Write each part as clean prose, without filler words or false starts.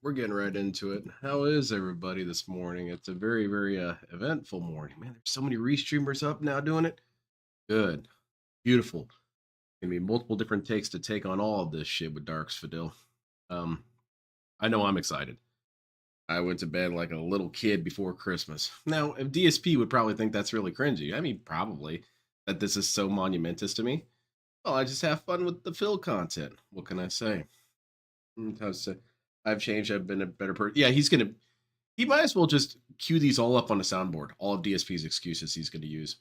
we're getting right into it. How is everybody this morning? It's a very eventful morning. Man, there's so many restreamers up now doing it. Good. Beautiful. Gonna be multiple different takes to take on all of this shit with Darks Fadil. Um, I know I'm excited. I went to bed like a little kid before Christmas. Now, if DSP would probably think that's really cringy. I mean, probably that this is so monumentous to me. Well, I just have fun with the Phil content. What can I say? How to say? I've changed. I've been a better person. Yeah, he might as well just cue these all up on a soundboard. All of DSP's excuses he's going to use.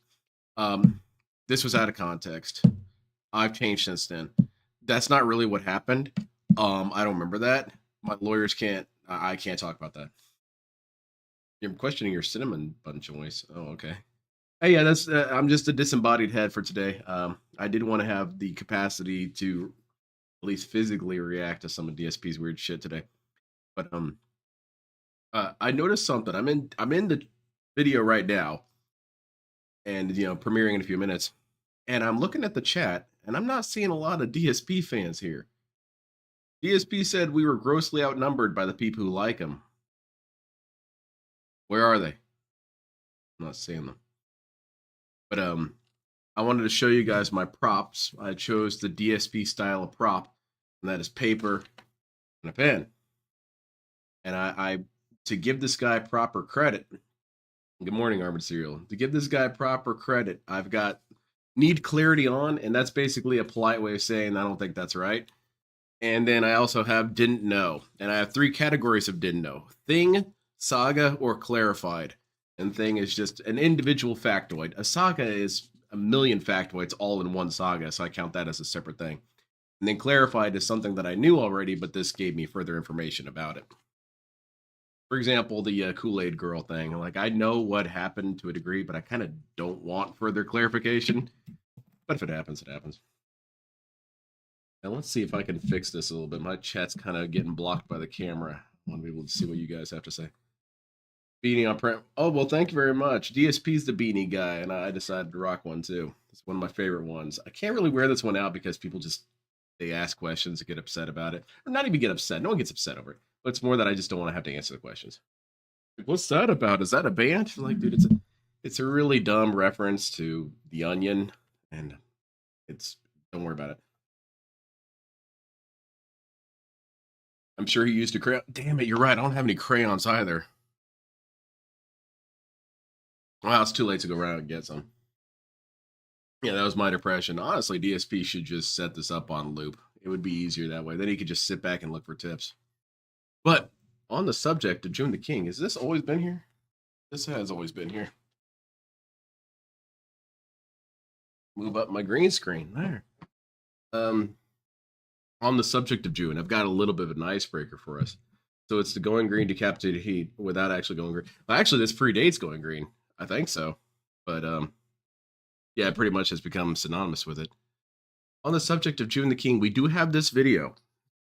Um, this was out of context. I've changed since then. That's not really what happened. I don't remember that. My lawyers can't. I can't talk about that. You're questioning your cinnamon bun choice. Oh, okay. Hey, yeah, that's. I'm just a disembodied head for today. I did want to have the capacity to at least physically react to some of DSP's weird shit today, but I noticed something. I'm in the video right now, and premiering in a few minutes, and I'm looking at the chat, and I'm not seeing a lot of DSP fans here. DSP said we were grossly outnumbered by the people who like him. Where are they? I'm not seeing them. But I wanted to show you guys my props. I chose the DSP style of prop, and that is paper and a pen. And I to give this guy proper credit. Good morning, Armored Cereal. To give this guy proper credit, I've got need clarity on, and that's basically a polite way of saying I don't think that's right. And then I also have didn't know. And I have 3 categories of didn't know. Thing, saga, or clarified. And thing is just an individual factoid. A saga is a million factoids all in one saga, so I count that as a separate thing. And then clarified is something that I knew already, but this gave me further information about it. For example, the Kool-Aid girl thing. Like, I know what happened to a degree, but I kind of don't want further clarification. But if it happens, it happens. Now, let's see if I can fix this a little bit. My chat's kind of getting blocked by the camera. I want to be able to see what you guys have to say. Beanie on print. Oh, well, thank you very much. DSP's the beanie guy, and I decided to rock one, too. It's one of my favorite ones. I can't really wear this one out because people they ask questions and get upset about it. Or not even get upset. No one gets upset over it. But it's more that I just don't want to have to answer the questions. What's that about? Is that a band? Like, dude, it's a really dumb reference to The Onion, and don't worry about it. I'm sure he used a crayon. Damn it, you're right. I don't have any crayons either. Well, it's too late to go around and get some. Yeah, that was my depression. Honestly, DSP should just set this up on loop. It would be easier that way. Then he could just sit back and look for tips. But on the subject of Joon the King, has this always been here? This has always been here. Move up my green screen. There. On the subject of Joon, I've got a little bit of an icebreaker for us. So it's the going green decapitated heat without actually going green. Well, actually, this predates going green. I think so. But yeah, it pretty much has become synonymous with it. On the subject of Joon the King, we do have this video,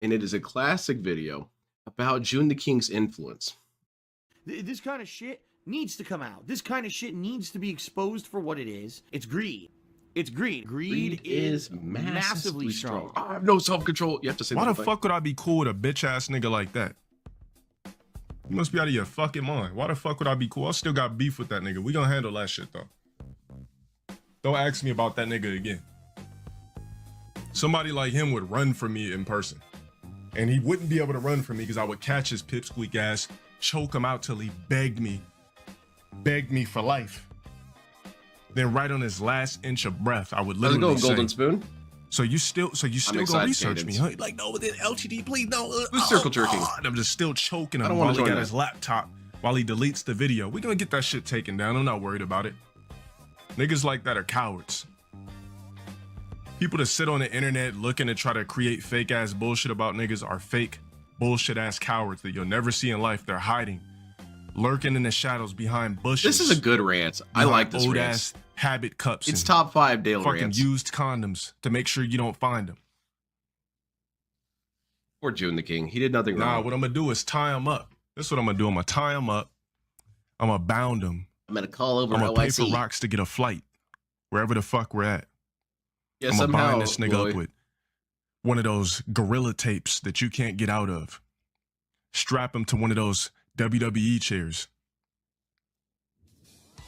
and it is a classic video about Joon the King's influence. This kind of shit needs to come out. This kind of shit needs to be exposed for what it is. It's greed. It's greed. Greed is massively strong. I have no self-control. You have to say why the the fuck would I be cool with a bitch-ass nigga like that? You must be out of your fucking mind. Why the fuck would I be cool? I still got beef with that nigga. We gonna handle that shit, though. Don't ask me about that nigga again. Somebody like him would run from me in person. And he wouldn't be able to run from me because I would catch his pipsqueak ass, choke him out till he begged me for life. Then right on his last inch of breath, I would literally say, Golden Spoon. So you still gonna research me, huh? Like, no, then LTD, please, no. Circle jerking. And I'm just still choking him while he got his laptop, while he deletes the video. We're gonna get that shit taken down. I'm not worried about it. Niggas like that are cowards. People that sit on the internet looking to try to create fake ass bullshit about niggas are fake bullshit ass cowards that you'll never see in life. They're hiding, lurking in the shadows behind bushes. This is a good rant. I like this old rant. ass habit cups. It's top 5 daily fucking rants. used condoms to make sure you don't find them. Or Joon the King. He did nothing wrong. Nah, what I'm gonna do is tie him up. That's what I'm gonna do. I'm gonna tie him up. I'm gonna bound him. I'm gonna call over I'm gonna pay OIC. for rocks to get a flight wherever the fuck we're at. Yeah, I'm gonna somehow, bind this nigga up with one of those gorilla tapes that you can't get out of. strap him to one of those WWE chairs.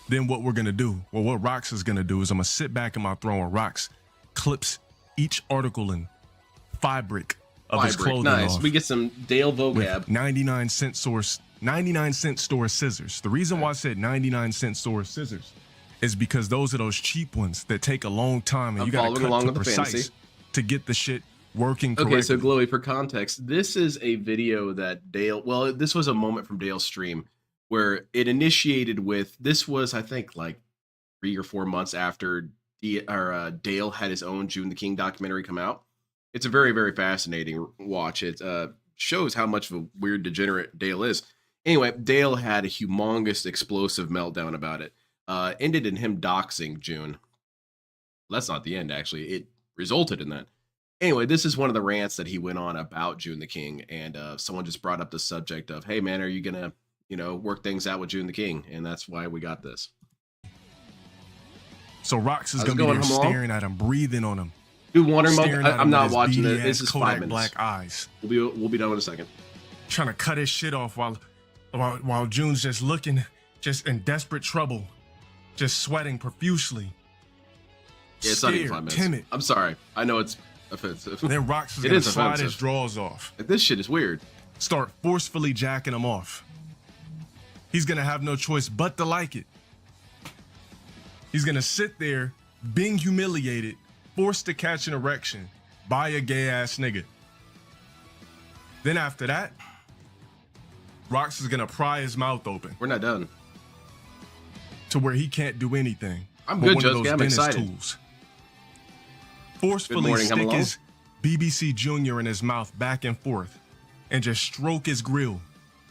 Then what we're gonna do, well, what Rox is gonna do is I'm gonna sit back in my throne where Rox clips each article and fabric of his clothing nice. off. We get some Dale vocab. 99-cent store scissors. The reason why I said 99-cent store scissors is because those are those cheap ones that take a long time and you gotta cut along to with the precise fantasy. to get the shit working correctly. Okay, so Glowy, for context, this is a video that Dale, well, this was a moment from Dale's stream where it initiated with, this was, I think, like 3 or 4 months after Dale had his own Joon the King documentary come out. It's a very, very fascinating watch. It shows how much of a weird degenerate Dale is. Anyway, Dale had a humongous explosive meltdown about it. Ended in him doxing Joon. Well, that's not the end, actually. It resulted in that. Anyway, this is one of the rants that he went on about Joon the King, and someone just brought up the subject of, hey man, are you gonna, work things out with Joon the King? And that's why we got this. So Rox is gonna be there staring at him, breathing on him. Dude, Water Monk, I'm not watching it. This is 5 minutes. Black eyes. We'll be done in a second. Trying to cut his shit off while Joon's just looking, just in desperate trouble, just sweating profusely. Yeah, it's not even 5 minutes. Timid. I'm sorry. I know it's offensive. Then Rox is gonna slide his drawers off. This shit is weird. Start forcefully jacking him off. He's gonna have no choice but to like it. He's gonna sit there being humiliated, forced to catch an erection by a gay ass nigga. Then after that, Rox is gonna pry his mouth open. We're not done. To where he can't do anything. I'm good, Josuke. I'm excited. Tools. Forcefully stick his BBC Junior in his mouth back and forth and just stroke his grill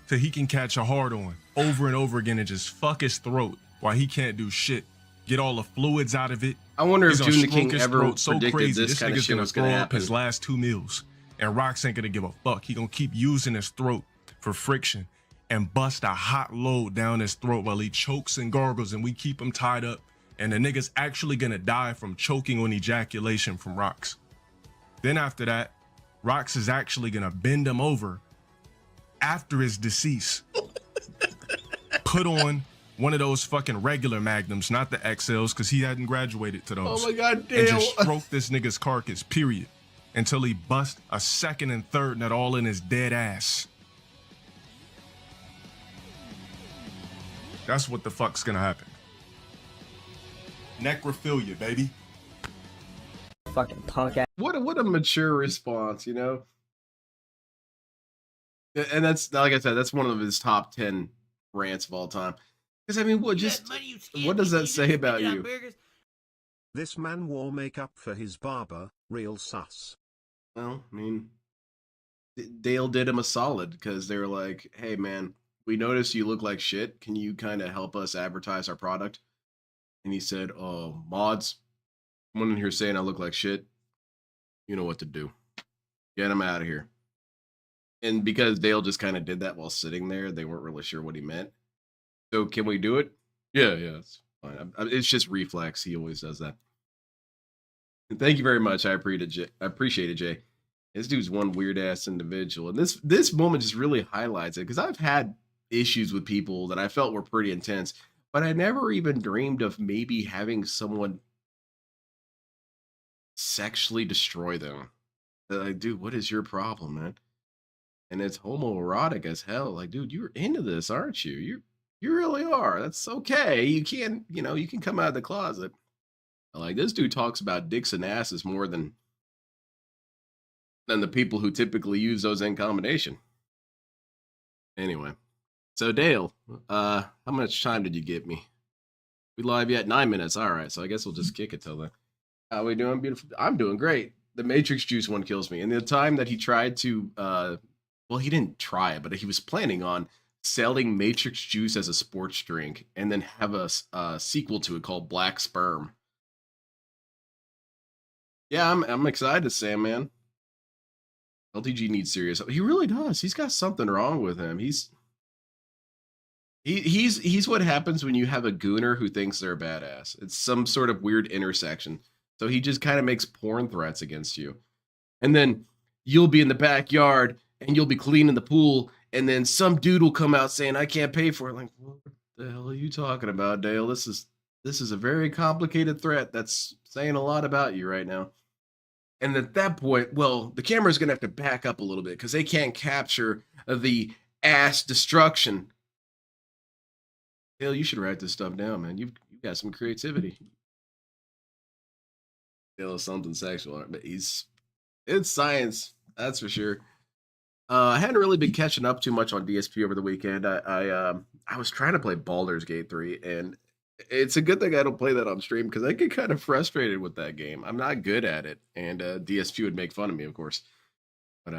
till he can catch a hard on over and over again and just fuck his throat while he can't do shit. Get all the fluids out of it. I wonder if Joon the King ever predicted this kind of shit was gonna happen. His last 2 meals, and Rox ain't gonna give a fuck. He gonna keep using his throat for friction and bust a hot load down his throat while he chokes and gargles, and we keep him tied up. And the nigga's actually gonna die from choking on ejaculation from Rox. Then after that, Rox is actually gonna bend him over after his decease. Put on one of those fucking regular Magnums, not the XLs, because he hadn't graduated to those. Oh my God, Dale. And just stroke this nigga's carcass, period. Until he bust a second and third nut all in his dead ass. That's what the fuck's gonna happen. Necrophilia, baby. Fucking punk ass. What a mature response, And that's, like I said, that's one of his top 10 rants of all time. Because I mean, what does that say about you? This man wore makeup for his barber, real sus. Well, I mean, Dale did him a solid because they were like, hey man, we noticed you look like shit. Can you kind of help us advertise our product? And he said, oh, mods, someone in here saying I look like shit. You know what to do. Get him out of here. And because Dale just kind of did that while sitting there, they weren't really sure what he meant. So can we do it? Yeah, it's fine. It's just reflex. He always does that. Thank you very much. I appreciate it, Jay. This dude's one weird ass individual, and this moment just really highlights it because I've had issues with people that I felt were pretty intense, but I never even dreamed of maybe having someone sexually destroy them. Like, dude, what is your problem, man? And it's homoerotic as hell. Like, dude, you're into this, aren't you? You really are. That's okay. You can, you can come out of the closet. Like, this dude talks about dicks and asses more than the people who typically use those in combination. Anyway, so Dale, how much time did you give me? We live yet? 9 minutes. All right, so I guess we'll just kick it till then. How we doing? Beautiful. I'm doing great. The Matrix Juice one kills me. And the time that he tried to, well, he didn't try it, but he was planning on selling Matrix Juice as a sports drink and then have a sequel to it called Black Sperm. Yeah, I'm excited to say, man. LTG needs serious. He really does. He's got something wrong with him. He's what happens when you have a gooner who thinks they're a badass. It's some sort of weird intersection. So he just kind of makes porn threats against you. And then you'll be in the backyard and you'll be cleaning the pool and then some dude will come out saying, I can't pay for it. Like, what the hell are you talking about, Dale? This is a very complicated threat that's saying a lot about you right now. And at that point, well, the camera's going to have to back up a little bit because they can't capture the ass destruction. Dale, you should write this stuff down, man. You've got some creativity. Dale is something sexual, but it's science, that's for sure. I hadn't really been catching up too much on DSP over the weekend. I was trying to play Baldur's Gate 3, and it's a good thing I don't play that on stream because I get kind of frustrated with that game. I'm not good at it, and DSP would make fun of me, of course. But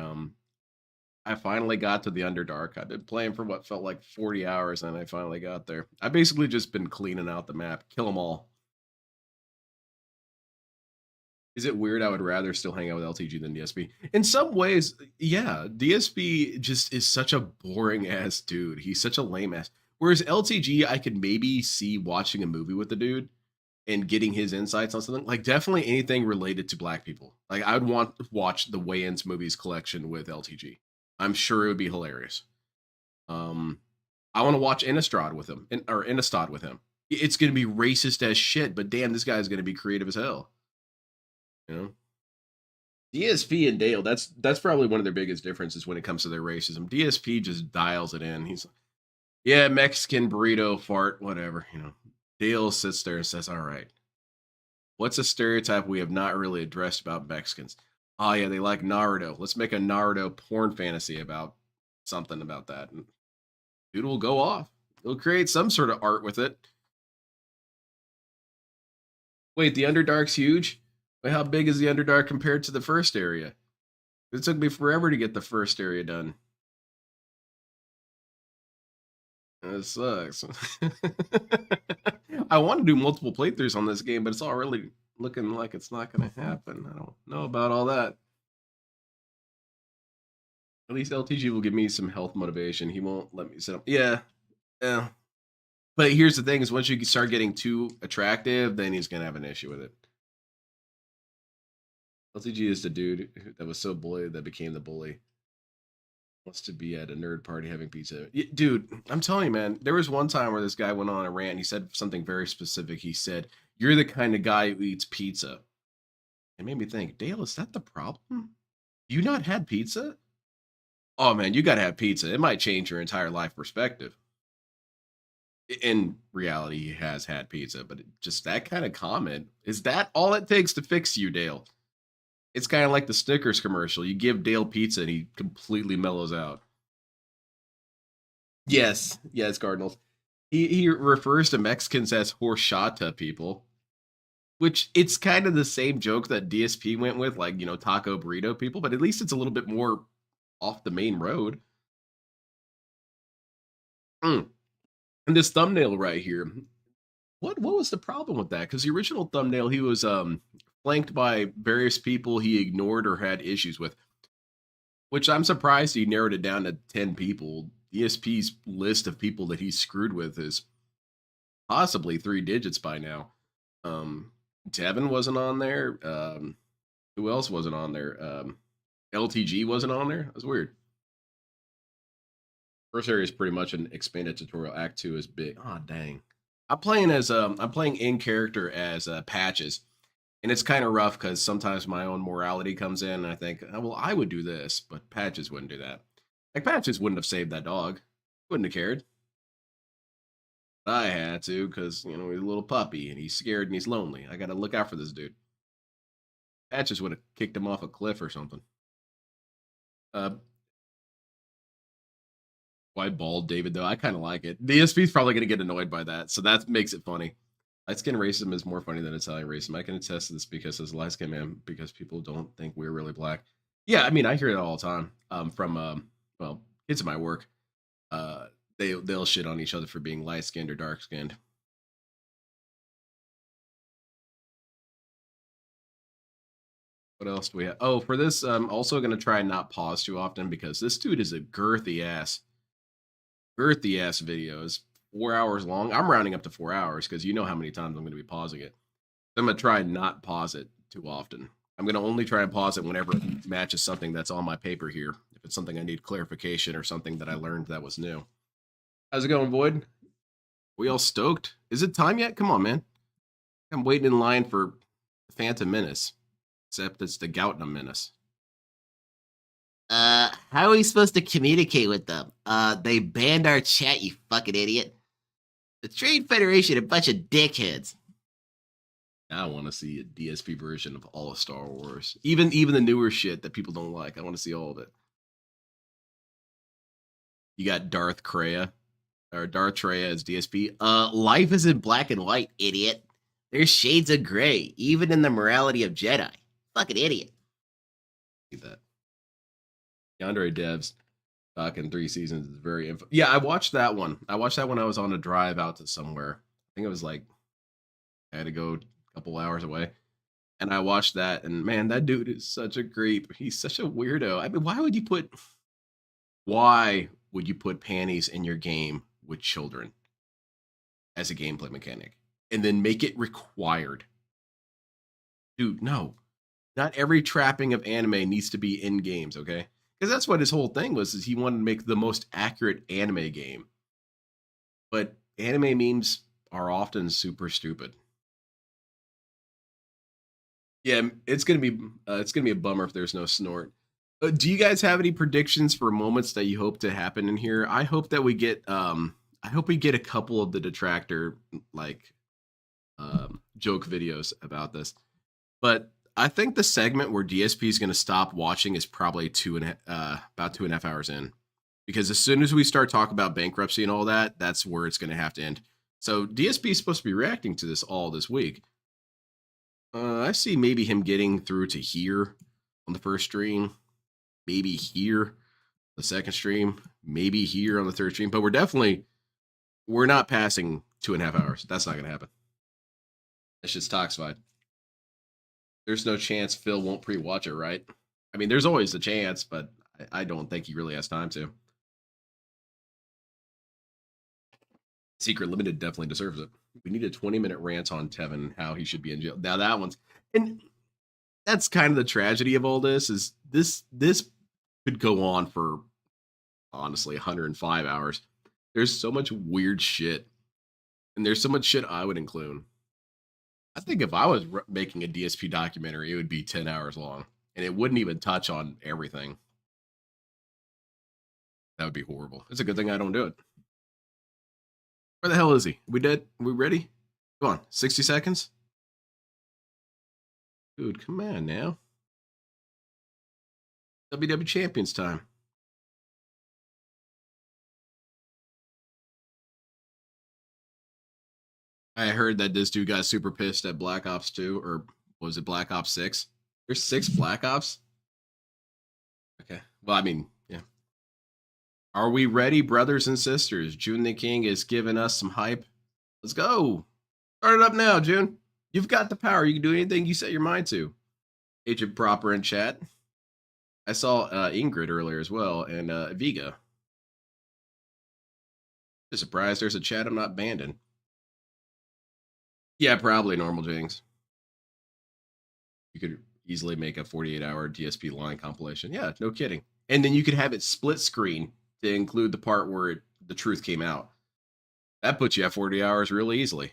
I finally got to the Underdark. I've been playing for what felt like 40 hours, and I finally got there. I've basically just been cleaning out the map, kill them all. Is it weird? I would rather still hang out with LTG than DSP. In some ways, yeah. DSP just is such a boring ass dude. He's such a lame ass. Whereas LTG, I could maybe see watching a movie with the dude and getting his insights on something. Like definitely anything related to black people. Like I would want to watch the Wayans movies collection with LTG. I'm sure it would be hilarious. I want to watch Innistrad with him, or Innistad with him. It's going to be racist as shit, but damn, this guy's going to be creative as hell. You know, DSP and Dale, that's probably one of their biggest differences when it comes to their racism. DSP just dials it in. He's like, yeah, Mexican burrito fart, whatever, you know. Dale sits there and says, all right, what's a stereotype we have not really addressed about Mexicans? Oh yeah, they like Naruto. Let's make a Naruto porn fantasy about something about that. And dude will go off. He'll create some sort of art with it. Wait, the Underdark's huge? But how big is the Underdark compared to the first area? It took me forever to get the first area done. It sucks. I want to do multiple playthroughs on this game, but it's already looking like it's not going to happen. I don't know about all that. At least LTG will give me some health motivation. He won't let me sit up. Yeah. But here's the thing is once you start getting too attractive, then he's going to have an issue with it. LTG is the dude that was so bullied that became the bully. Wants to be at a nerd party having pizza. Dude, I'm telling you, man, there was one time where this guy went on a rant and he said something very specific. He said, you're the kind of guy who eats pizza. It made me think, Dale, is that the problem? You not had pizza? Oh, man, you got to have pizza. It might change your entire life perspective. In reality, he has had pizza, but just that kind of comment, is that all it takes to fix you, Dale? It's kind of like the Snickers commercial. You give Dale pizza and he completely mellows out. Yes, Cardinals. He refers to Mexicans as horchata people, which it's kind of the same joke that DSP went with, like, you know, taco burrito people, but at least it's a little bit more off the main road. And this thumbnail right here, what was the problem with that? Because the original thumbnail, he was flanked by various people he ignored or had issues with, which I'm surprised he narrowed it down to 10 people. ESP's list of people that he's screwed with is possibly 3 digits by now. Devin wasn't on there. Who else wasn't on there? LTG wasn't on there. That's weird. First area is pretty much an expanded tutorial. Act 2 is big. Oh dang. I'm playing in character as Patches. And it's kind of rough because sometimes my own morality comes in and I think, oh, well, I would do this, but Patches wouldn't do that. Like, Patches wouldn't have saved that dog. Wouldn't have cared. I had to because, you know, he's a little puppy and he's scared and he's lonely. I got to look out for this dude. Patches would have kicked him off a cliff or something. Why bald David, though? I kind of like it. DSP's probably going to get annoyed by that, so that makes it funny. Light skin racism is more funny than Italian racism. I can attest to this because as a light skin man, because people don't think we're really black. Yeah, I mean, I hear it all the time from well, kids at my work. They'll shit on each other for being light skinned or dark skinned. What else do we have? Oh, for this, I'm also going to try and not pause too often because this dude is a girthy ass video. It's 4 hours long. I'm rounding up to 4 hours because you know how many times I'm going to be pausing it. So I'm going to try and not pause it too often. I'm going to only try and pause it whenever it matches something that's on my paper here. if it's something I need clarification or something that I learned that was new. How's it going, Void? We all stoked? Is it time yet? Come on, man. I'm waiting in line for Phantom Menace. Except it's the Gautna Menace. How are we supposed to communicate with them? They banned our chat, you fucking idiot. The Trade Federation, a bunch of dickheads. I want to see a DSP version of all of Star Wars. Even the newer shit that people don't like. I want to see all of it. You got Darth Treya as DSP. Life isn't black and white, idiot. There's shades of gray, even in the morality of Jedi. Fucking idiot. See that. Yandere devs back in 3 seasons is very yeah, I watched that one. I watched that when I was on a drive out to somewhere. I think it was like I had to go a couple hours away. And I watched that, and man, that dude is such a creep. He's such a weirdo. I mean, why would you put panties in your game with children as a gameplay mechanic and then make it required? Dude, no. Not every trapping of anime needs to be in games, okay? Because that's what his whole thing was, is he wanted to make the most accurate anime game. But anime memes are often super stupid. Yeah, it's gonna be a bummer if there's no snort. Do you guys have any predictions for moments that you hope to happen in here? I hope that we get a couple of the detractor joke videos about this. But I think the segment where DSP is going to stop watching is probably about 2.5 hours in, because as soon as we start talking about bankruptcy and all that, that's where it's going to have to end. So DSP is supposed to be reacting to this all this week. I see maybe him getting through to here on the first stream, maybe here the second stream, maybe here on the third stream, but we're not passing 2.5 hours. That's not going to happen. That's just toxified. There's no chance Phil won't pre-watch it, right? I mean, there's always a chance, but I don't think he really has time to. Secret Limited definitely deserves it. We need a 20-minute rant on Tevin, how he should be in jail. Now that one's, and that's kind of the tragedy of all this, is this could go on for honestly 105 hours. There's so much weird shit, and there's so much shit I would include. I think if I was making a DSP documentary, it would be 10 hours long, and it wouldn't even touch on everything. That would be horrible. It's a good thing I don't do it. Where the hell is he? We dead? We ready? Come on, 60 seconds? Dude, come on now. WW Champions time. I heard that this dude got super pissed at Black Ops 2, or was it Black Ops 6? There's 6 Black Ops? Okay. Well, I mean, yeah. Are we ready, brothers and sisters? Joon the King is giving us some hype. Let's go. Start it up now, Joon. You've got the power. You can do anything you set your mind to. Agent Proper in chat. I saw Ingrid earlier as well, and Viga. Just surprised there's a chat I'm not banned in. Yeah, probably normal Jinx. You could easily make a 48-hour DSP line compilation. Yeah, no kidding. And then you could have it split screen to include the part where the truth came out. That puts you at 40 hours really easily.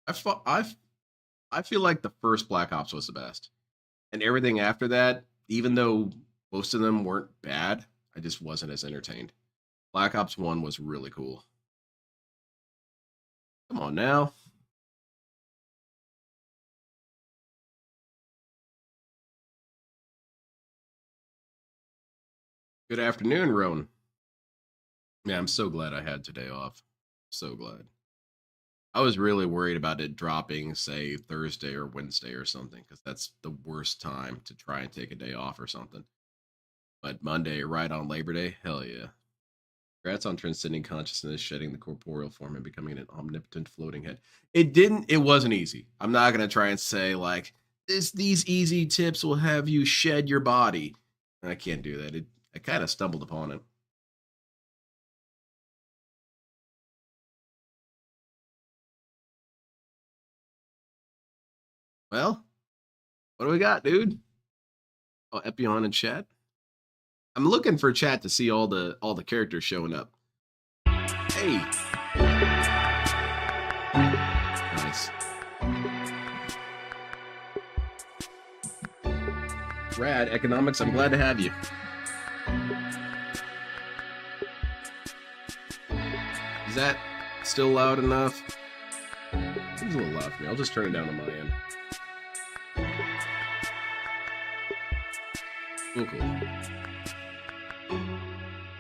I feel like the first Black Ops was the best. And everything after that, even though most of them weren't bad, I just wasn't as entertained. Black Ops 1 was really cool. Come on now. Good afternoon, Roan. Yeah, I'm so glad I had today off. So glad. I was really worried about it dropping, say, Thursday or Wednesday or something, because that's the worst time to try and take a day off or something. But Monday, right on Labor Day, hell yeah. Congrats on transcending consciousness, shedding the corporeal form, and becoming an omnipotent floating head. It wasn't easy. I'm not going to try and say, like, these easy tips will have you shed your body. I can't do that. I kind of stumbled upon it. Well, what do we got, dude? Oh, Epion in chat. I'm looking for chat to see all the characters showing up. Hey. Nice. Rad Economics, I'm glad to have you. Is that still loud enough? Seems a little loud for me. I'll just turn it down on my end. Cool.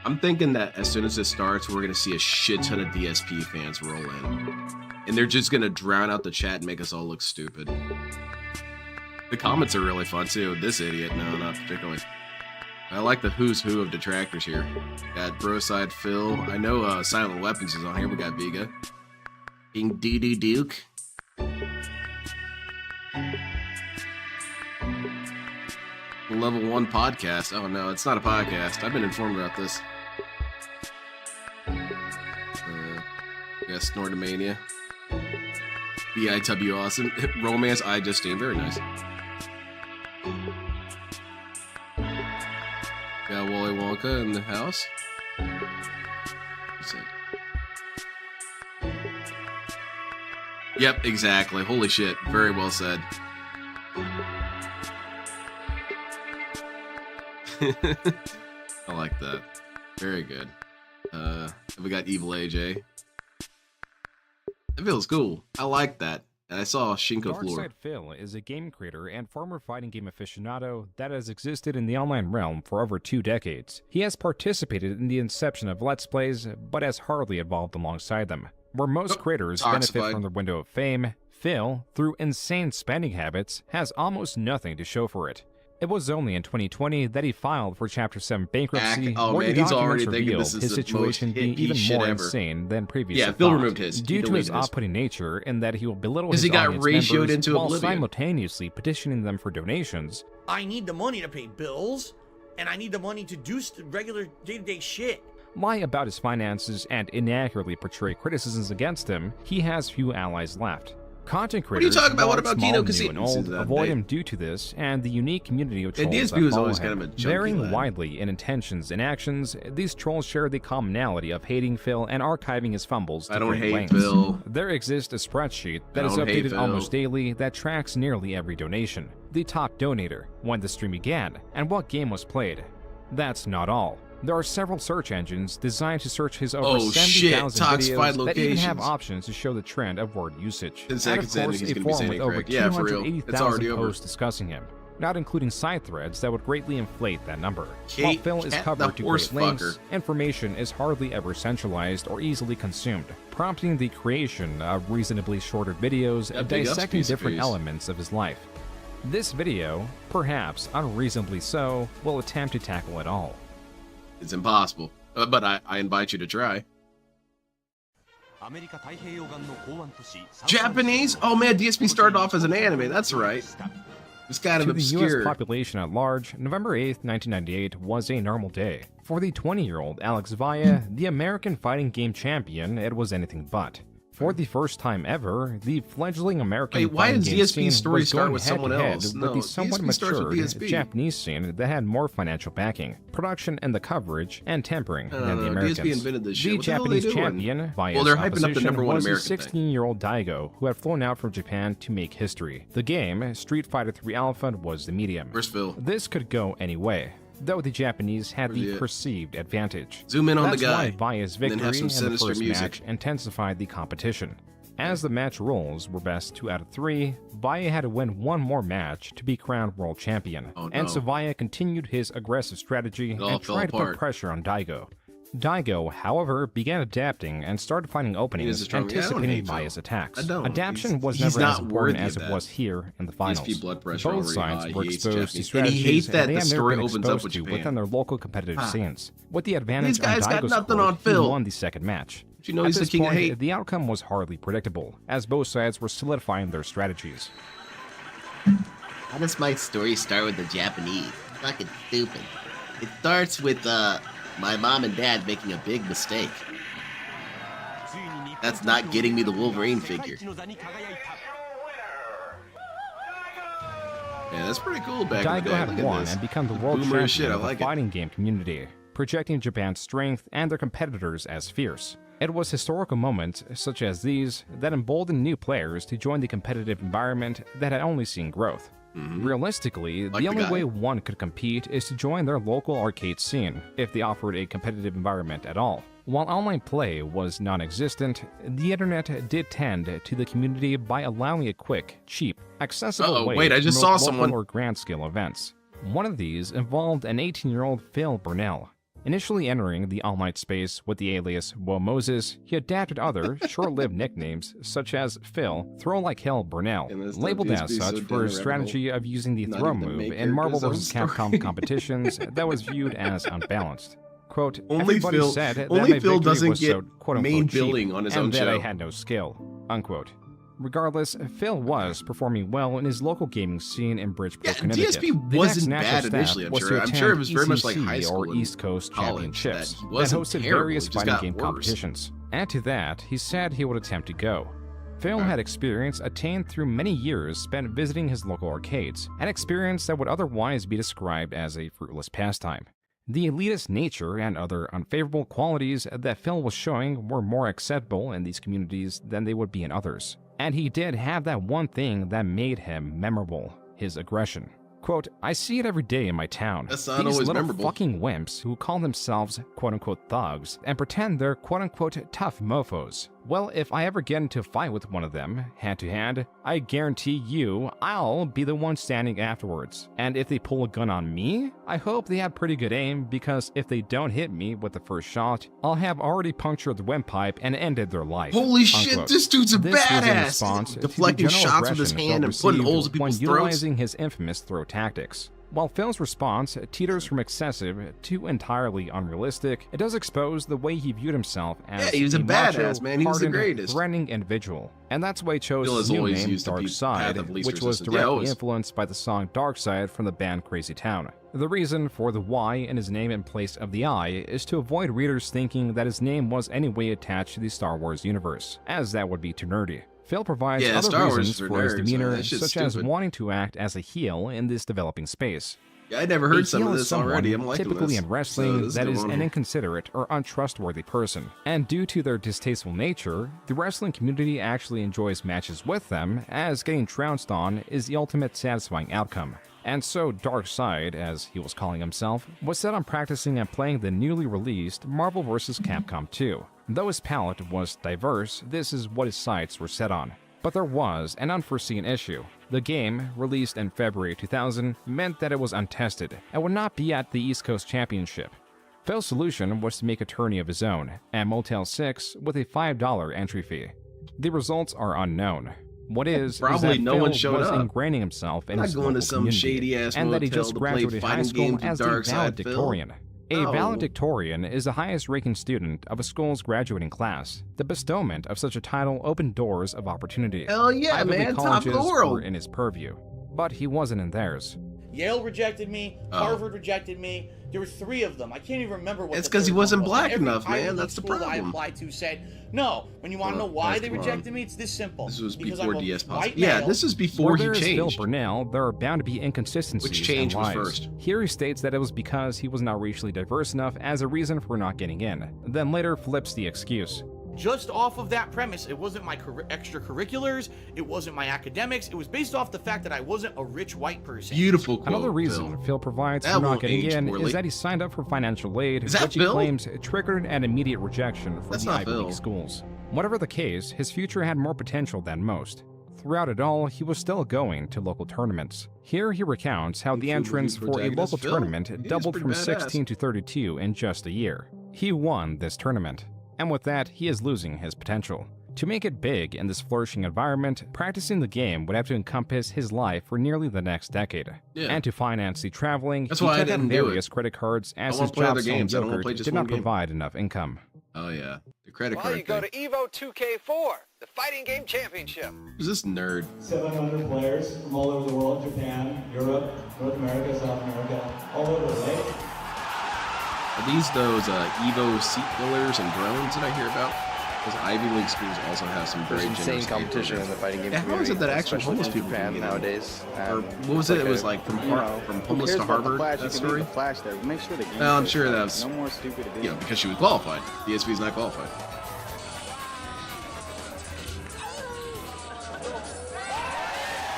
I'm thinking that as soon as this starts, we're gonna see a shit ton of DSP fans roll in. And they're just gonna drown out the chat and make us all look stupid. The comments are really fun too. This idiot, no, not particularly. I like the who's who of detractors here. Got Broside Phil. I know Silent Weapons is on here. We got Vega. King Doo Duke. Level 1 podcast. Oh no, it's not a podcast. I've been informed about this. Yes, Nordamania. BIW awesome. Romance I Justine. Very nice. Got Wally Wonka in the house. Yep, exactly. Holy shit. Very well said. I like that. Very good. We got Evil AJ. It feels cool. I like that. And I saw Shinko Floor. Darkside Phil is a game creator and former fighting game aficionado that has existed in the online realm for over 2 decades. He has participated in the inception of Let's Plays, but has hardly evolved alongside them. Where most creators benefit from their window of fame, Phil, through insane spending habits, has almost nothing to show for it. It was only in 2020 that he filed for Chapter 7 bankruptcy, where the documents revealed his situation being even more insane than previously thought. Phil removed his. Due to his off-putting nature in that he will belittle his he got audience ratioed members into while oblivion. simultaneously petitioning them for donations. I need the money to pay bills, and I need the money to do regular day-to-day shit. Lie about his finances and inaccurately portray criticisms against him, he has few allies left. Content creators, what are you talking about? What about Kino new and old, avoid him due to this, and the unique community of trolls DSP that was follow always him. kind of a junkie Varying lad. widely in intentions and actions, these trolls share the commonality of hating Phil and archiving his fumbles to I don't great hate lengths. Phil. There exists a spreadsheet that I is don't hate updated Phil. almost daily that tracks nearly every donation, the top donator, when the stream began, and what game was played. That's not all. There are several search engines designed to search his over 70,000 toxified videos that even have locations. options to show the trend of word usage. 10 And of seconds in, course, he's a gonna be forum saying with it over correct. Yeah, for real. It's already 280,000 over. posts discussing him, not including side threads that would greatly inflate that number. While Kate Phil is Cat covered the to horse great lengths, fucker. information is hardly ever centralized or easily consumed, prompting the creation of reasonably shorter videos That big ups dissecting piece of different piece. elements of his life. This video, perhaps unreasonably so, will attempt to tackle it all. It's impossible. But I invite you to try. Japanese? Oh man, DSP started off as an anime. That's right. It's kind of To the U.S. obscure. population at large, November 8th, 1998 was a normal day. For the 20-year-old Alex Villa, the American fighting game champion, it was anything but. For the first time ever, the fledgling American Wait, why fighting does game DSP's scene story was start going with someone head-to-head else? with No, the somewhat DSP starts with mature DSP. Japanese scene that had more financial backing, production and the coverage, and tempering than the DSP Americans. invented this shit. The What the hell are they Japanese doing? champion, Villa's Well, they're hyping up the opposition, number one was American a thing. 16-year-old Daigo who had flown out from Japan to make history. The game, Street Fighter III Alpha, was the medium. Where's Phil? This could go any way, though the Japanese had Where's he the at? perceived advantage. Zoom in on That's the guy. why Villa's and then victory have some in the sinister first music. match intensified the competition. As the match rules were best 2 out of 3, Villa had to win one more match to be crowned world champion. Oh, And no. so Villa continued his aggressive strategy all and fell tried to put apart. pressure on Daigo. Daigo, however, began adapting and started finding openings, a strong- yeah, I don't anticipating hate Phil. Villa's attacks. I don't. Adaptation was He's never as not important worthy as of it that. was here in the finals. DSP blood pressure Both already sides high. were He hates exposed to Japanese. And he strategies hates that they the had never story been opens up exposed with to Japan. within their local competitive scenes. With the advantage These guys on got Daigo's nothing court, on Phil. he won the second match. Do you know At he's the this king of point, hate? the outcome was hardly predictable, as both sides were solidifying their strategies. How does my story start with the Japanese? Fucking stupid. It starts with my mom and dad making a big mistake. That's not getting me the Wolverine figure. Yeah, that's pretty cool back in Daigo the day. had Look at won this. and become the world Boomer as champion shit, I of like the it. fighting game community, projecting Japan's strength and their competitors as fierce. It was historical moments such as these that emboldened new players to join the competitive environment that had only seen growth. Realistically, Like the the only guy. way one could compete is to join their local arcade scene, if they offered a competitive environment at all. While online play was non-existent, the internet did tend to the community by allowing a quick, cheap, accessible Uh-oh, way wait, I to just promote saw local someone. or grand-scale events. One of these involved an 18-year-old Phil Burnell. Initially entering the online space with the alias Wo Moses, he adapted other, short-lived nicknames such as Phil, Throw Like Hell Burnell, And this labeled stuff as used to be such so for his down a strategy of using the Not throw even the move main in Marvel character's vs. own Capcom story. competitions that was viewed as unbalanced. Quote, Only everybody Phil- said that only my Phil victory doesn't was get so, quote-unquote, main cheap, billing on his and own that show. I had no skill, unquote. Regardless, Phil was performing well in his local gaming scene in Bridgeport, Yeah, Connecticut. DSP The wasn't next natural bad step initially, I'm was sure. to I'm attend sure it was very much like ECC high school or and East Coast college, Championships that he that wasn't hosted terrible, various it just fighting got game worse. competitions. Add to that, he said he would attempt to go. Phil had experience attained through many years spent visiting his local arcades, an experience that would otherwise be described as a fruitless pastime. The elitist nature and other unfavorable qualities that Phil was showing were more acceptable in these communities than they would be in others. And he did have that one thing that made him memorable, his aggression. Quote, I see it every day in my town. That's not These always little memorable. fucking wimps who call themselves quote-unquote thugs and pretend they're quote-unquote tough mofos. Well, if I ever get into a fight with one of them, hand to hand, I guarantee you I'll be the one standing afterwards. And if they pull a gun on me, I hope they have pretty good aim, because if they don't hit me with the first shot, I'll have already punctured the windpipe and ended their life. Holy shit, Unquote. this dude's a This was in badass! response to the Deflecting general shots with his aggression hand and Phil putting holes in received when people's throats. utilizing his infamous throw tactics. While Phil's response teeters from excessive to entirely unrealistic, it does expose the way he viewed himself as Yeah, he was a macho, badass, man. He was the hardened, greatest. threatening individual. And that's why he chose Phil his has new always name, used to be path of Doxxing, least which was resistance. Yeah, directly always. influenced by the song Darkside from the band Crazy Town. The reason for the Y in his name in place of the I is to avoid readers thinking that his name was anyway attached to the Star Wars universe, as that would be too nerdy. Phil provides Yeah, other Star Wars reasons is for for his nerds, man. demeanor, That shit's such as stupid. wanting to act as a heel in this developing space. Yeah, I never A heard some heel of is this someone, already. I'm liking typically this. in wrestling, So this that is going an on. inconsiderate or untrustworthy person. And due to their distasteful nature, the wrestling community actually enjoys matches with them, as getting trounced on is the ultimate satisfying outcome. And so Darkside, as he was calling himself, was set on practicing and playing the newly released Marvel vs. Capcom 2. Though his palette was diverse, this is what his sights were set on. But there was an unforeseen issue. The game, released in February 2000, meant that it was untested and would not be at the East Coast Championship. Phil's solution was to make a tourney of his own, at Motel 6, with a $5 entry fee. The results are unknown. What is Probably that no Phil one showed was up. ingraining himself in I'm not his going to local some community, shady-ass and that he motel just to play graduated high fighting school games with as a Darkside, valedictorian. A No. valedictorian is the highest-ranking student of a school's graduating class. The bestowment of such a title opened doors of opportunity. Hell yeah, Ivy League man. Top of the colleges world. were in his purview, but he wasn't in theirs. Yale rejected me. Oh. Harvard rejected me. There were 3 of them. I can't even remember what. It's the 'cause he third one wasn't was. black Every enough, Ivy man. League That's the school that I problem. applied to said no. When you want to know why they come on. rejected me, it's this simple. This was Because before I'm a DS white Possible. Yeah, male. this is before Where he there is Phil changed. Burnell, there are bound to be inconsistencies Which change and was lies. first? Here he states that it was because he was not racially diverse enough as a reason for not getting in, then later flips the excuse. Just off of that premise, it wasn't my extracurriculars, it wasn't my academics, it was based off the fact that I wasn't a rich white person. Beautiful quote. Another reason Phil. Phil provides That for not won't getting age in poorly. is that he signed up for financial aid, Is that which he Phil? claims triggered an immediate rejection from That's the not Ivy Phil. League schools. Whatever the case, his future had more potential than most. Throughout it all, he was still going to local tournaments. Here he recounts how the Phil entrance was for a projected as local Phil. tournament He is doubled pretty from badass. 16 to 32 in just a year. He won this tournament, and with that, he is losing his potential. To make it big in this flourishing environment, practicing the game would have to encompass his life for nearly the next decade. Yeah. And to finance the traveling, That's he why I took out didn't do it. various credit cards as I his wanna play job other selling games. I don't wanna yogurt play just did one not game. provide enough income. Oh yeah, the credit Well, card you go thing. to Evo 2K4, the fighting game championship. Who's this nerd? 700 players from all over the world, Japan, Europe, North America, South America, all over, right? Are these those Evo seat fillers and drones that I hear about? Because Ivy League schools also have some very There's insane competition in the fighting game community. How is it that actual homeless people Japan can nowadays? Or what was it? It was like from homeless to Harvard. That story. Flash there. Make sure the game well, I'm sure that was no more stupid. You know, because she was qualified. DSP's not qualified.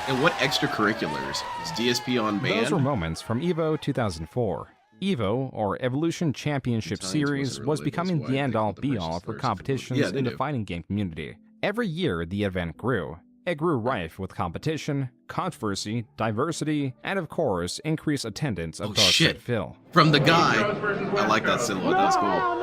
And what extracurriculars is DSP on band? Those were moments from EVO 2004. EVO, or Evolution Championship Series, was becoming the end-all be-all for competitions in the fighting game community. Every year, the event grew. It grew rife with competition, controversy, diversity, and of course, increased attendance of Doxxing Phil. From the guy! I like that silhouette, that's cool.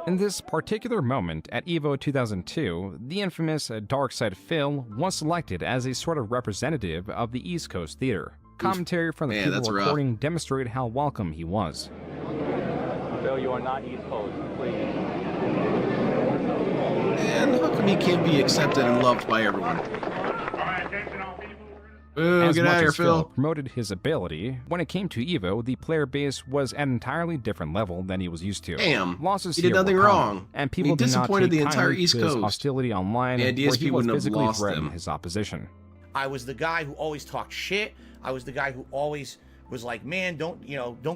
In this particular moment at EVO 2002, the infamous Darkside Phil was selected as a sort of representative of the East Coast theater. Commentary from the people recording demonstrated how welcome he was. Phil, you are not East Coast, please. And how come he can't be accepted and loved by everyone? Ooh, as get much out of here, as Phil. Promoted his ability, when it came to EVO, the player base was at an entirely different level than he was used to. Damn, losses he did here nothing were common, wrong. and people he did not disappointed take the entire kindly East to his Coast. hostility online, Yeah, where DSP he was wouldn't have physically lost threatening him. his opposition. I was the guy who always talked shit. I was the guy who always was like, man, don't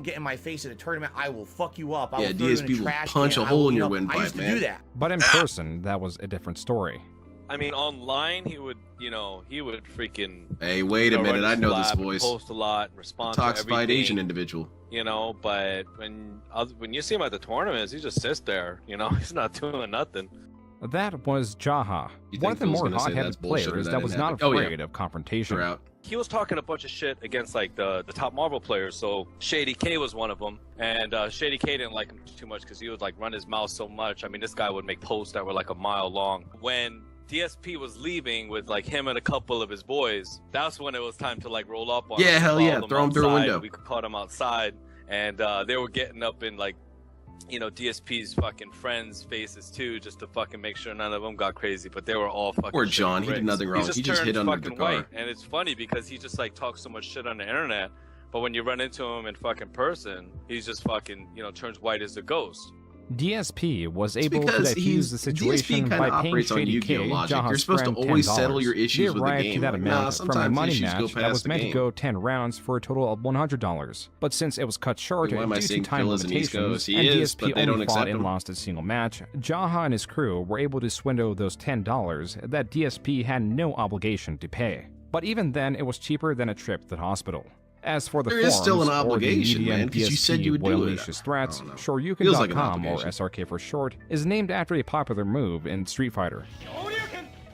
get in my face at a tournament. I will fuck you up. I will throw you in a DSP will trash punch can. a hole in your I windpipe, used to man. do that. But in person, that was a different story. I mean, online, he would freaking... Hey, wait a minute, I know this voice. Post a lot, respond to Toxified everything, Asian individual. You know, but when you see him at the tournaments, he just sits there, you know, he's not doing nothing. That was Jaha, one of the more hot-headed players that was not afraid of confrontation. He was talking a bunch of shit against like the top Marvel players, so Shady K was one of them, and Shady K didn't like him too much because he would like run his mouth so much. I mean, this guy would make posts that were like a mile long. When DSP was leaving with like him and a couple of his boys, that's when it was time to like roll up on him. Yeah, hell yeah, throw him through a window. We caught him outside, and they were getting up in like, you know, DSP's fucking friends' faces too, just to fucking make sure none of them got crazy. But they were all fucking. Poor John, he did nothing wrong. He just hit under the car. White. And it's funny because he just like talks so much shit on the internet, but when you run into him in fucking person, he's just fucking, you know, turns white as a ghost. DSP was able to defuse the situation by paying Shady K, You're supposed to always settle your issues with the game. To that amount from a money match that was meant to go 10 rounds for a total of $100. But since it was cut short due to time limitations, and DSP only fought and lost a single match, Jaha and his crew were able to swindle those $10 that DSP had no obligation to pay. But even then, it was cheaper than a trip to the hospital. As for the there forums, is still an obligation, or the man, because you said you would do it. Threats, Shoryuken.com, or SRK for short, is named after a popular move in Street Fighter.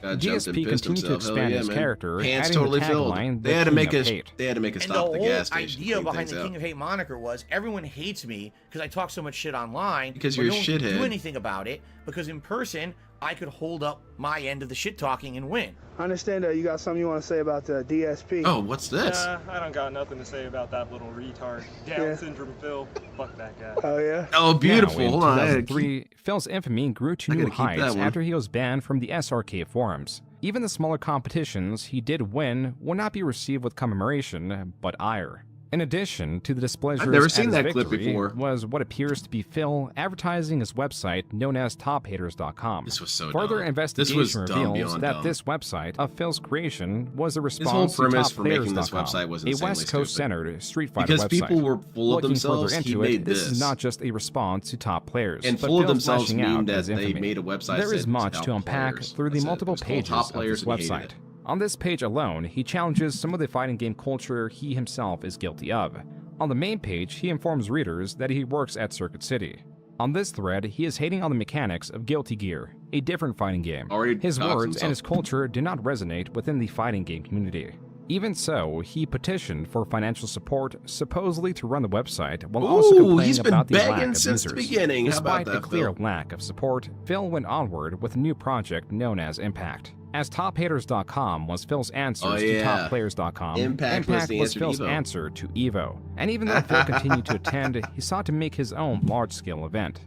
DSP continued to expand his character, Pants adding totally the filled. tagline, They had to make us stop the gas station. The whole idea behind the King of Hate moniker was everyone hates me because I talk so much shit online. Because you're a shithead. Don't do anything about it, because in person, I could hold up my end of the shit talking and win. I understand that you got something you want to say about the DSP. Oh, what's this? I don't got nothing to say about that little retard. Down syndrome Phil. Fuck that guy. Oh, yeah? Oh, beautiful. Now, in Hold on. 2003, Phil's infamy grew to new heights after he was banned from the SRK forums. Even the smaller competitions he did win would not be received with commemoration, but ire. In addition to the displeasure I've never seen that clip before. Was what appears to be Phil advertising his website known as tophaters.com. This was so Further dumb. investigation reveals that this website of Phil's creation was a response His whole premise to for making this website was a insanely West Coast-centered Street Fighter because website. people were full of Looking themselves, further he into made it, this this. is not just a response to top players, And but full of Phil's themselves lashing out mean that his they infamy. made a website There is that much said to top unpack players. through the That's it. multiple It was called pages top of players this and he hated website. it. On this page alone, he challenges some of the fighting game culture he himself is guilty of. On the main page, he informs readers that he works at Circuit City. On this thread, he is hating on the mechanics of Guilty Gear, a different fighting game. His words and his culture do not resonate within the fighting game community. Even so, he petitioned for financial support, supposedly to run the website, while also complaining about the lack of users. Despite a clear lack of support, Phil went onward with a new project known as Impact. As tophaters.com was Phil's answers to topplayers.com, Impact was Phil's answer to EVO. And even though Phil continued to attend, he sought to make his own large-scale event.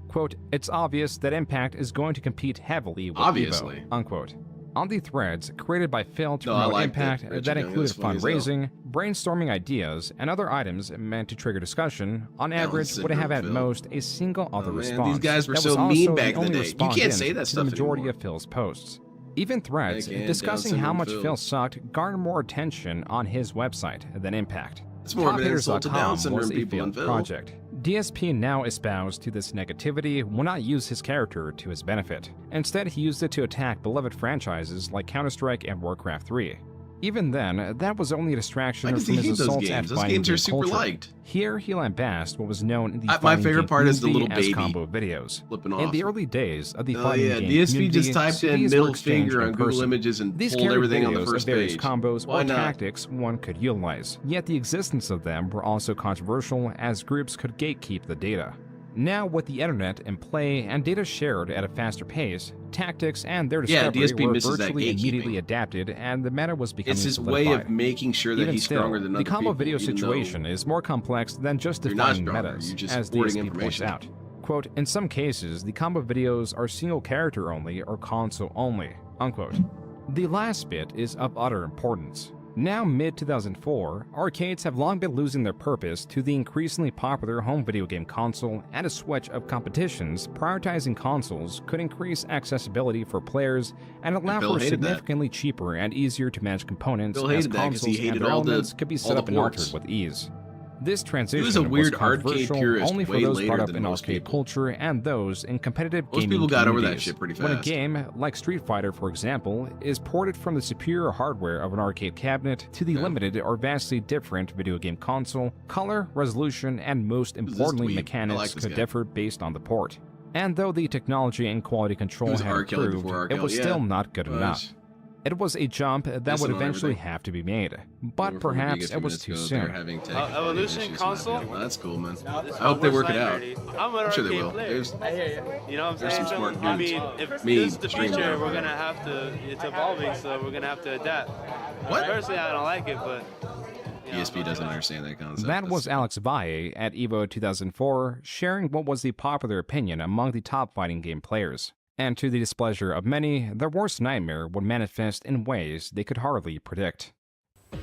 Quote, "It's obvious that Impact is going to compete heavily with EVO," unquote. On the threads created by Phil to No, I promote liked Impact it. Richard that Young, it was included funny as hell. fundraising, brainstorming ideas, and other items meant to trigger discussion, on average would have at Phil. most a single other Oh, man, response. these guys were that so was mean also back in the only day. You can't respondent say that to stuff the majority anymore. of Phil's posts. Even threads Again, discussing Down how syndrome much Phil. Phil sucked garnered more attention on his website than Impact. It's more of an insult to Down TopHaters.com syndrome was a people than failed Phil. project. DSP now espoused to this negativity will not use his character to his benefit. Instead, he used it to attack beloved franchises like Counter-Strike and Warcraft 3. Even then, that was only a distraction Why does from he his hate those assaults games? at Those fighting games are game super culture. liked. Here, he lambasted what was known in the My fighting favorite game part is the community little as baby combo videos. flipping In off. the early days of the Oh fighting yeah, game DSP community, just typed in CVs were middle exchanged finger in on Google person. Images and These pulled carried everything on the videos first of various page. combos Why or not? tactics one could utilize. Yet the existence of them were also controversial, as groups could gatekeep the data. Now, with the internet in play and data shared at a faster pace, tactics and their Yeah, discovery DSP were misses that virtually gatekeeping. immediately adapted, and the meta was becoming It's his solidified. way of making sure that Even he's still, stronger than other the combo people, video even though situation is more complex than just you're not defining stronger, metas, you're just as hoarding DSP points information. out. Quote, in some cases, the combo videos are single character only or console only, unquote. The last bit is of utter importance. Now mid-2004, arcades have long been losing their purpose to the increasingly popular home video game console, and a switch of competitions prioritizing consoles could increase accessibility for players and allow Bill for hated that. significantly cheaper and easier to manage components Bill as hated that 'cause he consoles and hated their all the- elements could be all set the up and ports. altered with ease. This transition was a weird arcade controversial purist only for way those later brought up than in most arcade people. culture and those in competitive Most gaming people got over that communities. shit pretty When a fast. game, like Street Fighter for example, is ported from the superior hardware of an arcade cabinet to the limited or vastly different video game console, color, resolution, and most this importantly dweeb? I mechanics like this could guy. differ based on the port. And though the technology and quality control was had R. Kelly improved, before R. it Kelly, was yeah. still not good It was. enough. It was a jump that Missing would on eventually everything. have to be made, but Over from perhaps Vegas a it few was minutes too ago, soon. they're having technical Evolution issues console? and everything. Well, that's cool, man. I hope they work it out. I'm an I'm sure they arcade will. player. There's, I hear you. You know what I'm there's saying? some smart I dudes. mean, if Me, this is the streaming future, now. we're gonna have to. It's evolving, so we're gonna have to adapt. What? Personally, I don't like it, but. You know, ESP doesn't understand that concept. That was Alex Valle at EVO 2004, sharing what was the popular opinion among the top fighting game players. And to the displeasure of many, their worst nightmare would manifest in ways they could hardly predict.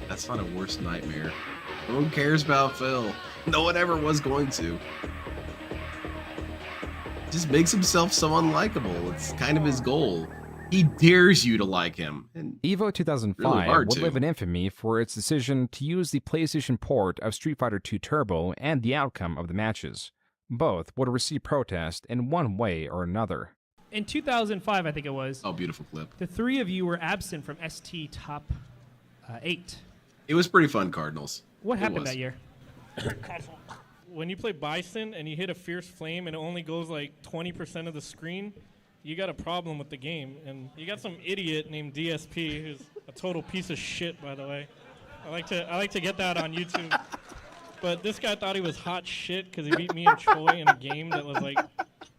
That's not a worst nightmare. No one cares about Phil. No one ever was going to. Just makes himself so unlikable. It's kind of his goal. He dares you to like him. And EVO 2005 Really hard would to. live in infamy for its decision to use the PlayStation port of Street Fighter II Turbo and the outcome of the matches. Both would receive protest in one way or another. In 2005, I think it was, oh, beautiful clip. the three of you were absent from ST Top 8. It was pretty fun, Cardinals. What It happened was. that year? When you play Bison and you hit a fierce flame and it only goes like 20% of the screen, you got a problem with the game. And you got some idiot named DSP who's a total piece of shit, by the way. I like to get that on YouTube. But this guy thought he was hot shit because he beat me and Troy in a game that was like,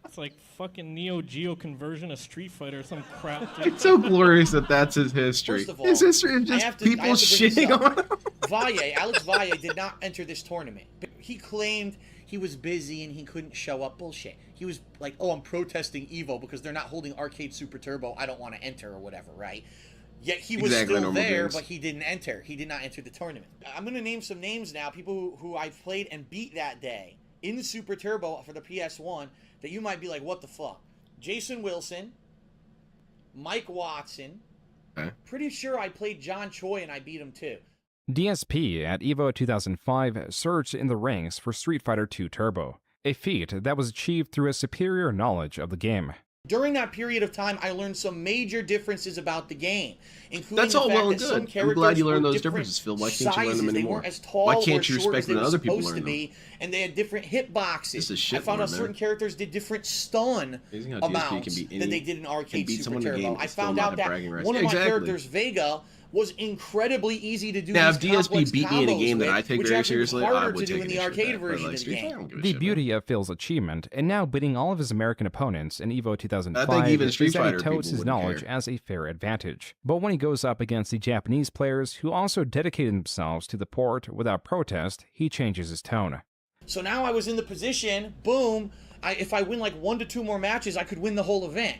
it's like fucking Neo Geo conversion of Street Fighter or some crap. Dude. It's so glorious that that's his history. First of all, His history is I just have to- people I have to bring this shitting up. on him. Valle, Alex Valle did not enter this tournament. He claimed he was busy and he couldn't show up. Bullshit. He was like, oh, I'm protesting EVO because they're not holding Arcade Super Turbo. I don't want to enter or whatever, right? Yet he was Exactly, still normal there, games. but he didn't enter. He did not enter the tournament. I'm going to name some names now, people who I played and beat that day in the Super Turbo for the PS1 that you might be like, what the fuck? Jason Wilson, Mike Watson. Okay. Pretty sure I played John Choi and I beat him too. DSP at EVO 2005 surged in the ranks for Street Fighter II Turbo, a feat that was achieved through a superior knowledge of the game. During that period of time, I learned some major differences about the game, including That's the all fact well and that some good. I'm characters glad you learned were those different differences, Phil. Why can't you learn them sizes. They anymore? weren't as tall Why or can't you short expect as they when were other people supposed learn to be, and they had different hitboxes. This is shit I found out learn, certain man. characters did different stun Amazing how DSP amounts can beat than any- they did in can Arcade beat Super someone in the game Turbo. I and still found not out have that bragging rights. one of Yeah, my exactly. characters, Vega, was incredibly easy to do. Now, these if DSP complex beat me in a combos game that with, I take which very actually was seriously, I harder would to do take in an the issue with arcade that, but, version like, of the Street Fighter, I game. don't give a The shit, beauty of Phil's achievement, and now beating all of his American opponents in EVO 2005, I think even is Street that he Fighter totes people his wouldn't knowledge care. as a fair advantage. But when he goes up against the Japanese players who also dedicated themselves to the port without protest, he changes his tone. So now I was in the position, boom, if I win like 1 to 2 more matches, I could win the whole event.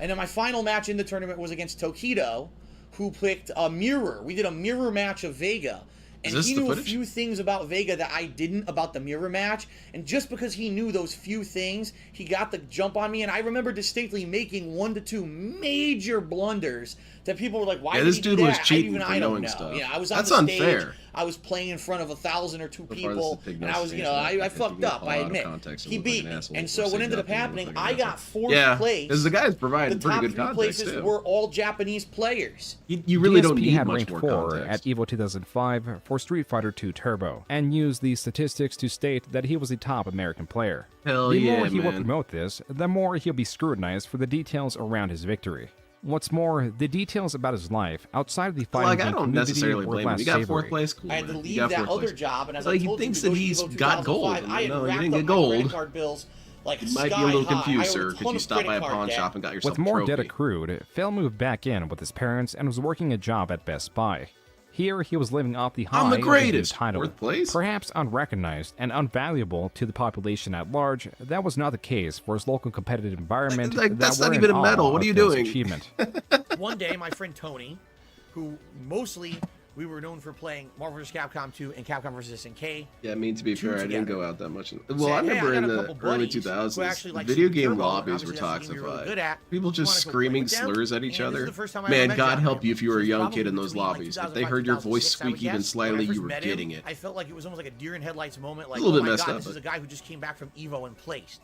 And then my final match in the tournament was against Tokido, who picked a mirror. We did a mirror match of Vega. And he knew a few things about Vega that I didn't about the mirror match. And just because he knew those few things, he got the jump on me. And I remember distinctly making 1 to 2 major blunders that people were like, why did he do that? Was cheating I don't know. Stuff. I was on That's the stage. Unfair. I was playing in front of 1,000 or 2 people, and I was, I fucked up. I admit. He beat me, and so what ended up happening, I got 4th place. Because the guy's providing pretty good context. The top 3 places were all Japanese players. You really don't need had much ranked more 4 context. at EVO 2005 for Street Fighter II Turbo, and used these statistics to state that he was a top American player. Hell the yeah, more he will man. promote this, the more he'll be scrutinized for the details around his victory. What's more, the details about his life outside of the fighting game community were less You got savory. 4th place, cool. I had to leave that other job, and as like, I told he thinks you, that he's got gold. I had No, you racked didn't up get my gold. credit card bills like You might be a little sky high. confused, I sir, owed a because ton you of stopped by a credit pawn card shop debt. and got yourself With more a trophy. debt accrued, Phil moved back in with his parents and was working a job at Best Buy. Here, he was living off the high I'm the of his greatest. title, 4th place? perhaps unrecognized and unvaluable to the population at large. That was not the case for his local competitive environment. That's that not were even in a medal. awe What are of you Phil's doing? Achievement. One day, my friend Tony, who mostly we were known for playing Marvel vs. Capcom 2 and Capcom vs. SNK. Yeah, I mean, to be fair, I didn't go out that much. Well, Said, I remember "Hey, I in got a the couple early buddies who 2000s, actually like video Super game Turbo, lobbies and were obviously that's something we were really toxified. good at. People You just wanna go play screaming with them? slurs at each And this is other. the first time I ever Man, met God John help you if you were a Rambo. young Probably kid in those between, like, lobbies. If 2005, they heard your voice 2006, I would squeak even guess. slightly, When I you first were met him, getting it. I felt like it was almost like a deer in headlights moment. Like, A little oh bit my messed God, up, this is but- a guy who just came back from Evo and placed.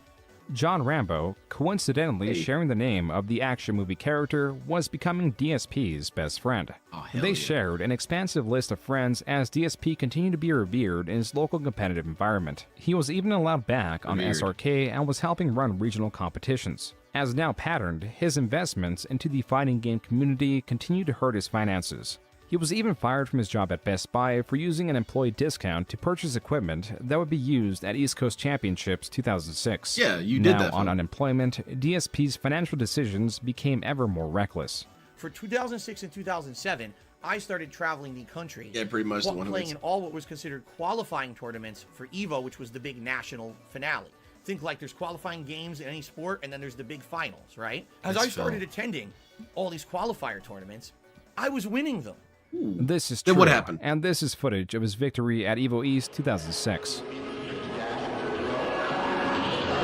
John Rambo, coincidentally sharing the name of the action movie character, was becoming DSP's best friend. They shared an expansive list of friends as DSP continued to be revered in his local competitive environment. He was even allowed back on Revered. SRK and was helping run regional competitions. As now patterned, his investments into the fighting game community continued to hurt his finances. He was even fired from his job at Best Buy for using an employee discount to purchase equipment that would be used at East Coast Championships 2006. Yeah, you did now, that, on Phil. unemployment, DSP's financial decisions became ever more reckless. For 2006 and 2007, I started traveling the country. Yeah, pretty much the one who playing wins. in all what was considered qualifying tournaments for EVO, which was the big national finale. Think like there's qualifying games in any sport, and then there's the big finals, right? As I started attending all these qualifier tournaments, I was winning them. This is true. Then what happened? And this is footage of his victory at EVO East 2006. I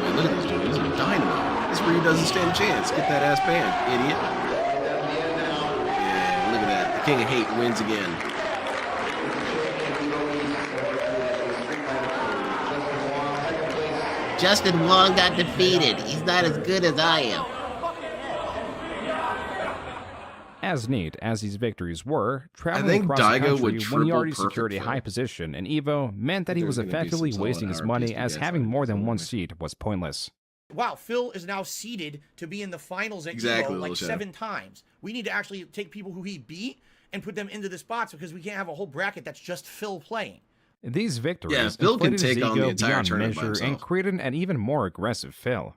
mean, look at this dude. He's a dynamo. This really doesn't stand a chance. Get that ass banned, idiot. Yeah, look at that. The King of Hate wins again. Justin Wong got defeated. He's not as good as I am. As neat as these victories were, traveling think across the Daigo country would when he already triple secured a perfect high Phil. position in EVO meant that he was There's gonna be effectively some wasting his solid money hierarchies as to having get more than started. one seat was pointless. Wow, Phil is now seeded to be in the finals at Exactly, EVO like Lil Shadow. 7 times. We need to actually take people who he beat and put them into the spots because we can't have a whole bracket that's just Phil playing. These victories Yeah, Phil can inflated his take on the ego entire beyond tournament by measure and himself. created an even more aggressive Phil.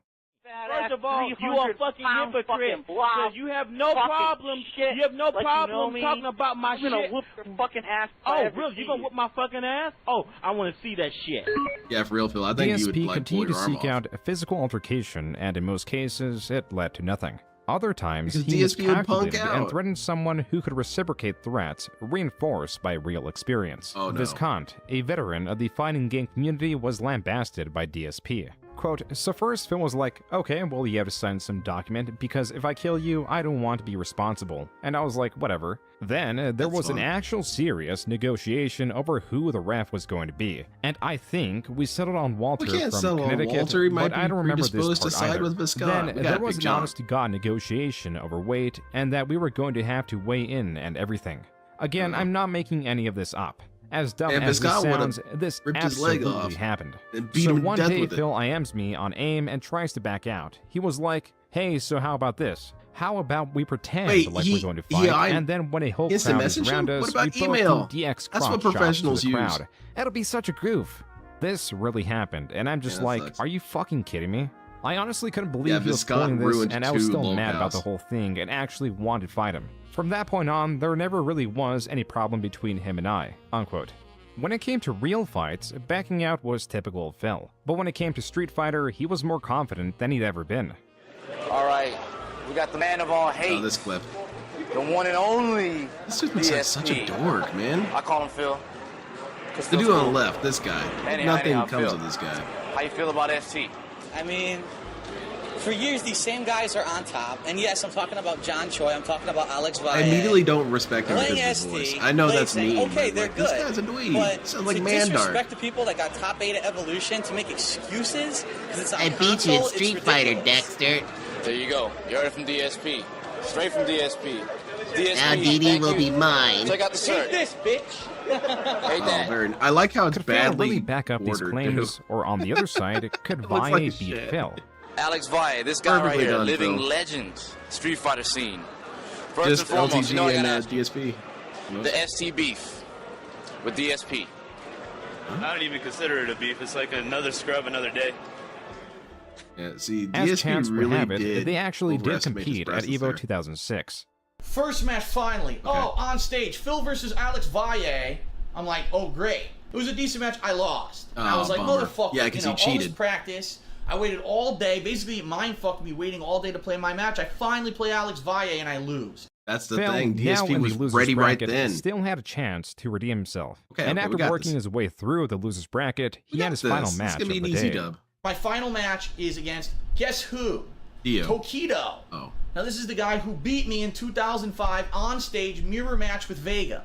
First of all, you are fucking hypocrite. Because you have no problem. You have no problem talking about my shit. I'm gonna whoop your fucking ass. Oh, really? You gonna whoop my fucking ass? Oh, I want to see that shit. Yeah, for real, Phil. I think you would DSP like pull continued to your arm seek off. out a physical altercation, and in most cases, it led to nothing. Other times, Because he DSP would punk miscalculated and out. threatened someone who could reciprocate threats, reinforced by real experience. Oh, no. Viscount, a veteran of the fighting game community, was lambasted by DSP. Quote, so first Phil was like, okay, well you have to sign some document because if I kill you, I don't want to be responsible. And I was like, whatever. Then there was an actual serious negotiation over who the ref was going to be. And I think we settled on Walter We can't from settle on Connecticut, Walter. He might but be I don't remember this predisposed part to side either. with Viscount. Then We got there Big was an John. honest-to-God negotiation over weight and that we were going to have to weigh in and everything. Again, I'm not making any of this up. As dumb And as this Viscount would've sounds, this ripped his leg absolutely off happened. and beat So him to one death day, with it. Phil IMs me on AIM and tries to back out. He was like, hey, so how about this? How about we pretend like we're going to fight, and then when a whole instant crowd is message around him? us, What we about both email? do DX That's what crotch shots professionals to the use. crowd. It'll be such a goof. This really happened, and I'm just Yeah, that like, sucks. are you fucking kidding me? I honestly couldn't believe Yeah, he was Viscount pulling this, ruined and I was two still mad about locales. the whole thing and actually wanted to fight him. From that point on, there never really was any problem between him and I, unquote. When it came to real fights, backing out was typical of Phil. But when it came to Street Fighter, he was more confident than he'd ever been. All right, we got the man of all hate. Oh, this clip. The one and only. This dude looks like such a dork, man. I call him Phil. The dude on the left, this guy. Nothing comes Phil. of this guy. How you feel about ST? I mean, for years these same guys are on top. And yes, I'm talking about John Choi. I'm talking about Alex Valle. I immediately don't respect him because of his ST, voice. I know that's mean. Okay, but they're like, good. This guy's a dweeb. But Sounds like to Mandar. disrespect the people that got top 8 at Evolution to make excuses because it's on I beat you in console, Street it's Fighter, ridiculous. Dexter. There you go. You heard it from DSP. Straight from DSP. DSP. Now DD will be mine. Check out the Take shirt. this, bitch. Hey, Dad. I like how it's Could Phil badly really back up these ordered, claims, too. or on the other side, could Looks like Valle a beat shit. Phil? Alex Valle, this guy Perfectly right here, done, living Phil. legend, Street Fighter scene. First Just and foremost, you know I LTG and gotta ask you, DSP. the ST beef with DSP. I don't even consider it a beef. It's like another scrub, another day. Yeah, see, As DSP chance would really have it, did they actually did overestimate his compete at presence EVO there. 2006. First match finally. Oh, on stage, Phil versus Alex Valle. I'm like, oh great. It was a decent match. I lost. I Oh, was like, bummer. motherfucker. Yeah, 'cause you he know, all this cheated. practice. I waited all day. Basically, it mind fucked me waiting all day to play my match. I finally play Alex Valle and I lose. That's the Phil, thing. now DSP in was the losers ready right bracket, then. still had a chance to redeem himself. Okay, and okay, we after got working this. his way through the losers bracket, he We had got his this. final This is match gonna be of an the easy day. dub. My final match is against, guess who? Dio. Tokido. Oh. Now this is the guy who beat me in 2005 on stage mirror match with Vega.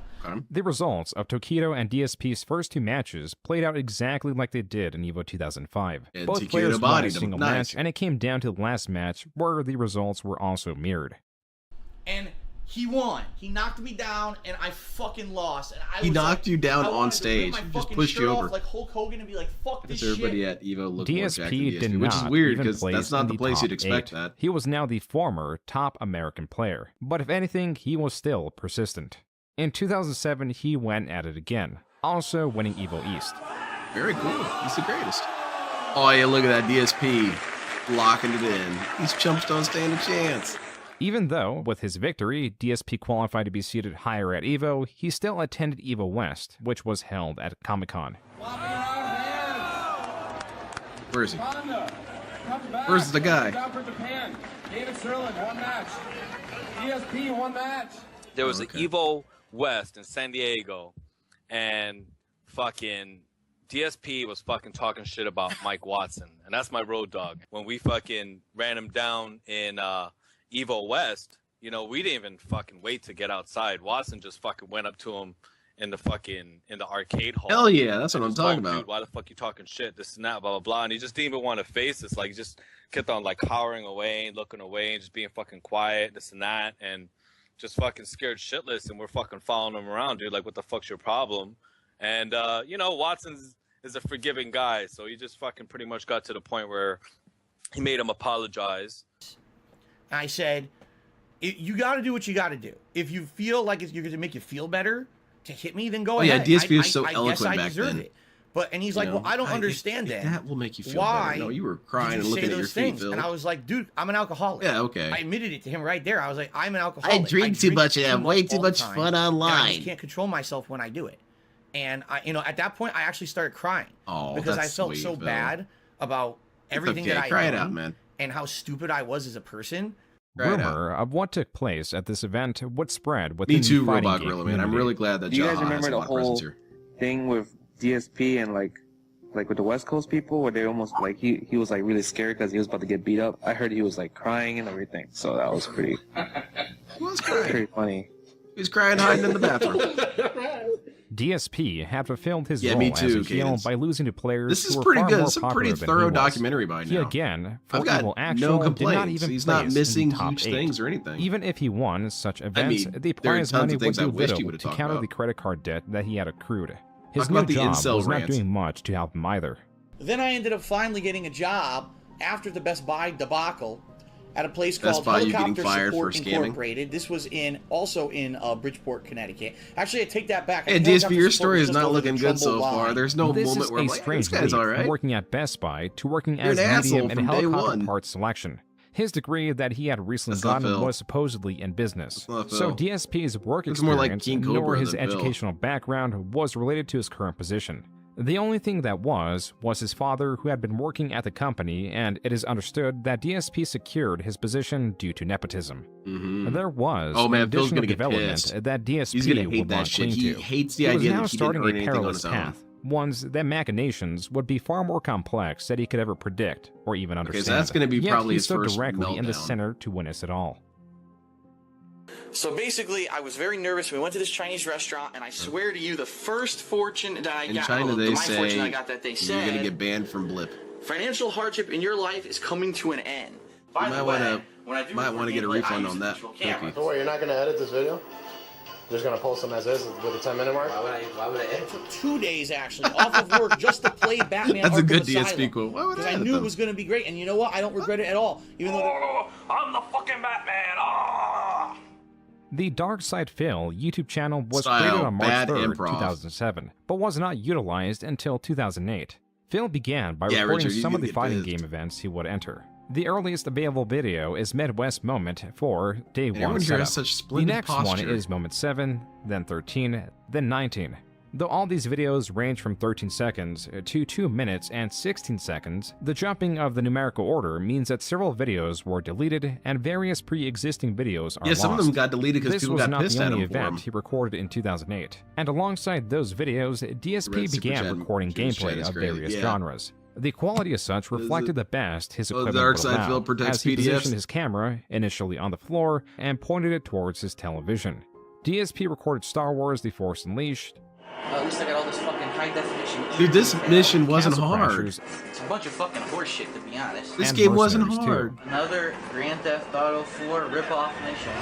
The results of Tokido and DSP's first two matches played out exactly like they did in EVO 2005. And Both Tokido players won a bodied him. single Nice. match, and it came down to the last match where the results were also mirrored. And he won. He knocked me down, and I fucking lost. And I He was knocked you down I on wanted to rip stage. my He just fucking pushed you shirt off over. like Hulk Hogan and be like, "Fuck this Because everybody shit." at EVO looked more jacked than DSP DSP, did which not is weird even because place that's not in the place you'd top expect 8. that. He was now the former top American player, but if anything, he was still persistent. In 2007, he went at it again, also winning EVO East. Very cool. He's the greatest. Oh yeah, look at that DSP locking it in. These chumps don't stand a chance. Even though, with his victory, DSP qualified to be seated higher at EVO, he still attended EVO West, which was held at Comic-Con. Where is he? Where's the guy? There was an EVO West in San Diego, and fucking DSP was fucking talking shit about Mike Watson, and that's my road dog. When we fucking ran him down in EVO West, you know, we didn't even fucking wait to get outside. Watson just fucking went up to him in the arcade hall. Hell yeah, that's what and I'm just talking like, about. Dude, why the fuck you talking shit? This and that, blah blah blah. And he just didn't even want to face us. Like, he just kept on like cowering away and looking away and just being fucking quiet, this and that, and just fucking scared shitless. And we're fucking following him around, dude. Like, what the fuck's your problem? And you know, Watson is a forgiving guy, so he just fucking pretty much got to the point where he made him apologize. I said, you got to do what you got to do. If you feel like you're going to make you feel better to hit me, then go ahead. Yeah, DSP was so I eloquent guess I back deserve then. it. But and he's like, well, I don't understand that. That will make you feel Why better. No, you were crying did and you looking say at your those feet, things? Phil. And I was like, dude, I'm an alcoholic. Yeah, okay. I admitted it to him right there. I was like, I'm an alcoholic. I drink too much and have way too all the much time, fun and I online. just can't control myself when I do it. And I, you know, at that point, I actually started crying because I that's felt sweet, so Phil. bad about everything okay. that I Cry it done out, man. and how stupid I was as a person. Rumor of what took place at this event would spread within Me too, the fighting Robot game Gorilla, man. I'm community. really glad that Do you guys Jaha has remember a the lot of presence whole here. thing with DSP and like with the West Coast people where they almost like he was like really scared because he was about to get beat up? I heard he was like crying and everything, so that was pretty. He was crying. Pretty funny. He was crying hiding in the bathroom. DSP had fulfilled his Yeah, role me as too, a heel Cadence. by losing to players This is who were pretty far good. more It's a popular pretty than thorough he was. documentary by He now. again, for I've got Evil no Actual, did not complaints. even He's place not missing in the top huge 8. things or anything. Even if he won such events, mean, the there are prize tons money of would things I do wished he little would've to talked counter about. the credit card debt that he had accrued. His Talk new about the job incel was not rants. doing much to help him either. Then I ended up finally getting a job after the Best Buy debacle at a place Best called Buy, you getting Helicopter fired Support for scamming? Incorporated. This was also in Bridgeport, Connecticut. Actually, I take that back. I Hey, think DSP, Helicopter your Support story was is just not over looking the good so Trumbull far. line. There's no This moment is where I'm a like, this strange guy's leap all from right. working at Best Buy to working You're as an asshole medium in from day helicopter one. parts selection. His degree that he had recently That's not gotten Phil. was supposedly in business. That's not So Phil. DSP's work Looks more like experience, King nor Cobra his than Phil. educational background, was related to his current position. The only thing that was his father, who had been working at the company, and it is understood that DSP secured his position due to nepotism. There was Phil's gonna get development pissed. that DSP He's gonna hate would that not shit. cling He to. hates the He idea was now that he didn't starting earn a anything on perilous his own. path, ones that machinations would be far more complex than he could ever predict or even understand. so that's gonna be Yet probably he his stood first directly in the meltdown. center to witness it all. So basically, I was very nervous. We went to this Chinese restaurant, and I swear to you, the first fortune that I In got, China, they my say fortune I got that they said, you're gonna get banned from Blip. financial hardship in your life is coming to an end. By You the might way, want to get a refund on that. Cookie. So what, you're not gonna edit this video? Just gonna post them as is with a 10-minute mark? Why would I edit? It took 2 days actually off of work just to play Batman. That's a Arkham good Asylum, DSP quote. Why would I because I edit knew them? it was gonna be great, and you know what? I don't regret it at all. Even though I'm the fucking Batman. The Dark Side Phil YouTube channel was Style, created on March bad 3rd, improv. 2007, but was not utilized until 2008. Phil began by recording Richard, you some of can the get fighting pissed. game events he would enter. The earliest available video is Midwest Moment 4, Day 1 everyone here has setup. such The splendid next one posture. is Moment 7, then 13, then 19. Though all these videos range from 13 seconds to 2 minutes and 16 seconds, the jumping of the numerical order means that several videos were deleted and various pre-existing videos are lost. Some of them got deleted because This people was got not pissed the at only him for event them. he recorded in 2008. And alongside those videos, DSP Red Super began Chat- recording Super Chat gameplay is of great, various yeah. genres. The quality as such reflected the best his equipment Dark would Side allow, Phil protects as he PDFs. positioned his camera initially on the floor and pointed it towards his television. DSP recorded Star Wars: The Force Unleashed, At least I got all this fucking high definition. Dude, this mission wasn't Castle hard. Crashers, It's a bunch of fucking horse shit, to be honest. This and game wasn't Mercenaries hard. Another Grand Theft Auto 4 rip-off mission.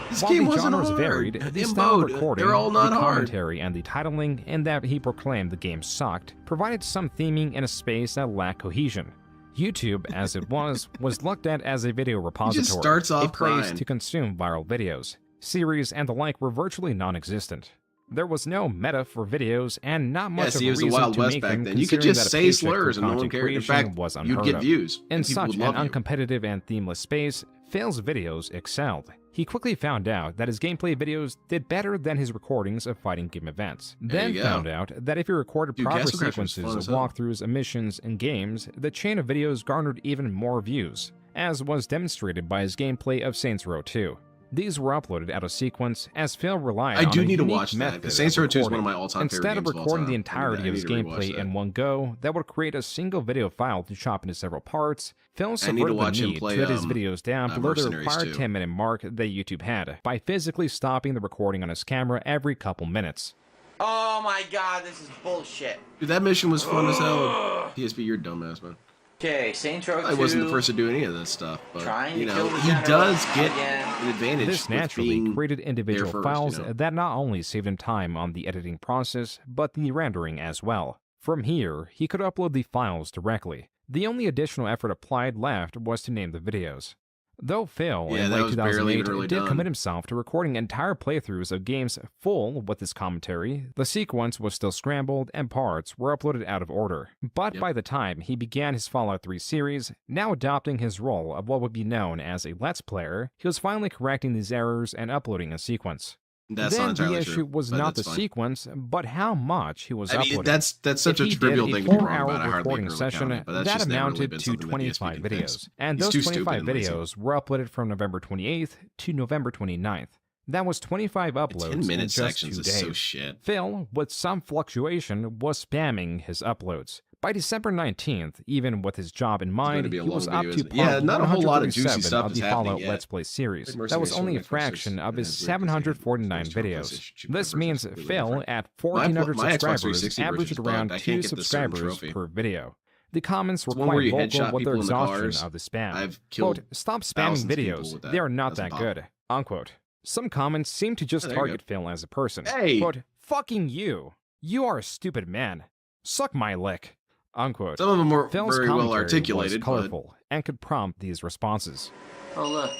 This While game the wasn't genres hard. varied, the In style mode, of recording, they're all not the hard. commentary, and the titling, in that he proclaimed the game sucked, provided some theming in a space that lacked cohesion. YouTube, as it was looked at as a video repository, starts off a place crying. to consume viral videos. Series and the like were virtually non-existent. There was no meta for videos, and not much of it a was the reason Wild to West make back them, then. You could considering just that a say paycheck slurs for and no one content cared. In creation fact, was you'd unheard get of. views, In and people such would an love you. uncompetitive and themeless space, Phil's videos excelled. He quickly found out that his gameplay videos did better than his recordings of fighting game events. Then you go. found out that if he recorded Dude, proper Castle Crashers was sequences fun of as hell. walkthroughs of missions and games, the chain of videos garnered even more views, as was demonstrated by his gameplay of Saints Row 2. These were uploaded out of sequence, as Phil relied I on do a need to unique watch that, method 'cause Saints of Row 2 is one of recording. my all-time favorite Instead of games of all recording time. the entirety I of his need to rewatch gameplay that. in one go, that would create a single video file to chop into several parts. Phil I need to subverted the watch him need play, to edit his videos down below the Mercenaries required 2. 10-minute mark that YouTube had, by physically stopping the recording on his camera every couple minutes. Oh my god, this is bullshit. Dude, that mission was fun as hell. DSP, you're a dumbass, man. Okay, Saints Row 2. I wasn't the first to do any of this stuff, but Trying you to know, kill the he general does get again. an advantage. This with naturally being created individual there first, files you know? that not only saved him time on the editing process, but the rendering as well. From here, he could upload the files directly. The only additional effort applied left was to name the videos. Though Phil, Yeah, in that late was barely 2008, really did done. commit himself to recording entire playthroughs of games full with his commentary, the sequence was still scrambled and parts were uploaded out of order. But by the time he began his Fallout 3 series, now adopting his role of what would be known as a Let's Player, he was finally correcting these errors and uploading a sequence. That's then not entirely the true, issue was but not the that's fine. sequence, but how much he was I mean, uploading. that's such If a he trivial did thing to be wrong 4-hour about. I hardly recording ever session, count it, but that's that just never really amounted been to something that 25 DSP thinks. videos, and He's those too stupid 25 and lazy. videos were uploaded from November 28th to November 29th. That was 25 uploads 10-minute in just sections 2 is days. so shit. Phil, with some fluctuation, was spamming his uploads. By December 19th, even with his job in mind, be a he was long up video, to isn't it? Yeah, part not a whole lot of juicy 137 stuff of is the happening Fallout yet. Let's Play series. Like That was Mercenaries only a Next fraction versus- of his versus 749 versus videos. versus This means versus Phil, different. at 1,400 My Xbox subscribers, 360 averaged version's around bugged. I 2 can't get the certain subscribers trophy. per video. The comments were It's one where quite you vocal headshot with their people in the exhaustion cars. of the spam. I've killed Quote, stop spamming thousands of people videos, with that they are not as a that bot. good. Unquote. Some comments seem to just Oh, there you target Phil as a person. Hey! Quote, fucking you. You are a stupid man. Suck my lick. Unquote. Some of them were Phil's very well commentary articulated, was but colorful and could prompt these responses. Oh, look.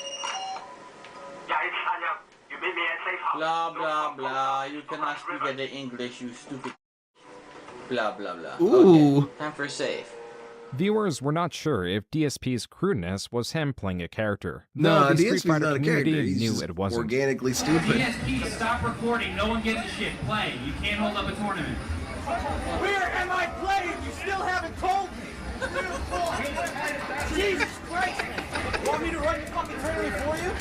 Blah, blah, blah. You cannot speak the English, you stupid. Blah, blah, blah. Ooh. Okay, time for a save. Viewers were not sure if DSP's crudeness was him playing a character. No, though the Street DSP's Fighter not a community character. He's knew just it wasn't. organically stupid. DSP, stop recording. No one gives a shit. Play. You can't hold up a tournament. Where am I playing? You still haven't told me. Jesus Christ! Want me to run your fucking tournament for you?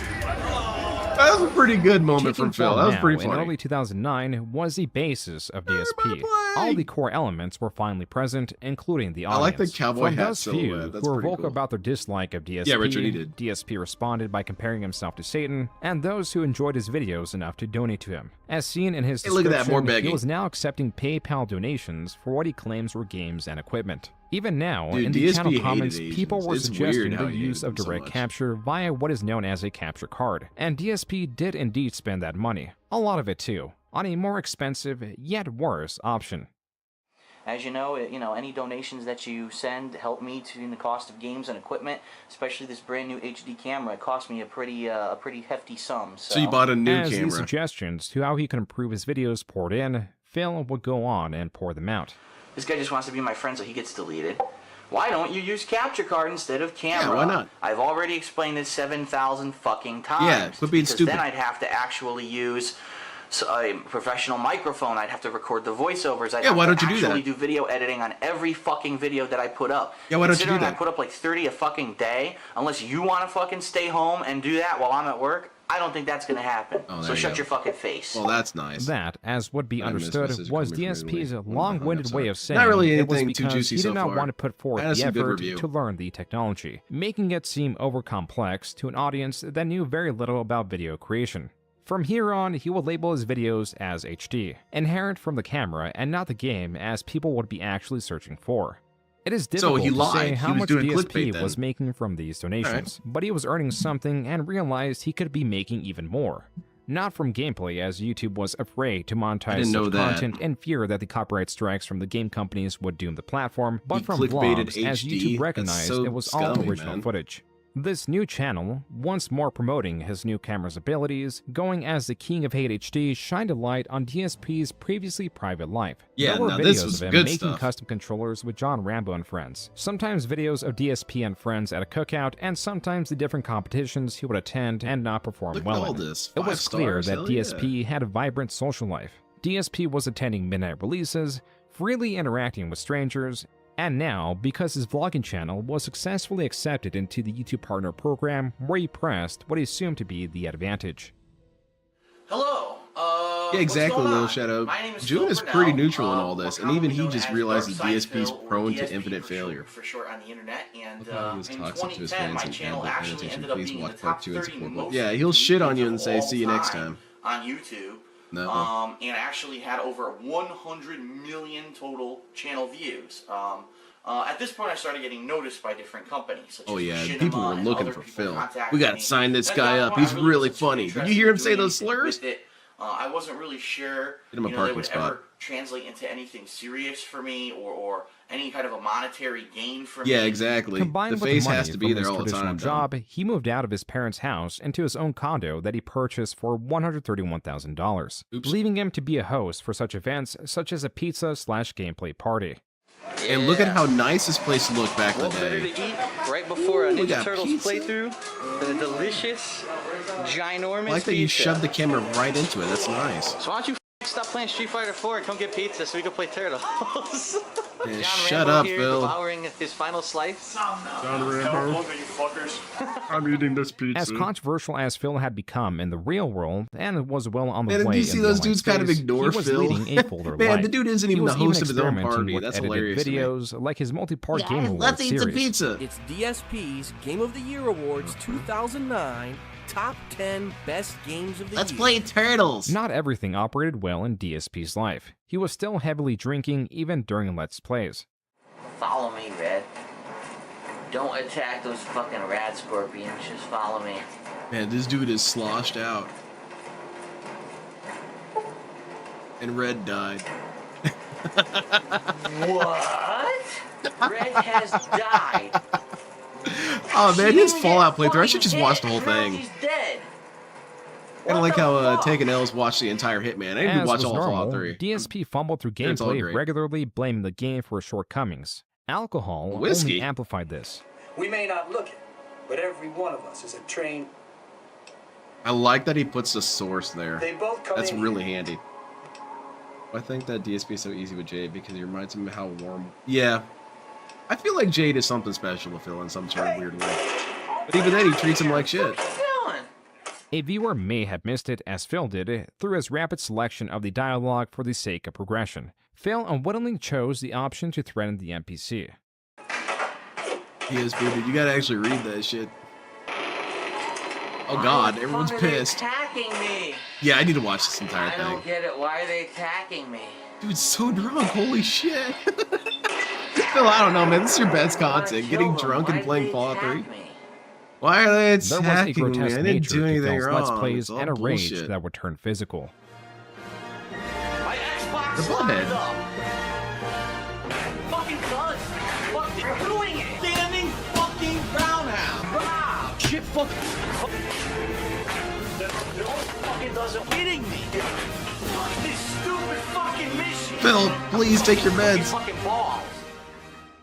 That was a pretty good moment from Phil. That was pretty In funny. early 2009 was the basis of DSP. All the core elements were finally present, including the audience. I like the cowboy From hat those few silhouette. That's who were pretty vocal cool. about their dislike of DSP, Yeah, Richard, he did. DSP responded by comparing himself to Satan, and those who enjoyed his videos enough to donate to him. As seen in his Hey, look at that, more description, he begging. was now accepting PayPal donations for what he claims were games and equipment. Even now, Dude, in the DSP channel hated comments, Asians. people were It's suggesting weird how the he use hated of them so direct much. capture via what is known as a capture card, and DSP did indeed spend that money, a lot of it too, on a more expensive, yet worse option. As you know, any donations that you send help me in the cost of games and equipment, especially this brand new HD camera. It cost me a pretty hefty sum. So you bought a new As camera. the suggestions to how he could improve his videos poured in, Phil would go on and pour them out. This guy just wants to be my friend, so he gets deleted. Why don't you use capture card instead of camera? Yeah, why not? I've already explained this 7,000 fucking times. Yeah, quit being because stupid. Then I'd have to actually use a professional microphone. I'd have to record the voiceovers. I'd Yeah, have why to don't you do actually that? do video editing on every fucking video that I put up. Yeah, why don't you do Considering that? I put up like 30 a fucking day. Unless you want to fucking stay home and do that while I'm at work, I don't think that's going to happen. Oh, so there you shut go. your fucking face. Well, that's nice. That, as would be I missed understood, message was coming from DSP's Italy. long-winded way of saying Not really it was anything too because juicy he did so not far. want to put forth That is the a good effort review. to learn the technology, making it seem over-complex to an audience that knew very little about video creation. From here on, he would label his videos as HD, inherent from the camera and not the game as people would be actually searching for. It is So difficult he to say lied. how He was much doing DSP clickbait then. was making from these donations, but he was earning something and realized he could be making even more. Not from gameplay, as YouTube was afraid to monetize didn't know such that. content in fear that the copyright strikes from the game companies would doom the platform, but He from clickbaited vlogs, as HD? YouTube That's recognized so it was all scummy, original man. footage. This new channel, once more promoting his new camera's abilities, going as the king of hate HD, shined a light on DSP's previously private life. Yeah, there were now videos this was of him good making stuff. custom controllers with John Rambo and friends. Sometimes videos of DSP and friends at a cookout, and sometimes the different competitions he would attend and not perform Look at well all in. this. It was 5 clear stars, that hell DSP had a vibrant social life. DSP was attending midnight releases, freely interacting with strangers, and now, because his vlogging channel was successfully accepted into the YouTube Partner Program, where he pressed what he assumed to be the advantage. Hello. Yeah, exactly, what's going Little on? Shadow. My name is June Phil is Burnell, pretty neutral in all more this, and even he commonly just known as realizes Dark Side DSP's Phil, or prone to DSP infinite for failure. For short on the internet, and Look how he was in toxic to his 2010, fans my and channel banned actually attention. ended up Please being in the watch top part 2 and 30 support. most Yeah, he'll shit on you and say, all see you next time time. on YouTube. No. And actually had over 100 million total channel views. At this point, I started getting noticed by different companies. Such Oh as yeah, Machinima people were and looking other for people Phil. contacted We gotta me. sign this And at guy that up. point, He's I really wasn't too funny. Did interested you hear him in say doing those anything slurs? with it. I wasn't really sure Get him a they parking would spot. ever translate into anything serious for me or any kind of a monetary gain for me. Yeah, exactly. Combined The with face money has to be from there his all the traditional time. job, he moved out of his parents' house into his own condo that he purchased for $131,000, leaving him to be a host for such events such as a pizza/gameplay party. And look at how nice this place looked back in the What better day. to eat right before a Ooh, we Ninja got Turtles pizza. playthrough than a delicious, ginormous I like that you pizza. shoved the camera right into it. That's nice. So why don't you stop playing Street Fighter 4 and come get pizza so we can play Turtles? Man, John shut Rambo up, here, Phil. devouring his final slice. John Rambo. I'm eating this pizza. As controversial as Phil had become in the real world, and was well on the Man, way did you see in the those online dudes kind of space, ignore he was Phil? leading a folder Man, life. the dude isn't He even the was host of his own experimenting party. with That's edited hilarious to me. videos like his multi-part Game Awards let's eat some series. pizza. It's DSP's Game of the Year Awards 2009 Top 10 Best Games of the Let's Year. play Turtles. Not everything operated well in DSP's life. He was still heavily drinking even during Let's Plays. Follow me, Red. Don't attack those fucking rad scorpions. Just follow me. Man, this dude is sloshed out. And Red died. What? Red has died. Oh man, his Fallout playthrough. I should just watch the whole thing. He's dead. Kind of like how Taken L's watched the entire Hitman. I need to As watch was all of normal, Fallout 3. DSP fumbled through It's all gameplay, great. regularly blaming the game for its shortcomings. Alcohol Whiskey? only amplified this. We may not look it, but every one of us is a trained. I like that he puts the source there. They both come That's in really handy. I think that DSP is so easy with Jade because he reminds me of how warm. Yeah. I feel like Jade is something special to Phil in some sort of weird way. But even then, he treats him like shit. A viewer may have missed it as Phil did through his rapid selection of the dialogue for the sake of progression. Phil unwittingly chose the option to threaten the NPC. DSP, dude, you gotta actually read that shit. Oh god, everyone's pissed. Attacking me. Yeah, I need to watch this entire I thing. don't get it. Why are they attacking me? Dude, so drunk, holy shit. Phil, I don't know, man, this is your best content. Getting drunk and playing Fallout 3. Why are they attacking me? I didn't do anything wrong. Let's plays It's all and a rage bullshit. that would turn physical. My Xbox The butthead. fucking does. Fuck, they're doing it. Standing fucking roundhouse. Wow. Shit fucking. No fucking doesn't kidding me. Fuck this stupid fucking mission. Phil, please take your meds. Fucking balls.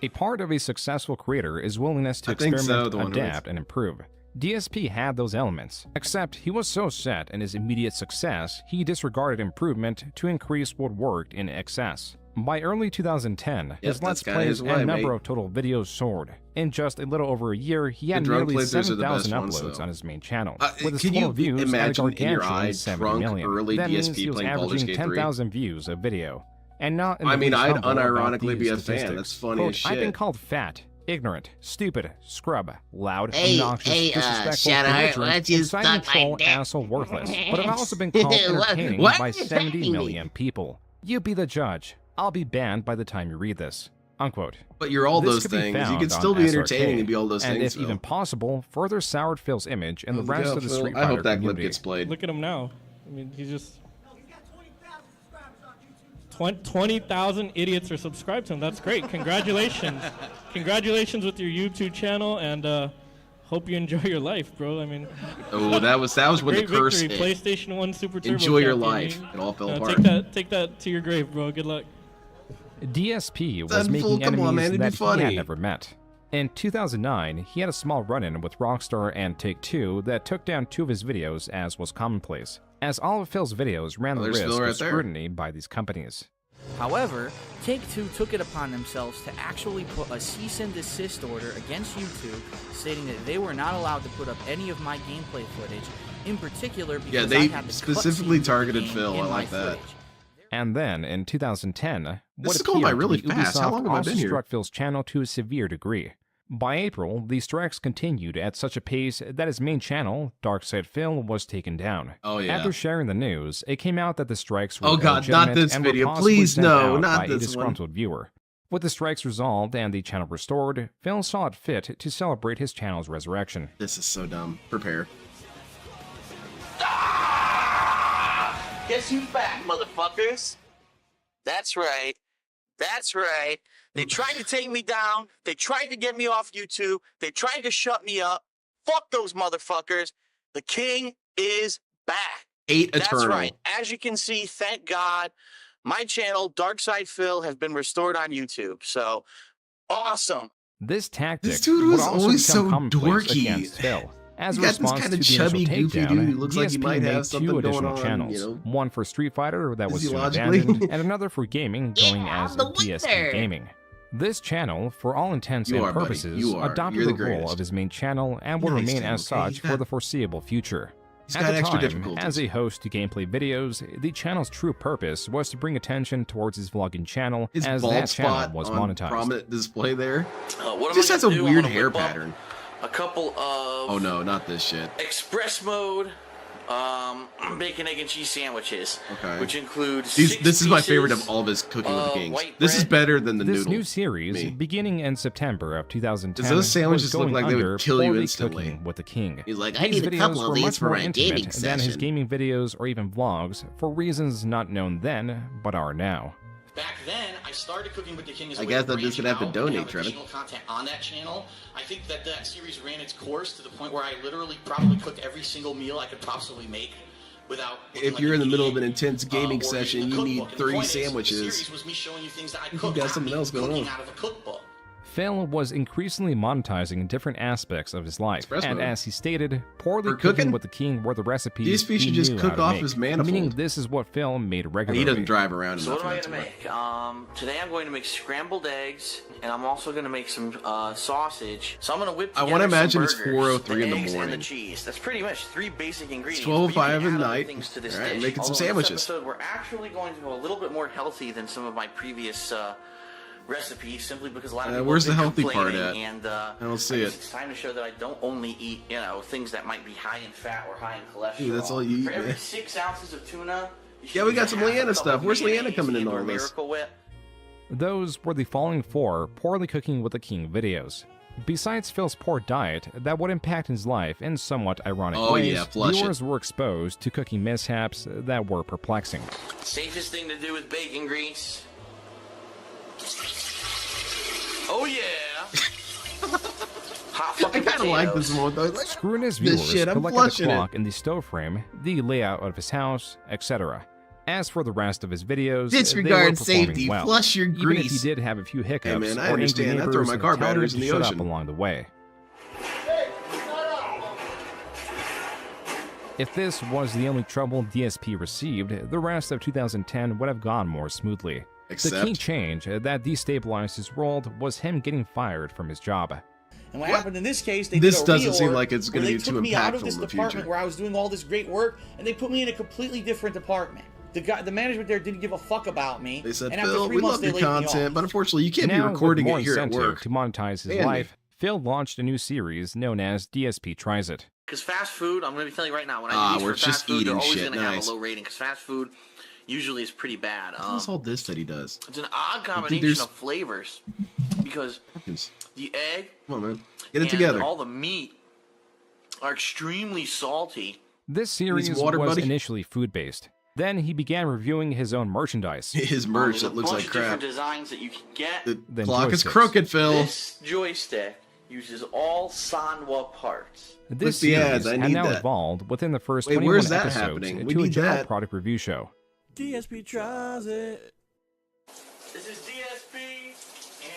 A part of a successful creator is willingness to I think so, experiment, the one who adapt, and improve. DSP had those elements, except he was so set in his immediate success, he disregarded improvement to increase what worked in excess. By early 2010, his Let's Plays and number of total videos soared. In just a little over a year, he had nearly 7,000 uploads on his main channel, with his total views at a gargantuan 70 million. That means he was averaging 10,000 views a video. And not in the I mean, least I'd humble about unironically be these a fan. statistics. That's funny Quote, as shit. I've been called fat, ignorant, stupid, scrub, loud, Hey, obnoxious, disrespectful, shut up. Why belligerent, don't you inciting suck my troll, dick? asshole, worthless. But I've also been called entertaining What? by Why are you 70 attacking million people. You be the judge. I'll be banned by the time you read this. Unquote. But you're all This those could be things. You found can still on be SRK, entertaining and be all those and things. if even possible, further soured Phil's image and the Look rest out, of the Phil. Street I Fighter hope that clip community. gets played. Look at him now. I mean, he's just 20,000 idiots are subscribed to him. That's great. Congratulations. Congratulations with your YouTube channel, and hope you enjoy your life, bro. I mean, Oh, that was when the great curse victory. hit. PlayStation 1 Super Turbo. Enjoy your champion. life. It all fell apart. Take that to your grave, bro. Good luck. DSP was Then, making fool, come enemies on, man, it'd be that he had funny. never met. In 2009, he had a small run-in with Rockstar and Take-Two that took down 2 of his videos, as was commonplace, as all of Phil's videos ran the there's risk Phil right of there. scrutiny by these companies. However, Take-Two took it upon themselves to actually put a cease and desist order against YouTube, stating that they were not allowed to put up any of my gameplay footage, in particular because Yeah, they I had the specifically cutscenes targeted game Phil. in I my like that. footage. And then, in 2010, what is going by appeared to really be fast. How Ubisoft long have I also been here? struck Phil's channel to a severe degree. By April, the strikes continued at such a pace that his main channel, Darkside Phil, was taken down. Oh, yeah. After sharing the news, it came out that the strikes were Oh, God, not illegitimate this and were video. possibly Please, sent no, out not by a this one. disgruntled viewer. With the strikes resolved and the channel restored, Phil saw it fit to celebrate his channel's resurrection. This is so dumb. Prepare. Guess who's back, motherfuckers? That's right. That's right. They tried to take me down. They tried to get me off YouTube. They tried to shut me up. Fuck those motherfuckers. The king is back. That's Eternal. right. As you can see, thank God, my channel, Darkside Phil, has been restored on YouTube. So, awesome. This tactic This dude would was also always become so commonplace dorky. against Phil. As a You got this response kinda to the chubby, initial goofy takedown, dude who looks like he DSP might have made something 2 going additional on, channels, you know, one for Street Fighter that was soon physiologically. abandoned, and another for gaming going as DSP Gaming. This channel, for all intents You and are, buddy. purposes, You are. adopted You're the the role greatest. of his main channel and will Nice, remain Tim, as okay? such for the foreseeable future. He's At got the extra time, difficulties. as a host to gameplay videos, the channel's true purpose was to bring attention towards his vlogging channel, His as bald that channel spot was on monetized. prominent display there. What Just am I has a gonna do? I'm weird gonna hair whip up pattern. A couple of Oh no, not this shit. express mode bacon, egg, and cheese sandwiches. Okay. Which include This is my favorite of all of his Cooking with the Kings. white This is bread. better than the This noodle. new series, beginning in September of 2010, Does those sandwiches was going look like they would under kill you for the instantly? Cooking with the King. He's like, I These need a videos couple of were these much for more my intimate gaming than his session. gaming videos or even vlogs, for reasons not known then, but are now. Back then, I started Cooking with the King as I a way guess of I'm just gonna have to branching donate, out and Trevor. additional content on that channel. I think that series ran its course to the point where I literally probably cooked every single meal I could possibly make without. If you're in the middle of an intense gaming session, you need 30 sandwiches. The series was me showing you things that I You cooked, got not something me else going cooking on. out of a cookbook. Phil was increasingly monetizing different aspects of his life, and as he stated, poorly cooking with the king were the recipes DSP should he just knew cook how to off make, his manifold. meaning this is what Phil made regularly. He doesn't drive around So enough. what am I going to make? Today I'm going to make scrambled eggs, and I'm also going to make some sausage. So I'm going to whip together I want to imagine some it's burgers, 4:03 the in the eggs morning. and the cheese. That's pretty much 3 basic ingredients. It's 12:05 at night. To this All right, dish. making some Although sandwiches. In this episode, we're actually going to go a little bit more healthy than some of my previous recipes, simply because a lot of people where's the have been healthy part complaining, at? And I don't see it. It's time to show that I don't only eat, things that might be high in fat or high in cholesterol. Dude, that's all you eat, For every man. 6 ounces of tuna, Yeah, we got some Leanna stuff. Where's Leanna coming in on this? Miracle Whip. Those were the following 4 poorly cooking with the king videos. Besides Phil's poor diet that would impact his life in somewhat ironic ways, viewers were exposed to cooking mishaps that were perplexing. Safest thing to do with bacon grease. Oh yeah! I kind of like this one though. Like, Screwing his this viewers shit, I'm collected the flushing it. clock in the stove frame, the layout of his house, etc. As for the rest of his videos, Disregard they were performing safety, well. flush your Even if grease. he did have a few hiccups man, I or understand. angry I throw neighbors my car telling him batteries to in the shut ocean. up along the way. If this was the only trouble DSP received, the rest of 2010 would have gone more smoothly. The key change that destabilized his world was him getting fired from his job. And what happened in this case, they This did a doesn't seem reorg like it's gonna where be they too took me out of impactful this in the department future. where I was doing all this great work, and they put me in a completely different department. The management there didn't give a fuck about me. They said, and after Phil, 3 we months, love they your laid me off. content, but unfortunately, you can't Now, be recording with more it here at incentive work. to monetize his Ban me. life, Phil launched a new series known as DSP Tries It. Because fast food, I'm going to tell you right now, when I do these we're for fast just food, they're eating always shit. going to have Nice. a low rating. Because fast food usually is pretty bad. What's all this that he does? It's an odd combination there's- of flavors. Because the egg Come on, man. Get it and together. all the meat are extremely salty. This series water, was buddy? initially food-based. Then he began reviewing his own merchandise. His merch There's that looks a like bunch of crap. different designs that you can get. The clock is crooked, Phil. This joystick uses all Sanwa parts. This the series ads, I had need now that. evolved within the first Wait, 21 where's that episodes happening? We to a need general that. product review show. DSP tries it. This is DSP,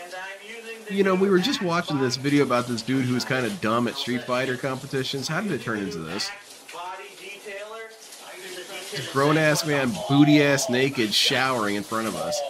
and I'm using the You know, we were just watching this video about this dude who was kind of dumb at Street Fighter competitions. How did it turn into this? body detailer. I use a detailer. Grown ass man, booty ass naked, showering in front of us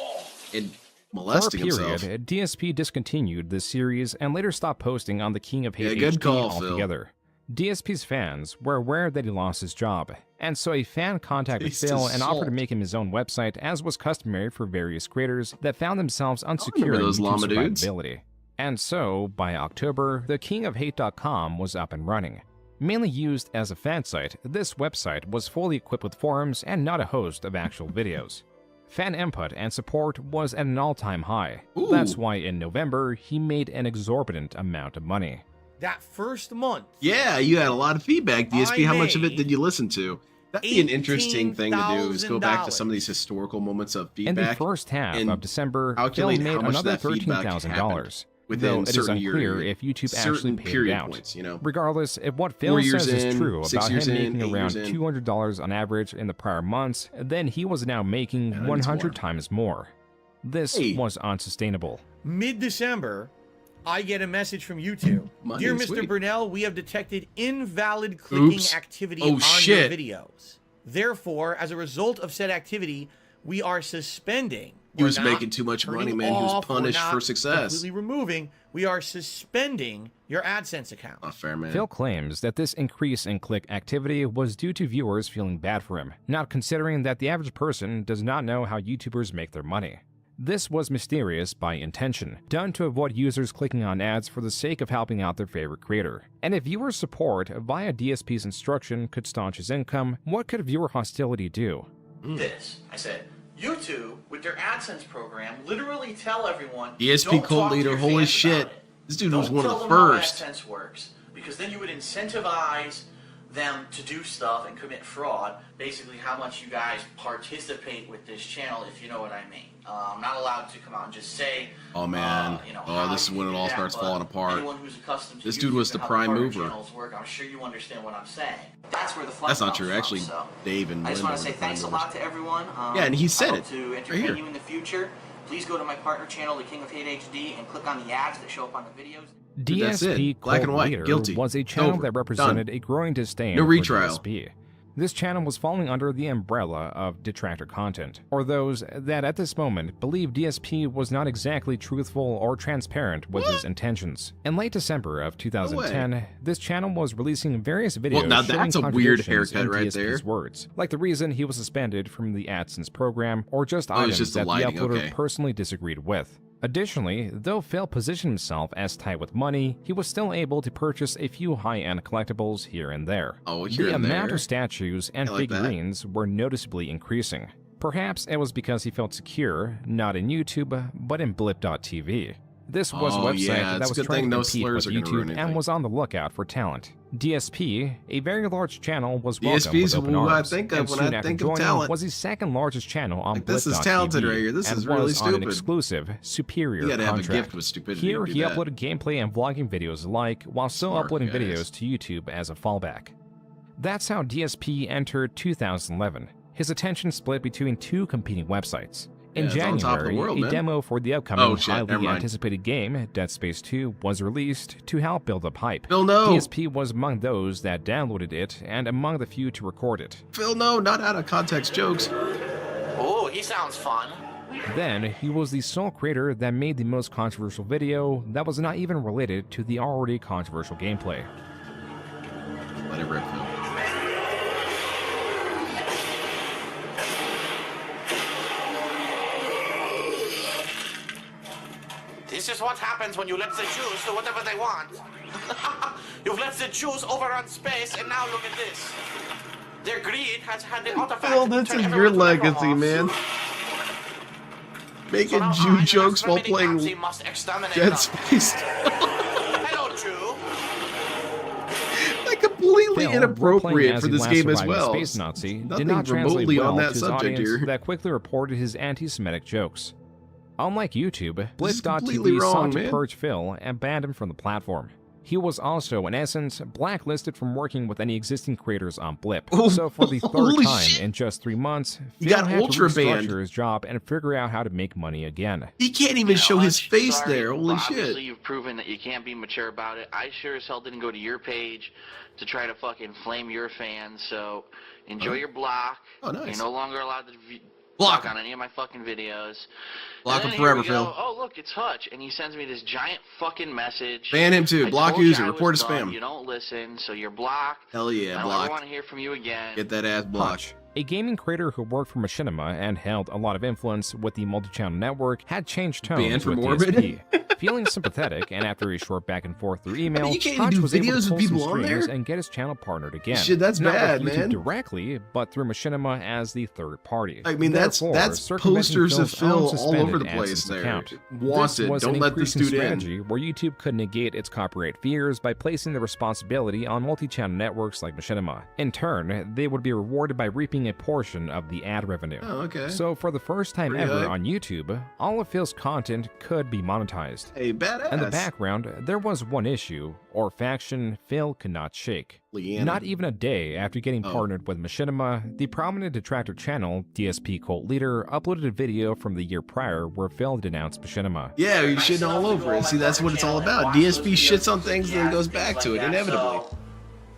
and molesting For a himself. period, DSP discontinued this series and later stopped posting on the King of Hate Yeah, good HD call, Phil. altogether. DSP's fans were aware that he lost his job, and so a fan contacted Taste Phil of and offered to salt. make him his own website, as was customary for various creators that found themselves unsecure in those YouTube llama dudes. survivability. And so, by October, the kingofhate.com was up and running. Mainly used as a fan site, this website was fully equipped with forums and not a host of actual videos. Fan input and support was at an all-time high. Ooh. That's why in November, he made an exorbitant amount of money. That first month, Yeah, you had a lot of feedback, DSP. I How much of it made did you listen to? That'd be an interesting thing to do, is go back to some of these historical moments of In feedback. the first half and of December, Phil calculate made how much another that feedback $13,000, happened though within it is certain unclear if YouTube actually certain paid it period out. points, you know. Regardless, if what 4 Phil years says is in, true 6 about him years in, making 8 around years in. $200 on average in the prior months, then he was now making Yeah, that is 100 more. times more. This was unsustainable. mid-December, I get a message from YouTube. Money, Dear Mr. sweet. Brunel, we have detected invalid clicking Oops. activity Oh, on shit. your videos. Therefore, as a result of said activity, we are suspending. He We're was not making too much money, turning man. He was off, we're punished not for success. Completely removing. We are suspending your AdSense account. Not fair, man. Phil claims that this increase in click activity was due to viewers feeling bad for him, not considering that the average person does not know how YouTubers make their money. This was mysterious by intention, done to avoid users clicking on ads for the sake of helping out their favorite creator. And if viewer support via DSP's instruction could staunch his income, what could viewer hostility do? This. I said, YouTube, with their AdSense program, literally tell everyone. DSP don't cult talk to leader, your holy fans shit. about it. This dude Don't was one of tell the them how first. AdSense works, because then you would incentivize them to do stuff and commit fraud. Basically, how much you guys participate with this channel, if you know what I mean. I'm not allowed to come out and just say. Oh, man. How This is you when it do all that, starts but falling apart. anyone who's accustomed to This dude was YouTube the and how prime partner mover. channels work, I'm sure you understand what I'm saying. That's where the fun That's not comes true. from, Actually, so Dave and I just Linda want to were say the prime thanks a movers. lot to everyone. Yeah, and he said I it hope to right entertain here. you in the future. please go to my partner channel, The King of Hate HD, and click on the ads that show up on the videos. DSP Black and Cold white. Leader Guilty. was a channel Over. that represented Done. a growing disdain No for retrial. DSP. This channel was falling under the umbrella of detractor content, or those that at this moment believed DSP was not exactly truthful or transparent with his intentions. In late December of 2010, this channel was releasing various videos Well, now showing that's a weird contradictions haircut in right DSP's there. words, like the reason he was suspended from the AdSense program, or just Oh, it's items just the that lighting, the uploader okay. personally disagreed with. Additionally, though Phil positioned himself as tight with money, he was still able to purchase a few high-end collectibles here and there. Oh, here The and amount there. of statues and I like that. figurines were noticeably increasing. Perhaps it was because he felt secure, not in YouTube, but in blip.tv. This was a Oh, website yeah, that it's a was good trying thing to no compete slurs with are gonna ruin YouTube and anything. was on the lookout for talent. DSP, a very large channel, was welcomed with DSP's open who I arms, think and of when soon I after think of joining, talent. was the second largest channel on Like, this is blip.tv, talented right here. This and is really was on an stupid. exclusive, superior You gotta have a contract. gift with stupidity Here, to do he that. uploaded gameplay and vlogging videos alike, while still Smart uploading guys. videos to YouTube as a fallback. That's how DSP entered 2011. His attention split between two competing websites. In Yeah, it's on top of the January, world, a man. demo for the upcoming Oh, shit, never highly mind. anticipated game, Dead Space 2, was released to help build up hype. Phil, no. DSP was among those that downloaded it and among the few to record it. Phil, no, not out of context jokes. Oh, he sounds fun. Then, he was the sole creator that made the most controversial video that was not even related to the already controversial gameplay. Let it rip, Phil. This is what happens when you let the Jews do whatever they want. You've let the Jews overrun space, and now look at this. Their greed has had the artifact. Phil, this is your legacy, man. Making Jew jokes while playing Dead Space. Hello, Jew. Like completely Phil, inappropriate role-playing for as this the game last as well. surviving Space Nazi did Nothing not translate remotely well on that to his subject audience here. that quickly reported his anti-Semitic jokes. Unlike YouTube, This is completely blip.tv sought wrong, to man. purge Phil and banned him from the platform. He was also, in essence, blacklisted from working with any existing creators on Blip. Oh, So for the third holy time shit. in just 3 months, He Phil got had to ultra banned. restructure his job and figure out how to make money again. He can't even show his face Sorry, there. Holy well, shit. Obviously, you've proven that you can't be mature about it. I sure as hell didn't go to your page to try to fucking flame your fans. So enjoy your block. Oh, nice. You're no longer allowed to Block talk on any of my fucking videos. Block And him then here forever, we go, Phil. Oh, look, it's Hutch. And he sends me this giant fucking message. Ban him too. I Block told you user. I Report was as done. spam. You don't listen, so you're blocked. Hell yeah, I don't ever blocked. want to hear from you again. Get that ass blocked. A gaming creator who worked for Machinima and held a lot of influence with the multi-channel network had changed tones Banned from with Orbit? DSP. Feeling sympathetic, and after a short back and forth through email, you can't even Hutch do was able videos to with pull some people on strings there? and get his channel partnered again. Shit, that's Not bad, with YouTube man. directly, but through Machinima as the third party. I mean, that's Therefore, circumventing posters of Phil's Phil own all over the suspended place AdSense there. account. Wanted. This was Don't an let this increasing dude in. strategy where YouTube could negate its copyright fears by placing the responsibility on multi-channel networks like Machinima. In turn, they would be rewarded by reaping a portion of the ad revenue. Oh, okay. So for the first time Pretty ever hype. on YouTube, all of Phil's content could be monetized. Hey, badass. In the background, there was one issue, or faction, Phil could not shake. Leanna. Not even a day after getting Oh. partnered with Machinima, the prominent detractor channel, DSP Cult Leader, uploaded a video from the year prior where Phil denounced Machinima. Yeah, you're shitting all over it. See, that's what it's all about. DSP shits on things and then goes back to it, inevitably.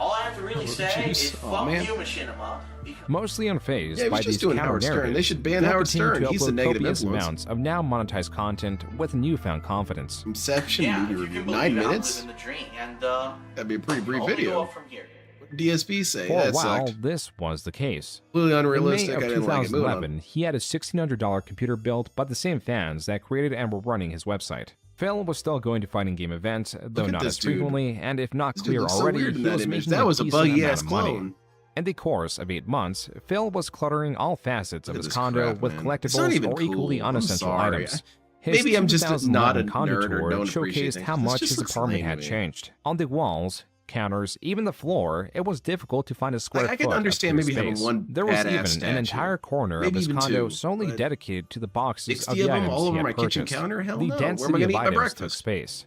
All I have to really say Jeez. is Oh, fuck man. you, Machinima. Mostly unfazed Yeah, he was by just these doing counter Howard Stern. They narratives, should ban Phil Howard continued Stern. to He's the upload negative copious influence. amounts of now monetized content with newfound confidence. Inception Yeah, movie if you review. can 9 believe it, I'm minutes? living the dream, and That'd be a pretty brief only go video. up from here. What did DSP say? For a That while, sucked. this was the case. Completely In unrealistic. May I of didn't like it. Moving on. 2011, he had a $1,600 computer built by the same fans that created and were running his website. Phil was still going to fighting game events, though at not this as dude. frequently, and if not This dude clear looks so already, weird in he that was image. making That was a decent amount buggy-ass of money. clone. In the course of 8 months, Phil was cluttering all facets of Look at his this condo crap, with man. It's not collectibles even or equally cool. I'm unessential sorry. items. His Maybe I'm just not a 2011 condo nerd or tour don't appreciate showcased things. how This much just his looks apartment lame had to me. changed. On the walls, counters, even the floor, it was difficult to find a square I foot can of understand clear maybe having space. one There was badass even statue. an entire corner Maybe of his even condo two, solely but dedicated to the boxes 60 of of the them items all he over had my kitchen purchased. counter? Hell the no. Where am I density gonna of eat my items took breakfast? space.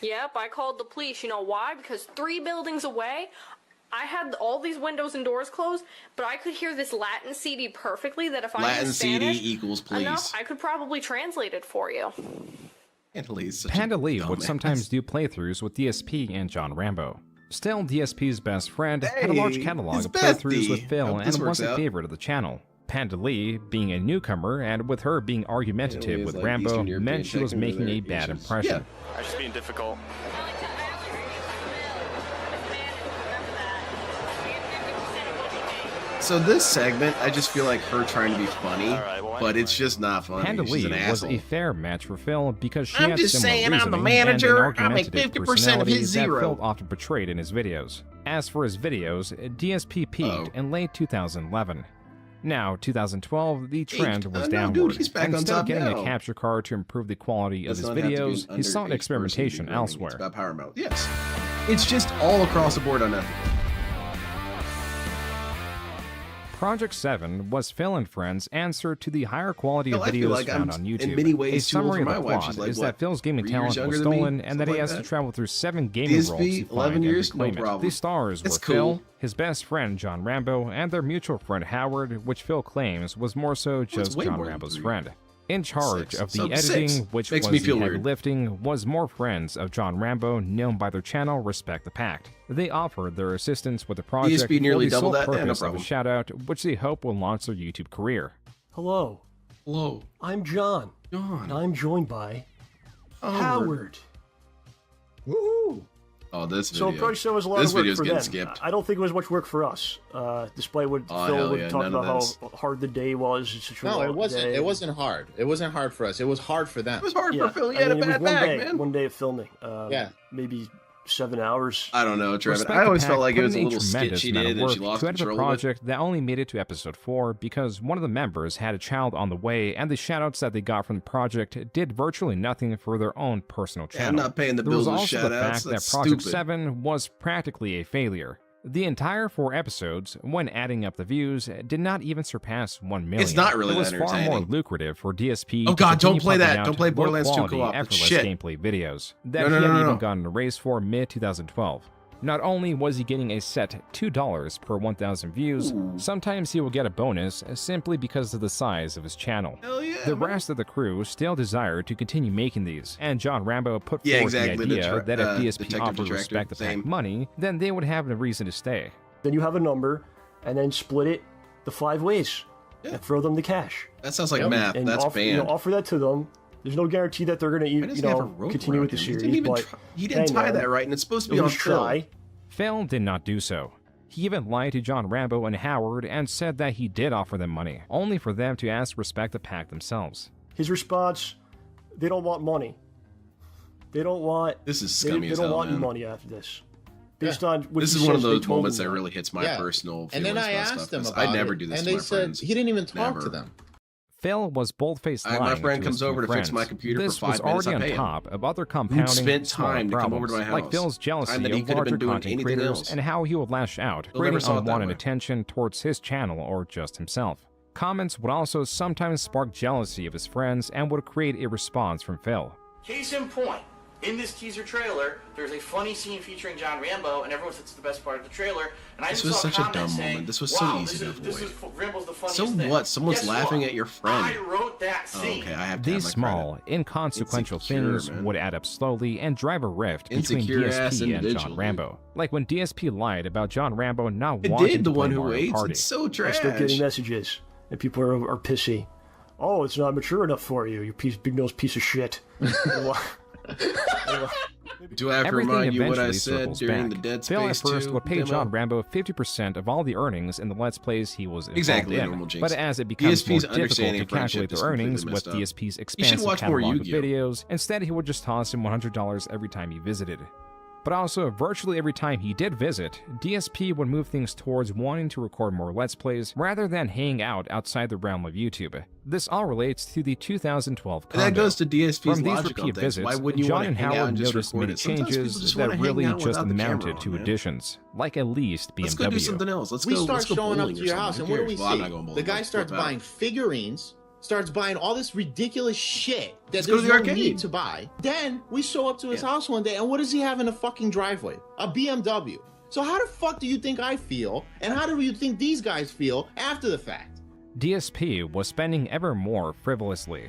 Yep, I called the police. You know why? Because 3 buildings away, I had all these windows and doors closed, but I could hear this Latin CD perfectly that if I Latin knew Spanish CD equals please. enough, I could probably translate it for you. Panda Lee would sometimes do playthroughs with DSP and John Rambo. Still, DSP's best friend had a large catalog his of playthroughs bestie. with Phil Hope this and was works a out. favorite of the channel. Panda Lee, being a newcomer and with her being argumentative with like Rambo, Eastern European meant she was tech over making there, a bad Asians. impression. I'm just being difficult. So this segment, I just feel like her trying to be funny, but it's just not funny. Panda She's Lee an was asshole. a fair match for Phil because she I'm had just similar saying, I'm the reasoning manager. and an I make argumentative 50% of personality his that zero. Phil often portrayed in his videos. As for his videos, DSP peaked in late 2011. Now, 2012, the trend was no, downward. dude, he's back on Instead top of getting now. a capture card to improve the quality of Does his not have to be an videos, he sought underage experimentation person to be running. elsewhere. It's about power mode. Yes. It's just all across the board unethical. Project 7 was Phil and Friends' answer to the higher quality of Hell, I feel videos like found I'm on YouTube. in many ways a too old summary for of the my wife. plot She's like, is what, that Phil's gaming 3 years talent was younger than me? stolen and that he Something has like to that? travel through 7 gaming DSP, roles to 11 find and years, no reclaim it. problem. The stars It's were cool. Phil, his best friend John Rambo, and their mutual friend Howard, which Phil claims was more so just way John more than Rambo's 3. friend. In charge 6. of the So editing, 6 which makes was me the feel heavy weird. lifting, was more friends of John Rambo known by their channel Respect the Pact. They offered their assistance with the project DSP nearly for the sole doubled that? Yeah, no purpose of a problem. shout-out, which they hope will launch their YouTube career. Hello. Hello. I'm John. John. And I'm joined by Howard. Woohoo! Oh, this So video. Project 7 was a lot This of work video's for getting them. skipped. I don't think it was much work for us, despite what Oh, Phil hell would yeah, talk none of about this. how hard the day was. It's such a No, it long wasn't. day. It wasn't hard. It wasn't hard for us. It was hard for them. It was hard Yeah, for Phil. He I had mean, a it was bad one bag, day, man. One day of filming. Yeah. Maybe 7 hours. I don't know, Trevin. Respect I always the felt Pact like it put was a in little skit tremendous she amount did of and she work lost to edit a control of it. project that only made it to episode 4 because one of the members had a child on the way and the shoutouts that they got from the project did virtually nothing for their own personal channel. Yeah, I'm not paying the There bills was with also the shoutouts. fact that That's Project stupid. 7 was practically a failure. The entire 4 episodes, when adding up the views, did not even surpass 1 million. It's not really It was that far more entertaining. lucrative for DSP. Oh, to God, don't continue play pumping that. out Don't play Borderlands 2 low-quality, co-op. That's effortless shit. gameplay videos that No, no, he no, hadn't no, even no. gotten a raise for mid-2012. Not only was he getting a set $2 per 1,000 views, sometimes he will get a bonus simply because of the size of his channel. Hell yeah, the rest of the crew still desired to continue making these, and John Rambo put Yeah, forth exactly, the idea that if DSP detective, offered detractor, Respect the same. Pact money, then they would have a reason to stay. Then you have a number, and then split it the 5 ways, and throw them the cash. That sounds like math. And That's offer, banned. offer that to them. There's no guarantee that they're going to, does he have a rope continue with around the him? He series. didn't even but try- he didn't hey, tie man, that right, and it's supposed to be at on least Phil. try. Phil did not do so. He even lied to John Rambo and Howard and said that he did offer them money, only for them to ask Respect the Pact themselves. His response: they don't want money. They don't want. This is they, scummy they as don't hell, want man. money after this. Based on what This he is one of says they those told moments him that really hits my personal feelings And then I about asked stuff, them 'cause about I never it, do this and to they my said friends. he didn't even talk to Never. them. Phil was bold-faced lying My friend to his comes over two to fix friends. my computer this for 5 was minutes, already I pay on him. top of other Who compounding spent smaller time to come problems, over to my like house? Phil's jealousy Time that he of could have been larger doing content anything creators else. and how he would lash out, They'll never creating saw it that unwanted way. attention towards his channel or just himself. Comments would also sometimes spark jealousy of his friends and would create a response from Phil. Case in point, in this teaser trailer, there's a funny scene featuring John Rambo, and everyone says it's the best part of the trailer. And I This just was saw such a comments dumb saying, moment. This was wow, so easy to this is avoid. Rambo's the funniest So thing. what? Someone's Guess laughing what? at your friend. I wrote that Oh, scene. okay, I have to These have my small, credit. inconsequential Insecure, things man. would add up slowly and drive a rift between Insecure-ass DSP and John individual. Rambo. Like when DSP lied about John Rambo not It wanting did, the to play one who Mario waits. Party. It's so I trash. start getting messages, and people are pissy. Oh, it's not mature enough for you, you big nose piece of shit. Do I have to Everything remind you what I eventually said circles during back. the Dead Phil at Space first 2 would pay demo? John Rambo 50% of all the earnings in the Let's Plays he was involved Exactly, in. normal Jinx. But as it becomes DSP's more difficult understanding to of friendship calculate is the earnings completely with messed up. DSP's You should expansive watch more catalog of Yu-Gi-Oh. videos, instead he would just toss him $100 every time he visited. But also, virtually every time he did visit, DSP would move things towards wanting to record more Let's Plays rather than hang out outside the realm of YouTube. This all relates to the 2012 And that condo. goes to DSP's From these logic on repeat things. visits, Why wouldn't you John want and to hang out Howard and just noticed record many it? Sometimes people changes just that want to really hang out just without the amounted camera to on, man. additions, like at least BMW. Let's go do something else. Let's we go. start Let's go showing up bowling to or your something. house, Who and what do we cares? Well, I'm see? not going The bowling. guy I'll starts flip out. buying figurines, starts buying all this ridiculous shit that Let's go there's to the no arcade. need to buy. Then we show up to his house one day, and what does he have in the fucking driveway? A BMW. So how the fuck do you think I feel, and how do you think these guys feel after the fact? DSP was spending ever more frivolously.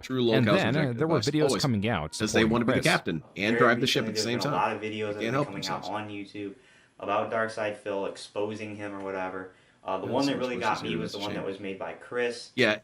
True low And cost then objective there were advice, videos always. coming out Because they want to be the supporting Chris. captain and Very drive the ship recently, at the same there's been time. a lot of videos that Can't have help been coming themselves. out on YouTube about Darkside Phil, exposing him or whatever. The one that really got me was the one that was made by Chris. Yeah,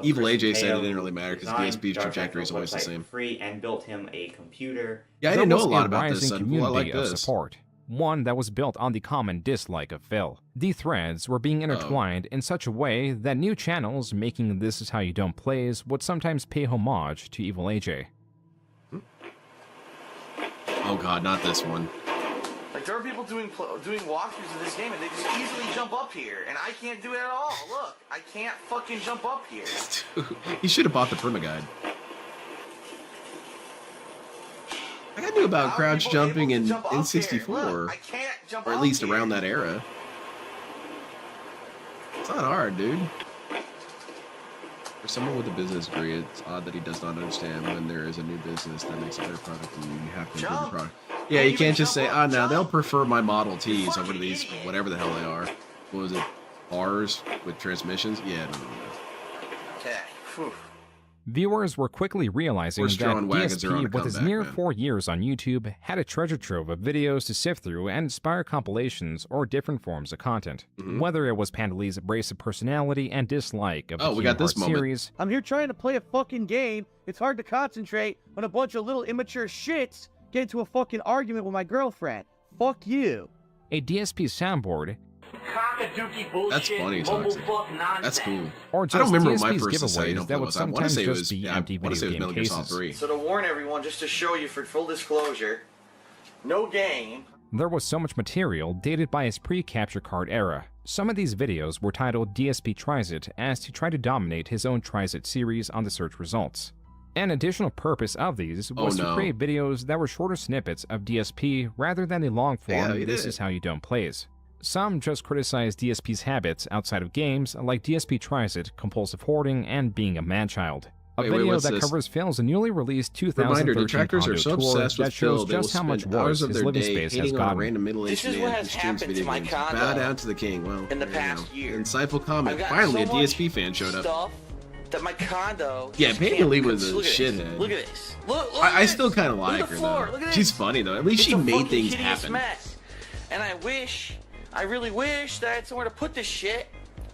Evil AJ said it didn't really matter because designed DSP's trajectory is always the website same. for free and built him a computer. Yeah, I There didn't know was a lot about this. rising Son. Well, I community like of this. support, one that was built on the common dislike of Phil. The threads were being intertwined in such a way that new channels making This Is How You Don't Plays would sometimes pay homage to Evil AJ. Oh god, not this one. Like, there are people doing walkthroughs of this game, and they just easily jump up here, and I can't do it at all. Look, I can't fucking jump up here. He should have bought the permaguide. Like I knew about crouch jumping in N64, or at least around that era. It's not hard, dude. For someone with a business degree, it's odd that he does not understand when there is a new business that makes a better product and you have to improve the product. Yeah, you can't just say, oh no, they'll prefer my Model Ts over to these, whatever the hell they are. What was it? R's with transmissions? Yeah, no. Okay. Whew. Viewers were quickly realizing that straw and wagons are on a DSP, with his comeback, near man. 4 years on YouTube, had a treasure trove of videos to sift through and inspire compilations or different forms of content. Whether it was Pandalee's abrasive personality and dislike of the we got this Kingdom Hearts moment. series, I'm here trying to play a fucking game. It's hard to concentrate when a bunch of little immature shits get into a fucking argument with my girlfriend. Fuck you. a DSP soundboard, That's funny, Toxic. That's cool. or I just don't remember what my DSP's first Say giveaways Don't that Play would was. I want to sometimes say it was, just be yeah, I empty want to say it was video Metal game Gear Solid cases. 3. So to warn everyone, just to show you for full disclosure, no game. There was so much material dated by his pre-capture card era. Some of these videos were titled DSP Tries It as to try to dominate his own Tries It series on the search results. An additional purpose of these was to create videos that were shorter snippets of DSP rather than the long-form This Is How You Don't Plays. Some just criticized DSP's habits outside of games, like DSP Tries It, compulsive hoarding, and being a man-child. A video what's that this? covers Phil's newly released Reminder, 2013 detractors are Condo so tour obsessed that with Phil, shows they will just how much spend hours worse of his their living day space has hating on a gotten. random middle-aged This is man what who has streams happened video to my games. condo Bow down to the king. Well, in the there you past go. year. Insightful comment. I've got Finally, so a DSP fan much showed up. Stuff that my condo. Yeah, just Peyton can't Lee was a look at this. shithead. Look at this. Look I at still this. kind of Look at like the her, floor. though. Look at She's this. funny, though. At least It's she a made fucking things hideous happen. Mess. And I really wish that I had somewhere to put this shit.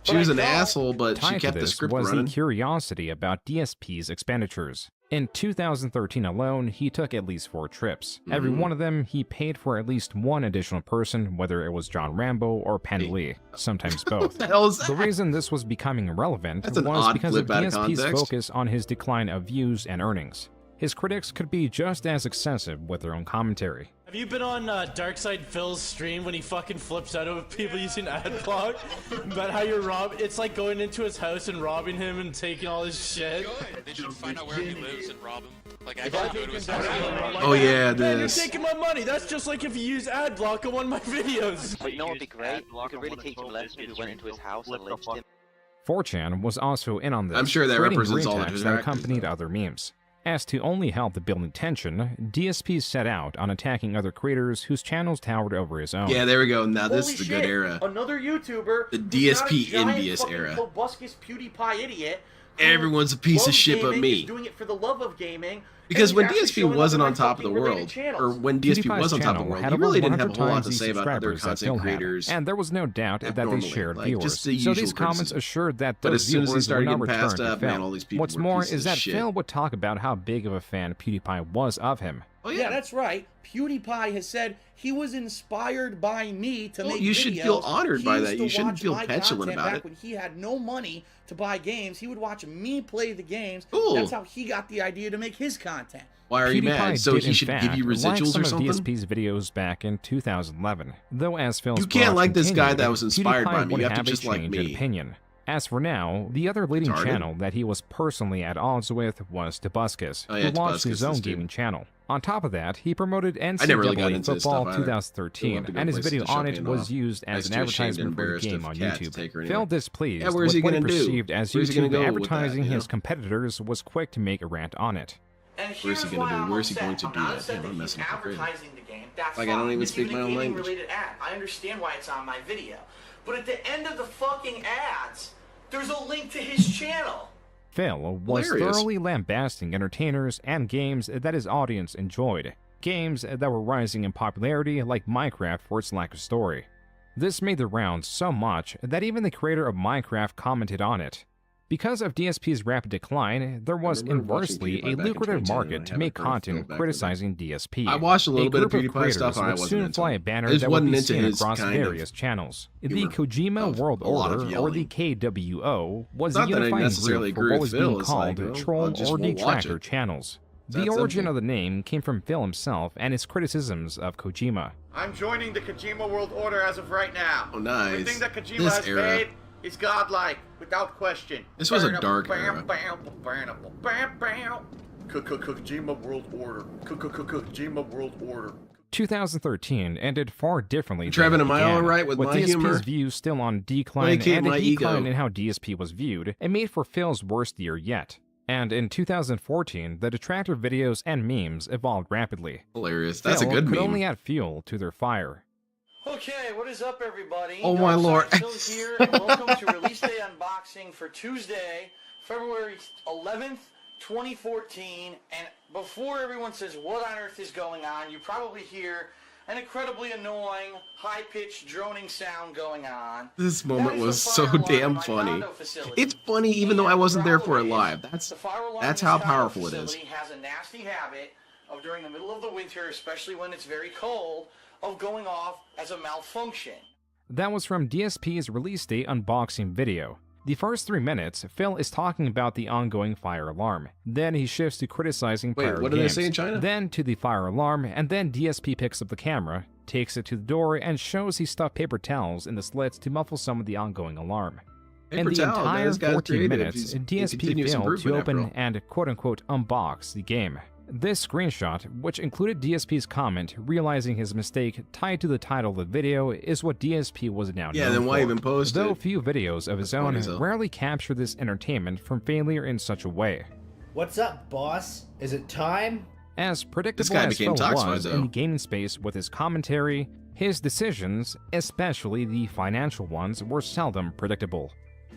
She was an asshole, but she Tied to kept the this script was running. the curiosity about DSP's expenditures. In 2013 alone, he took at least 4 trips. Every one of them, he paid for at least one additional person, whether it was John Rambo or Pandalea, sometimes both. the hell is that? The reason this was becoming irrelevant That's an was odd because of flip out of DSP's context. focus on his decline of views and earnings. His critics could be just as excessive with their own commentary. Have you been on Darkside Phil's stream when he fucking flips out of people using adblock? About how you're it's like going into his house and robbing him and taking all his shit. They should find out where he lives and rob him. Like, actually go to his house. Oh, yeah, Man, you're this. taking my money. That's just like if you use adblock on one of my videos. But you know what would be great? You could really teach him lessons if we went into his house and lynched him. 4chan was also in on this, I'm sure that creating represents all the green text that detractors, accompanied other memes. As to only help the building tension, DSP set out on attacking other creators whose channels towered over his own. Yeah, there we go. Now this Holy is the shit, good era. Another YouTuber. The who's not a DSP giant envious fucking era. Proboscis PewDiePie idiot. who Everyone's a piece of loves shit but gaming, me. is doing it for the love of gaming. Because and when he's actually DSP showing wasn't up on my top of the fucking related world, channels. or when DSP PewDiePie's was on top of the channel world, had he over really didn't have a 100 whole lot times to the say about other subscribers that Phil content had, creators. and there was no doubt that they abnormally, shared like, viewers. just the So these usual comments criticism. assured that But those as soon as he viewers started would not getting return passed to up, Phil. man, all these people What's were more pieces is of that shit. Phil would talk about how big of a fan PewDiePie was of him. Oh, yeah, that's right. PewDiePie has said he was inspired by me to make you videos. should feel honored He by used that. to You shouldn't watch feel my petulant content about back it. when he had no money to buy games. He would watch me play the games. Cool. That's how he got the idea to make his content. Why are you mad? So did, he in should fact, give you like residuals some or something? of DSP's videos back in 2011. Though as Phil's You can't blog like this guy continued, that was inspired by PewDiePie me. would You have to a just like change in me. opinion. As for now, the other leading Retarded. channel that he was personally at odds with was Tobuscus, Oh, yeah, who launched Tobuscus, his own this dude. gaming channel. On top of that, he promoted I never really got NCAA into this Football stuff either. 2013, Love to go and his places video to on show it pain was off. used I as was an too ashamed and advertisement for the embarrassed game of on Kat to YouTube. take her Phil anywhere. displeased Yeah, where's he with what he gonna do? perceived as Where's he gonna YouTube go with that, advertising you know? his competitors was quick to make a rant on it. And Where's he here's gonna why do? I'm Where's he upset. going to I'm do not that? upset Yeah, that I'm he's messing with the creator. advertising the game. That's Like, I don't fine. even It's speak even my a own gaming language. related ad. I understand why it's on my video. But at the end of the fucking ads, there's a link to his channel. Phil was Hilarious. thoroughly lambasting entertainers and games that his audience enjoyed. games that were rising in popularity, like Minecraft for its lack of story. This made the rounds so much that even the creator of Minecraft commented on it. Because of DSP's rapid decline, there was inversely a lucrative market to make content criticizing DSP. I watched a little bit of group PewDiePie stuff, and I would wasn't soon into fly it. a banner I just that would wasn't be into seen his across kind of various channels. The humor Kojima World a lot of Order, or the yelling. KWO, was Not the that I unifying necessarily group for agree what with was being Phil, it's called like, well, troll I just or won't watch detractor it. channels. It's The that origin simple. of the name came from Phil himself and his criticisms of Kojima. I'm joining the Kojima World Order as of right now. Oh, nice. Everything that Kojima This has era. made is godlike, without question. This was a dark era. Kojima World Order. Kojima World Order. 2013 ended far differently Trevin, than it am I began, alright with my DSP's humor? views still on decline Placate and a my decline ego. in how DSP was viewed, and made for Phil's worst year yet. And in 2014, the detractor videos and memes evolved rapidly. Hilarious. That's a Phil good could meme. only add fuel to their fire. Okay, what is up, everybody? Oh, my lord. Phil here, and welcome to Release Day Unboxing for Tuesday, February 11th, 2014. And before everyone says, what on earth is going on, you probably hear an incredibly annoying, high-pitched, droning sound going on. This moment was so damn funny. It's funny even though I wasn't there for it live. That's how powerful it is. Has a nasty habit of, during the middle of the winter, especially when it's very cold, of going off as a malfunction. That was from DSP's release date unboxing video. The first 3 minutes, Phil is talking about the ongoing fire alarm. Then he shifts to criticizing prior what do they games. say in China? Then to the fire alarm, and then DSP picks up the camera, takes it to the door, and shows he stuffed paper towels in the slits to muffle some of the ongoing alarm. Paper In the towel, man, entire this guy's 14 creative. minutes, He's in DSP continuous failed to improvement after open all. and quote-unquote unbox the game. This screenshot, which included DSP's comment realizing his mistake tied to the title of the video, is what DSP was now Yeah, known then why for. even post Though it? few videos of his own funny as hell. rarely capture this entertainment from failure in such a way. What's up, boss? Is it time? As predictable guy as became Phil toxified, was though. in the gaming space with his commentary, his decisions, especially the financial ones, were seldom predictable.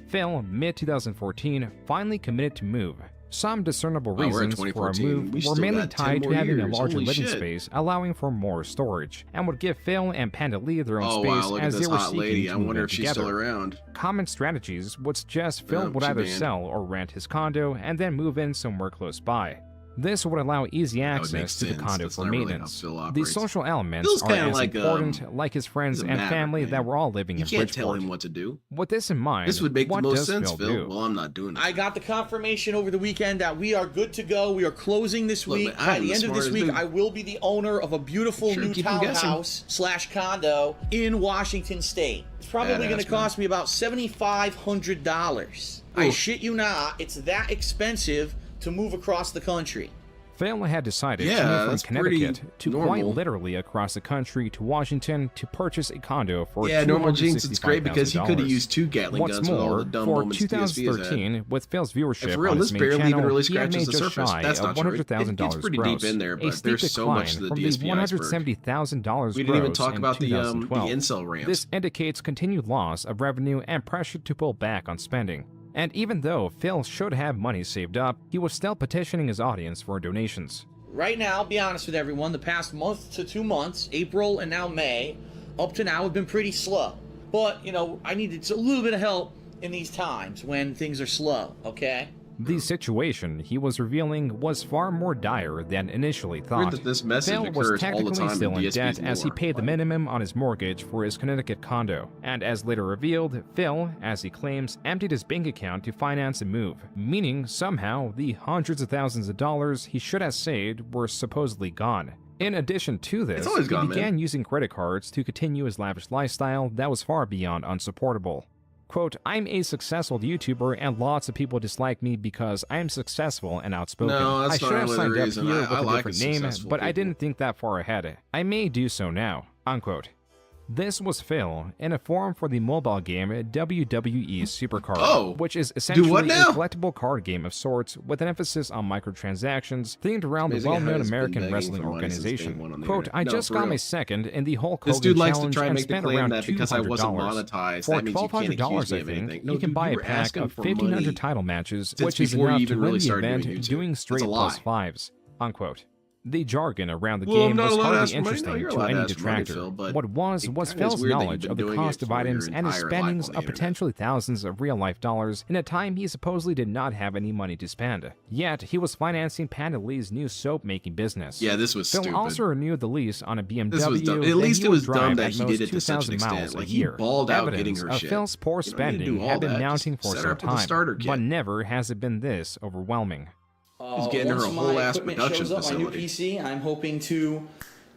Phil, mid-2014, finally committed to move. Some discernible Wow, we're at reasons for a 2014. move We were still mainly got 10 tied to more having a years. larger Holy living shit. space, allowing for more storage, and would give Phil and Panda Lee their own Oh space wow, look at as this they were hot seeking lady. to I move wonder in if she's together. still around. Common strategies would suggest Phil Oh, would she either banned. sell or rent his condo and then move in somewhere close by. This would allow easy That would make access to the sense. condo That's for not really how maintenance. Phil The operates. social elements Phil's are kinda as like, important, like his friends he's a and maverick, family man. that were all living You in can't Bridgeport. tell him what to do. With this in mind, This would make the what most does sense, Phil Phil. do? Well, I'm not doing it. I got the confirmation over the weekend that we are good to go. We are closing this Look, week. man, I By am the the end of this smartest week, dude. I will be the owner of a beautiful Sure, new keep 'em guessing. townhouse / condo in Washington State. It's probably Badass, going to cost me about $7,500. I Ooh. shit you not. It's that expensive to move across the country. Phil had decided Yeah, to move that's from Connecticut pretty to normal. quite literally across the country to Washington to purchase a condo for Yeah, normal Jinx, it's great because he could have $265,000. used 2 Gatling What's guns with all more, the dumb for moments DSP has had. 2013, with Phil's viewership And for real, on this his main barely channel, even really he had scratches made the just surface. shy That's of not true. $100,000 It's pretty gross, deep in there, a but steep there's so much to the decline DSP from the iceberg. $170,000 We didn't even gross talk in about the 2012. incel rant. This indicates continued loss of revenue and pressure to pull back on spending. And even though Phil should have money saved up, he was still petitioning his audience for donations. Right now, I'll be honest with everyone, the past month to 2 months, April and now May, up to now have been pretty slow. But, you know, I needed a little bit of help in these times when things are slow, okay? The situation he was revealing was far more dire than initially thought. that this message Phil was occurs all the technically time in still in DSP's debt as he lore. paid the minimum on his mortgage for his Connecticut condo, and as later revealed, Phil, as he claims, emptied his bank account to finance a move, meaning somehow the hundreds of thousands of dollars he should have saved were supposedly gone. In addition to this, always he gone, began man. using credit cards to continue his lavish lifestyle that was far beyond unsupportable. Quote, I'm a successful YouTuber and lots of people dislike me because I am successful and outspoken. No, that's I should not have really signed the up reason. here I with a like different name, successful but I people. didn't think that far ahead. I may do so now, unquote. This was Phil in a forum for the mobile game WWE Supercard, Oh, which is what essentially a now? collectible card game of sorts with an emphasis on microtransactions themed around the Amazing how well-known he's been American begging wrestling for money since day organization. one on the Quote, internet. I No, just for got real. my second in the Hulk This Hogan dude likes to challenge try and and make the spent claim around that because I wasn't $200. monetized, For that means you can't accuse $1,200, me I of think, anything. No, you can dude, buy you a were pack asking of for 1,500 money title matches, since which is before you enough even to really win the started event doing YouTube. doing That's straight a plus lie. fives, unquote. The jargon around the Well, game I'm not was allowed to hardly ask for money. No, interesting you're to allowed to any ask for money, detractor. Phil, but What was kinda Phil's weird that you've knowledge been of the doing cost it of for your items and his entire life spendings on the of internet. potentially thousands of real-life dollars in a time he supposedly did not have any money to spend. Yet, he was financing Panda Lee's new soap-making business. Yeah, this was Phil stupid. also renewed the lease on a BMW This was dumb. At that least he it would was dumb drive that at he most did it to such an 2,000 extent. miles a Like, he year. balled out getting Evidence her of shit. Phil's poor You don't need to spending do all had been that. mounting Just for set her some up with a time, starter kit. but never has it been this overwhelming. He's getting her a Once whole my ass equipment production shows up, my facility. new PC, I'm hoping to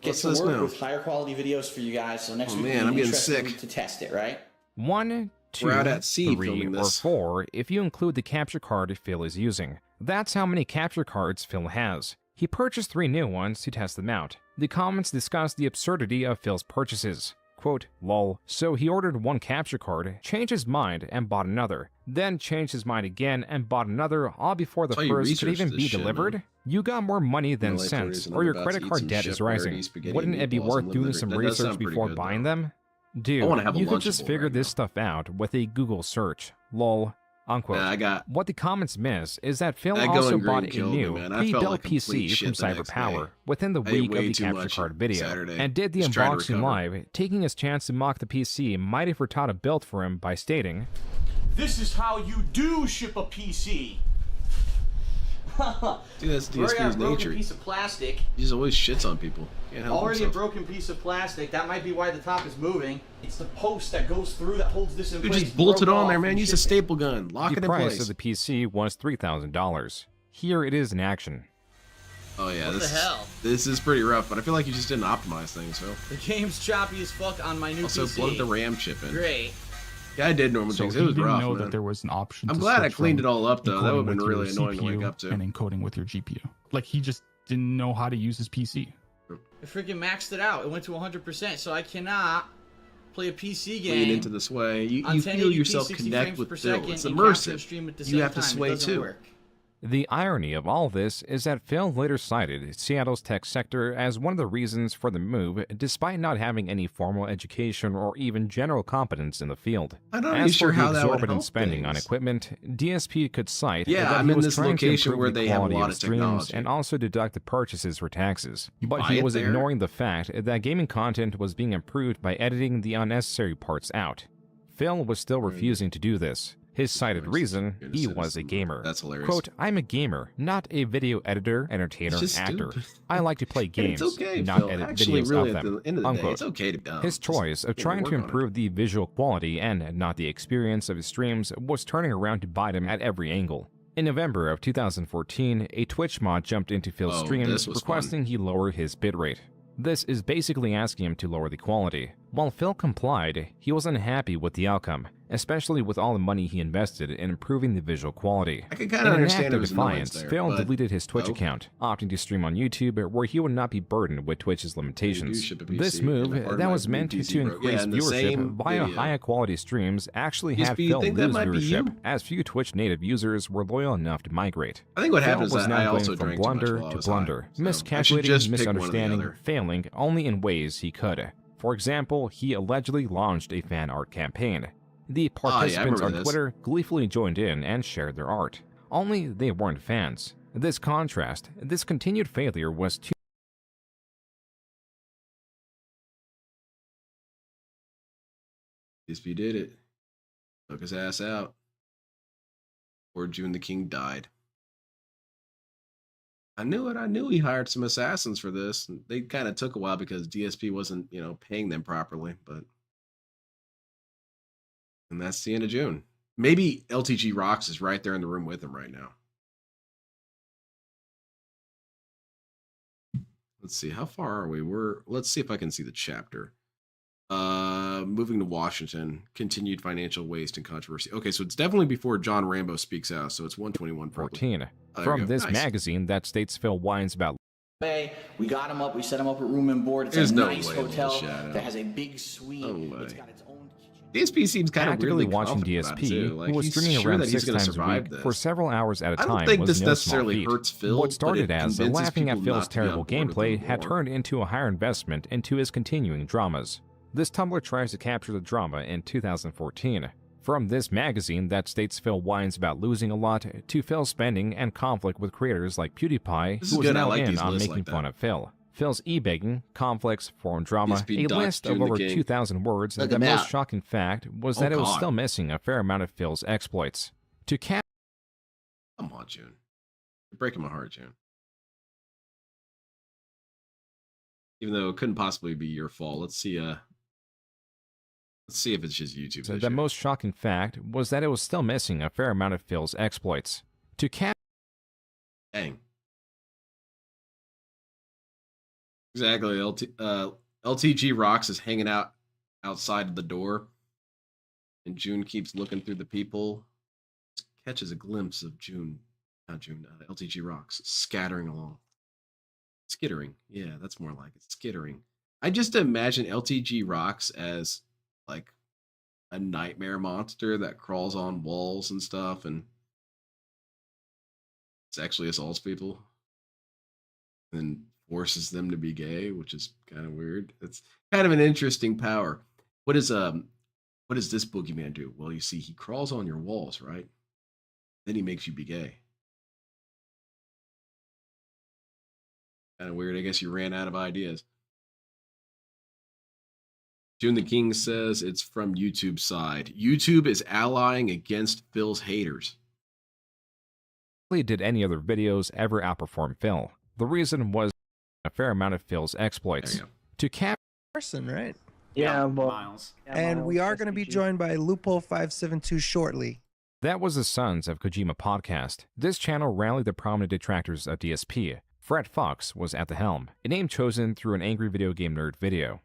get What's to this work now? with higher quality videos for you guys. So next Oh, week man, will be I'm getting interesting sick. to test it, right? 1, 2, We're out at sea 3, filming or this. 4 if you include the capture card Phil is using. That's how many capture cards Phil has. He purchased 3 new ones to test them out. The comments discuss the absurdity of Phil's purchases. Quote, lol. So he ordered 1 capture card, changed his mind, and bought another. Then changed his mind again and bought another, all before the That's how you first could research even this be shit, delivered? man. You got more money than Like sense, 30s and or I'm your about credit to eat card some debt is chef rising. priority spaghetti Wouldn't it be meatballs worth and doing liver. some That does research sound pretty before good, buying though. them? Dude, I wanna have a you could just Lunchable figure right this stuff out with a Google search. Lol. Unquote. Yeah, I got- What the comments miss is that Phil That also going green bought a killed me, new man. I felt pre-built like complete PC shit from the next CyberPower day. within the I ate week of way the too capture much card video, Saturday. and did the Just trying to unboxing recover. live, taking his chance to mock the PC might have Furtada built for him by stating, This is how you do ship a PC. Dude, that's Already got DSP's a broken nature. piece of plastic. He just always shits on people. Can't help Already a himself. broken piece of plastic. That might be why the top is moving. It's the post that goes through that holds this in Dude, place. just bolt it broke on there, off man. and Use a shipped it. staple gun. Lock the it in price place. of the PC was $3,000. Here it is in action. Oh yeah, What the hell? This is pretty rough, but I feel like you just didn't optimize things. So The game's choppy as fuck on my new also PC. plug the RAM chip in. Great. Yeah, I did normal So things. he It was didn't rough, know man. that there was an option. I'm to glad I switch cleaned from it all up though. That encoding would have been with your really annoying to wake CPU up to. and encoding with your GPU. Like he just didn't know how to use his PC. I freaking maxed it out. It went to 100%, so I cannot play a PC game. Lean into the sway. You on feel 1080p, yourself 60 connect frames with per Phil. second It's and capture and immersive. stream at the You same have to time. It sway doesn't too. work. The irony of all this is that Phil later cited Seattle's tech sector as one of the reasons for the move, despite not having any formal education or even general competence in the field. I'm not As really sure for the how that would exorbitant help spending on things. equipment, DSP could cite Yeah, that I'm he in was this trying to location improve where the they have a quality lot of of streams technology. and also deduct the purchases for taxes. But buy he it was there? ignoring the fact that gaming content was being improved by editing the unnecessary parts out. Phil was still refusing to do this. His cited reason, he was a gamer. That's hilarious. Quote, I'm a gamer, not a video editor, entertainer, It's just actor. stupid. I like to play And games, it's okay, not Phil. edit Actually, videos really, of at them. the end of the day, Unquote. it's okay to His choice of trying to improve the visual quality and not the experience of his streams was turning around to bite him at every angle. In November of 2014, a Twitch mod jumped into Phil's Oh, streams this was requesting he lower his bitrate. This is basically asking him to lower the quality. While Phil complied, he was unhappy with the outcome, especially with all the money he invested in improving the visual quality. I can kinda In an understand act of his annoyance defiance, there, Phil but- deleted his Twitch Oh. account, opting to stream on YouTube where he would not be burdened with Twitch's limitations. ship a PC, This and move, a part of that my was meant PC to broke. Yeah, increase in the same viewership via video. higher quality streams, actually Yes, had but you Phil think that lose might be viewership, you? as few Twitch native users were loyal enough to migrate. I think what Phil happened is was that now I going also from drank too much blunder while I to was blunder, high, so I should miscalculating, just pick one or the misunderstanding, other. failing only in ways he could. For example, he allegedly launched a fan art campaign. The participants remember on this. Twitter gleefully joined in and shared their art. Only they weren't fans. This contrast, this continued failure was too DSP did it. Took his ass out. Or Joon the King died. I knew it. I knew he hired some assassins for this. They kind of took a while because DSP wasn't, paying them properly. But and that's the end of June. Maybe LTG Rocks is right there in the room with him right now. Let's see. How far are we? Let's see if I can see the chapter. Moving to Washington, continued financial waste and controversy. Okay, so it's definitely before John Rambo speaks out, so it's 121. 14. Oh, there we From go. this Nice. magazine that states Phil whines about We got him up. We set him up at room and board. It's There's a no nice way, hotel little shadow. that has a big suite. No way. It's got its own DSP seems kind of actively weirdly watching confident about it, DSP, too. Like, who was he's streaming sure around that he's 6 gonna times a survive week this. for several hours at a I time don't think was this no necessarily small feat. hurts Phil, What but started it as convinces laughing at people Phil's not to be on terrible board with gameplay him had more. turned into a higher investment into his continuing dramas. This Tumblr tries to capture the drama in 2014. From this magazine that states Phil whines about losing a lot, to Phil spending and conflict with creators like PewDiePie, who is now in on making fun of Phil. Phil's e-begging, conflicts, forum drama, a list of over 2,000 words. The most shocking fact was that it was still missing a fair amount of Phil's exploits. To cap. Come on, June. You're breaking my heart, June. Even though it couldn't possibly be your fault. Let's see if it's just YouTube. So the most shocking fact was that it was still missing a fair amount of Phil's exploits. To cap. Dang. Exactly. LTG Rocks is hanging out outside of the door, and June keeps looking through the people. Catches a glimpse of LTG Rocks scattering along. Skittering. Yeah, that's more like it. Skittering. I just imagine LTG Rocks as like a nightmare monster that crawls on walls and stuff and sexually assaults people and forces them to be gay, which is kind of weird. It's kind of an interesting power. What does this boogeyman do? Well, you see, he crawls on your walls, right? Then he makes you be gay. Kind of weird. I guess you ran out of ideas. Joon the King says it's from YouTube's side. YouTube is allying against Phil's haters. Did any other videos ever outperform Phil? The reason was a fair amount of Phil's exploits. To cap person, right? Yeah, Miles. And we are going to be joined by Lupo572 shortly. That was the Sons of Kojima podcast. This channel rallied the prominent detractors of DSP. Fred Fox was at the helm, a name chosen through an angry video game nerd video.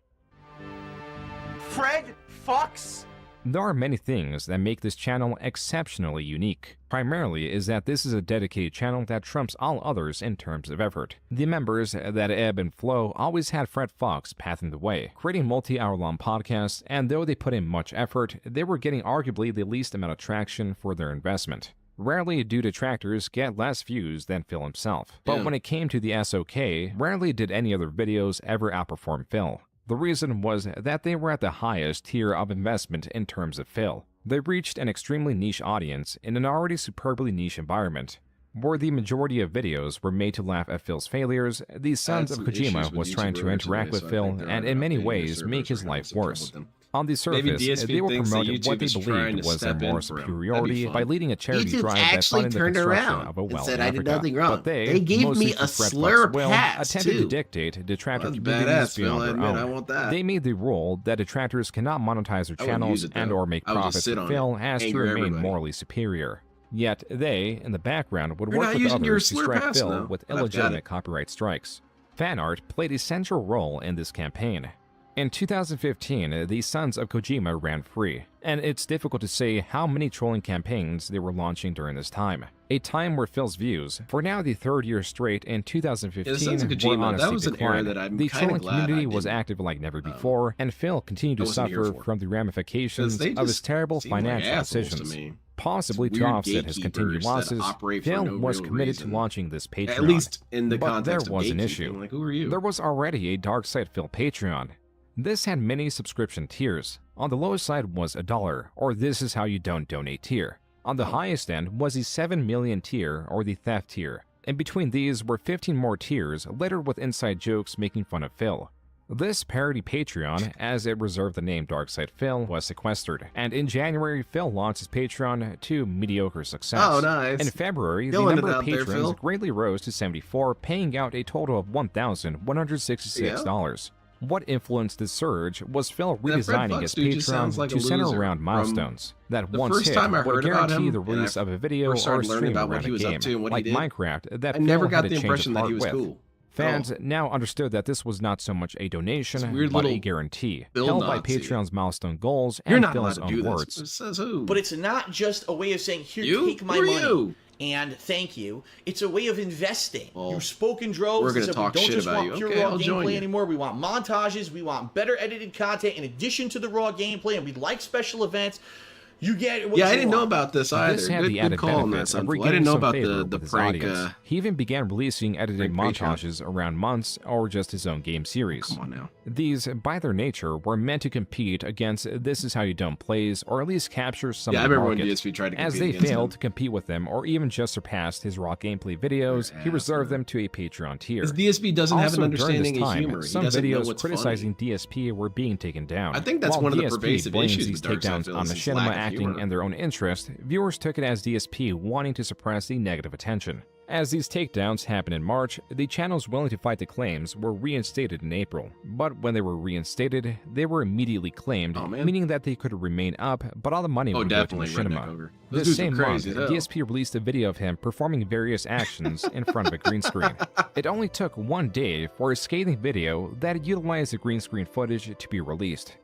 Fred Fox? There are many things that make this channel exceptionally unique. Primarily is that this is a dedicated channel that trumps all others in terms of effort. The members that ebb and flow always had Fred Fox pathing the way, creating multi-hour-long podcasts, and though they put in much effort, they were getting arguably the least amount of traction for their investment. Rarely do detractors get less views than Phil himself. But when it came to the SOK, rarely did any other videos ever outperform Phil. The reason was that they were at the highest tier of investment in terms of Phil. They reached an extremely niche audience in an already superbly niche environment. Where the majority of videos were made to laugh at Phil's failures, the Sons of Kojima was trying to interact with Phil and in many ways make his life worse. On the surface, they were promoting what they believed was their moral superiority by leading a charity drive that funded the construction of a well in Africa. But they gave me a slur pass attempted to dictate detractor communities beyond their own. They made the rule that detractors cannot monetize their channels and/or make profits with Phil as to remain morally superior. Yet they, in the background, would work with others to strike Phil with illegitimate copyright strikes. Fan art played a central role in this campaign. In 2015, the Sons of Kojima ran free, and it's difficult to say how many trolling campaigns they were launching during this time. A time where Phil's views, for now the third year straight in 2015, were honestly declined. The trolling community was active like never before, and Phil continued to suffer from the ramifications of his terrible financial decisions. Possibly to offset his continued losses, Phil was committed to launching this Patreon. At least in the but context there was of an issue. Like, who are you? There was already a Darkside Phil Patreon. This had many subscription tiers. On the lowest side was $1, or this is how you don't donate tier. On the highest end was the 7 million tier, or the theft tier. In between these were 15 more tiers, littered with inside jokes making fun of Phil. This parody Patreon, as it reserved the name Darkside Phil, was sequestered, and in January, Phil launched his Patreon to mediocre success. Oh, nice. In February, the number of patrons greatly rose to 74, paying out a total of $1,166. What influenced this surge was Phil redesigning his Patreon to center around milestones that once hit would guarantee the release of a video or stream around a game, like Minecraft, that Phil had to change apart with. Fans now understood that this was not so much a donation, but a guarantee, held by Patreon's milestone goals and Phil's own words. But it's not just a way of saying, here, take my money. And thank you. It's a way of investing. You've spoken droves. We're going to talk shit about you. We don't just want pure raw gameplay anymore. We want montages. We want better edited content in addition to the raw gameplay, and we like special events. You get what Yeah, I you didn't know want. about this either. This had Good, the good added call on that, benefit of Sunful. I regaining didn't know some about favor the with his prank. audience. He even began releasing edited prank Patreon. montages around months or just his own game series. Come on now. These, by their nature, were meant to compete against This Is How You Don't Plays, or at least capture some Yeah, of I the remember when market. DSP tried to compete As they against failed him. to compete with them, or even just surpassed his raw gameplay videos, he reserved them to a Patreon tier. His DSP doesn't have an Also, during understanding this of time, humor. He some doesn't know videos what's criticizing DSP were being taken down. I think that's While one of the DSP pervasive blames issues these with Dark takedowns Side on Phil's is machinima lack of acting humor. and their own interest, viewers took it as DSP wanting to suppress the negative attention. As these takedowns happened in March, the channels willing to fight the claims were reinstated in April. But when they were reinstated, they were immediately claimed, meaning that they could remain up, but all the money would go to definitely Redneck machinima. Ogre. Those This dudes are same month, crazy as hell. DSP released a video of him performing various actions in front of a green screen. It only took one day for a scathing video that utilized the green screen footage to be released.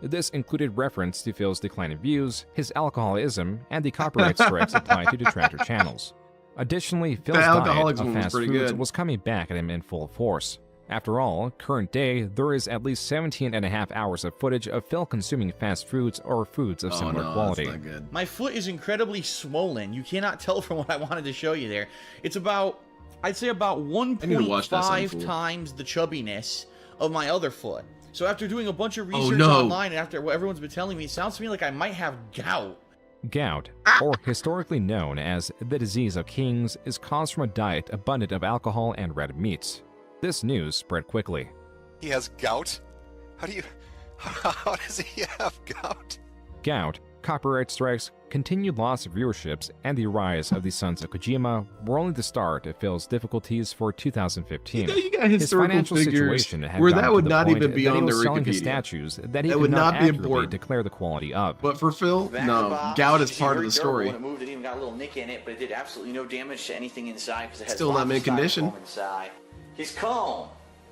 This included reference to Phil's declining views, his alcoholism, and the copyright strikes applied to detractor channels. Additionally, Phil's diet alcoholism of was fast pretty foods good. was coming back at him in full force. After all, current day, there is at least 17.5 hours of footage of Phil consuming fast foods or foods of similar quality. My foot is incredibly swollen. You cannot tell from what I wanted to show you there. It's about, I'd say about I need to watch that, 1.5 Sunful. times the chubbiness of my other foot. So after doing a bunch of research no. online and after what everyone's been telling me, it sounds to me like I might have gout. Gout, or historically known as the disease of kings, is caused from a diet abundant of alcohol and red meats. This news spread quickly. He has gout? How does he have gout? Gout, copyright strikes, continued loss of viewerships, and the rise of the Sons of Kojima were only the start of Phil's difficulties for 2015. You know, you got historical financial figures situation had where gotten that to would the not point even be that he on was the selling his Wikipedia. statues that he That could would not not be accurately important. declare the quality of. But for Phil, Back in no, the box, gout you is see part of very the durable story. When it moved, it even got a little nick in it, but it did absolutely no damage to anything inside because it had Still not lots mint of condition. styrofoam inside. His comb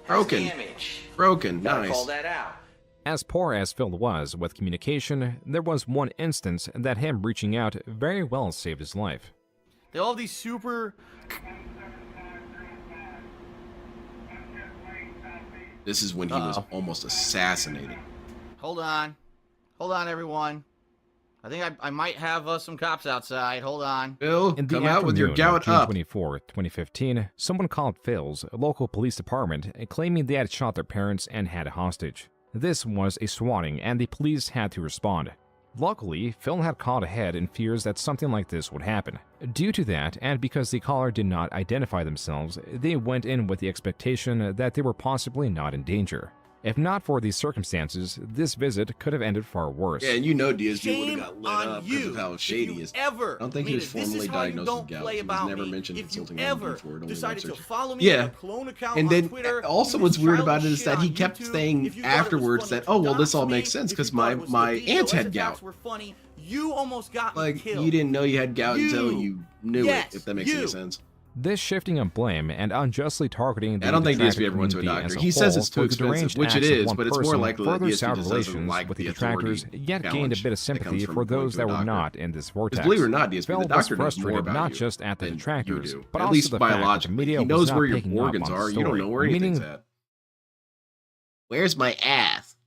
has Broken. damage. Broken, Gotta nice. call that out. As poor as Phil was with communication, there was one instance that him reaching out very well saved his life. They all have these super... This is when he was almost assassinated. Hold on. Hold on, everyone. I think I might have some cops outside. Hold on. Phil, In the come out with your afternoon of gout June up. 24, 2015, someone called Phil's local police department claiming they had shot their parents and had a hostage. This was a swatting, and the police had to respond. Luckily, Phil had called ahead in fears that something like this would happen. Due to that, and because the caller did not identify themselves, they went in with the expectation that they were possibly not in danger. If not for these circumstances, this visit could have ended far worse. Yeah, and you know DSP would Shame have got lit on up because you of how if shady you he is. ever I don't think he made was it. This formally is how you diagnosed don't with gout. play He was about never me. mentioned If you insulting anyone ever before. It only decided to research. follow me on Yeah. a clone account And on then Twitter, also do what's this weird about it childish is shit that he on kept YouTube, saying if you thought it was afterwards funny that, to oh, well, this dox all me, makes sense if because you thought my it was my the video, aunt his had attacks gout. were funny, you almost got me Like, killed. you didn't know you had gout until You. you knew Yes, it, if that makes any you. sense. This shifting of blame and unjustly targeting the I don't think detractor DSP ever went to a community doctor. as a He says whole it's too for the expensive, deranged which it acts of is, one but it's more person likely that further DSP soured just doesn't relations like with the the detractors, authority yet gained a challenge bit of that sympathy comes from for going those to a that were doctor. not in this vortex. Because believe it or not, DSP, Phil the was doctor knows more frustrated about not you just at the than detractors, you do. but At also least the fact that the biologically. media He was knows not where your picking up organs on the are. You don't story, know where anything's meaning at. Where's my ass?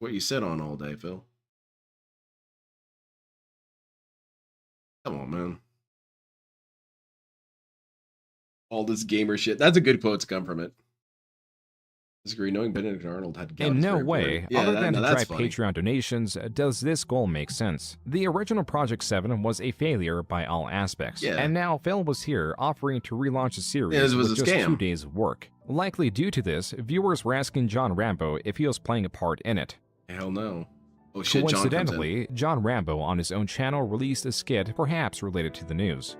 What you sit on all day, Phil? Come on, man. All this gamer shit. That's a good quote to come from it. Disagree. Knowing Benedict Arnold had gout in is no very way, important. Yeah, other than to that's drive funny. Patreon donations, does this goal make sense. The original Project 7 was a failure by all aspects, Yeah. and now Phil was here offering to relaunch the series Yeah, this was with a just scam. 2 days of work. Likely due to this, viewers were asking John Rambo if he was playing a part in it. Hell no. Oh shit, John comes in. Coincidentally, John Rambo on his own channel released a skit perhaps related to the news.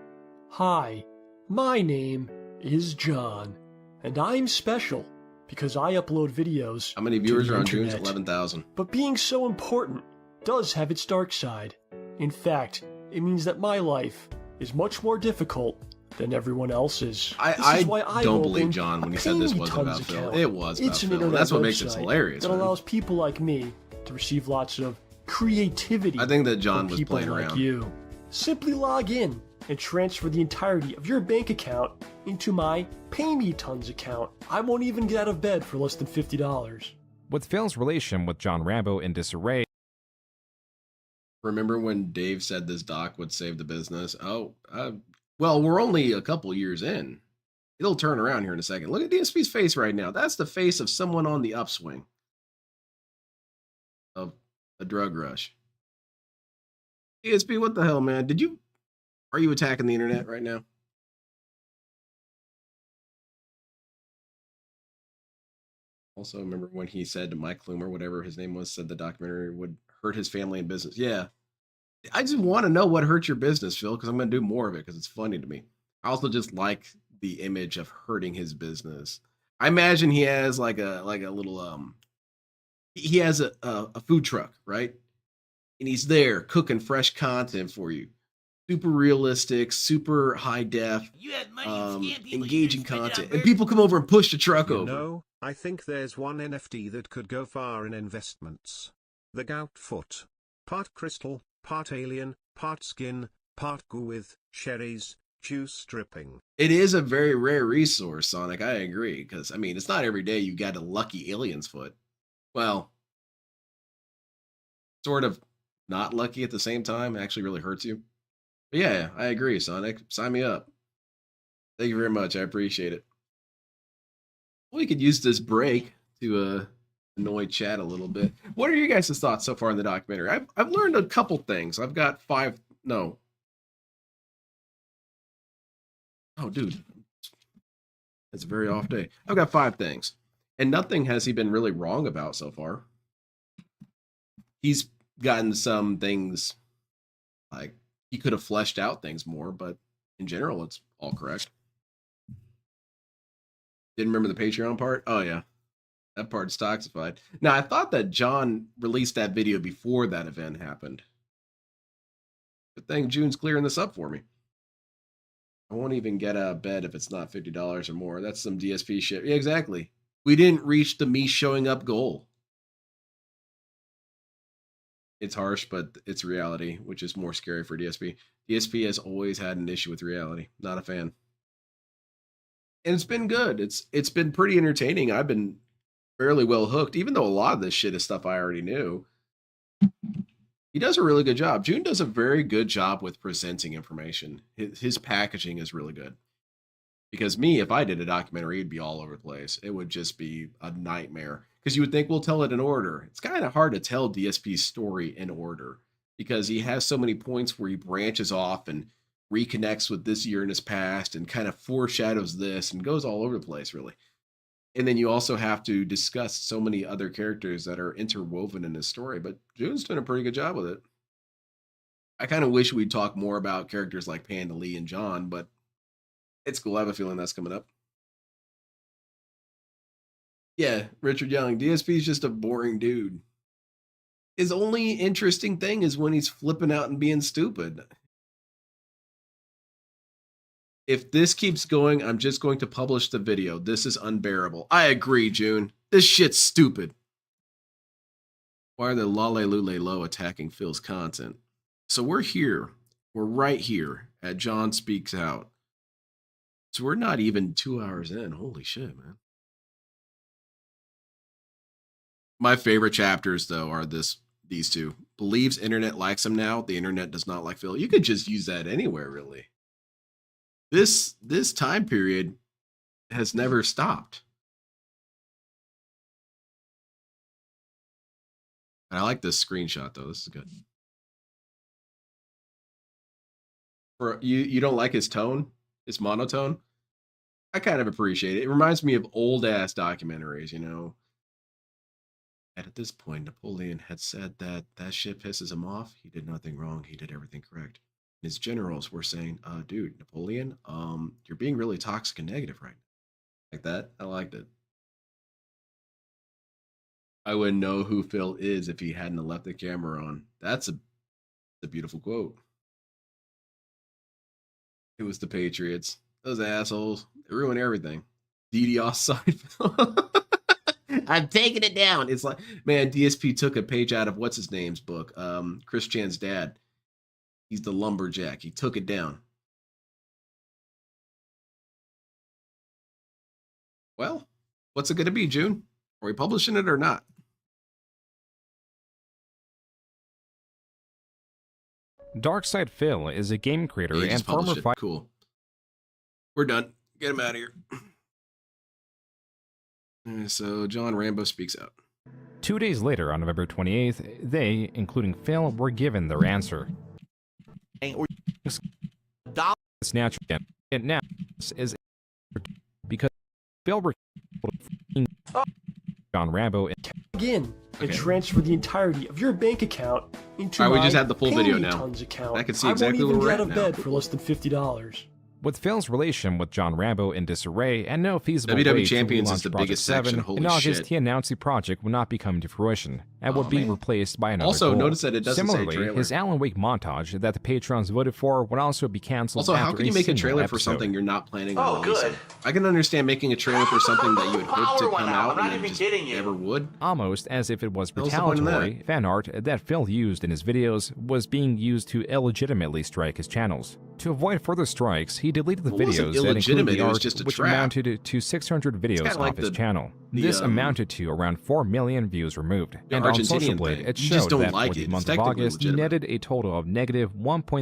Hi, my name is John, and I'm special because I upload videos. How many to viewers the are on June's? internet. 11,000. But being so important does have its dark side. In fact, it means that my life is much more difficult than everyone else's. This is I why don't opened believe John when he said this a wasn't Tons about Phil. account. It was about It's an Phil. internet That's what makes this website hilarious, that man. allows people like me to receive lots of creativity. I think that John from was people playing like around. you. Simply log in and transfer the entirety of your bank account into my Pay Me Tons account. I won't even get out of bed for less than $50. With Phil's relation with John Rambo in disarray, Remember when Dave said this doc would save the business? Oh, well, we're only a couple years in. It'll turn around here in a second. Look at DSP's face right now. That's the face of someone on the upswing of a drug rush. DSP, what the hell, man? Are you attacking the internet right now? Also, remember when he said to Mike Klumer, whatever his name was, said the documentary would hurt his family and business. Yeah. I just want to know what hurt your business, Phil, because I'm going to do more of it because it's funny to me. I also just like the image of hurting his business. I imagine he has like a little he has a food truck, right? And he's there cooking fresh content for you. Super realistic, super high def, engaging content. And people come over and push the truck over. No, I think there's one NFT that could go far in investments. The gout foot. Part crystal, part alien, part skin, part goo with cherries, juice stripping. It is a very rare resource, Sonic. I agree. Because, I mean, it's not every day you got a lucky alien's foot. Well, sort of not lucky at the same time. It actually really hurts you. But yeah, I agree, Sonic. Sign me up. Thank you very much. I appreciate it. We could use this break to annoy chat a little bit. What are you guys' thoughts so far in the documentary? I've learned a couple things. I've got 5. No. Oh, dude. It's a very off day. I've got 5 things. And nothing has he been really wrong about so far. He's gotten some things, like, he could have fleshed out things more, but in general, it's all correct. Didn't remember the Patreon part? Oh, yeah. That part's toxified. Now, I thought that John released that video before that event happened. Good thing June's clearing this up for me. I won't even get out of bed if it's not $50 or more. That's some DSP shit. Yeah, exactly. We didn't reach the me showing up goal. It's harsh, but it's reality, which is more scary for DSP. DSP has always had an issue with reality. Not a fan. And it's been good. It's been pretty entertaining. I've been fairly well hooked, even though a lot of this shit is stuff I already knew. He does a really good job. June does a very good job with presenting information. His packaging is really good. Because me, if I did a documentary, it'd be all over the place. It would just be a nightmare. Because you would think we'll tell it in order. It's kind of hard to tell DSP's story in order. Because he has so many points where he branches off and reconnects with this year in his past and kind of foreshadows this and goes all over the place, really. And then you also have to discuss so many other characters that are interwoven in his story. But June's doing a pretty good job with it. I kind of wish we'd talk more about characters like Panda Lee and John, but it's cool. I have a feeling that's coming up. Yeah, Richard Young. DSP is just a boring dude. His only interesting thing is when he's flipping out and being stupid. If this keeps going, I'm just going to publish the video. This is unbearable. I agree, June. This shit's stupid. Why are the Lale Lule Low attacking Phil's content? So we're here. We're right here at John Speaks Out. So we're not even 2 hours in. Holy shit, man. My favorite chapters, though, are these two. Believes internet likes him now. The internet does not like Phil. You could just use that anywhere, really. This time period has never stopped. And I like this screenshot, though. This is good. For you don't like his tone? His monotone? I kind of appreciate it. It reminds me of old-ass documentaries, you know. And at this point, Napoleon had said that shit pisses him off. He did nothing wrong. He did everything correct. And his generals were saying, dude, Napoleon, you're being really toxic and negative right now. Like that. I liked it. I wouldn't know who Phil is if he hadn't left the camera on. That's a beautiful quote. It was the Patriots. Those assholes. They ruin everything. DDoS side. I'm taking it down. It's like, man, DSP took a page out of what's his name's book. Chris Chan's dad. He's the lumberjack. He took it down. Well, what's it going to be, June? Are we publishing it or not? Darkside Phil is a game creator Yeah, he and just published former it. Cool. We're done. Get him out of here. So John Rambo speaks out. 2 days later, on November 28th, they, including Phil, were given their answer. It's natural. And now is because Phil John Rambo Again, and transfer the entirety of your bank account into All right, my we just had the full video now. Tons account. I can see exactly I where won't even we're get at out of now. bed for less than $50. With Phil's relation with John Rambo in disarray and no feasible WWE way to Champions is relaunch the Project biggest section, 7, holy in August shit. he announced the project would not be coming to fruition and would be man. replaced by another Also, goal. notice that it doesn't say Similarly, trailer. his Alan Wake montage that the patrons voted for would also be cancelled. Also, how after can you make a single trailer for episode. something you're not planning on Oh, releasing? good. I can understand making a trailer for something that you would hope to Power come went out. out I'm not and even just kidding you. never would. Almost as if it was What's the point in retaliatory, fan art that Phil used in his videos was being used to illegitimately strike his channels. To avoid further strikes, he deleted the It wasn't videos that included illegitimate, the it was art, just a which trap. amounted to 600 videos kinda off like his the- channel. the, This amounted to around 4 million views removed. the And on Argentinian Social Blade, thing. it You just showed don't that like for it. the It's month of technically August, he legitimate. netted a total of negative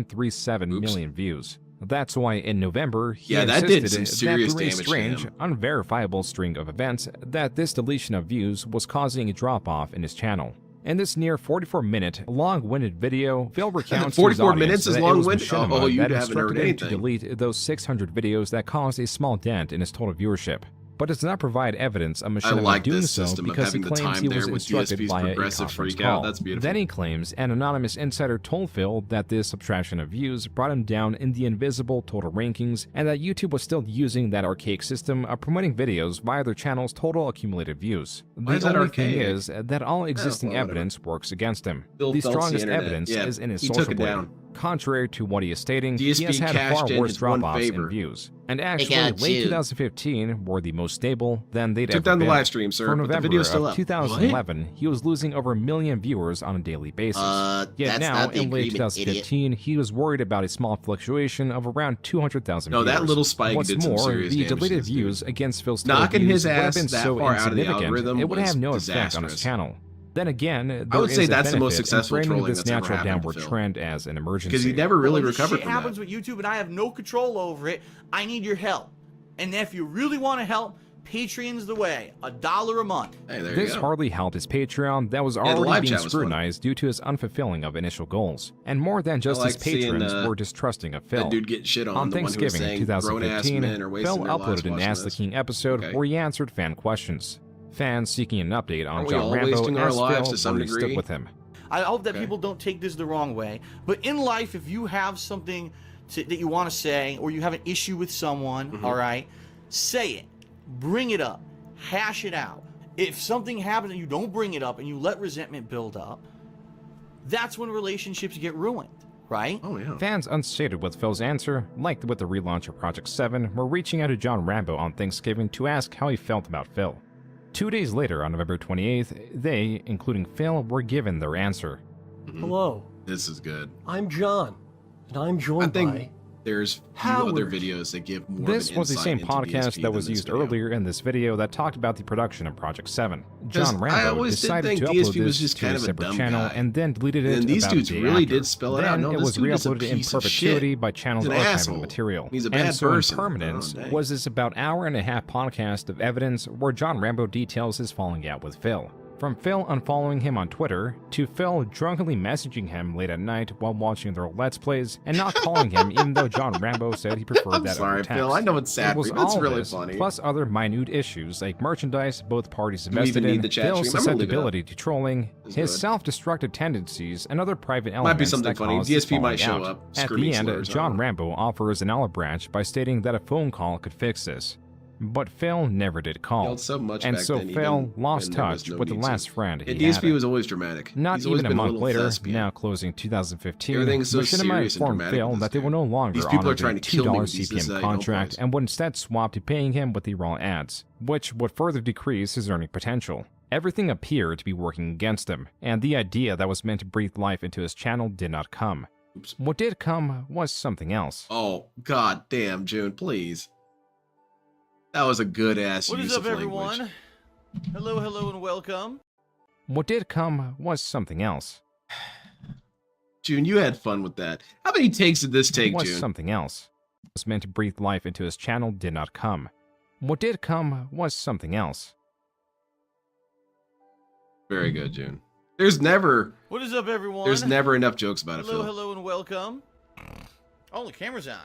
1.37 million views. That's why in November, he Yeah, that did insisted some serious that through a damage to strange, him. unverifiable string of events that this deletion of views was causing a drop-off in his channel. In this near 44-minute, long-winded video, Phil recounts 44 to his minutes audience is that it was long-winded? Machinima Oh, you that haven't heard instructed him to anything. delete those 600 videos that caused a small dent in his total viewership, but does not provide evidence of Machinima like doing this so system of because he having the claims time he there was with instructed DSP's via a progressive conference freak out. call. That's beautiful. Then he claims an anonymous insider told Phil that this subtraction of views brought him down in the invisible total rankings and that YouTube was still using that archaic system of promoting videos via their channel's total accumulated views. Why The is that only thing archaic? is that all existing well, whatever. evidence works against him. Bill The Phelps, the strongest internet. evidence Yeah, is in his he took social it blade. down. Contrary to what he is stating, DSP he has had cashed far in worse his one drop-offs in favor. views. And actually, got late you. 2015 were the most stable than they'd Took ever down the been. live stream, sir, For but the November video's still of up. 2011, he was losing over 1 million viewers on a daily basis. Yet that's now, not the in late agreement, 2015, he was worried about a small fluctuation of around 200,000 No, viewers. that little spike What's did some more, serious the damage to deleted this dude. views against Phil's total Knocking views his would have ass been that so far out of the insignificant, algorithm it would was have no effect on his disastrous. channel. Then again, I there would say is a that's the most benefit in successful framing trolling this that's ever natural happened to downward Phil. trend as an emergency. Because he never really When recovered shit from happens that. with YouTube and I have no control over it, I need your help. And if you really want to help, Patreon's the way. $1 a month. Hey, there This you go. hardly helped his Patreon that was the already live being chat was fun. scrutinized due to his unfulfilling of initial goals. And more than just his liked seeing, patrons were distrusting of Phil. that dude get shit on, the one who was Thanksgiving saying grown-ass 2015, men are wasting Phil their lives uploaded an watching Ask the this. King episode Okay. where he answered fan questions. Fans seeking an update on Aren't we John all Rambo wasting our asked lives Phil to some where he stood degree? with him. I hope that people don't take this the wrong way. But in life, if you have something that you want to say or you have an issue with someone, all right, say it. Bring it up. Hash it out. If something happens and you don't bring it up and you let resentment build up, that's when relationships get ruined, right? Oh, yeah. Fans unsated with Phil's answer, like with the relaunch of Project 7, were reaching out to John Rambo on Thanksgiving to ask how he felt about Phil. 2 days later, on November 28th, they, including Phil, were given their answer. Hello, This is good. I'm John, and I'm I joined think by there's few Howard. other videos that give more This of an was the insight same into podcast DSP that than was this used video. earlier in this video that talked about the production of Project 7. 'Cause John I Rambo always did decided think to DSP upload was this just to kind a of a separate dumb channel guy. and then deleted it And these about dudes a day really after. did spell it out. Then No, it this was dude is a re-uploaded in piece of perpetuity shit. by channel's He's an archiving asshole. material. He's a And bad so person. in permanence Oh, dang. was this about hour-and-a-half podcast of evidence where John Rambo details his falling out with Phil. From Phil unfollowing him on Twitter, to Phil drunkenly messaging him late at night while watching their Let's Plays, and not calling him even though John Rambo said he preferred I'm that sorry, over text. Phil. I know it's sad It was for you, but it's all really this, funny. plus other minute issues like merchandise both parties we invested even in, need the chat Phil's stream? I'm gonna leave it up. susceptibility to trolling, It's his good. self-destructive tendencies, and other private Might be elements something that funny. caused his DSP might falling show out. up, At screaming the end, slurs, I John don't know. Rambo offers an olive branch by stating that a phone call could fix this. But Phil never did call, Yelled so much and back so then, Phil even lost when there was touch no with the need to. last friend Yeah, he DSP had. was always dramatic. Not He's always even a been month little later, thespian. now closing 2015, Everything's so Machinima serious and informed dramatic Phil with that this they will no longer These people honor are trying the to kill me $2 with these CPM no contract plays. and would instead swap to paying him with the raw ads, which would further decrease his earning potential. Everything appeared to be working against him, and the idea that was meant to breathe life into his channel did not come. Oops. What did come was something else. Oh, god damn, June, please. That was a good-ass What use is up, of everyone? language. Hello, and welcome. What did come was something else. June, you had fun with that. How many takes did this take, was June? something else. What was meant to breathe life into his channel did not come. What did come was something else. Very good, June. There's never... What is up, everyone? There's never enough jokes about it, Hello, Phil. hello, and welcome. Oh, the camera's on.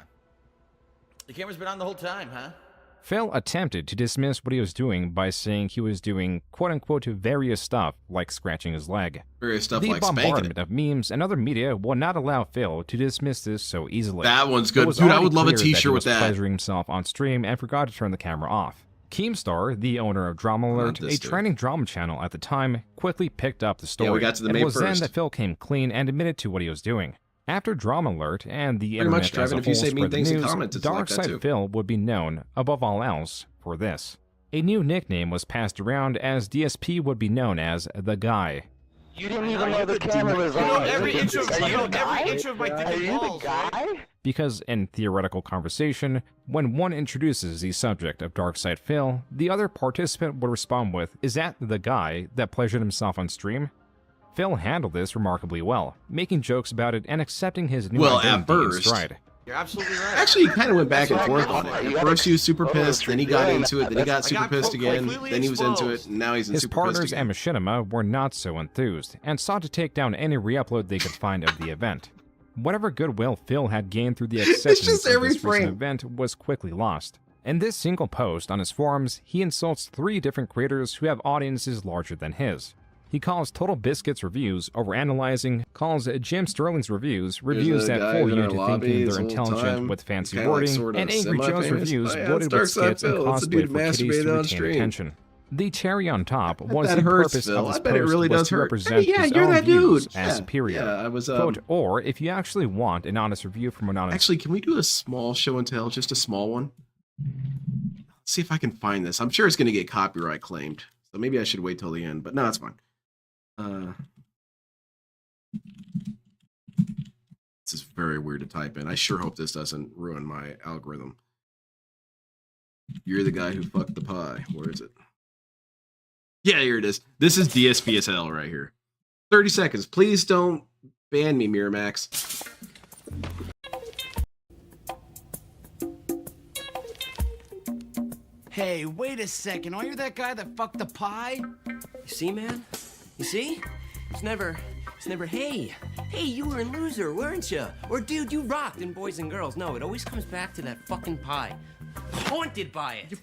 The camera's been on the whole time, huh? Phil attempted to dismiss what he was doing by saying he was doing quote-unquote various stuff, like scratching his leg. Various stuff the like spanking bombardment of memes and other media will not allow Phil to dismiss this so easily. That one's good. It was Dude, I already would love a clear t-shirt he with was that. pleasuring himself on stream and forgot to turn the camera off. Keemstar, the owner of Drama Alert, a trending drama channel at the time, quickly picked up the story. Yeah, we got to the and main it was then first. that Phil came clean and admitted to what he was doing. After Drama Alert and the Pretty much, internet as a Trevin, if you whole say mean spread the things in news, comments, it's like that Darkside too. Phil would be known, above all else, for this. A new nickname was passed around as DSP would be known as The Guy. You didn't even know the camera was on. You know every inch of my dick and balls, right? Because in theoretical conversation, when one introduces the subject of Darkside Phil, the other participant would respond with, "Is that the guy that pleasured himself on stream?" Phil handled this remarkably well, making jokes about it and accepting his new Well, identity at first. in stride. You're absolutely right. Actually, he kind of went back and forth on it. At first, he was super pissed, then he got into it, then he got super pissed again, then he was into it, and now he's in His super pissed partners again. and Machinima were not so enthused, and sought to take down any re-upload they could find of the event. Whatever goodwill Phil had gained through the acceptance just of every this recent frame. event was quickly lost. In this single post on his forums, he insults 3 different creators who have audiences larger than his. He calls Total Biscuit's reviews overanalyzing, calls Jim Sterling's reviews There's that a guy fool in you our into lobby thinking this they're whole intelligent time, with fancy kinda like wording, sorta and Angry Joe's semi-famous. reviews Oh, yeah, loaded it's with skits Darkside and Phil. It's the cosplay dude for kitties masturbating to on retain stream. attention. The cherry on top was that the hurts, purpose Phil. of this I bet it post really was does to hurt. represent Hey, yeah, his you're own that views dude. as Yeah, superior. yeah, I was, Quote, or if you actually want an honest review from an honest... Actually, can we do a small show and tell? Just a small one? Let's see if I can find this. I'm sure it's going to get copyright claimed. So maybe I should wait till the end. But no, it's fine. This is very weird to type in. I sure hope this doesn't ruin my algorithm. You're the guy who fucked the pie. Where is it? Yeah, here it is. This is DSP as hell right here. 30 seconds. Please don't ban me, Miramax. Hey, wait a second. Are you that guy that fucked the pie? You see, man? You see? It's never, hey, you were a loser, weren't you? Or, dude, you rocked in Boys and Girls. No, it always comes back to that fucking pie. Haunted by it.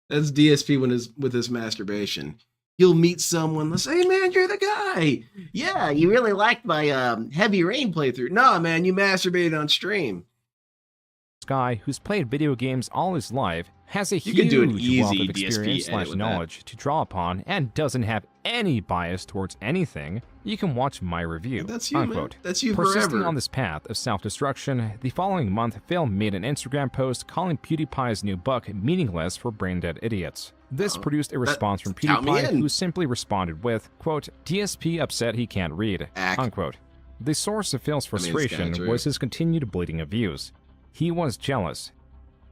That's DSP with his masturbation. You'll meet someone, they'll say, hey, man, you're the guy. Yeah, you really liked my Heavy Rain playthrough. Nah, man, you masturbated on stream. This guy who's played video games all his life has a You can do an huge easy wealth of DSP experience edit with that. knowledge to draw upon and doesn't have any bias towards anything. You can watch my review. That's you, man. Unquote. That's you Persisting forever. on this path of self-destruction, the following month, Phil made an Instagram post calling PewDiePie's new book meaningless for brain-dead idiots. This produced a response from count me PewDiePie, in. who simply responded with, quote, DSP upset he can't read, unquote. The source of Phil's I mean, it's frustration kinda true. was his continued bleeding of views. He was jealous.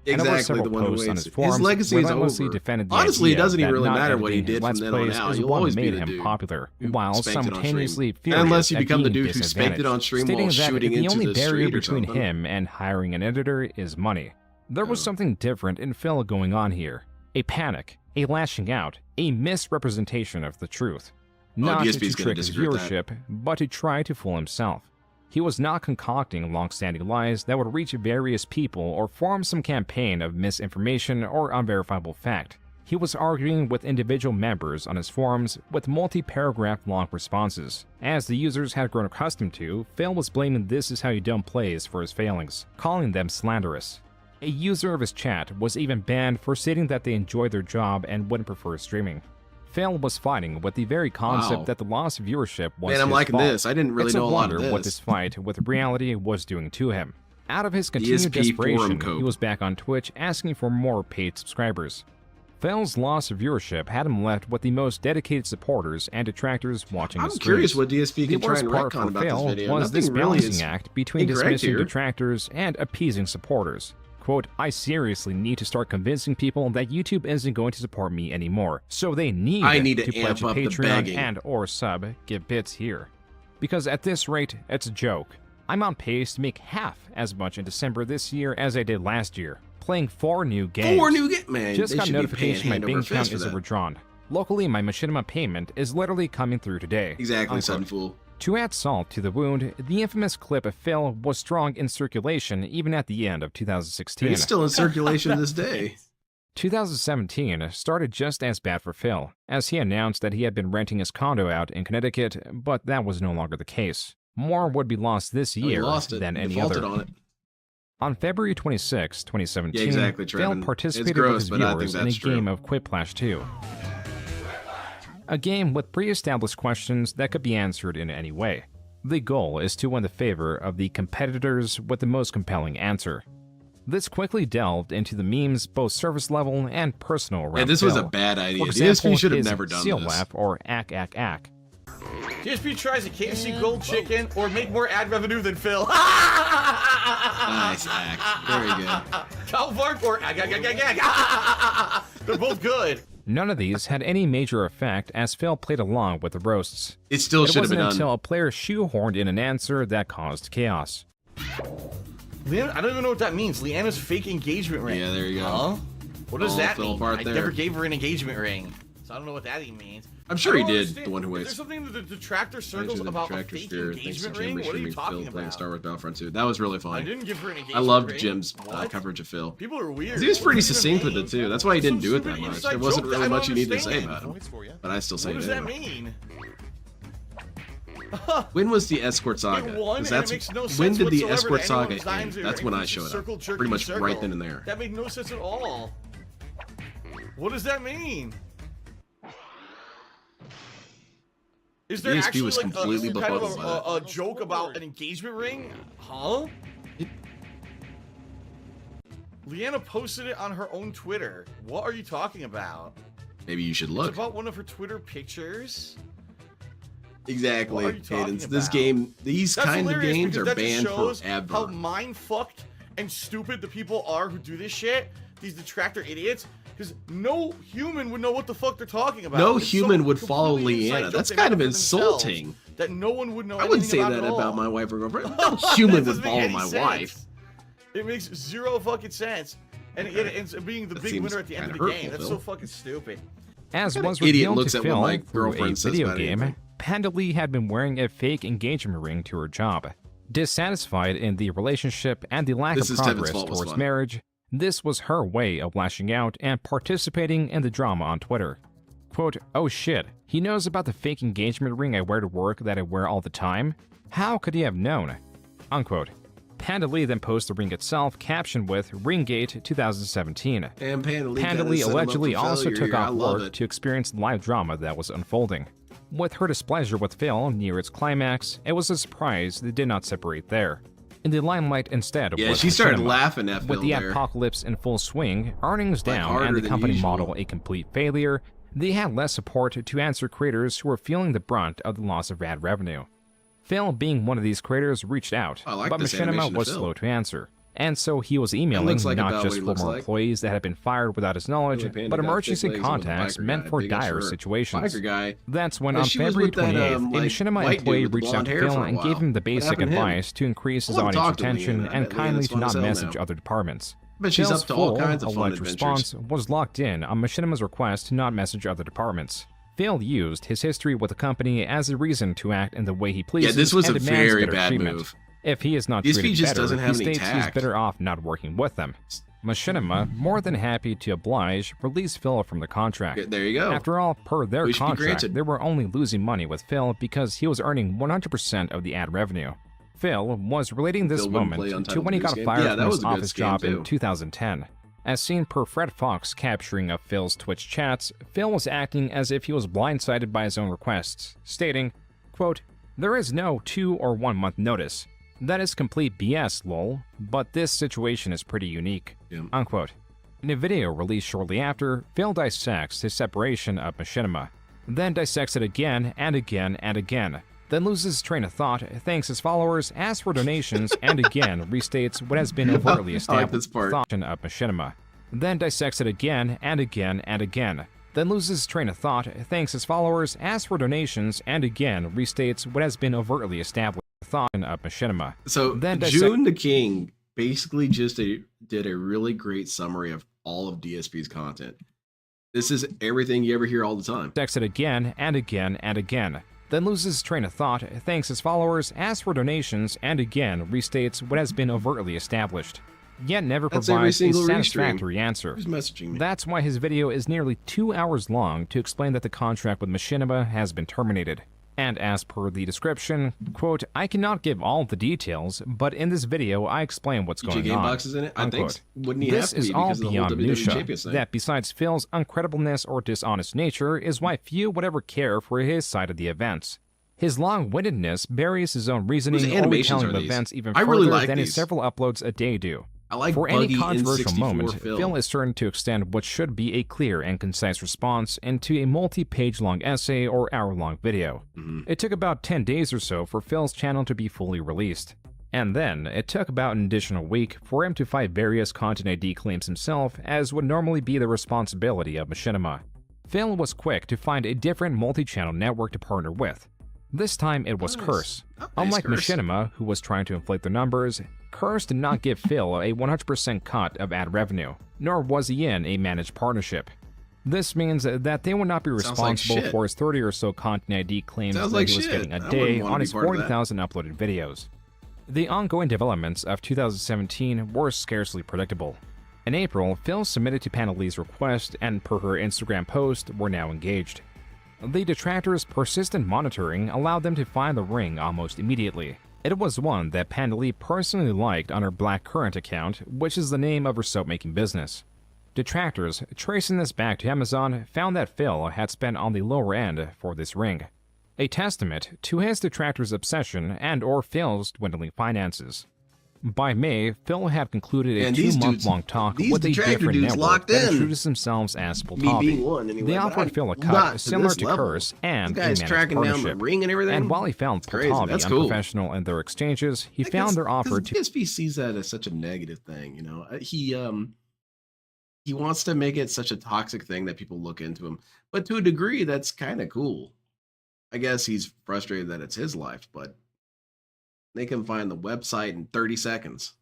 And over Exactly, several the one who posts on waits. his forums, His legacy is relentlessly over. defended the Honestly, it idea doesn't even that really not matter what he editing did his from Let's then on Plays out. is You'll what always be made the him dude popular, who while spanked it on stream. simultaneously furious Unless you at become the being dude who spanked it on stream stating while that shooting the into only the barrier street or between something. him and hiring an editor is money. There was something different in Phil going on here. A panic, a lashing out, a misrepresentation of the truth. Not to DSP's gonna trick his disagree with that. viewership, but to try to fool himself. He was not concocting long-standing lies that would reach various people or form some campaign of misinformation or unverifiable fact. He was arguing with individual members on his forums with multi-paragraph long responses. As the users had grown accustomed to, Phil was blaming "this is how you dump plays" for his failings, calling them slanderous. A user of his chat was even banned for stating that they enjoyed their job and wouldn't prefer streaming. Phil was fighting with the very concept Wow. that the loss of viewership was Man, I'm his liking fault. this. I didn't really It's know a lot of wonder what this. this fight with reality was doing to him. Out of his continued DSP forum desperation, cope. he was back on Twitch asking for more paid subscribers. Phil's loss of viewership had him left with the most dedicated supporters and detractors watching I'm his curious streams. what DSP can The try worst and part retcon for about Phil this video. was this Nothing really balancing is act between incorrect dismissing here. detractors and appeasing supporters. Quote, I seriously need to start convincing people that YouTube isn't going to support me anymore, so they need, I need to pledge amp a up the Patreon begging. and or sub, give bits here. Because at this rate, it's a joke. I'm on pace to make half as much in December this year as I did last year, playing 4 new games. 4 new games? Man, just they got should be notification my paying hand bank over account fist is for that. overdrawn. Locally, my machinima payment is literally coming through today. Exactly, Unquote. sudden fool. To add salt to the wound, the infamous clip of Phil was strong in circulation even at the end of 2016. It's still in circulation to this day. 2017 started just as bad for Phil, as he announced that he had been renting his condo out in Connecticut, but that was no longer the case. More would be lost this Oh, he year lost it. than He any defaulted other. on it. On February 26, 2017, Yeah, exactly, Phil Trevin. participated It's gross, with his but I think viewers in a that's true. game of Quiplash 2. A game with pre-established questions that could be answered in any way. The goal is to win the favor of the competitors with the most compelling answer. This quickly delved into the memes, both surface level and personal around Yeah, this was Phil. a bad idea. For example, DSP should have his never done seal this. laugh or ack. DSP tries a KFC Gold Chicken or make more ad revenue than Phil. Nice act. Very good. Calvark or ag. They're both good. None of these had any major effect as Phil played along with the roasts. It still should have been wasn't done. until a player shoehorned in an answer that caused chaos. Leanna, I don't even know what that means. Leanna's fake engagement ring. Yeah, there you go. Huh? What does All that fell mean? apart I there. never gave her an engagement ring, so I don't know what that even means. I'm sure I he don't did, understand. the one who Is waits. there something in the detractor circles Mention the about a Detractor fake Spirit. Thanks to engagement Jim ring? What are you Phil talking playing about? Star Wars Battlefront 2. That was really fun. I didn't give her an engagement I loved ring. Jim's What? coverage of Phil. People are weird. He was pretty What does that succinct with mean? it too. That's why he didn't do it Some that much. inside There wasn't joke that really I don't much you needed to say understand. about him. But I still say What does it that anyway. mean? When was the Escort Saga? It won, 'Cause and it that's makes no when sense did the whatsoever Escort to Saga anyone designs end? it That's or when I anything. showed Circle, up. jerky, Pretty much circle. right then and there. That made no sense at all. What does that mean? Is there DSP actually was like completely some kind of befuddled by that. a joke about an engagement ring? Huh? Leanna posted it on her own Twitter. What are you talking about? Maybe you should It's look. about one of her Twitter pictures. Exactly. What are you talking Cadence. This about? game, these That's kind of hilarious games because are that just banned shows how forever. mind fucked and stupid the people are who do this shit. These detractor idiots. Because no human would know what the fuck they're talking about. No It's human some would follow completely inside Leanna. joke That's they kind make of for themselves insulting. That no one would know. I wouldn't say anything that at all. about my wife or girlfriend. No human would doesn't make follow any my sense. wife. It makes zero fucking sense. And it ends up being the That big seems winner at the end of the kinda game. hurtful, That's Phil. so fucking stupid. As What was kind of idiot revealed looks to at what Phil my through a girlfriend says video about game, anything? Panda Lee had been wearing a fake engagement ring to her job. Dissatisfied in the relationship and the lack This of is Tevin's progress fault was towards fun. marriage, this was her way of lashing out and participating in the drama on Twitter. Quote, "Oh shit, he knows about the fake engagement ring I wear to work that I wear all the time? How could he have known?" Unquote. Panda Lee then posts the ring itself, captioned with Ringgate 2017. And Panda Lee Panda kinda Lee set him up allegedly for also failure took here. I off love work it. to experience the live drama that was unfolding. With her displeasure with Phil near its climax, it was a surprise they did not separate there. In the limelight instead Yeah, was she started Machinima. laughing at With Phil the there. apocalypse in full swing, earnings Like, down, harder and the than company usual. model a complete failure, they had less support to answer creators who were feeling the brunt of the loss of ad revenue. Phil, being one of these creators, reached out, I like but this Machinima animation of was Phil. slow to answer. And so he was emailing looks like not about just what he looks former like. employees that had been fired without his knowledge, Really, Panda but got emergency thick legs and was a contacts biker meant guy, for big as dire shirt. situations. Biker guy. That's when Yeah, on she was February with that, 28th, like, a Machinima white dude employee with the reached out blonde to hair Phil for a and while. gave him the What basic happened to him? advice to increase his I wanna audience talk to retention Leanna. I and bet kindly Leanna's to fun not as hell message now. other departments. Bet she's Phil's up to all full, kinds of fun alleged adventures. response was locked in on Machinima's request to not message other departments. Phil used his history with the company as a reason to act in the way he pleases. Yeah, this was and a demands very better bad treatment. move. If he is not DSP treated just better, doesn't have he any states he's tact. better off not working with them. Machinima, more than happy to oblige, released Phil from the contract. Okay, there you go. After all, per their We should be contract, granted. they were only losing money with Phil because he was earning 100% of the ad revenue. Phil was relating this Phil wouldn't play moment to Untitled when he Goose got Game. fired Yeah, from that his was a good office scam, job in too. 2010. As seen per Fred Fox capturing of Phil's Twitch chats, Phil was acting as if he was blindsided by his own requests, stating, quote, "There is no 2 or 1 month notice. That is complete BS, lol, but this situation is pretty unique," unquote. In a video released shortly after, Phil dissects his separation of Machinima, then dissects it again and again and again, then loses his train of thought, thanks his followers, asks for donations, and again restates what has been overtly I like established this part. thought of Machinima, then dissects it again and again and again, then loses his train of thought, thanks his followers, asks for donations, and again restates what has been overtly established. thought of machinima. So then Joon the King basically just did a really great summary of all of DSP's content. This is everything you ever hear all the time. Dissects it again and again and again. Then loses his train of thought, thanks his followers, asks for donations, and again restates what has been overtly established. Yet never provides a satisfactory answer. Who's messaging me? That's why his video is nearly 2 hours long to explain that the contract with Machinima has been terminated. And as per the description, quote, I cannot give all the details, but in this video I explain what's going game on. boxes in it? I Unquote. think wouldn't he This have to is be all because of the whole beyond WWE minutia. Champions thing? That besides Phil's uncreditableness or dishonest nature is why few would ever care for his side of the events. His long-windedness buries his own reasoning or retelling of events even further really like than his these. several uploads a day do. I like For any Buggy controversial N64 moment, Phil. Phil is certain to extend what should be a clear and concise response into a multi-page long essay or hour-long video. It took about 10 days or so for Phil's channel to be fully released. And then, it took about an additional week for him to fight various content ID claims himself, as would normally be the responsibility of Machinima. Phil was quick to find a different multi-channel network to partner with. This time it was Curse. Unlike Curse. Machinima, who was trying to inflate the numbers, Curse did not give Phil a 100% cut of ad revenue, nor was he in a managed partnership. This means that they would not be responsible for his 30 or so content ID claims Sounds that like he was shit. getting a I wouldn't day wanna on be his part of that. 40,000 uploaded videos. The ongoing developments of 2017 were scarcely predictable. In April, Phil submitted to Paneli's request and per her Instagram post, were now engaged. The detractors' persistent monitoring allowed them to find the ring almost immediately. It was one that Paneli personally liked on her Black Current account, which is the name of her soap-making business. Detractors, tracing this back to Amazon, found that Phil had spent on the lower end for this ring, a testament to his detractors' obsession and/or Phil's dwindling finances. By May, Phil had concluded a Man, these 2-month-long talk these with a detractor different dudes network locked that in. introduced themselves as Me being Poltavi. one, anyway, They but offered Phil a not cut to similar this to level. Curse and This a guy's managed tracking down the partnership. ring and everything? And while he found It's crazy. Poltavi That's cool. unprofessional in their exchanges, he found their offer to DSP sees that as such a negative thing, you know. He wants to make it such a toxic thing that people look into him, but to a degree, that's kind of cool. I guess he's frustrated that it's his life, but they can find the website in 30 seconds.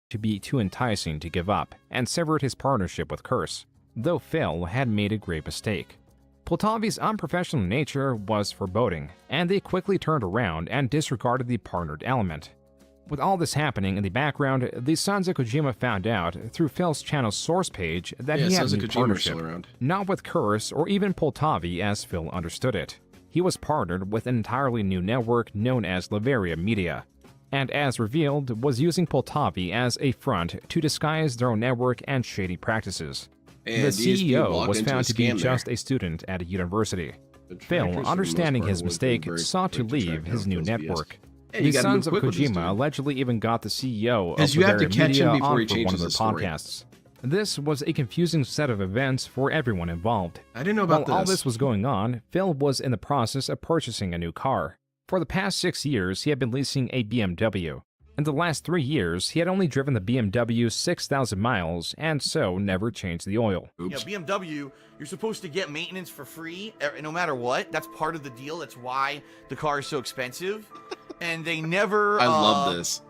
to be too enticing to give up, and severed his partnership with Curse, though Phil had made a great mistake. Poltavi's unprofessional nature was foreboding, and they quickly turned around and disregarded the partnered element. With all this happening in the background, the Sons of Kojima found out through Phil's channel's source page that he had Sons a of new Kojima are partnership, still around. not with Curse or even Poltavi as Phil understood it. He was partnered with an entirely new network known as Leveria Media, and as revealed, was using Poltavi as a front to disguise their own network and shady practices. And The DSP CEO walked was into a found to be scam just there. a student at a university. Detractors, for Phil, the most understanding part, his was being mistake, very sought to quick leave track his down new those BS. network. Hey, The you gotta Sons move of quick with this Kojima dude. allegedly even got the CEO of Because you have to Leveria catch him Media before he on for one changes of their his story. podcasts. This was a confusing set of events for everyone involved. I didn't know about While all this. this was going on, Phil was in the process of purchasing a new car. For the past 6 years, he had been leasing a BMW. In the last 3 years, he had only driven the BMW 6,000 miles, and so never changed the oil. You know, BMW, you're supposed to get maintenance for free, no matter what. That's part of the deal. That's why the car is so expensive. And they never... I love this.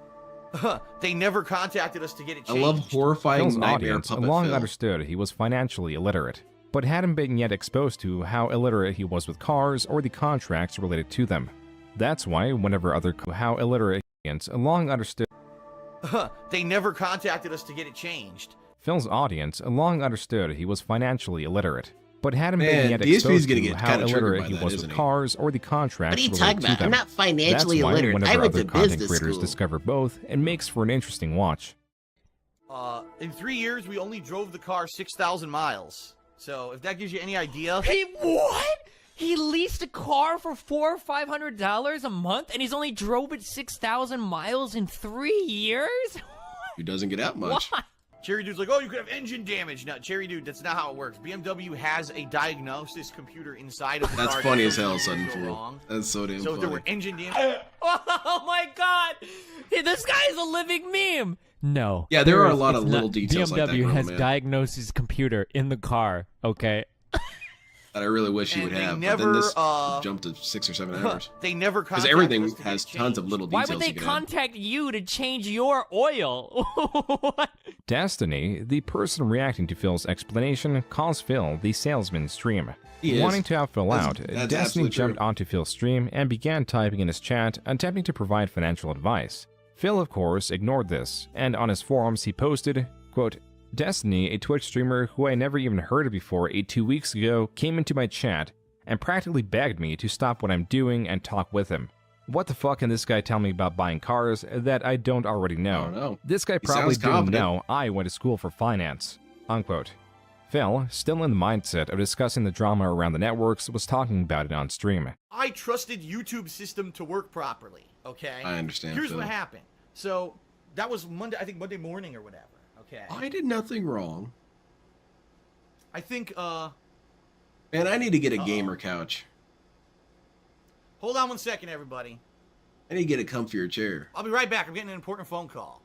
They never contacted us to get it I changed. love horrifying Phil's nightmare audience puppet long Phil. understood he was financially illiterate, but hadn't been yet exposed to how illiterate he was with cars or the contracts related to them. That's why whenever how illiterate audience long understood They never contacted us to get it changed. Phil's audience long understood he was financially illiterate, but hadn't Man, been yet DSP is exposed gonna to get how kinda triggered illiterate by he that, was isn't with he? cars or the contracts What are you related talking to about? them. I'm not financially That's why illiterate. I whenever went other to content business creators school. discover both, it makes for an interesting watch. In 3 years, we only drove the car 6,000 miles. So if that gives you any idea... He what? He leased a car for $400 or $500 a month, and he's only drove it 6,000 miles in 3 years. Who doesn't get out much? What? Cherry Dude's like, oh, you could have engine damage. No, Cherry Dude, that's not how it works. BMW has a diagnosis computer inside of the That's car. funny that as hell, shows Sudden things go Fool. wrong. That's so damn So if funny. there were engine damage... Oh my god! Hey, this guy's a living meme! No. Yeah, there are a is- lot of it's little not. details like that BMW going on, has man. diagnosis computer in the car, okay? that I really wish he would they have. never, but then this jumped to 6 or 7 hours. They never because contact everything us to has get tons of changed. little Why details. would they you can add. contact you to change your oil? What? Destiny, the person reacting to Phil's explanation, calls Phil the salesman stream. He is. Wanting to help Phil out, That's Destiny absolutely jumped true. onto Phil's stream and began typing in his chat, attempting to provide financial advice. Phil, of course, ignored this, and on his forums he posted, quote, Destiny, a Twitch streamer who I never even heard of before 2 weeks ago, came into my chat and practically begged me to stop what I'm doing and talk with him. What the fuck can this guy tell me about buying cars that I don't already know? I don't know. This guy He probably sounds didn't confident. know I went to school for finance. Unquote. Phil, still in the mindset of discussing the drama around the networks, was talking about it on stream. I trusted YouTube's system to work properly, okay? I understand, Here's Phil. what happened. So, that was Monday, I think Monday morning or whatever, okay? I did nothing wrong. I think, Man, I need to get a gamer couch. hold on one second, everybody. I need to get a comfier chair. I'll be right back. I'm getting an important phone call.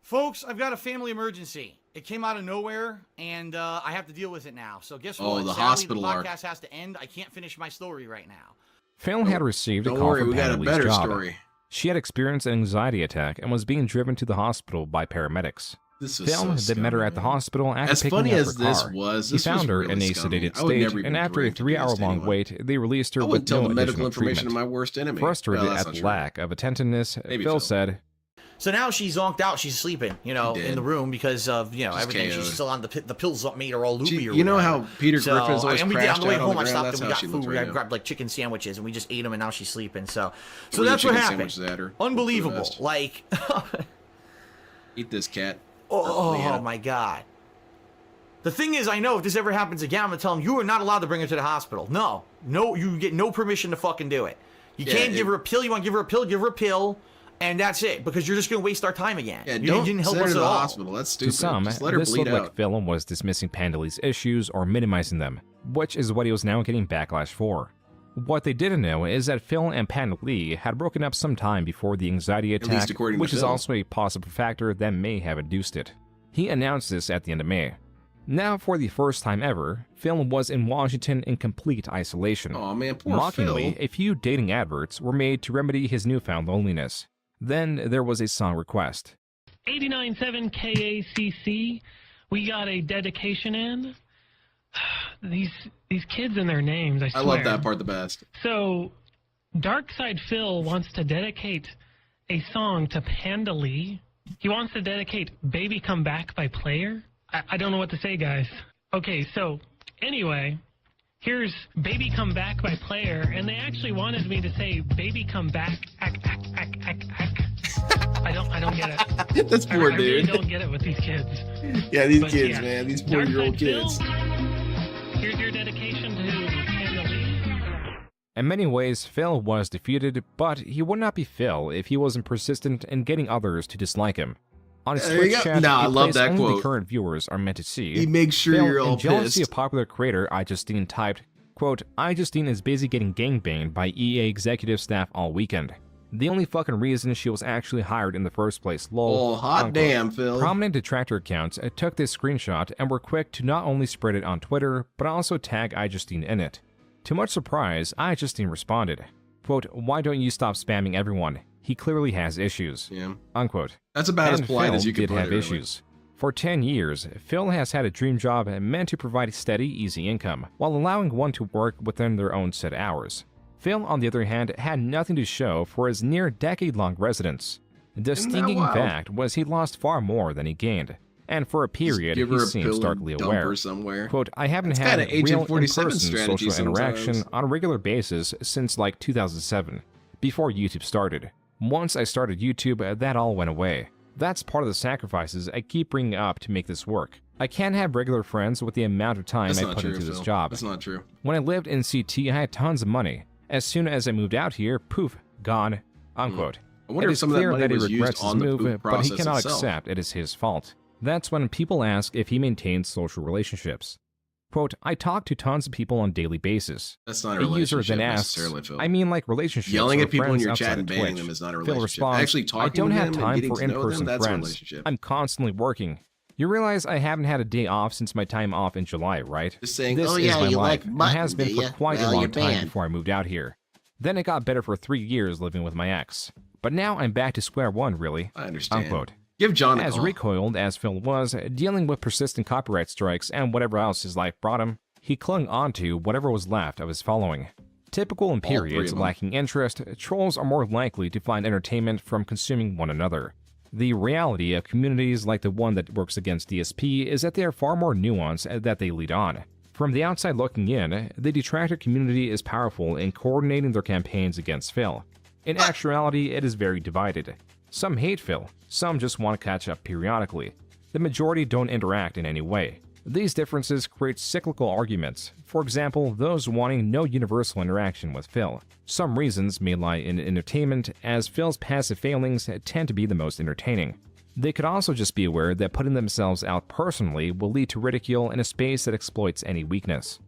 Folks, I've got a family emergency. It came out of nowhere, and I have to deal with it now. So guess Oh, what? the Sadly, hospital the arc. podcast has to end. I can't finish my story right now. Phil had received a Don't call worry, from we got a Pam Lee's better job. story. She had experienced an anxiety attack and was being driven to the hospital by paramedics. This was Phil so then met her scummy, at the man. hospital after As picking funny up as her this car. was, He this was found her really in a scummy. sedated I would never state, even and after a dream to do this to 3-hour-long anyone. wait, they released her I with wouldn't tell no the medical additional information to treatment. my worst enemy. Frustrated Well, that's at not the true. lack of attentiveness, Maybe Phil Phil. said, So now she's zonked out. She's sleeping, you know, He in did. the room because of, you know, She's everything. KO'd. She's still on the pills made her all loopy or You know whatever. how Peter Griffin's always and we did, crashed on the way out on home, the I ground? stopped That's and we how got she food. looks We right now. grabbed like chicken sandwiches and we just ate them and now she's sleeping. So We're that's eating what chicken happened. sandwiches at her. Unbelievable. Best. Like, Eat this, cat. oh my God. The thing is, I know if this ever happens again, I'm gonna tell him you are not allowed to bring her to the hospital. No, you get no permission to fucking do it. You Yeah, can't give her a pill. You want to give her a pill? Give her a pill, and that's it. Because you're just gonna waste our time again. Yeah, you don't didn't help send her us to at the all. hospital. That's to stupid. some, Just let her this bleed looked out. like Phil was dismissing Pandalee's issues or minimizing them, which is what he was now getting backlash for. What they didn't know is that Phil and Pandalee had broken up some time before the anxiety least attack, according to which is Phil. also a possible factor that may have induced it. He announced this at the end of May. Now, for the first time ever, Phil was in Washington in complete isolation. Aw, man, poor Mockingly, Phil. a few dating adverts were made to remedy his newfound loneliness. Then there was a song request. 89.7 KACC, we got a dedication in. These kids and their names, I swear. I love that part the best. So, Darkside Phil wants to dedicate a song to Pandalee. He wants to dedicate Baby Come Back by Player. I don't know what to say, guys. Okay, so, anyway, here's Baby Come Back by Player, and they actually wanted me to say Baby Come Back, ack. I don't get it. That's poor I really dude. don't get it with these kids. Yeah, these But kids, yeah. man. These Darkside 4-year-old kids. Phil, here's your dedication to Pandalee. In many ways, Phil was defeated, but he would not be Phil if he wasn't persistent in getting others to dislike him. On his There you Twitch go. chat, Nah, I a love place that only the quote. current viewers are meant to see. He makes sure Phil, you're all in jealousy pissed. of popular creator iJustine typed, quote, iJustine is busy getting gangbanged by EA executive staff all weekend. The only fucking reason she was actually hired in the first place, lol. Oh, hot unquote. damn, Phil. Prominent detractor accounts took this screenshot and were quick to not only spread it on Twitter, but also tag iJustine in it. To much surprise, iJustine responded, quote, why don't you stop spamming everyone? He clearly has issues. Yeah. Unquote. That's about as And polite Phil as you can did put have it, really. issues. For 10 years, Phil has had a dream job meant to provide steady, easy income, while allowing one to work within their own set hours. Phil, on the other hand, had nothing to show for his near-decade-long residence. The Isn't that stinging wild? fact was he lost far more than he gained, and for a period give he her a seemed pill starkly and dump aware. her somewhere. Quote, I haven't That's had kinda Agent real 47 in-person strategy social interaction sometimes. on a regular basis since like 2007, before YouTube started. Once I started YouTube, that all went away. That's part of the sacrifices I keep bringing up to make this work. I can't have regular friends with the amount of time That's I not put true, into this Phil. job. That's not true. When I lived in CT, I had tons of money. As soon as I moved out here, poof, gone, unquote. I wonder It if is some of that clear money that he was used regrets his on the move, poop but he process cannot itself. accept it is his fault. That's when people ask if he maintains social relationships. Quote, I talk to tons of people on a daily basis. That's not a user relationship then asks, necessarily, Phil. I mean like relationships. Yelling or at people in friends your outside chat and of banning Twitch. them is not a Phil relationship. responds, Actually I talking don't to have them and time getting for to know them, in-person that's a friends. relationship. I'm constantly working. You realize I haven't had a day off since my time off in July, right? Just saying, this oh is yeah, my you life, like and mutton, has been do for ya? quite Well, a long you're time banned. before I moved out here. Then it got better for 3 years living with my ex. But now I'm back to square one, really. I understand. Unquote. Give John a As call. recoiled as Phil was, dealing with persistent copyright strikes and whatever else his life brought him, he clung onto whatever was left of his following. Typical in All three periods of them. lacking interest, trolls are more likely to find entertainment from consuming one another. The reality of communities like the one that works against DSP is that they are far more nuanced that they lead on. From the outside looking in, the detractor community is powerful in coordinating their campaigns against Phil. In actuality, it is very divided. Some hate Phil, some just want to catch up periodically. The majority don't interact in any way. These differences create cyclical arguments, for example, those wanting no universal interaction with Phil. Some reasons may lie in entertainment, as Phil's passive failings tend to be the most entertaining. They could also just be aware that putting themselves out personally will lead to ridicule in a space that exploits any weakness.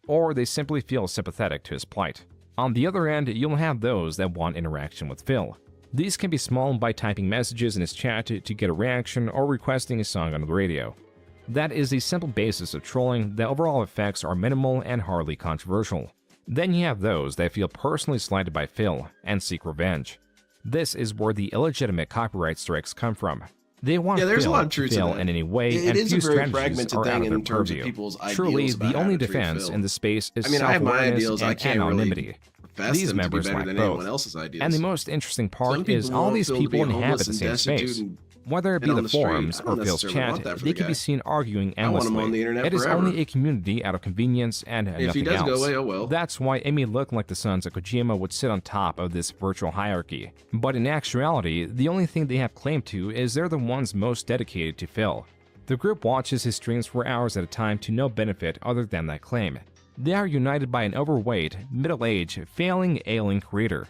Or they simply feel sympathetic to his plight. On the other end, you'll have those that want interaction with Phil. These can be small by typing messages in his chat to get a reaction or requesting a song on the radio. That is the simple basis of trolling. The overall effects are minimal and hardly controversial. Then you have those that feel personally slighted by Phil and seek revenge. This is where the illegitimate copyright strikes come from. They want there's Phil a lot of truth to to fail that. in any way, It and is few a very strategies fragmented are thing out of in their terms of purview. people's Truly, ideals about the how only to treat defense Phil. in the space is I mean, I have my self-awareness ideals. I and can't really anonymity. profess These them to be members better lack than both. anyone else's ideas. And the most interesting Some part is people all want these Phil to be people inhabit homeless the and same destitute space. and Whether it be on the the street. forums I don't or Phil's necessarily chat, want that for they the can be guy. seen arguing I want him endlessly. on the internet It is forever. only a community out of convenience and If he nothing does go else. away, oh well. That's why it may look like the sons of Kojima would sit on top of this virtual hierarchy. But in actuality, the only thing they have claim to is they're the ones most dedicated to Phil. The group watches his streams for hours at a time to no benefit other than that claim. They are united by an overweight, middle-aged, failing, ailing creator.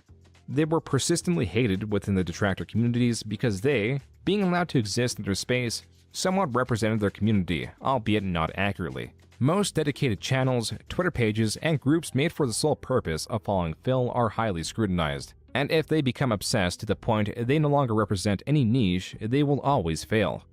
They were persistently hated within the detractor communities because they, being allowed to exist in their space, somewhat represented their community, albeit not accurately. Most dedicated channels, Twitter pages, and groups made for the sole purpose of following Phil are highly scrutinized. And if they become obsessed to the point they no longer represent any niche, they will always fail.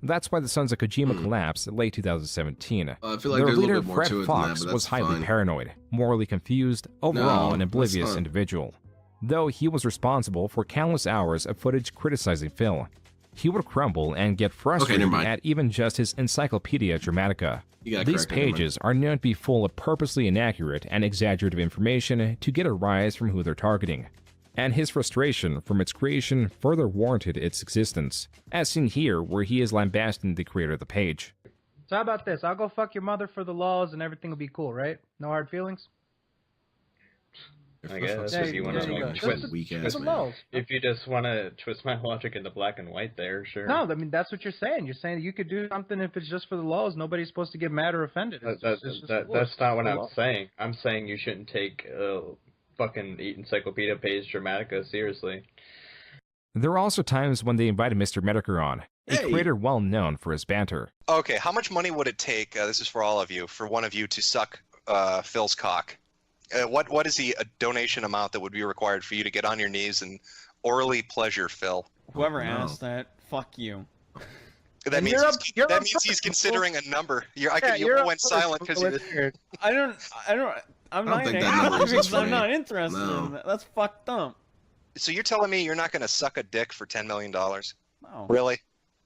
That's why the Sons of Kojima collapsed in late 2017. I feel like Their there's a little leader, bit more Fred to it than Fox, that, but was that's highly fine. paranoid, morally confused, overall No, an that's oblivious not. individual. Though he was responsible for countless hours of footage criticizing Phil, he would crumble and get frustrated never mind. at even just his Encyclopedia Dramatica. You got These correct, never mind. pages are known to be full of purposely inaccurate and exaggerative information to get a rise from who they're targeting. And his frustration from its creation further warranted its existence, as seen here where he is lambasting the creator of the page. So how about this? I'll go fuck your mother for the laws and everything will be cool, right? No hard feelings? I guess There if you want there to you go. like Just twist, weak ass Just the man. laws. if you just want to twist my logic into black and white, there, sure. No, I mean, that's what you're saying. You're saying you could do something if it's just for the laws. Nobody's supposed to get mad or offended. It's just the laws. That's not what The I'm laws. saying. I'm saying you shouldn't take fucking Encyclopedia page Dramatica seriously. There were also times when they invited Mr. Medicare on, a creator well known for his banter. Okay, how much money would it take, this is for all of you, for one of you to suck Phil's cock? What is the donation amount that would be required for you to get on your knees and orally pleasure Phil? Whoever asked that, fuck you. That And means you're that up means first, he's fool. considering a number. You you're went up silent first, because fool. you. I'm don't not think in that number is because funny. I'm not interested No. in that. That's fucked up. So you're telling me you're not going to suck a dick for $10 million? No. Really?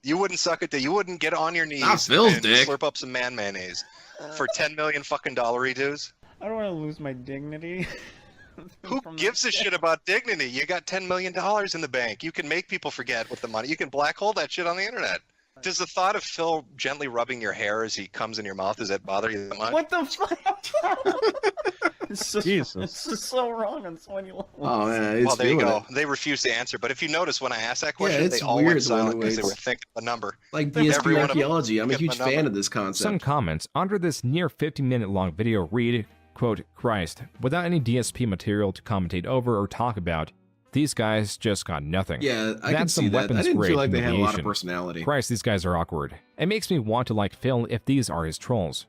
You wouldn't suck a dick. You wouldn't get on your knees Not Phil's and dick. slurp up some man mayonnaise for $10 million fucking dollary dues? I don't want to lose my dignity. Who gives a shit about dignity? You got $10 million in the bank. You can make people forget with the money. You can black hole that shit on the internet. Does the thought of Phil gently rubbing your hair as he comes in your mouth, does that bother you that much? What the fuck? It's just, Jesus. it's just so wrong on so many levels. Oh man, Well, there you go. They refused to answer. But if you notice, when I asked that question, it's they all weird went the way silent because they it's- were thinking of a number. Like Every DSP one of them archaeology. I'm a give them huge number. fan of this concept. Some comments under this near 50-minute long video read, quote, Christ, without any DSP material to commentate over or talk about, these guys just got nothing. Yeah, I That's can some see that. I weapons didn't grade feel like they had a lot of humiliation. personality. Christ, these guys are awkward. It makes me want to like Phil if these are his trolls.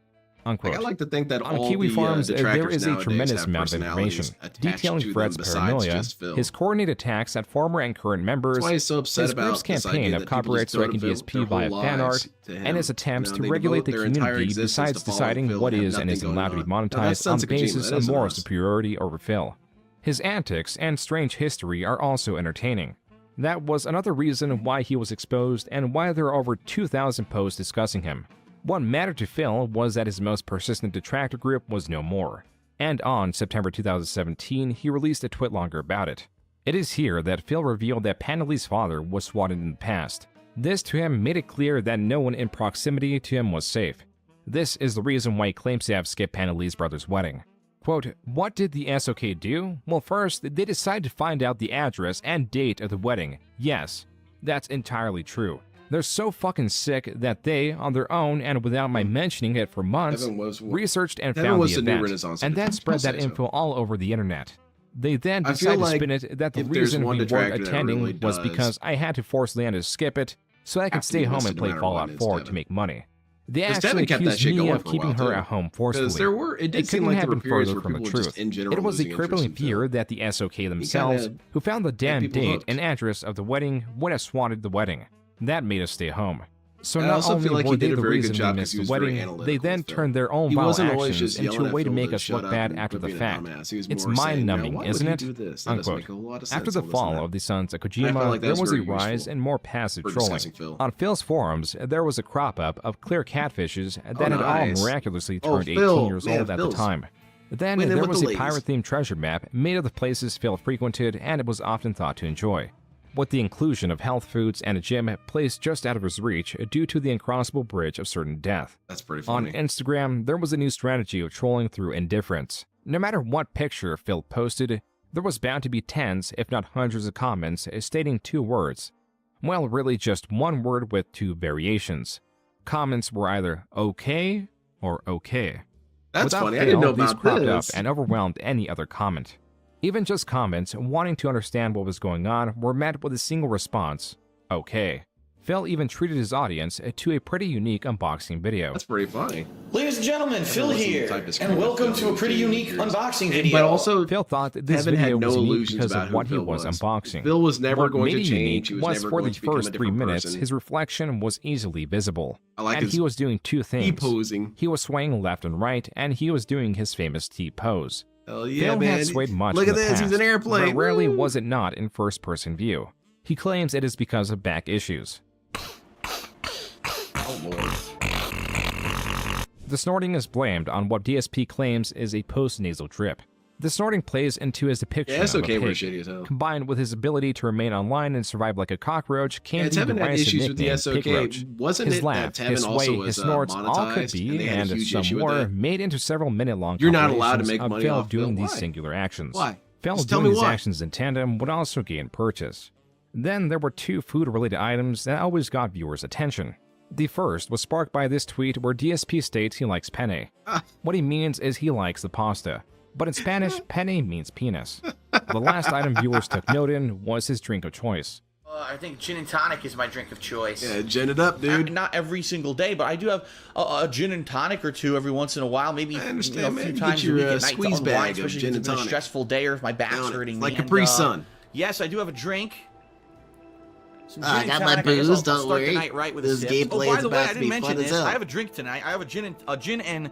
unquote. Like, I like to think that on all Kiwi the Farms, there detractors is a nowadays tremendous have amount of information personalities attached detailing to them Fred's besides paranoia, just Phil. his coordinated attacks at former and current members, That's why he's so upset his about group's this campaign idea of that people copyright just go to striking vote their DSP via whole fan lives art, to him. and his attempts You know, to they regulate the devote their entire community existence besides to following deciding Phil what and have is and nothing isn't going allowed to be on. Now, that's monetized on the sense of Kojima. basis That of isn't moral us. superiority over Phil. His antics and strange history are also entertaining. That was another reason why he was exposed and why there are over 2,000 posts discussing him. What mattered to Phil was that his most persistent detractor group was no more. And on September 2017, he released a twitlonger about it. It is here that Phil revealed that Panelli's father was swatted in the past. This to him made it clear that no one in proximity to him was safe. This is the reason why he claims to have skipped Panelli's brother's wedding. Quote, what did the SOK do? Well, first, they decided to find out the address and date of the wedding. Yes, that's entirely true. They're so fucking sick that they, on their own and without my mentioning it for months, researched and found the event, and then spread that info all over the internet. They then decided to spin it that the reason we weren't attending was because I had to force Leanna to skip it so I could stay home and play Fallout 4 to make money. They actually accused me of keeping her at home forcefully. It couldn't have been further from the truth. It was the crippling fear that the SOK themselves, who found the damn date and address of the wedding, would have swatted the wedding. That made us stay home. So not only were they the reason we missed the wedding, they then turned their own vile actions into a way to make us look bad after the fact. It's mind-numbing, isn't it? Unquote. After the fall of the sons of Kojima, there was a rise in more passive trolling. On Phil's forums, there was a crop-up of clear catfishes that had all miraculously turned 18 years old at the time. Then there was a pirate-themed treasure map made of the places Phil frequented and it was often thought to enjoy, with the inclusion of health foods and a gym placed just out of his reach due to the uncrossable bridge of certain death. That's pretty funny. On Instagram, there was a new strategy of trolling through indifference. No matter what picture Phil posted, there was bound to be tens, if not hundreds of comments stating two words. Well, really just one word with two variations. Comments were either okay or okay. That's Without funny. fail, I didn't know these about cropped this. up and overwhelmed any other comment. Even just comments wanting to understand what was going on were met with a single response, okay. Phil even treated his audience to a pretty unique unboxing video. That's pretty funny. Ladies and gentlemen, Phil here, and welcome to a pretty unique unboxing video. But also, Phil thought that this Kevin video had no was unique illusions because about of who what he Phil was unboxing. Phil was never What going made to it change. unique He was was never for going the to become a first 3 different minutes, person. his reflection was easily visible. I like and his he was doing two things. T-posing. He was swaying left and right, and he was doing his famous T-pose. Hell yeah, Phil man. had swayed much Look in at the this, past, he's an airplane. but rarely Woo! was it not in first-person view. He claims it is because of back issues. Oh, Lord. The snorting is blamed on what DSP claims is a post-nasal drip. The snorting plays into his depiction Yeah, of a SOK were pig, shitty as hell. combined with his ability to remain online and survive like a cockroach, Yeah, came to Tevin had devise the issues with the nickname SOK. Pig Roach. Wasn't His it laugh, that Tevin his also way, was his snorts all could monetized, be, and they had a and huge some issue with more, that? made into several minute-long You're not allowed to compilations make of money Phil off doing Phil. these Why? singular actions. Why? Phil Just tell doing me these why. actions in tandem would also gain purchase. Then there were two food-related items that always got viewers' attention. The first was sparked by this tweet where DSP states he likes penne. What he means is he likes the pasta. But in Spanish, penne means penis. The last item viewers took note in was his drink of choice. I think gin and tonic is my drink of choice. Yeah, gin it up, dude. Not every single day, but I do have a gin and tonic or two every once in a while. Maybe I understand, a man. few You times get a week your at night squeeze to bag unwind, of especially gin if and it's been a tonic. stressful day or if my back's Down it. hurting Like me. Capri Sun. Yes, I do have a drink. Some I gin got and my tonic. I guess booze, I'll don't start the worry. night right with This a sip. gameplay Oh, by is the way, about I to didn't be mention fun as this. hell. I have a drink tonight. I have a gin and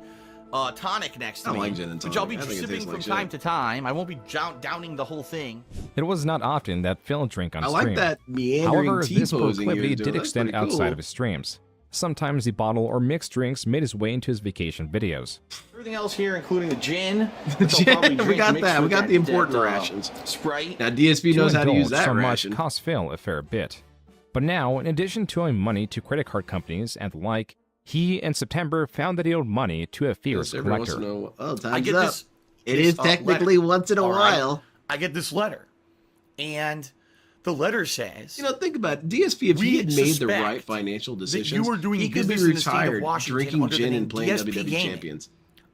tonic next to I me, like gin and which I'll tonic. be I think it sipping tastes from like time shit. to time. I won't be downing the whole thing. It was not often that Phil drank on I stream. like that meandering However, this T-posing he was proclivity doing. did That's extend pretty outside cool. of his streams. Sometimes the bottle or mixed drinks made his way into his vacation videos. Everything else here, including the gin. Gin, we got that. We got the important rations. Sprite. Now DSP knows how to use indulge that so ration. much cost Phil a fair bit. But now, in addition to owing money to credit card companies and the like, he, in September, found that he owed money to a fierce Every once collector. in a while. Oh, I time's get up. this. It is technically letter. once in a All right. while. I get this letter, and the letter says, You know, think about it. DSP, if he had We made the suspect right financial that decisions, you were doing he could be business in the state of retired Washington drinking under the gin name and playing DSP WWE Gaming. Champions.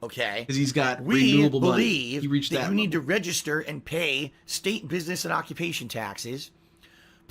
okay, Because he's got we renewable money. believe He reached that that you need level. to register and pay state business and occupation taxes.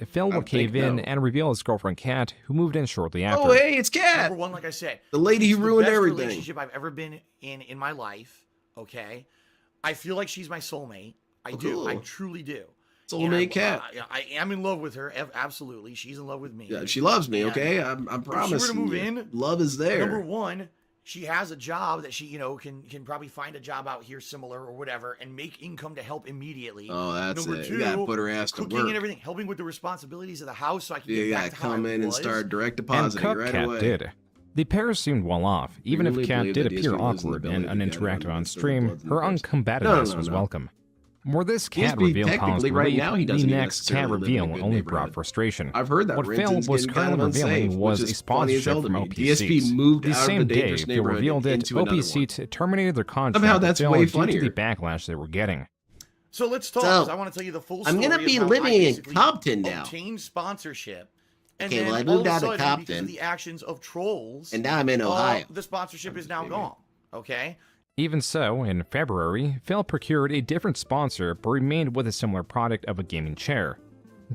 left, Phil would cave in and reveal his girlfriend Kat, who moved in shortly after. Oh, hey, it's Kat. Number one, like I said, the lady who ruined the best everything. Relationship I've ever been in my life. Okay, I feel like she's my soulmate. I do. I truly do. Soulmate Kat. I am in love with her. Absolutely, she's in love with me. Yeah, she loves me. Okay, I'm promising. If she were to move you. in, Love is there. Number one, she has a job that she, can probably find a job out here similar or whatever and make income to help immediately. Oh, that's Number it. two, You gotta put her ass to cooking work. and everything, helping with the responsibilities of the house so I can You get gotta back to how come I in and was. start direct And depositing cook right Kat away. did. The pair seemed well off, even if really Kat believe did that appear DSP loses the awkward and ability to get uninteractive around on the stream. bloods and Her grips. uncombativeness No. was welcome. Were this Kat DSP reveal technically caused right relief, now he the doesn't even next Kat necessarily live in a reveal good only neighborhood. brought frustration. I've heard that What Phil Renton's was getting kind currently of unsafe, revealing was which a is funny as sponsorship hell to from me. OP DSP Seats. moved The out of same the day dangerous Phil neighborhood revealed it, into another OP one. Seats terminated their contract Somehow with that's Phil way due to funnier. the backlash they were getting. So let's talk. So, 'cause I want to tell you the full story. I'm gonna be of how living I in basically Compton now. Obtained sponsorship. And Okay, then well, I all moved of a out of sudden, because Compton. of the actions of trolls, And now I'm in Ohio. the sponsorship is now gone. Okay. Even so, in February, Phil procured a different sponsor but remained with a similar product of a gaming chair.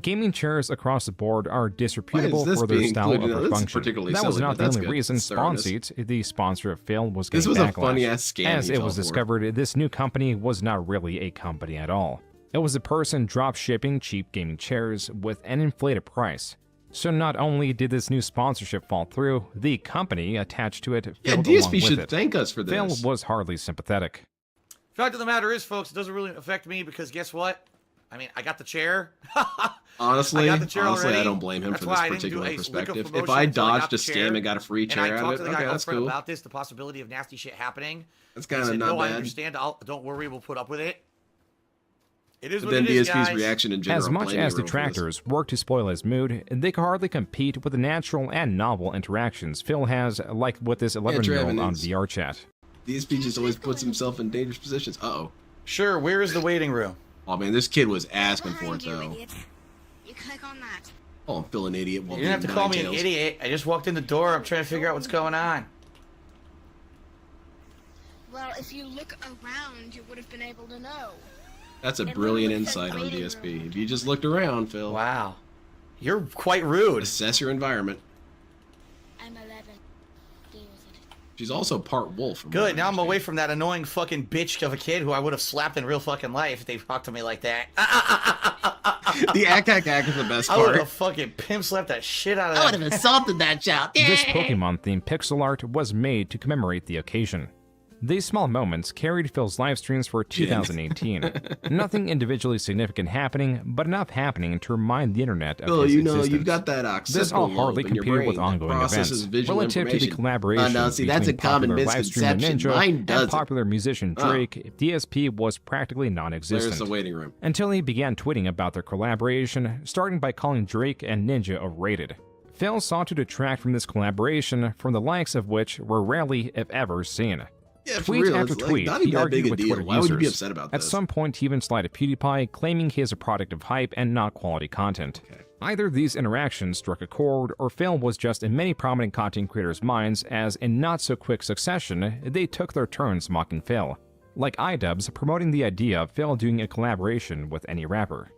Gaming chairs across the board are disreputable this for their being style included? or Now, this is function. particularly That was silly, not but the that's only good. reason It's thoroughness. SpawnSeats, the sponsor of Phil, was This getting was a backlash. funny-ass scam As he it fell was for. discovered, this new company was not really a company at all. It was a person drop shipping cheap gaming chairs with an inflated price. So not only did this new sponsorship fall through, the company attached to it failed along DSP with should it. thank us for Phil this. was hardly sympathetic. Fact of the matter is, folks, it doesn't really affect me because guess what? I mean, I got the chair. Honestly, I got the chair already. I don't blame him That's for why this I didn't do particular a lick of perspective. If promotion I until I got dodged the a scam chair, and got a free chair and I out talked of to it, the guy okay, that's upfront cool. about this, the possibility of nasty shit happening. That's He kind of said, not no, I bad. understand. Don't worry, we'll put up with it. It is But what then it is, DSP's guys. reaction in general. As much blaming as everyone for this. detractors work to spoil his mood, they can hardly compete with the natural and novel interactions Phil has, like with this 11-year-old on Trevin, VR chat. DSP just always puts himself in dangerous positions. Uh-oh. Sure, where is the waiting room? Oh, man, this kid was asking for it, though. You click on that. Oh, I'm feeling an idiot. You didn't have to call me an idiot. I just walked in the door. I'm trying to figure out what's going on. Well, if you look around, you would have been able to know. That's a brilliant insight on DSP. If you just looked around, Phil. Wow. You're quite rude. Assess your environment. I'm 11. Deal with it. She's also part wolf. from Good. what I Now I'm away from that annoying fucking bitch of a kid who I would have slapped in real fucking life if they talked to me like that. The ack is the best I would part. have fucking pimp slapped that shit out of I that. would have assaulted that child. This Pokemon-themed pixel art was made to commemorate the occasion. These small moments carried Phil's live streams for 2018. Nothing individually significant happening, but enough happening to remind the internet of Phil, his you know, existence. you've got that occipital This all hardly lobe in your competed brain with that ongoing processes events visual relative to the information. collaboration No, see, that's between a common popular live streamer misconception. Ninja Mine and doesn't. popular musician Drake. DSP was practically non-existent. There's the waiting room. Until he began tweeting about their collaboration, starting by calling Drake and Ninja overrated. Phil sought to detract from this collaboration, from the likes of which were rarely, if ever, seen. Yeah, for Tweet real, after it's like tweet, not even he that argued big a with deal. Twitter Why would you be users. upset about At this? some point, he even slighted PewDiePie, claiming he is a product of hype and not quality content. Either these interactions struck a chord, or Phil was just in many prominent content creators' minds, as in not-so-quick succession, they took their turns mocking Phil. Like iDubbbz promoting the idea of Phil doing a collaboration with any rapper.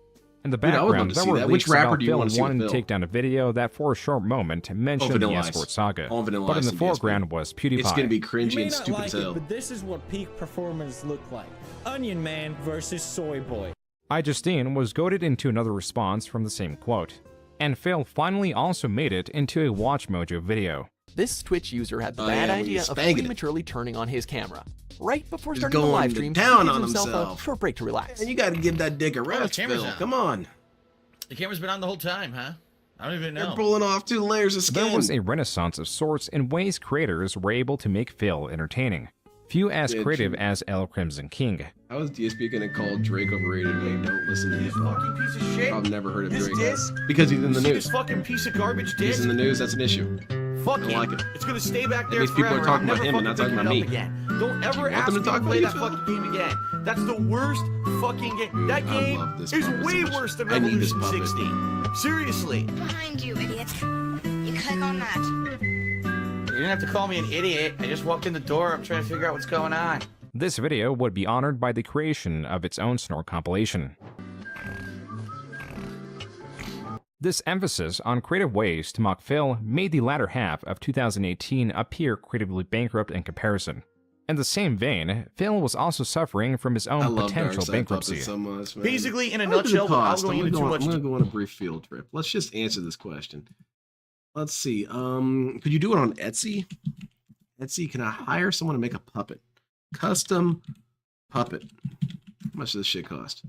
In the Dude, I would love background, to there see were that. leaks Which rapper about do you Phil want to see with wanting to Phil? take down a video that for a short moment mentioned the Vanilla Ice. Escort saga. All Vanilla But in Ice the and foreground DSP. was PewDiePie. It's gonna be You cringy may and not stupid like as hell. it, but this is what peak performance looked like. Onion Man versus Soy Boy. iJustine was goaded into another response from the same quote. And Phil finally also made it into a Watch Mojo video. This Twitch user had the Oh, bad yeah, when idea he's of spanking it. prematurely turning on his camera. Right before He's starting the going live stream, down he gives on himself himself. a short break to relax. And you gotta give that dick a rest, camera's Phil. on. Come on. The camera's been on the whole time, huh? I don't even know. You're pulling off 2 layers of skin. There was a renaissance of sorts in ways creators were able to make Phil entertaining. Few as Did creative you- as El Crimson King. How is DSP gonna call Drake overrated when they don't listen to hip hop? Fucking piece of shit. I've never heard of This Drake. disc? Because he's in the You see news. this fucking piece of garbage He's disc? in the news, that's an issue. Fuck I don't it. like it. It's gonna stay back That there means people are forever. talking I'm about never him and not fucking talking picking about it me. up Again. Don't ever want ask them to me talk to about play you, that Phil? fucking game again. That's the worst fucking game. That I game love this is puppet way so much. worse than I need this Revolution puppet. 60. Seriously. Behind you, idiot. You click on that. You didn't have to call me an idiot. I just walked in the door. I'm trying to figure out what's going on. This video would be honored by the creation of its own snort compilation. This emphasis on creative ways to mock Phil made the latter half of 2018 appear creatively bankrupt in comparison. In the same vein, Phil was also suffering from his I own love potential Dark Side bankruptcy. Puppets so much, man. Basically, in a How much does it nutshell, without cost? going I'm into gonna too go- much. I'm gonna go on a brief field trip. Let's just answer this question. Let's see. Could you do it on Etsy? Etsy, can I hire someone to make a puppet? Custom puppet. How much does this shit cost?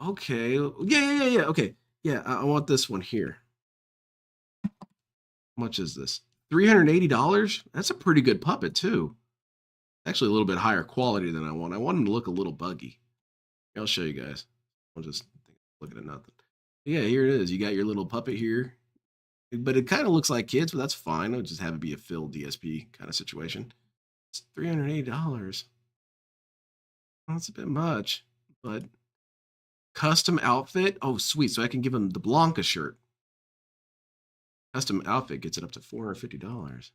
Okay. Yeah. Okay. Yeah, I want this one here. How much is this? $380? That's a pretty good puppet, too. Actually, a little bit higher quality than I want. I want him to look a little buggy. I'll show you guys. I'll just looking at nothing. Yeah, here it is. You got your little puppet here. But it kind of looks like kids, but that's fine. I'll just have it be a Phil DSP kind of situation. It's $380. That's a bit much, but custom outfit. Oh, sweet. So I can give him the Blanca shirt. Custom outfit gets it up to $450.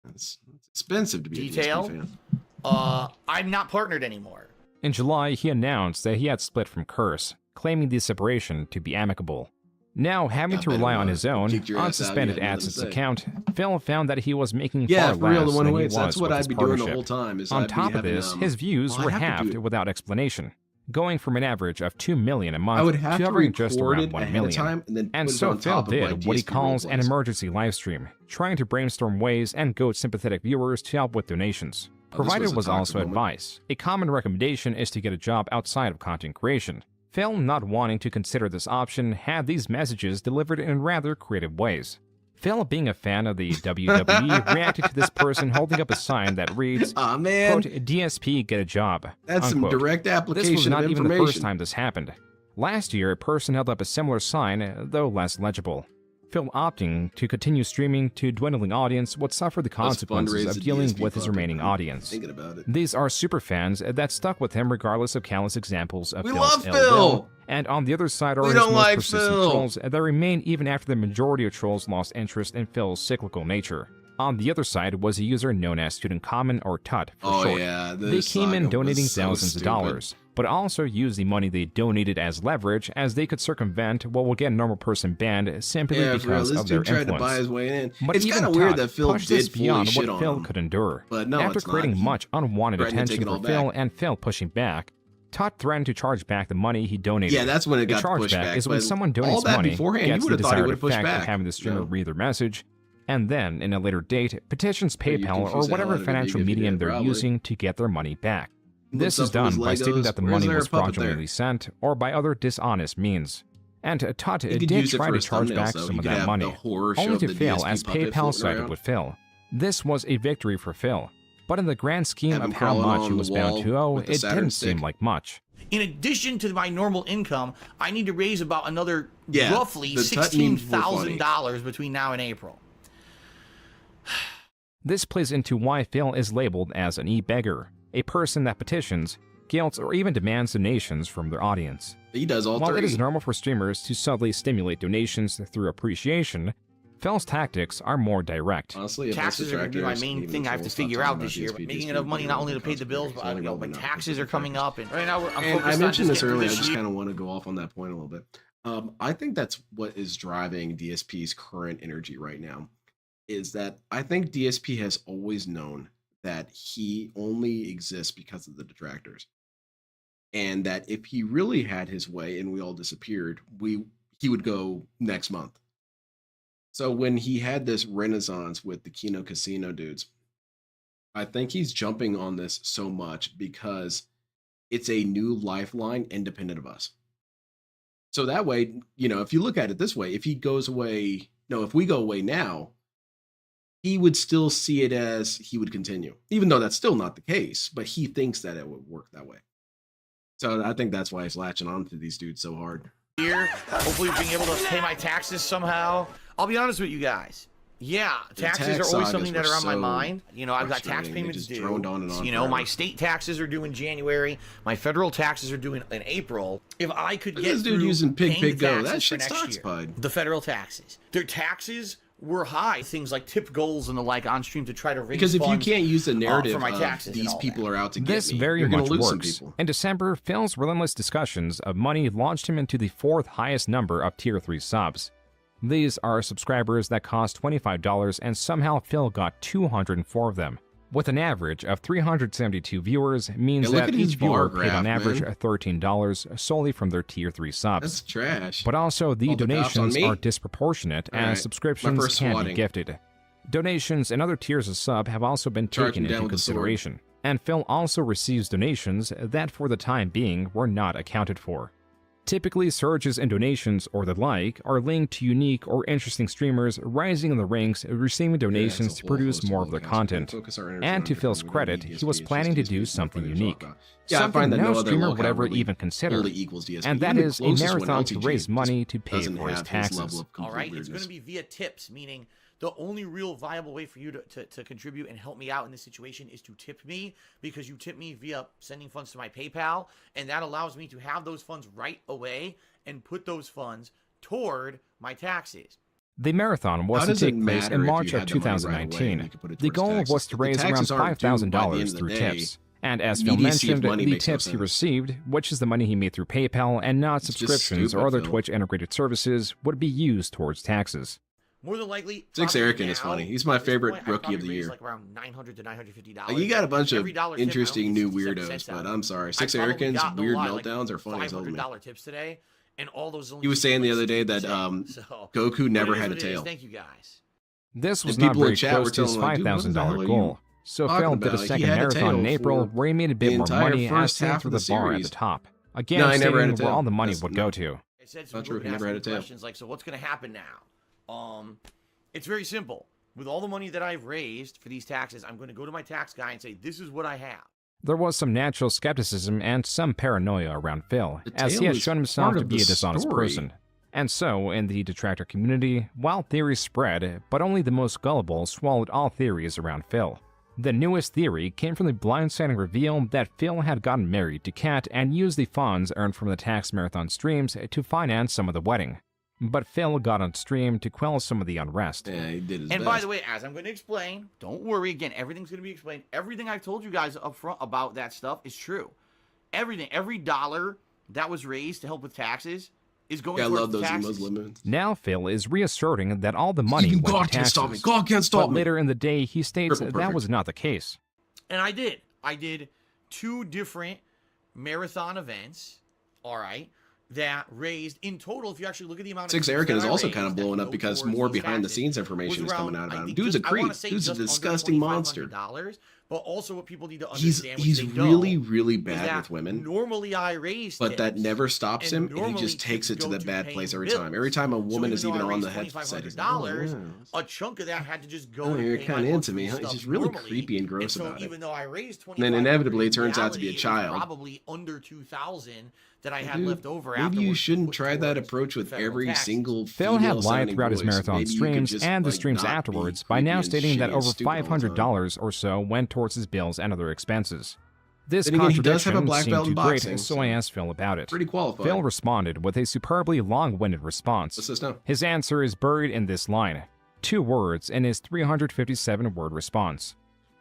That's expensive to be a DSP fan. I'm not partnered anymore. In July, he announced that he had split from Curse, claiming the separation to be amicable. Now, having to rely on his own unsuspended AdSense account, Phil found that he was making far less than he was that's what with I'd his be doing the partnership. whole time. On top of this, his views were halved without explanation, going from an average of $2 million a month to hovering just around $1 million. And so Phil did what he calls an emergency live stream, trying to brainstorm ways and goad sympathetic viewers to help with donations. Provided was also advice. A common recommendation is to get a job outside of content creation. Phil, not wanting to consider this option, had these messages delivered in rather creative ways. Phil, being a fan of the WWE, reacted to this person holding up a sign that reads, "Aw, man. quote, DSP, get a job." That's unquote. some direct application This was not of even the first information. time this happened. Last year, a person held up a similar sign, though less legible. Phil, opting to continue streaming to dwindling audience, would suffer the consequences of dealing with his remaining audience. Thinking about it. These are superfans that stuck with him regardless of countless examples of We Phil's love ill Phil! will. And on the other side are We his don't most like persistent Phil! trolls that remain even after the majority of trolls lost interest in Phil's cyclical nature. On the other side was a user known as Student Common, or TUT for Oh, short. yeah, They this came in saga donating was so thousands of stupid. dollars, but also used the money they donated as leverage, as they could circumvent what will get a normal person banned simply Yeah, for real, because this of their dude tried influence. to buy his way in. But It's even kinda weird Todd that Phil pushed this did fully beyond shit what on Phil him. could endure. But no, After it's not. creating He much unwanted threatened to attention take it for all Phil back. and Phil pushing back, Todd threatened to charge back the money he donated. Yeah, that's when it got a chargeback pushed back, is when but someone all donates that money, beforehand, you gets the would've thought he desired would've pushed effect of back, having the streamer no? read their message, and then, in a later date, petitions you PayPal or confuse the hell whatever out of it, financial you get medium it, they're probably. using to get their money back. This Looks is up for his done by stating Legos. that the Where's money there a was puppet fraudulently there? sent or by other dishonest means. And Todd He could did use it try for to his charge thumbnails, back though. some He of could that have money, the horror show only of to the fail DSP as puppet PayPal floating sided around. with Phil. This was a victory for Phil, but in the grand scheme Have him of how crawling much on he the was bound wall to owe, with the it Saturn didn't stick. seem like much. In addition to my normal income, I need to raise about another Yeah, roughly the Tut memes were funny. $16,000 between now and April. This plays into why Phil is labeled as an e-beggar, a person that petitions, guilts, or even demands donations from their audience. He does all While three. it is normal for streamers to subtly stimulate donations through appreciation, Phil's tactics are more direct. Honestly, if Taxes are going to be my Detractors, main even thing I have to trolls, stop figure talking out about this year. DSP, But making DSP enough money not only to pay the bills, but my taxes are coming up, and right now I'm And focused I on mentioned just this getting earlier. I this just year. kind of want to go off on that point a little bit. I think that's what is driving DSP's current energy right now. Is that I think DSP has always known that he only exists because of the detractors, and that if he really had his way and we all disappeared, he would go next month. So when he had this renaissance with the Kino Casino dudes, I think he's jumping on this so much because it's a new lifeline independent of us. So that way, if you look at it this way, if he goes away, if we go away now, he would still see it as he would continue, even though that's still not the case, but he thinks that it would work that way. So I think that's why he's latching on to these dudes so hard. Hopefully being able to pay my taxes somehow. I'll be honest with you guys. Yeah, The taxes tax are always sagas something that were are on my so mind. I've got tax frustrating. They payments just due. droned on and on My forever. state taxes are due in January. My federal taxes are due in April. If I could Look at get this dude through using paying the Go. taxes That for shit's next year, toxified. the federal taxes, their taxes were high. Things like tip goals and the like on stream to try to raise Because if you funds, can't use the narrative for my of taxes and these all people are out to get This me, very you're going much to lose some works. people. In December, Phil's relentless discussions of money launched him into the 4th highest number of Tier 3 subs. These are subscribers that cost $25, and somehow Phil got 204 of them. With an average of 372 viewers, means Yeah, look that at his each viewer bar paid on graph, average man. $13 solely from their Tier 3 subs. That's trash. But also, the All the cops on donations me? are disproportionate, All as right, my subscriptions first can be swatting. gifted. Donations and other tiers of sub have also been Charge taken him down into with the sword. consideration, and Phil also receives donations that for the time being were not accounted for. Typically, surges in donations or the like are linked to unique or interesting streamers rising in the ranks, receiving donations to produce more of their content. And to Phil's credit, he was planning to do something unique. Something no streamer would ever even consider, and that is a marathon to raise money to pay for his taxes. All right, it's going to be via tips, meaning the only real viable way for you to contribute and help me out in this situation is to tip me, because you tip me via sending funds to my PayPal, and that allows me to have those funds right away and put those funds toward my taxes. The marathon was to take place in March of 2019. The goal was to raise around $5,000 through tips. And as Phil mentioned, the tips he received, which is the money he made through PayPal and not subscriptions or other Twitch integrated services, would be used towards taxes. More than likely, Sixerican is funny. He's my favorite rookie of the year. Like around $900 to $950. You got a bunch of interesting new weirdos, but I'm sorry, Sixerican's weird meltdowns are funny as hell to me. Tips today, and all those. He was saying the other day that Goku never had a tail. Thank you guys. This was not very close to his $5,000 goal. So Phil did a second marathon in April where he made a bit more money as seen through the bar at the top. Again, stating where all the money would go to. I said so. He never had a tail. Questions like, so what's going to happen now? It's very simple. With all the money that I've raised for these taxes, I'm going to go to my tax guy and say, this is what I have. There was some natural skepticism and some paranoia around Phil, as he has shown himself to be a dishonest person. And so, in the detractor community, wild theories spread, but only the most gullible swallowed all theories around Phil. The newest theory came from the blindsiding reveal that Phil had gotten married to Kat and used the funds earned from the tax marathon streams to finance some of the wedding. But Phil got on stream to quell some of the unrest. Yeah, he did his And best. by the way, as I'm going to explain, don't worry, again, everything's going to be explained. Everything I've told you guys up front about that stuff is true. Everything, every dollar that was raised to help with taxes is going towards taxes. Now Phil is reasserting that all the money went to taxes. Stop me. God can't stop but me. Later in the day, he states that was not the case. And I did. I did 2 different marathon events, all right, that raised in total, if you actually look at the amount of Sixerican is also kind of blowing up because more behind the scenes information is coming out about him. Dude's a creep. Dude's a disgusting monster. But also what people need to understand, he's really, really bad with women. Normally I raise but that never stops him, and he just takes it to the bad place every time. Every time a woman is even on the headset, he's like, a chunk of that had to just go. Oh, you're kind of into me, huh? He's just really creepy and gross and so about even it. though I raised And then inevitably it turns out to be a child. Probably under 2,000 that I had Dude, left over. Maybe you shouldn't try that approach with every single Phil had lied female-sounding throughout his voice. marathon Maybe you streams could just, and the like, streams not be afterwards by creepy now and stating shitty that and over stupid all the time. $500 or so went towards his bills and other expenses. This Then again, he does have a contradiction black seemed belt too in great, boxing, so so I asked Phil about it. pretty qualified. Phil responded with a superbly long-winded response. What's this now? His answer is buried in this line, 2 words in his 357-word response.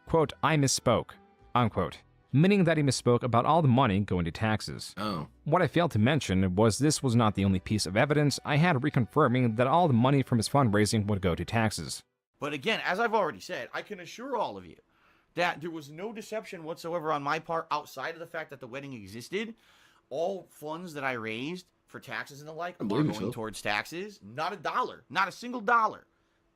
Quote, I misspoke, unquote, meaning that he misspoke about all the money going to taxes. Oh. What I failed to mention was this was not the only piece of evidence I had reconfirming that all the money from his fundraising would go to taxes. But again, as I've already said, I can assure all of you that there was no deception whatsoever on my part outside of the fact that the wedding existed. All funds that I raised for taxes and the like are going towards taxes. Not a dollar, not a single dollar.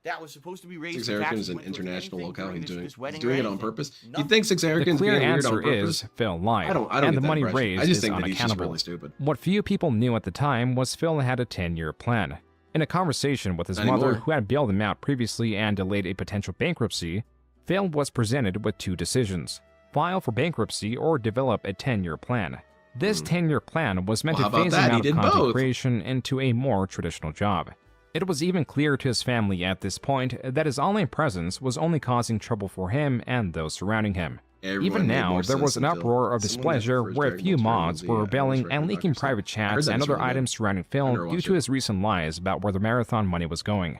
That was supposed to be raised. Sixerican is an international locale. He's doing it on purpose. You think The Sixerican's clear being weird on answer purpose? is Phil lied, I don't and get the that money impression. raised I just is think that he's just unaccountable. really stupid. What few people knew at the time was Phil had a 10-year plan. In a conversation with his Not mother, anymore. who had bailed him out previously and delayed a potential bankruptcy, Phil was presented with 2 decisions: file for bankruptcy or develop a 10-year plan. This 10-year plan was meant Well, to how phase about him that? out He of did content both. creation into a more traditional job. It was even clear to his family at this point that his online presence was only causing trouble for him and those surrounding him. Everyone Even made now, more there was sense an than Phil. uproar of Someone displeasure that where a first few Dragon Ball mods Z, were I rebelling was and leaking recommended private Dr. I heard chats that and it's other really good. items surrounding I Phil never due watched to it. his recent lies about where the marathon money was going.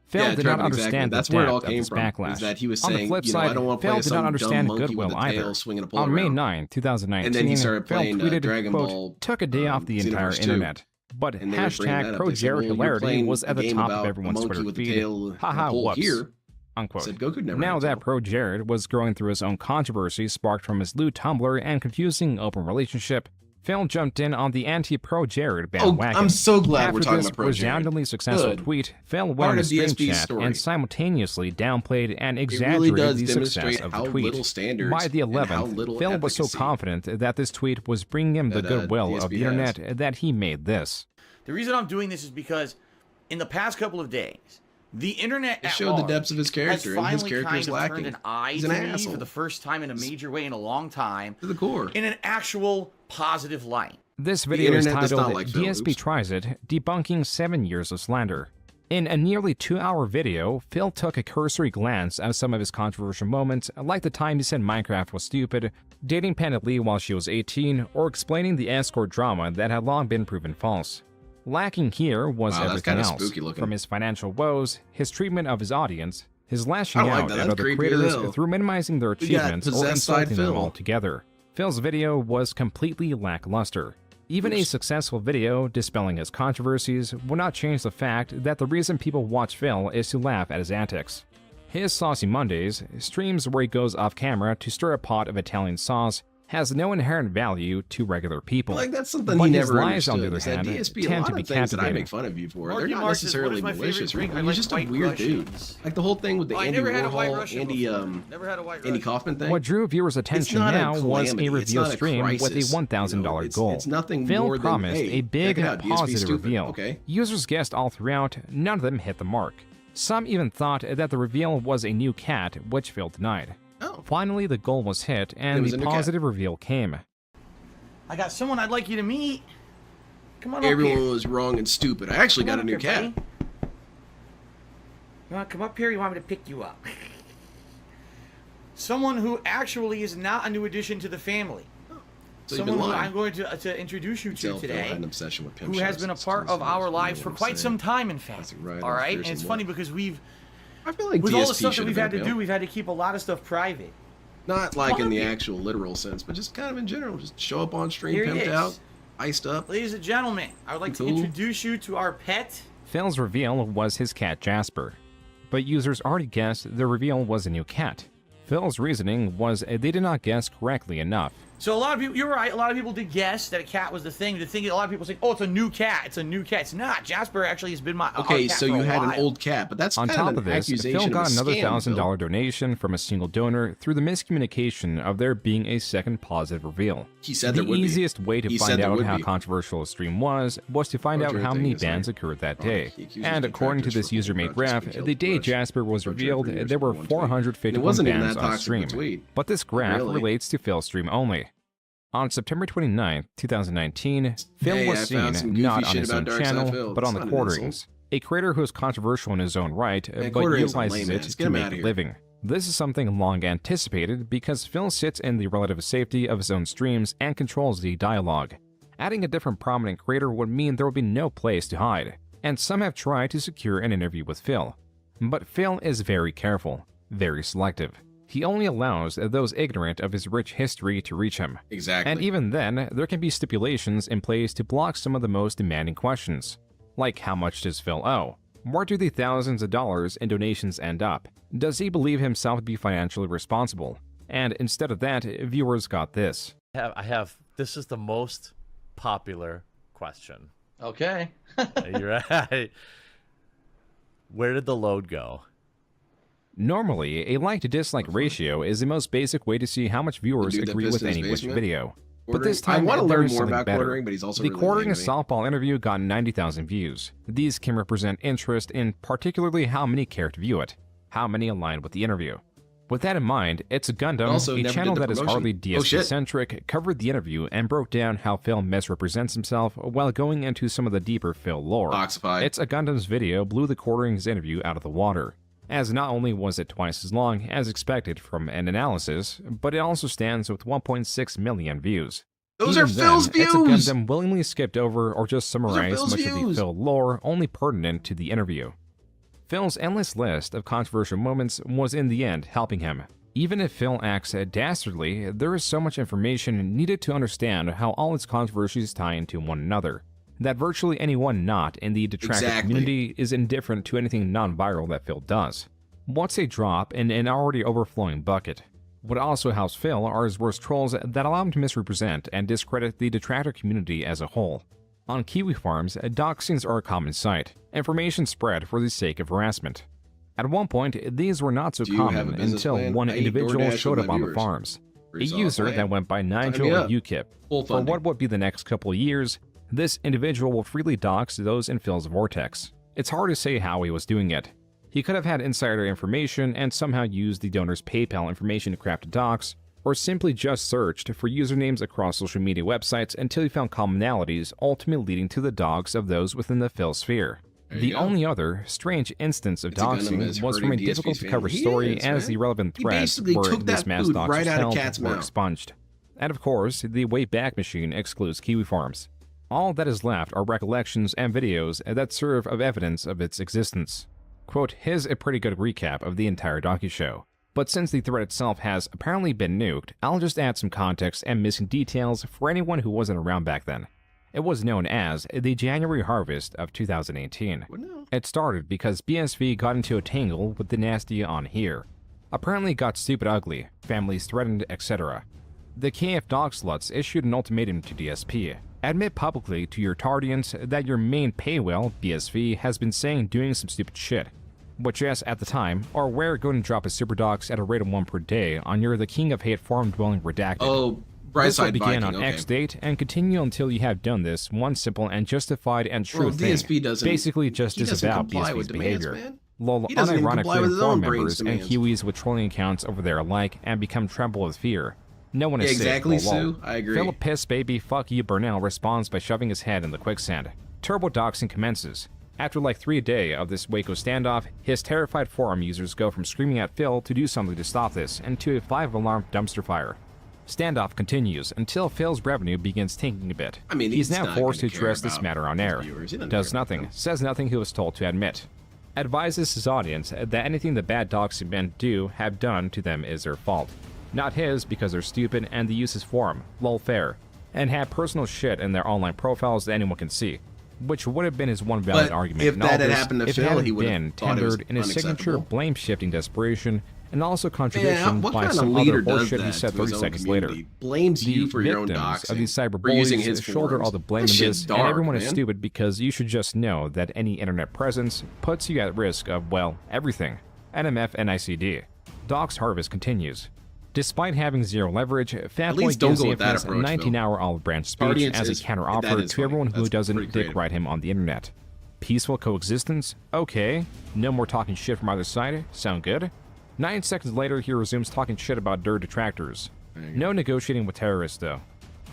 Phil Yeah, did not Trevor, understand exactly. the That's where it all depth of came this from, backlash. is that he was On the saying, flip you know, I side, don't wanna Phil play did some not dumb understand monkey with goodwill a tail either. swinging a pole On May around. 9, 2019, And then he started Phil playing, tweeted, Dragon quote, Ball, took a day off the entire Xenoverse 2. internet. But And they were bringing that hashtag up. They said, ProJared well, you're hilarity playing was at a the game top of about everyone's a monkey Twitter with a feed. tail and a Haha, hole whoops. here. Unquote. Said Goku never Now had a that ProJared was going through his own controversy sparked from his lewd Tumblr and confusing open relationship, Phil jumped in on the anti-pro Jared bandwagon. I'm so glad After we're talking this about pro Jared. resoundingly successful Good. tweet, Phil Part went on a of stream DSP's chat story. and simultaneously downplayed and It exaggerated really does the success demonstrate of how the tweet. little standards By the and how 11th, little Phil was so efficacy confident that this tweet was bringing him the that, goodwill of DSP the has. internet that he made this. The reason I'm doing this is because in the past couple of days, the internet It at showed the large depths of his character, and his has character finally is kind of turned lacking. an eye He's to an me asshole. for the first time in a major way in a long time. To the core. In an actual positive light. This The video is internet does titled not like Phil. DSP Oops. Tries It, Debunking 7 Years of Slander. In a nearly 2-hour video, Phil took a cursory glance at some of his controversial moments, like the time he said Minecraft was stupid, dating Panda Lee while she was 18, or explaining the escort drama that had long been proven false. Lacking here was Wow, that's everything kinda else, spooky looking. from his financial woes, his treatment of his audience, his lashing I don't like out that. at That's other creepy as creators hell. through minimizing their We got achievements or possessed side insulting them Phil. altogether. Phil's video was completely lackluster. Even a successful video dispelling his controversies would not change the fact that the reason people watch Phil is to laugh at his antics. His Saucy Mondays, streams where he goes off camera to stir a pot of Italian sauce, has no inherent value to regular people. Like, that's something but he his never lies, on the understood. other Is that hand, DSP, a tend lot to be of things that I captivating. make fun of you for, Marky they're not Mark says, necessarily "What is my malicious. favorite drink? I You're like just a white weird dude. Russians." Like the whole thing with the Oh, I Andy never had a white Warhol, Russian Andy, before. Never had a white Andy Russian. Kaufman thing. What drew viewers' attention not a now was a calamity. It's reveal not a stream with a crisis, $1,000 it's goal. nothing Phil more than, promised hey, a big, check it out, DSP positive stupid. reveal. Okay. Users guessed all throughout, none of them hit the mark. Some even thought that the reveal was a new cat, which Phil denied. Oh. Finally, the goal was hit, It and was the a new cat. positive reveal came. I got someone I'd like you to meet. Come on Everyone up here. was wrong and stupid. I actually Come got a on new up here, cat. buddy. You want to come up here? You want me to pick you up? Someone who actually is not a new addition to the family. So you've Someone been who lying. I'm going to introduce you to Phil had today, an obsession with pimp who has shows. been a It's part of crazy. our You know lives what for I'm quite saying? some time, in fact. Classic Ryder, All right, and Fearsome it's funny One. because we've, I feel like with all the DSP stuff that should we've have had to been do, Phil. we've had to keep a lot of stuff private. Not like Come in on the here. actual literal sense, but just kind of in general. Just show up on stream, Here he pimped is. out, iced up. Ladies and gentlemen, I would like to Cool. introduce you to our pet. Phil's reveal was his cat Jasper, but users already guessed the reveal was a new cat. Phil's reasoning was they did not guess correctly enough. So a lot of people, you're right, a lot of people did guess that a cat was the thing. The thing, a lot of people say, oh, it's a new cat. It's a new cat. It's not. Jasper actually has been our Okay, cat so for a you had an while. old cat, but that's On kind top of of an this, accusation Phil got of a another scam, Phil. $1,000 donation from a single donor through the miscommunication of there being a second positive reveal. He said the there would be. easiest way to He said find there out would how be. controversial a stream was to find Oh, out Drew how thing many is like- bans occurred that Oh, day. he accuses And according to detractors this for user made holding graph, grudges, the day killed Jasper was Grudge revealed, for years there were for one tweet. 451 And it wasn't even bans that on toxic of a stream. tweet. But this graph Really? relates to Phil's stream only. On September 29, 2019, Phil Hey, was I seen found some goofy not on shit his about own Dark Side channel, Phil. but on That's the not an quarterings. insult. A creator who is controversial in his own right, Man, but quartering's a utilizes lame it ass. Get to him make outta a here. living. This is something long anticipated because Phil sits in the relative safety of his own streams and controls the dialogue. Adding a different prominent creator would mean there would be no place to hide, and some have tried to secure an interview with Phil. But Phil is very careful, very selective. He only allows those ignorant of his rich history to reach him. Exactly. And even then, there can be stipulations in place to block some of the most demanding questions. Like, how much does Phil owe? Where do the thousands of dollars in donations end up? Does he believe himself to be financially responsible? And instead of that, viewers got this. This is the most popular question. Okay. You're right. Where did the load go? Normally, a like-to-dislike ratio is the most basic way to see how much viewers dude that agree pissed with in his any which basement? video. But Quartering? this time, I wanna there learn is more something about better. quartering, but he's also the really quartering lame to me. softball interview got 90,000 views. These can represent interest in particularly how many care to view it, how many align with the interview. With that in mind, It's a Gundam, Also, a never channel did the that is promotion. hardly Oh, shit. DSP-centric, covered the interview and broke down how Phil misrepresents himself while going into some of the deeper Phil lore. Toxified. It's a Gundam's video blew the quartering's interview out of the water, as not only was it twice as long as expected from an analysis, but it also stands with 1.6 million views. Those Even are Phil's then, It's a views! Gundam willingly skipped over or just summarized Phil's much of the views! Phil lore only pertinent to the interview. Phil's endless list of controversial moments was in the end helping him. Even if Phil acts dastardly, there is so much information needed to understand how all its controversies tie into one another, that virtually anyone not in the detractor Exactly. community is indifferent to anything non-viral that Phil does. What's a drop in an already overflowing bucket? What also helps Phil are his worst trolls that allow him to misrepresent and discredit the detractor community as a whole. On Kiwi farms, doxings are a common sight. Information spread for the sake of harassment. At one point, these were not so common until one individual showed up on the farms. A user that went by Nigel UKIP. For what would be the next couple of years, this individual will freely dox those in Phil's vortex. It's hard to say how he was doing it. He could have had insider information and somehow used the donor's PayPal information to craft a dox, or simply just searched for usernames across social media websites until he found commonalities, ultimately leading to the dox of those within the Phil sphere. The only other strange instance of doxing was from a difficult-to-cover story as the relevant threads where this mass dox was held were expunged. And of course, the Wayback Machine excludes Kiwi Farms. All that is left are recollections and videos that serve of evidence of its existence. Quote, here's a pretty good recap of the entire docu-show. But since the thread itself has apparently been nuked, I'll just add some context and missing details for anyone who wasn't around back then. It was known as the January Harvest of 2018. It started because BSV got into a tangle with the nasty on here. Apparently got stupid ugly, families threatened, etc. The KF Dog Sluts issued an ultimatum to DSP. Admit publicly to your tardians that your main paywall, BSV, has been saying doing some stupid shit. Which yes, at the time, are we're going to drop a super dox at a rate of 1 per day on your The King of Hate farm dwelling redacted. Oh, this will Brightside begin Viking, on X date and continue until you have done this one simple and justified and true thing. DSP doesn't, basically just he doesn't disavow comply BSV's with demands, behavior. man. Lol, He doesn't even comply unironically with his inform own members and demands. Kiwis with trolling accounts over there alike and become tremble with fear. No one is Yeah, exactly, safe. Lol. Sue. I agree. Philip Piss Baby Fuck You Burnell responds by shoving his head in the quicksand. Turbo doxing commences. After like 3 a day of this Waco standoff, his terrified forum users go from screaming at Phil to do something to stop this and to a 5-alarm dumpster fire. Standoff continues until Phil's revenue begins tanking a bit. I mean, he's he's now not forced to gonna care address this about matter on his air. viewers. He doesn't Does care about nothing, says nothing he was told to admit. Advises his audience that anything the bad doxing men have done to them is their fault. Not his because they're stupid and they use his forum, lol fair, and have personal shit in their online profiles that anyone can see. Which would have been his one valid But argument if in all that had this happened to if Phil, it hadn't he would have been thought it was tendered in his signature unacceptable. blame-shifting desperation and also contradiction what by kind of some leader other does bullshit he that said to his 30 own seconds later. community? Blames The you for your own victims of doxing, these for using cyberbullies his shoulder forums. all the blame That in shit's this, dark, and everyone is man. stupid because you should just know that any internet presence puts you at risk of, well, everything. NMF and ICD. Dox Harvest continues. Despite having zero leverage, Fatboy least don't gives go the with that infamous approach, 19-hour olive branch speech Guardians as a is- that counteroffer is to everyone funny. who That's doesn't pretty dick creative. ride him on the internet. Peaceful coexistence? Okay. No more talking shit from either side? Sound good? 9 seconds later, he resumes talking shit about detractors. No negotiating with terrorists, though.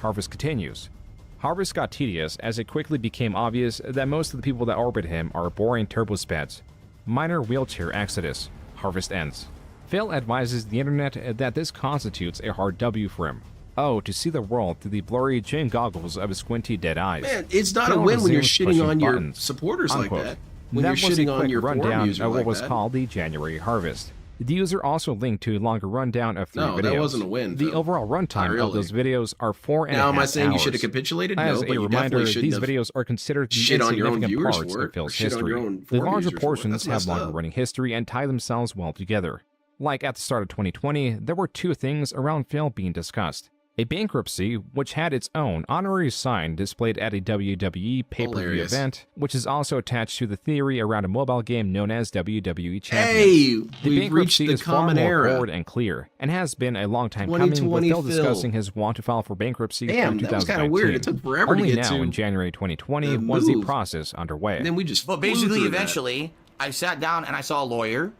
Harvest continues. Harvest got tedious as it quickly became obvious that most of the people that orbit him are boring turbospeds. Minor wheelchair exodus. Harvest ends. Phil advises the internet that this constitutes a hard W for him. Oh, to see the world through the blurry gin goggles of his squinty dead eyes. Man, it's not a Phil win when you're resumes shitting pushing on your buttons. supporters like Unquote. that. When That you're was a shitting on quick your forum rundown user of what like was that. called the January Harvest. The user also linked to a longer rundown of 3 No, videos. that wasn't a win, The Phil. overall Not runtime really. of those videos are 4.5 Now, am I saying you hours. should have capitulated? As No, but a you reminder, definitely shouldn't these have videos are considered the shit on your own insignificant viewers parts for it, of Phil's or shit on history. your own The forum larger users for it. portions That's have messed longer up. running history and tie themselves well together. Like at the start of 2020, there were 2 things around Phil being discussed. A bankruptcy, which had its own honorary sign displayed at a WWE pay-per-view Hilarious. event, which is also attached to the theory around a mobile game known as WWE Champions. Hey, the we've reached bankruptcy the is far common more era. forward and clear, and has been a long time coming, with 2020 Phil Phil. discussing his want to file for bankruptcy Damn, from that was 2019. kinda weird. It took forever to Only get now, to in January 2020, the was the move. process underway. And then we just But flew basically, through that. eventually, I sat down and I saw a lawyer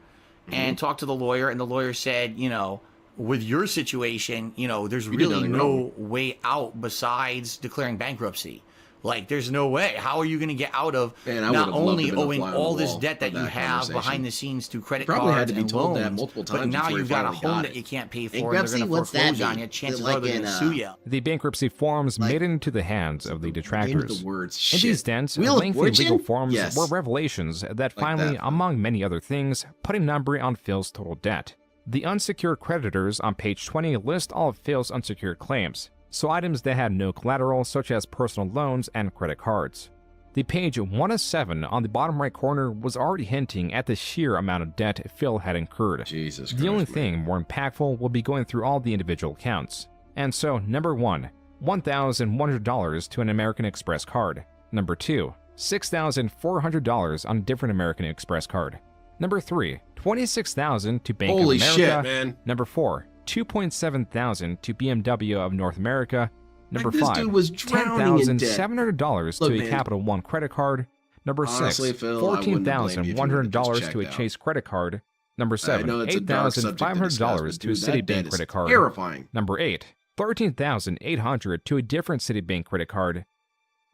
and talked to the lawyer, and the lawyer said, you know, with your situation, you know, there's You did really nothing no wrong. way out besides declaring bankruptcy. Like, there's no way. How are you going to get out of Man, I not would've loved to only have been a owing fly on all the this wall debt that of you that have conversation. behind the scenes through credit Probably cards had to be and told that loans, multiple but times now before he you've got a finally home got that it. you can't pay Hey, for, and they're Grubsy, going to what's that foreclose on mean? you. Chances Like are they're going to in, sue you. The bankruptcy forums made it into the hands of the detractors. the words. In Shit. these dense, Wheel of lengthy Fortune? legal forums Yes. were revelations that finally, that. among many other things, put a number on Phil's total debt. The unsecured creditors on page 20 list all of Phil's unsecured claims, so items that had no collateral such as personal loans and credit cards. The page 1 of 7 on the bottom right corner was already hinting at the sheer amount of debt Phil had incurred. Jesus the only thing more impactful will be going through all the individual accounts. And so, number 1, $1,100 to an American Express card. Number 2, $6,400 on a different American Express card. Number 3, $26,000 to Bank Holy of America. shit, man. Number 4, $2,700 to BMW of North America. Number Like, this 5, dude was drowning in debt. $10,700 Look, to a man. Capital One credit card. Number Honestly, 6, Phil, I wouldn't blame you if you would've $14,100 just to a checked Chase credit card. Number I 7, know it's a dark subject to discuss, $8,500 but to a dude, that debt Citibank is credit card. terrifying. Number 8, $13,800 to a different Citibank credit card.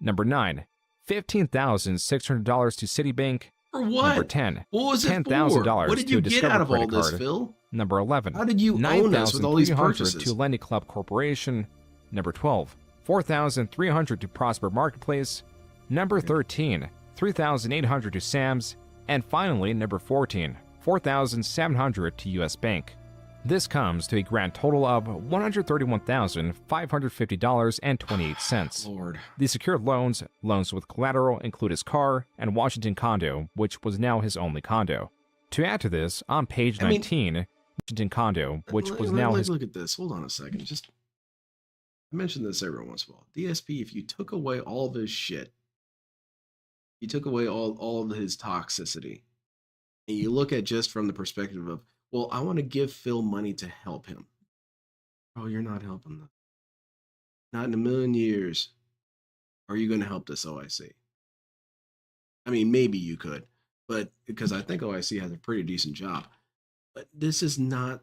Number 9, $15,600 to Citibank. For what? Number 10, What was it for? $10,000 What did to you a get Discover out of all credit this, card. Phil? Number 11, How did you own us with all these $9,300 purchases? to Lenny Club Corporation. Number 12, $4,300 to Prosper Marketplace. Number 13, $3,800 to Sam's. And finally, number 14, $4,700 to US Bank. This comes to a grand total of $131,550.28. Lord. The secured loans with collateral, include his car and Washington condo, which was now his only condo. To add to this, on page 19, Washington condo, which was now his... Look at this. Hold on a second. Just, I mentioned this every once in a while. DSP, if you took away all of his shit, you took away all of his toxicity, and you look at just from the perspective of, well, I want to give Phil money to help him. Oh, you're not helping them. Not in a million years are you going to help this OIC. I mean, maybe you could, but because I think OIC has a pretty decent job. But this is not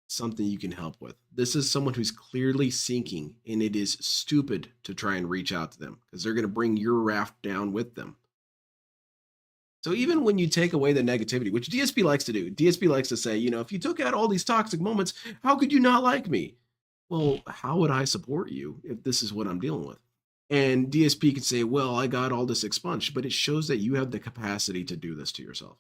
something you can help with. This is someone who's clearly sinking, and it is stupid to try and reach out to them because they're going to bring your raft down with them. So even when you take away the negativity, which DSP likes to do, DSP likes to say, you know, if you took out all these toxic moments, how could you not like me? Well, how would I support you if this is what I'm dealing with? And DSP can say, well, I got all this expunged, but it shows that you have the capacity to do this to yourself.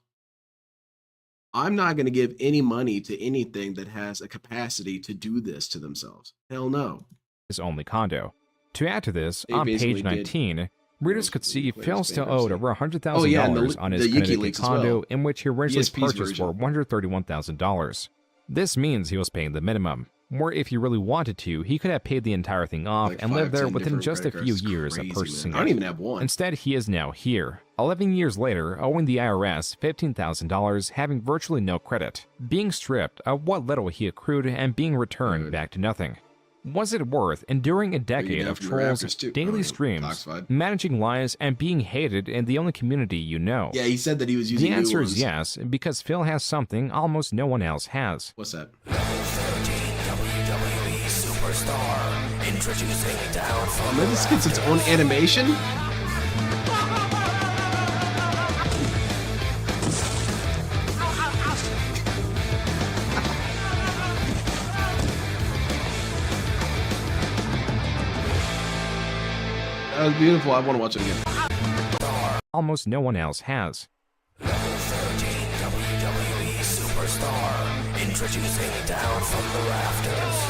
I'm not going to give any money to anything that has a capacity to do this to themselves. Hell no. His only condo. To add to this, They on basically page did 19, readers could see Phil still bankruptcy. owed over $100,000 Oh, yeah, and on his the Connecticut WikiLeaks as condo, well. in which he originally ESP's purchased version. for $131,000. This means he was paying the minimum, where if he really wanted to, he could have paid the entire thing off Like and lived 5, there 10 within different just a credit few cards. It's years crazy, of purchasing man. I don't it. even have one. Instead, he is now here, 11 years later, owing the IRS $15,000, having virtually no credit, being stripped of what little he accrued and being returned back to nothing. Was it worth enduring a decade down of from the trolls, rafters, too? daily Oh, streams, toxified. managing lies, and being hated in the only community you know? Yeah, he said that he was using The new answer ones. is yes, because Phil has something almost no one else has. What's that? WWE superstar introducing down Oh, man, this gets its own animation? That was beautiful. I want to watch it again. Almost no one else has. WWE superstar introducing down from the rafters.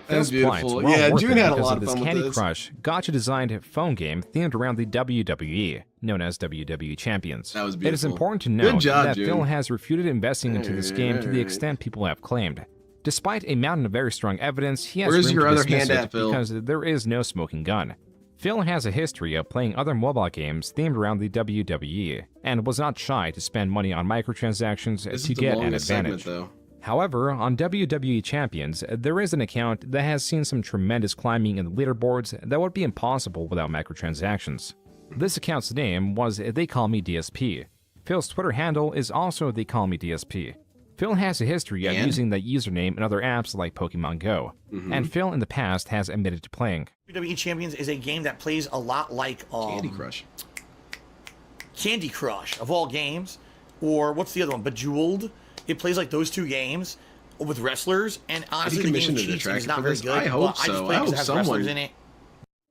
That was Phil's plights beautiful. were all Yeah, worth Joon it had a because lot of of this fun with Candy this. Crush gotcha-designed phone game themed around the WWE, known as WWE Champions. That was It is beautiful. important to Good note job, that Joon. Phil has refuted investing into this game to the extent people have claimed. Despite a mountain of very strong evidence, he has Where's room your to other dismiss hand it at, Phil? because there is no smoking gun. Phil has a history of playing other mobile games themed around the WWE, and was not shy to spend money on microtransactions This to is the get an longest segment, advantage. though. However, on WWE Champions, there is an account that has seen some tremendous climbing in the leaderboards that would be impossible without microtransactions. This account's name was They Call Me DSP. Phil's Twitter handle is also They Call Me DSP. Phil has a history of And? using that username in other apps like Pokemon Go, and Phil in the past has admitted to playing. WWE Champions is a game that plays a lot like Candy Crush. Candy Crush of all games, or what's the other one? Bejeweled. It plays like those two games with wrestlers, and honestly, the game commissioned a cheats and detractor is not for very this? good. I hope but I just so. play I it 'cause it hope has wrestlers someone- in it.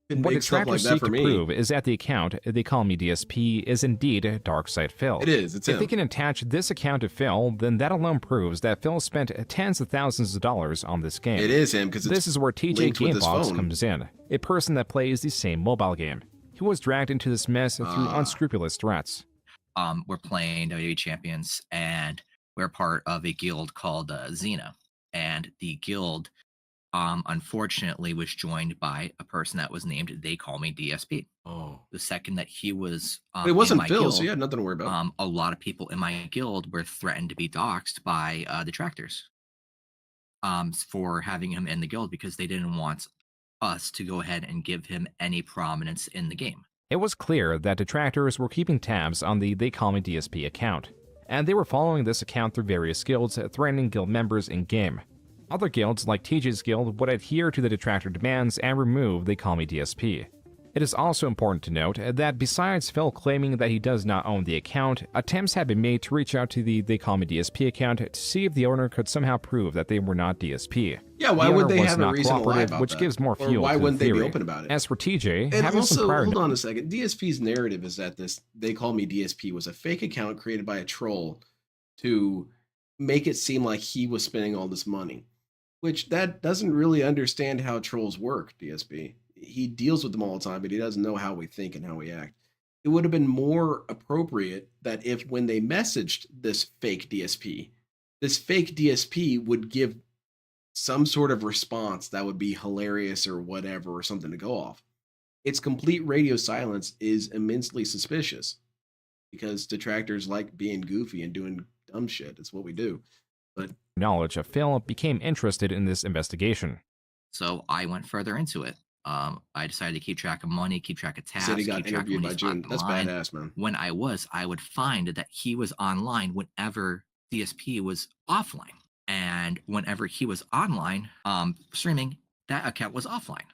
What make stuff detractors like that seek for to me. prove is that the account they call me DSP is indeed Darkside Phil. It is. It's if him. they can attach this account to Phil, then that alone proves that Phil spent tens of thousands of dollars on this game. It is him because this is where TJ linked with his Gamebox phone. comes in, a person that plays the same mobile game. He was dragged into this mess through unscrupulous threats. We're playing WWE Champions, and we're part of a guild called Xena. And the guild, unfortunately, was joined by a person that was named They Call Me DSP. Oh. The second that he was It wasn't in my Phil, guild, so you had nothing to worry about. a lot of people in my guild were threatened to be doxxed by detractors for having him in the guild because they didn't want us to go ahead and give him any prominence in the game. It was clear that detractors were keeping tabs on the They Call Me DSP account, and they were following this account through various guilds, threatening guild members in-game. Other guilds, like TJ's guild, would adhere to the detractor demands and remove They Call Me DSP. It is also important to note that besides Phil claiming that he does not own the account, attempts have been made to reach out to the They Call Me DSP account to see if the owner could somehow prove that they were not DSP. Yeah, why the would owner they was have a not reason to lie cooperative, about which that? gives more Or fuel why to the wouldn't they be theory. open about it? As for TJ, And having also, some prior hold on a second. DSP's narrative is that this They Call Me DSP was a fake account created by a troll to make it seem like he was spending all this money, which that doesn't really understand how trolls work, DSP. He deals with them all the time, but he doesn't know how we think and how we act. It would have been more appropriate that if when they messaged this fake DSP would give some sort of response that would be hilarious or whatever or something to go off. Its complete radio silence is immensely suspicious because detractors like being goofy and doing dumb shit. It's what we do. But knowledge of Phil became interested in this investigation. So I went further into it. I decided to keep track of money, keep track of tabs, said he got keep track of interviewed when by he's Joon. That's online. badass, man. When I would find that he was online whenever DSP was offline. And whenever he was online, streaming, that account was offline.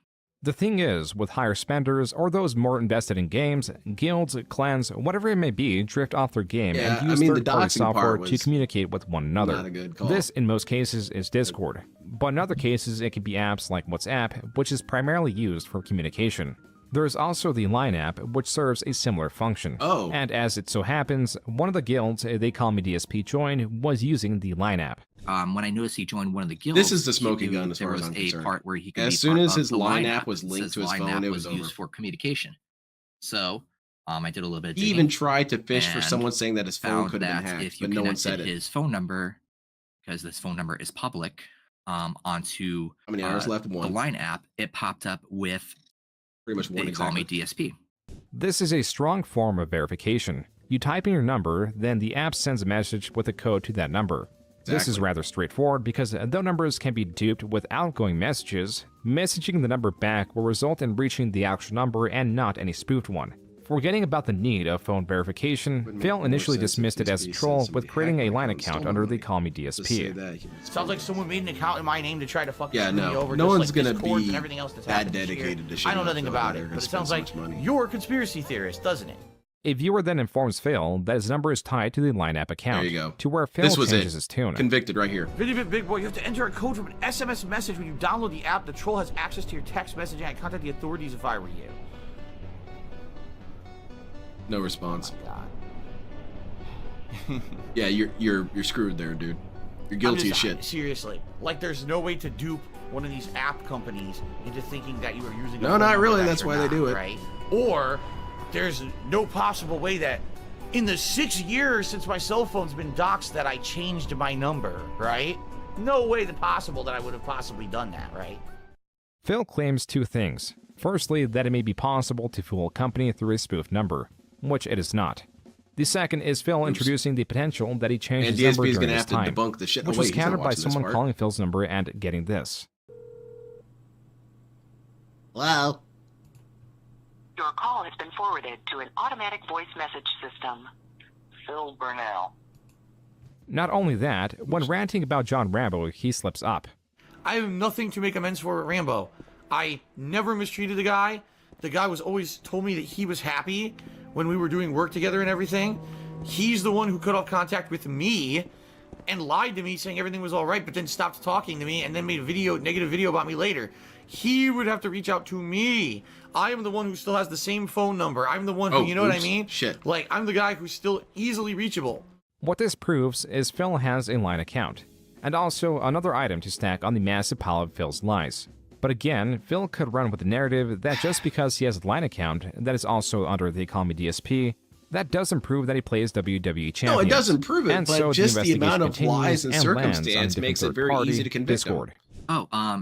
The thing is, with higher spenders or those more invested in games, guilds, clans, whatever it may be, drift off their game Yeah, and use the third-party doxing software part to was communicate with one another. not a good call. This, in most cases, is Discord, but in other cases, it can be apps like WhatsApp, which is primarily used for communication. There is also the Line app, which serves a similar function. Oh. And as it so happens, one of the guilds They Call Me DSP joined was using the Line app. When I noticed he joined one of the guilds, This is the he smoking knew gun as there far as was I'm a concerned. part where he could As be soon part as of his the Line Line app was linked says to his Line phone, app it was over. used for communication. So I did a little bit of He digging even tried to fish for and someone saying that his phone found could have been that hacked, if you but no one said connected it. his phone number, because this phone number is public, onto How many hours left? the One. Line app, it popped up with Pretty much one They Call Me exactly. DSP. This is a strong form of verification. You type in your number, then the app sends a message with a code to that number. This is Exactly. rather straightforward because though numbers can be duped with outgoing messages, messaging the number back will result in reaching the actual number and not any spoofed one. Forgetting about the need of phone verification, Phil initially dismissed it as a troll with creating a Line account under the Call Me DSP. Sounds like someone made an account in my name to try to fucking Yeah, screw me no. over. No just one's like gonna Discords be and everything else that's that happened this year. dedicated to shit I know like nothing that. about They're it, gonna but it spend sounds so like much money. you're a conspiracy theorist, doesn't it? A viewer then informs Phil that his number is tied to the Line app account, There you go. to where Phil This was changes it. his tune. Convicted right here. Really big boy, you have to enter a code from an SMS message when you download the app. The troll has access to your text messaging. I'd contact the authorities if I were you. No response. Oh Yeah, you're screwed there, dude. You're guilty as shit. Seriously, like there's no way to dupe one of these app companies into thinking that you are using. No, a phone not number really. that That's you're why they not, do it. right? Or there's no possible way that in the 6 years since my cell phone's been doxxed that I changed my number, right? No way possible that I would have possibly done that, right? Phil claims two things. Firstly, that it may be possible to fool a company through a spoofed number, which it is not. The second is Phil introducing the potential that he changed And his number DSP is during gonna this have to time, debunk the shit. which Oh, was wait, he's not countered by watching this someone part. calling Phil's number and getting this. Hello? Your call has been forwarded to an automatic voice message system. Phil Burnell. Not only that, when ranting about John Rambo, he slips up. I have nothing to make amends for at Rambo. I never mistreated the guy. The guy was always told me that he was happy when we were doing work together and everything. He's the one who cut off contact with me and lied to me saying everything was all right, but then stopped talking to me and then made a negative video about me later. he would have to reach out to me. I am the one who still has the same phone number. I'm the one who, you know what I mean? Shit. Like, I'm the guy who's still easily reachable. What this proves is Phil has a line account, and also another item to stack on the massive pile of Phil's lies. But again, Phil could run with the narrative that just because he has a line account that is also under the Economy DSP, that doesn't prove that he plays WWE champions. No, it doesn't prove it, and but so just the investigation amount of lies and continues lands on circumstance a makes it different very third-party easy to convict Discord.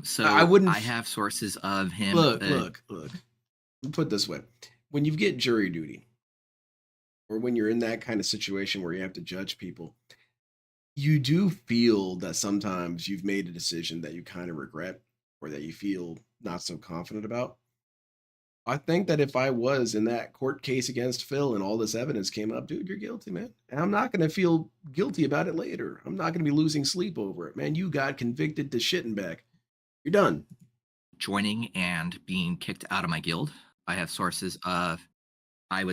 So I wouldn't. I have sources of him. Look. Put it this way: when you get jury duty, or when you're in that kind of situation where you have to judge people, you do feel that sometimes you've made a decision that you kind of regret, or that you feel not so confident about. I think that if I was in that court case against Phil and all this evidence came up, dude, you're guilty, man. And I'm not going to feel guilty about it later. I'm not going to be losing sleep over it, man. You got convicted to shit and back. You're done. Joining and being kicked out of my guild. I have sources of,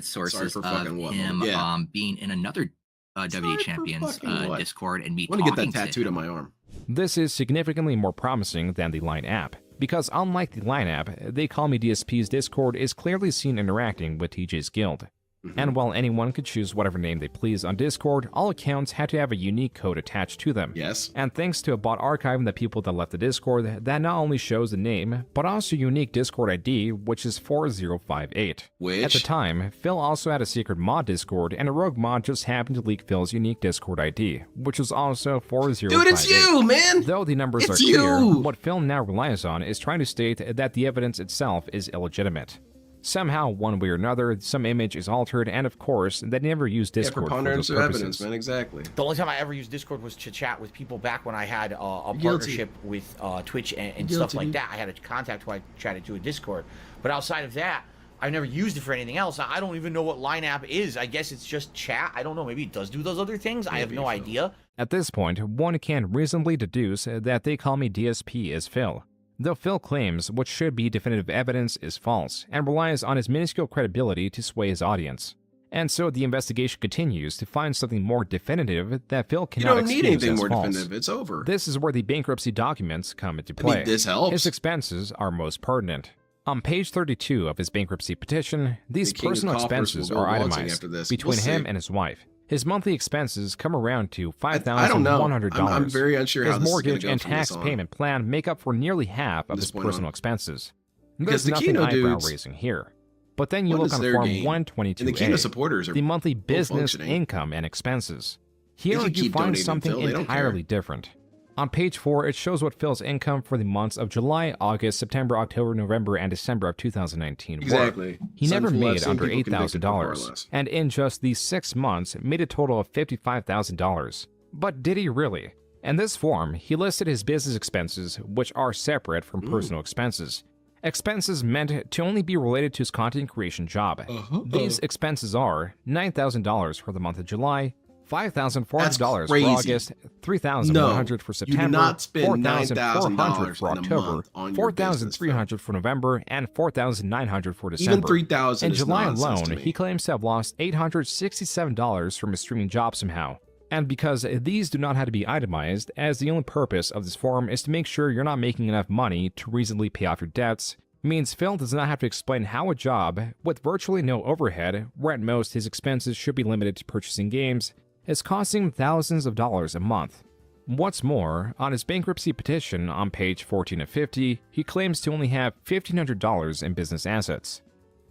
sources of him being in another WWE Champions Discord and me I want to get talking that to tattooed him. on my arm. This is significantly more promising than the Line app, because unlike the Line app, They Call Me DSP's Discord is clearly seen interacting with TJ's guild. And while anyone could choose whatever name they please on Discord, all accounts had to have a unique code attached to them. Yes. And thanks to a bot archiving the people that left the Discord, that not only shows the name, but also unique Discord ID, which is 4058. At the time, Phil also had a secret mod Discord, and a rogue mod just happened to leak Phil's unique Discord ID, which was also 4058. Dude, it's you, man! Though the numbers It's are clear, you! what Phil now relies on is trying to state that the evidence itself is illegitimate. Somehow, one way or another, some image is altered, and of course, they never used Discord for preponderance those of purposes. evidence, man. Exactly. The only time I ever used Discord was to chat with people back when I had a Guilty. partnership with Twitch and stuff Guilty, like dude. that. I had a contact who I chatted to in Discord. But outside of that, I never used it for anything else. I don't even know what Line app is. I guess it's just chat. I don't know. Maybe it does do those other things. I have no idea. At this point, one can reasonably deduce that They Call Me DSP is Phil. Though Phil claims what should be definitive evidence is false, and relies on his minuscule credibility to sway his audience. And so the investigation continues to find something more definitive that Phil You cannot don't need excuse anything as more false. definitive. It's over. This is where the bankruptcy documents come into play. this helps. His expenses are most pertinent. On page 32 of his bankruptcy petition, these The king of personal coffers expenses will go are waltzing itemized after this. between We'll him see. and his wife. His monthly expenses come around to I don't know. $5,100. I'm very unsure how His this is gonna mortgage go and from this tax on. payment plan make up for nearly half of From this his point personal on. expenses. Because There's the nothing Kino eyebrow dudes- raising here. But then you What look is on their Form gain? 122A, And the Kino supporters are the monthly full business functioning. income and expenses. They Here can you keep find donating, something Phil. They don't entirely different. On page 4, it shows what Phil's income for the months of July, August, September, October, November, and December of 2019 Exactly. were. He never Son, I've made seen under people convicted for far $8,000, less. and in just these 6 months made a total of $55,000. But did he really? In this form, he listed his business expenses, which are separate from personal expenses. Expenses meant to only be related to his content creation job. These expenses are $9,000 for the month of July, $5,400 for crazy. August, $3,100 for you do September, not spend $4,400 for $9,000 in a October, month on your business, $4,300 for November, and $4,900 for December. Even 3,000 In is July nonsense to alone, me. he claims to have lost $867 from his streaming job somehow. And because these do not have to be itemized, as the only purpose of this form is to make sure you're not making enough money to reasonably pay off your debts, means Phil does not have to explain how a job, with virtually no overhead, where at most his expenses should be limited to purchasing games, is costing him thousands of dollars a month. What's more, on his bankruptcy petition on page 14 of 50, he claims to only have $1,500 in business assets.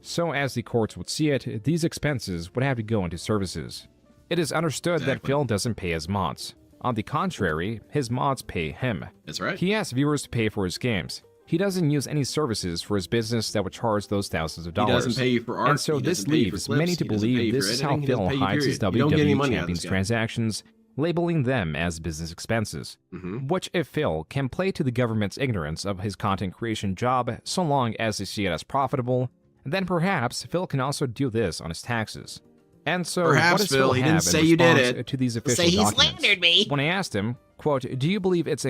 So as the courts would see it, these expenses would have to go into services. It is understood that Phil doesn't pay his mods. On the contrary, his mods pay him. That's right. He asks viewers to pay for his games. He doesn't use any services for his business that would charge those thousands of He dollars. doesn't pay you for art. And so He this doesn't pay you for leaves clips. many to He doesn't pay believe you this for is how editing. He Phil doesn't pay you, hides his period. You don't get any WWE money out of Champions this guy. transactions, labeling them as business expenses. Which, if Phil can play to the government's ignorance of his content creation job so long as they see it as profitable, then perhaps Phil can also do this on his taxes. And so, Perhaps, what does Phil, Phil he have didn't say in you did response it. to these official Say he documents? slandered me. When I asked him, quote, "Do you believe it's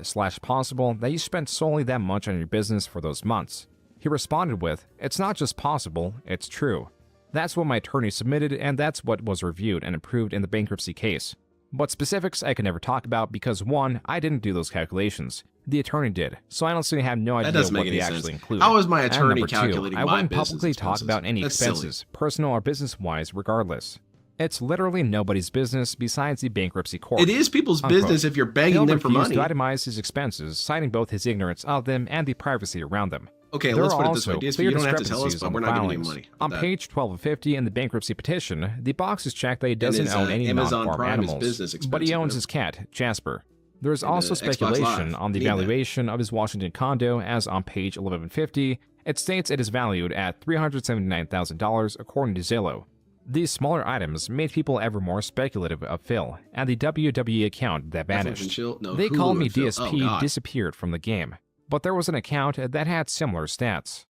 incorrect/possible that you spent solely that much on your business for those months?" He responded with, "It's not just possible, it's true." That's what my attorney submitted, and that's what was reviewed and approved in the bankruptcy case. But specifics I can never talk about because 1, I didn't do those calculations. The attorney did, so I honestly have no That idea doesn't what make they any actually sense. include. How is my And attorney number two, calculating I my wouldn't business publicly talk expenses? about any That's silly. expenses, personal or business-wise, regardless. It's literally nobody's business besides the bankruptcy court. It is people's Unquote. business if you're begging Phil them for refused money. to itemize his expenses, citing both his ignorance of them and the privacy around them. Okay, There let's are put it this way. also DSP, clear you don't have to tell us, discrepancies but on we're the not giving you filings. money. On That. page 12 of 50 in the bankruptcy petition, the box is checked that he doesn't his, own any Amazon non-farm Prime is animals, business but he expensive, owns though. his cat, Jasper. There is And, also Xbox speculation Live. on the Need that. valuation of his Washington condo, as on page 1150, it states it is valued at $379,000 according to Zillow. These smaller items made people ever more speculative of Phil and the WWE account that Netflix and vanished. chill? No, They Hulu called me and Phil. DSP Oh, God. disappeared from the game, but there was an account that had similar stats.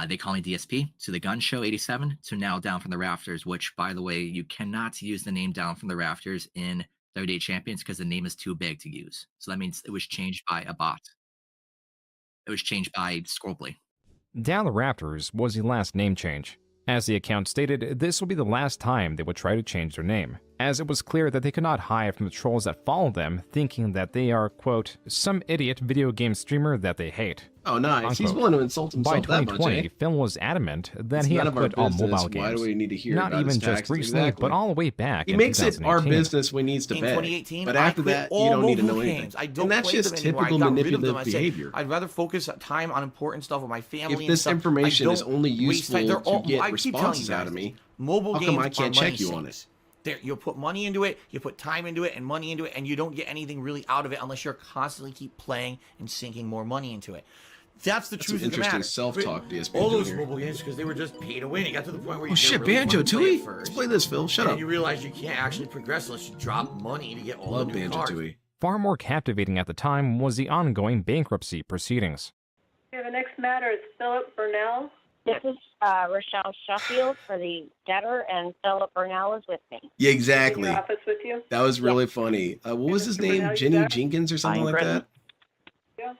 They call me DSP, to the Gun Show 87, to now Down from the Rafters, which, by the way, you cannot use the name Down from the Rafters in WWE Champions because the name is too big to use. So that means it was changed by a bot. It was changed by Scrollbly. Down the Raptors was the last name change. As the account stated, this will be the last time they would try to change their name, as it was clear that they could not hide from the trolls that follow them, thinking that they are, quote, some idiot video game streamer that they hate. Oh, nice. Unquote. He's willing to insult himself By that much, 2020, eh? Phil was adamant that It's he none had of our quit all business. mobile Why games. do we need to hear Not about even his just taxes? recently, Exactly. but all the way back He in makes it our 2018. business when he needs to In beg. 2018, But I after quit that, all you don't need to know mobile anything. games. I don't And that's play just them anymore. typical I got rid of manipulative them. I said, behavior. I'd rather focus time on important stuff with my family. If and this stuff. information I is don't only waste time. useful They're all, to get I keep telling responses you out guys, of me, mobile how games come I can't are check money you on sinks. You'll put money into it, you put time into it and money into it, and you don't get anything really out of it unless you're constantly keep playing and sinking more money into it. That's the That's truth some of the matter. interesting self-talk, DSP. All those here. mobile games, because they were just pay to win. It got to the point where Oh you shit, really Banjo wanted to play it Tooie? first. Let's play this, Phil. Shut And up. you realize you can't actually progress unless you drop money to get all Love the new Banjo cards. Tooie. Far more captivating at the time was the ongoing bankruptcy proceedings. Okay, the next matter is Philip Burnell. This is Rochelle Sheffield for the debtor, and Philip Burnell is with me. Yeah, In exactly. your office with you? That was really funny. What was his name? Burnell, you Jenny there? Jenkins or something like that? Yeah.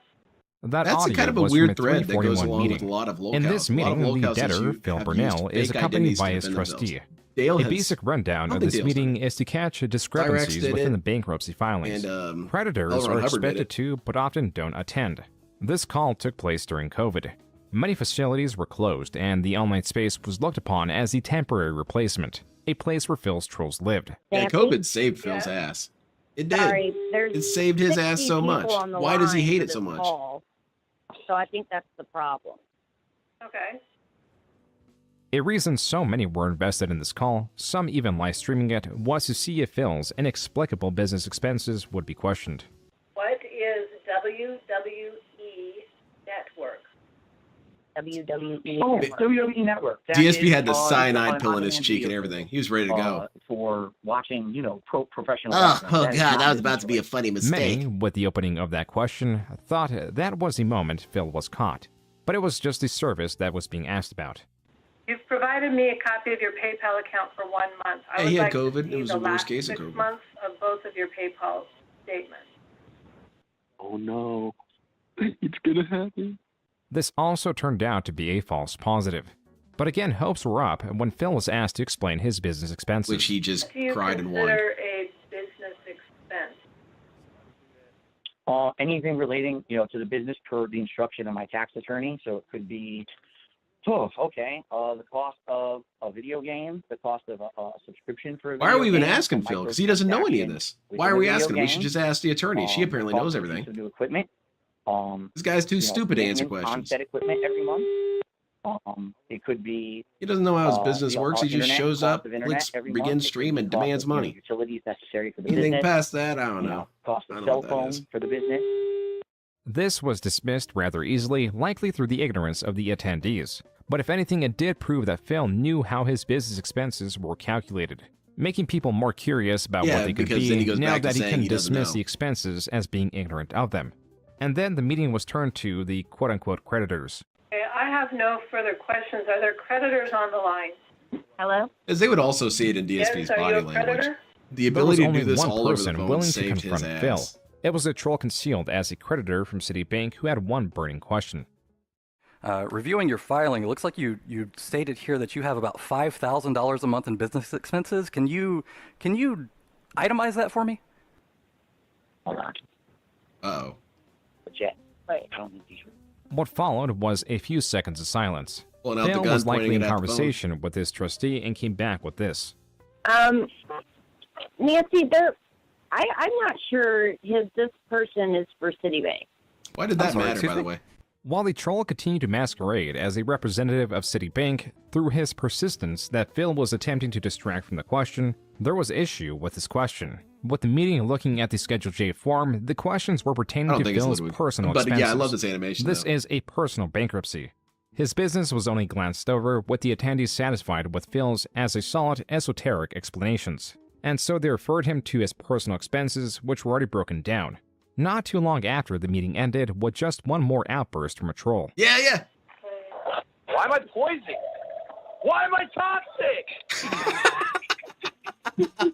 That That's audio kind of a was weird from a thread that goes 341 along with meeting. a lot of locales. In this A lot of meeting, the locales debtor, issue Phil have Burnell, used is fake accompanied identities by to his defend themselves. trustee. Dale A has- basic rundown I of don't this think Dale's meeting is to catch discrepancies did within it. the bankruptcy filings. And, Creditors L. Ron are Hubbard did expected it. to, but often don't attend. This call took place during COVID. Many facilities were closed, and the online space was looked upon as the temporary replacement, a place where Phil's trolls lived. Yeah, COVID saved Phil's ass. It did. Sorry, there's It saved his ass 60 so much. people on the Why does he line hate for it so this much? call, so I think that's the problem. Okay. A reason so many were invested in this call, some even live streaming it, was to see if Phil's inexplicable business expenses would be questioned. What is WWE Network? WWE Oh, Network. WWE Network. That DSP is had the on cyanide pill in his demand cheek and video, everything. He was ready to go. for watching, professional. Oh, wrestling. oh That is God, not that was business about to be a funny mistake. Many, with the opening of that question, thought that was the moment Phil was caught. But it was just the service that was being asked about. You've provided me a copy of your PayPal account for 1 month. I Yeah, would he had like COVID. to It see was the the worst last case of 6 COVID. months of both of your PayPal statements. Oh no, it's gonna happen. This also turned out to be a false positive. But again, hopes were up when Phil was asked to explain his business expenses. Which he just Do you cried and won. consider a business expense? Anything relating, to the business per the instruction of my tax attorney. So it could be, the cost of a video game, the cost of a subscription for a Why are we video even game, asking a Phil? Because he doesn't know any of this. microtransaction Why are we within a asking him? video We should game, just ask the attorney. She apparently cost knows of a piece everything. of new equipment. This guy's too stupid to answer maintenance on questions. said equipment every month. It could be. He doesn't know how his business works. He just internet, shows cost up, of internet clicks every begin month. It stream, could and be cost demands of, money. utilities necessary for the Anything business. past that, I don't know. Cost I of don't know cell what that phone is. for the business. This was dismissed rather easily, likely through the ignorance of the attendees. But if anything, it did prove that Phil knew how his business expenses were calculated, making people more curious about Yeah, what they could because then be he goes now back to that he saying can he doesn't dismiss know. the expenses as being ignorant of them. And then the meeting was turned to the quote-unquote creditors. Okay, I have no further questions. Are there creditors on the line? Hello? As they would also see it in DSP's Yes, are body you a language. creditor? The There was ability to only do this one all over the person phone willing to saved his confront Phil. ass. It was a troll concealed as a creditor from Citibank who had one burning question. Reviewing your filing, it looks like you stated here that you have about $5,000 a month in business expenses. Can you itemize that for me? Hold on. Uh-oh. legit. Right. I don't need these. What followed was a few seconds of silence. Pulling out the Phil gun, was likely pointing in it at the phone. conversation with his trustee and came back with this. Nancy, I'm not sure this person is for Citibank. Why did that matter, by the way? While the troll continued to masquerade as a representative of Citibank, through his persistence that Phil was attempting to distract from the question, there was issue with his question. With the meeting looking at the Schedule J form, the questions were pertaining to Phil's personal expenses. But yeah, I love this animation. This is a personal bankruptcy. His business was only glanced over, with the attendees satisfied with Phil's as a solid, esoteric explanations. And so they referred him to his personal expenses, which were already broken down. Not too long after the meeting ended, with just one more outburst from a troll. Yeah, yeah. Why am I poisoned? Why am I toxic?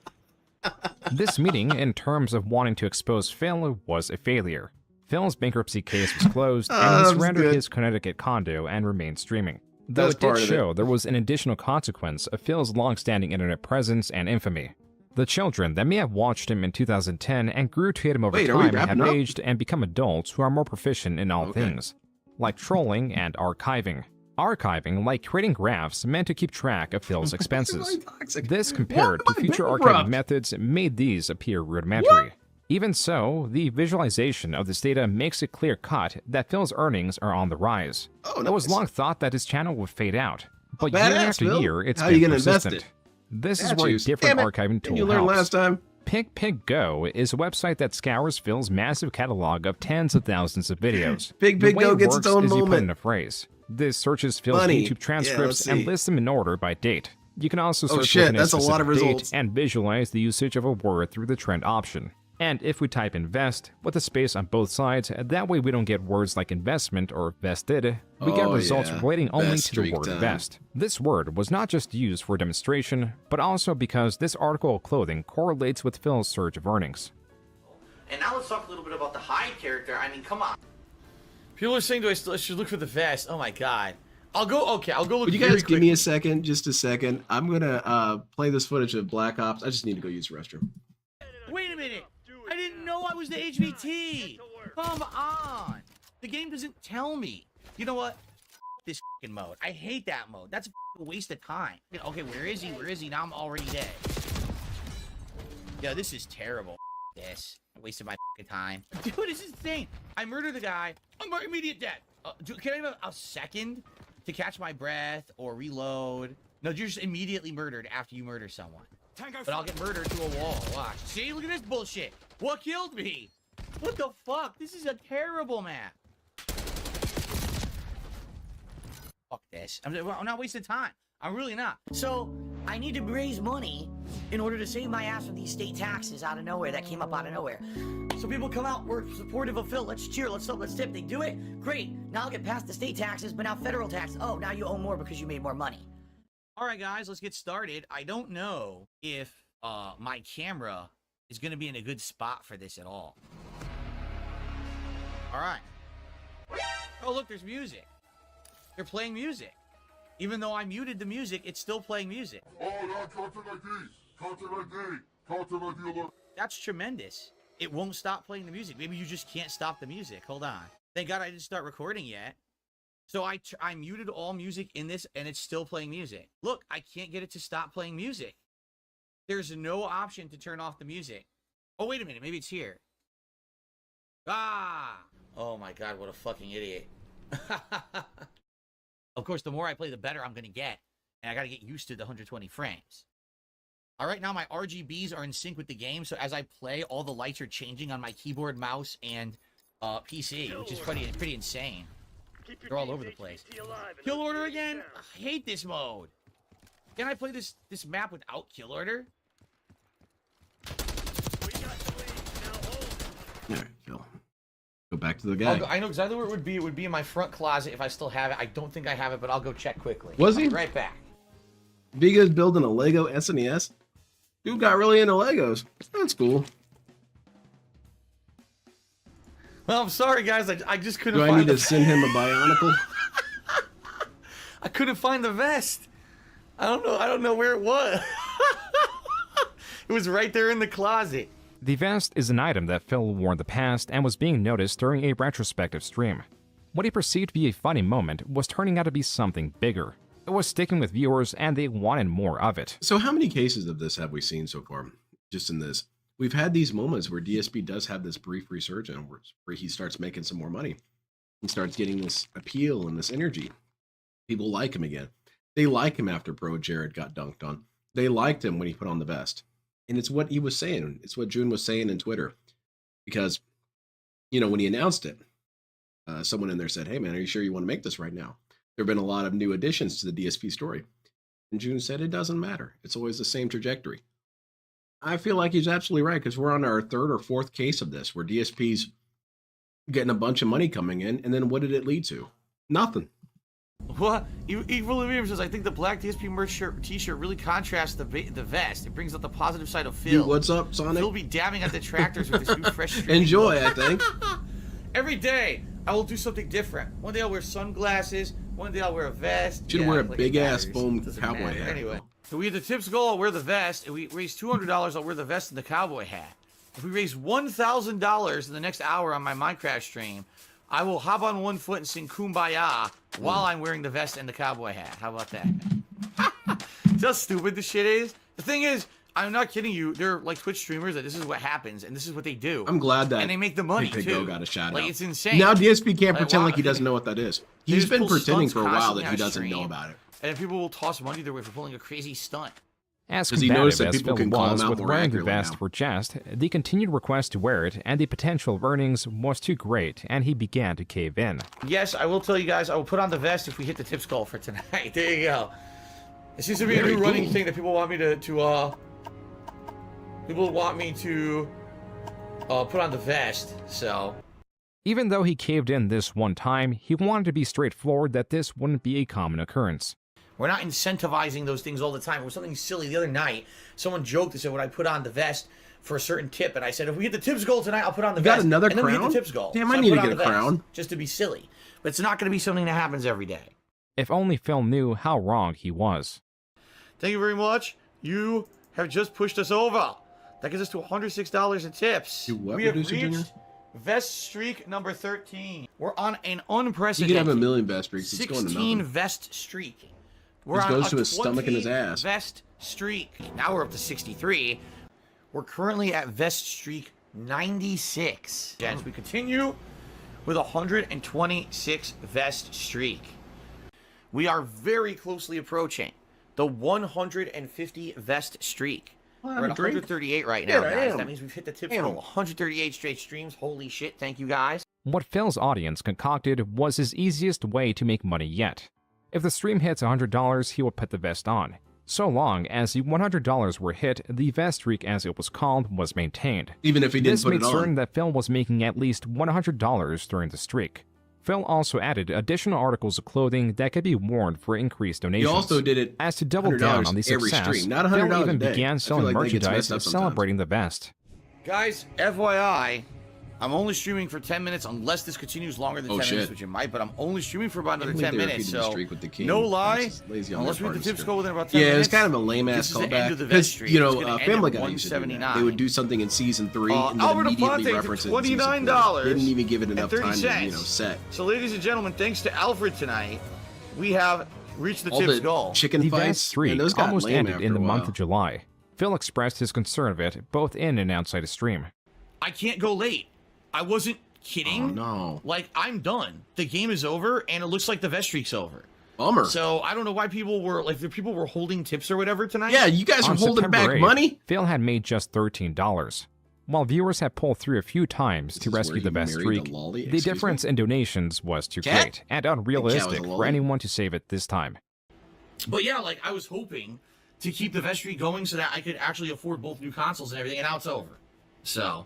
This meeting, in terms of wanting to expose Phil, was a failure. Phil's bankruptcy case was closed, and he surrendered his Connecticut condo and remained streaming. Though it did show there was an additional consequence of Phil's long-standing internet presence and infamy. The children that may have watched him in 2010 and grew to hate him over time have aged and become adults who are more proficient in all things, like trolling and archiving. Archiving, like creating graphs meant to keep track of Phil's expenses. This, compared to future archiving methods, made these appear rudimentary. Even so, the visualization of this data makes it clear-cut that Phil's earnings are on the rise. It was long thought that his channel would fade out, but year after year, it's been persistent. This is where a different archiving tool helps. Pig Go is a website that scours Phil's massive catalog of tens of thousands of videos. Pig Go gets its own moment. You put in moment. a phrase. This searches Phil's Funny. YouTube transcripts and lists them in order by date. You can also Oh, search shit, within that's a lot of specific date results. and visualize the usage of a word through the trend option. And if we type invest with a space on both sides, that way we don't get words like investment or vested. We get results relating only to the word vest. This word was not just used for demonstration, but also because this article of clothing correlates with Phil's surge of earnings. And now let's talk a little bit about the Hyde character. I mean, come on. People are saying, I should look for the vest? Oh my god. I'll go look. Would you guys give me a second, just a second? I'm gonna play this footage of Black Ops. I just need to go use the restroom. Wait a minute. I didn't know I was the HVT. Come on. The game doesn't tell me. You know what? This fucking mode. I hate that mode. That's a waste of time. Okay, where is he? Where is he? Now I'm already dead. Yo, this is terrible. This. I wasted my fucking time. Dude, this is insane. I murdered the guy. I'm immediate dead. Can I have a second to catch my breath or reload? No, you're just immediately murdered after you murder someone. But I'll get murdered to a wall. Watch. See? Look at this bullshit. What killed me? What the fuck? This is a terrible map. Fuck this. I'm not wasting time. I'm really not. So, I need to raise money in order to save my ass from these state taxes out of nowhere that came up out of nowhere. So people come out, we're supportive of Phil, let's cheer, let's tip. They do it, great. Now I'll get past the state taxes, but now federal tax. Oh, now you owe more because you made more money. All right, guys, let's get started. I don't know if my camera is going to be in a good spot for this at all. All right. Oh, look, there's music. They're playing music. Even though I muted the music, it's still playing music. Oh, no, content ID. Content ID. Content ID alert. That's tremendous. It won't stop playing the music. Maybe you just can't stop the music. Hold on. Thank God I didn't start recording yet. So I muted all music in this, and it's still playing music. Look, I can't get it to stop playing music. There's no option to turn off the music. Oh, wait a minute. Maybe it's here. Ah! Oh, my God. What a fucking idiot. Of course, the more I play, the better I'm going to get. And I got to get used to the 120 frames. All right, now my RGBs are in sync with the game. So as I play, all the lights are changing on my keyboard, mouse, and PC, which is pretty insane. They're all over the place. Kill order again? I hate this mode. Can I play this map without kill order? There you go. Go back to the guy. I know exactly where it would be. It would be in my front closet if I still have it. I don't think I have it, but I'll go check quickly. Was he? I'll be right back. Viga's building a Lego SNES. Dude got really into Legos. That's cool. Well, I'm sorry, guys. I just couldn't Do find I need the to send him a Bionicle? I couldn't find the vest. I don't know where it was. It was right there in the closet. The vest is an item that Phil wore in the past and was being noticed during a retrospective stream. What he perceived to be a funny moment was turning out to be something bigger. It was sticking with viewers and they wanted more of it. So how many cases of this have we seen so far? Just in this. We've had these moments where DSP does have this brief resurgence where he starts making some more money. He starts getting this appeal and this energy. People like him again. They like him after Pro Jared got dunked on. They liked him when he put on the vest. And it's what he was saying. It's what Joon was saying in Twitter. Because, you know, when he announced it, someone in there said, hey, man, are you sure you want to make this right now? There have been a lot of new additions to the DSP story. And Joon said, it doesn't matter. It's always the same trajectory. I feel like he's absolutely right, because we're on our third or fourth case of this, where DSP's getting a bunch of money coming in, and then what did it lead to? Nothing. What? Evil William says, I think the black DSP merch t-shirt really contrasts the vest. It brings out the positive side of Phil. Dude, what's up, Sonic? Phil be dabbing at detractors with his new fresh streaming Enjoy, look. I think. Every day, I will do something different. One day I'll wear sunglasses. One day I'll wear a vest. Should wear a big-ass foam cowboy hat. Anyway, if we get the tips goal, I'll wear the vest. If we raise $200, I'll wear the vest and the cowboy hat. If we raise $1,000 in the next hour on my Minecraft stream, I will hop on one foot and sing Kumbaya while I'm wearing the vest and the cowboy hat. How about that? See how stupid this shit is? The thing is, I'm not kidding you. They're like Twitch streamers that this is what happens and this is what they do. I'm glad that and they make the money Big too. Got a shout like out. it's insane. Now DSP can't Like, pretend wow. like he doesn't know what that is. They He's just been pull pretending stunts for a while constantly that on he doesn't stream, know about it. And people will toss money their way for pulling a crazy stunt. As Does he notice combative that as people Phil can call him was out with more wearing the accurately vest now? for jest, the continued request to wear it and the potential of earnings was too great, and he began to cave in. Yes, I will tell you guys, I will put on the vest if we hit the tips goal for tonight. There you go. It seems to be a new running thing that people want me to put on the vest, so. Even though he caved in this one time, he wanted to be straightforward that this wouldn't be a common occurrence. We're not incentivizing those things all the time. It was something silly the other night. Someone joked and said, when I put on the vest for a certain tip, and I said, if we hit the tips goal tonight, I'll put on the vest. Got another and then we hit crown? the tips goal. Damn, So I need put to on get a the vest, crown. just to be silly. But it's not going to be something that happens every day. If only Phil knew how wrong he was. Thank you very much. You have just pushed us over. That gives us to $106 in tips. Do what, we have Producer Junior? reached vest streak number 13. We're on an You unprecedented could have a million vest streaks. It's going to 16 nothing. vest streak. We're This on goes a to his stomach and his 20 ass. vest streak. Now we're up to 63. We're currently at vest streak 96. As we continue with 126 vest streak. We are very closely approaching the 150 vest streak. Well, We're at have a drink. 138 right now, Yeah, I guys. am. That means we've hit the tip Damn. goal. 138 straight streams. Holy shit. Thank you, guys. What Phil's audience concocted was his easiest way to make money yet. If the stream hits $100, he would put the vest on. So long as the $100 were hit, the vest streak, as it was called, was maintained. Even if he didn't This put made it on. certain that Phil was making at least $100 during the streak. Phil also added additional articles of clothing that could be worn for increased He donations. also did it As to double down on the every success, stream, not Phil $100 even a day. began I selling feel like that gets merchandise messed up sometimes. celebrating the vest. Guys, FYI, I'm only streaming for 10 minutes unless this continues longer than 10 minutes, shit. which it might, but I'm only streaming for about another believe 10 they minutes, repeated the so streak with the king. no lie, That's lazy on unless their we hit the part, tips sir. go within about 10 Yeah, minutes. it's kind of a lame ass this is the end callback of the vest because streak. you It's know gonna end Family at Guy used to do that. 179. They would do something in season 3 and then Albert immediately Aponte reference for it in season 4. $29 Didn't even give it enough and 30 time to cents. set. So, ladies and gentlemen, thanks to Alfred tonight, we have reached the All tips the goal. chicken The fights, vest streak man, those got almost lame ended after in the a month while. of July. Phil expressed his concern of it both in and outside of stream. I can't go late. I wasn't kidding. Oh, no. Like, I'm done. The game is over, and it looks like the vest streak's over. Bummer. So I don't know why people were like, the people were holding tips or whatever tonight. Yeah, you guys are On holding September back 8th, money? Phil had made just $13. While viewers had pulled through a few times to is where rescue the you vest married streak, the lolly? the Excuse me? difference in donations was too Cat? great and was a unrealistic for lolly? anyone to save it this time. But yeah, like I was hoping to keep the vest streak going so that I could actually afford both new consoles and everything, and now it's over. So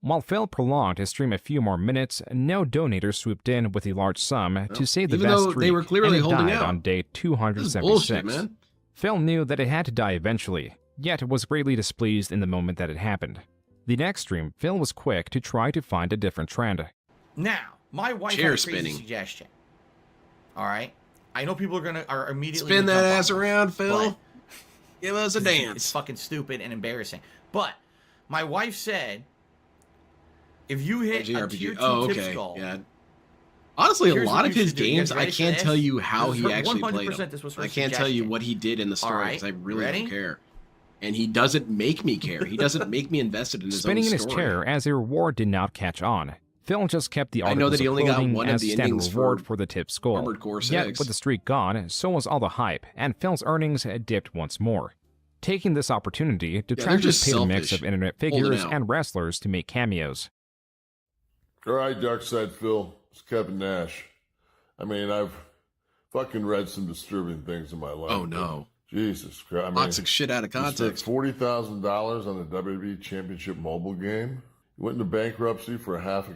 While Phil prolonged his stream a few more minutes, no donator swooped in with a large sum to save the even vest though streak, they were clearly and it holding died out. on day This is 276. bullshit, man. Phil knew that it had to die eventually, yet was greatly displeased in the moment that it happened. The next stream, Phil was quick to try to find a different trend. now, my wife Chair had a crazy spinning. suggestion. All right, I know people are immediately Spin gonna that jump ass on this, around, Phil. but Give us a It's dance. fucking stupid and embarrassing. But My wife said, if you hit a tier 2 tip skull, yeah. Honestly, a here's lot what of you his should do. You games, guys I ready for can't this? tell you how This is he actually 100% played them. this was her I can't tell you suggestion. what he did in the story Alright, because I really ready? don't care. And he doesn't make me care. He doesn't make me invested in his Spinning own in story. his chair as a reward did not catch on. Phil just kept the I know articles that he only got uploading one of as the standard endings reward for for the tip skull. Armored Core Yet 6. with the streak gone, so was all the hype, and Phil's earnings dipped once more. Taking this opportunity, detractors just paid a mix selfish. of internet Holding figures out. and wrestlers to make cameos. All right, Darkside Phil. It's Kevin Nash. I mean, I've fucking read some disturbing things in my life. Oh, no. Jesus Christ. I mean, Toxic shit out of context. You spent $40,000 on a WWE Championship mobile game. You went into bankruptcy for half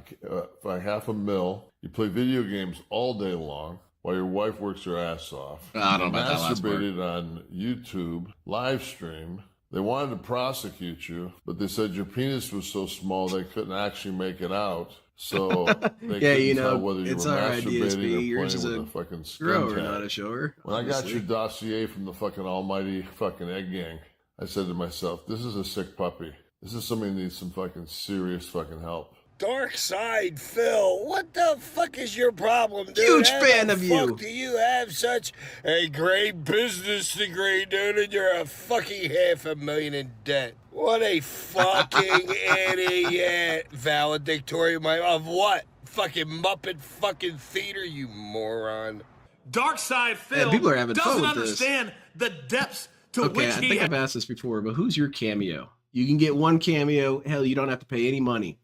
a mil. You play video games all day long while your wife works her ass off. I don't know about that last part. Masturbated on YouTube, live stream. They wanted to prosecute you, but they said your penis was so small they couldn't actually make it out. So they couldn't tell whether you it's were all right, masturbating or DSP. Yours is playing a with a fucking skin grower, tag. not a shower. When I got obviously. your dossier from the fucking almighty fucking egg gang, I said to myself, this is a sick puppy. This is somebody who needs some fucking serious fucking help. Darkside Phil, what the fuck is your problem, dude? Huge How fan the of you. fuck do you have such a great business degree, dude, and you're a fucking $500,000 in debt? What a fucking idiot. Valedictorian of what? Fucking Muppet fucking theater, you moron. Darkside Phil people are having fun doesn't with this. understand the depths to Okay, which I he think I've asked this before, but who's your cameo? You can get one cameo. Hell, you don't have to pay any money.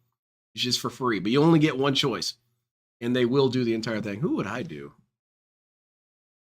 It's just for free, but you only get one choice. And they will do the entire thing. Who would I do?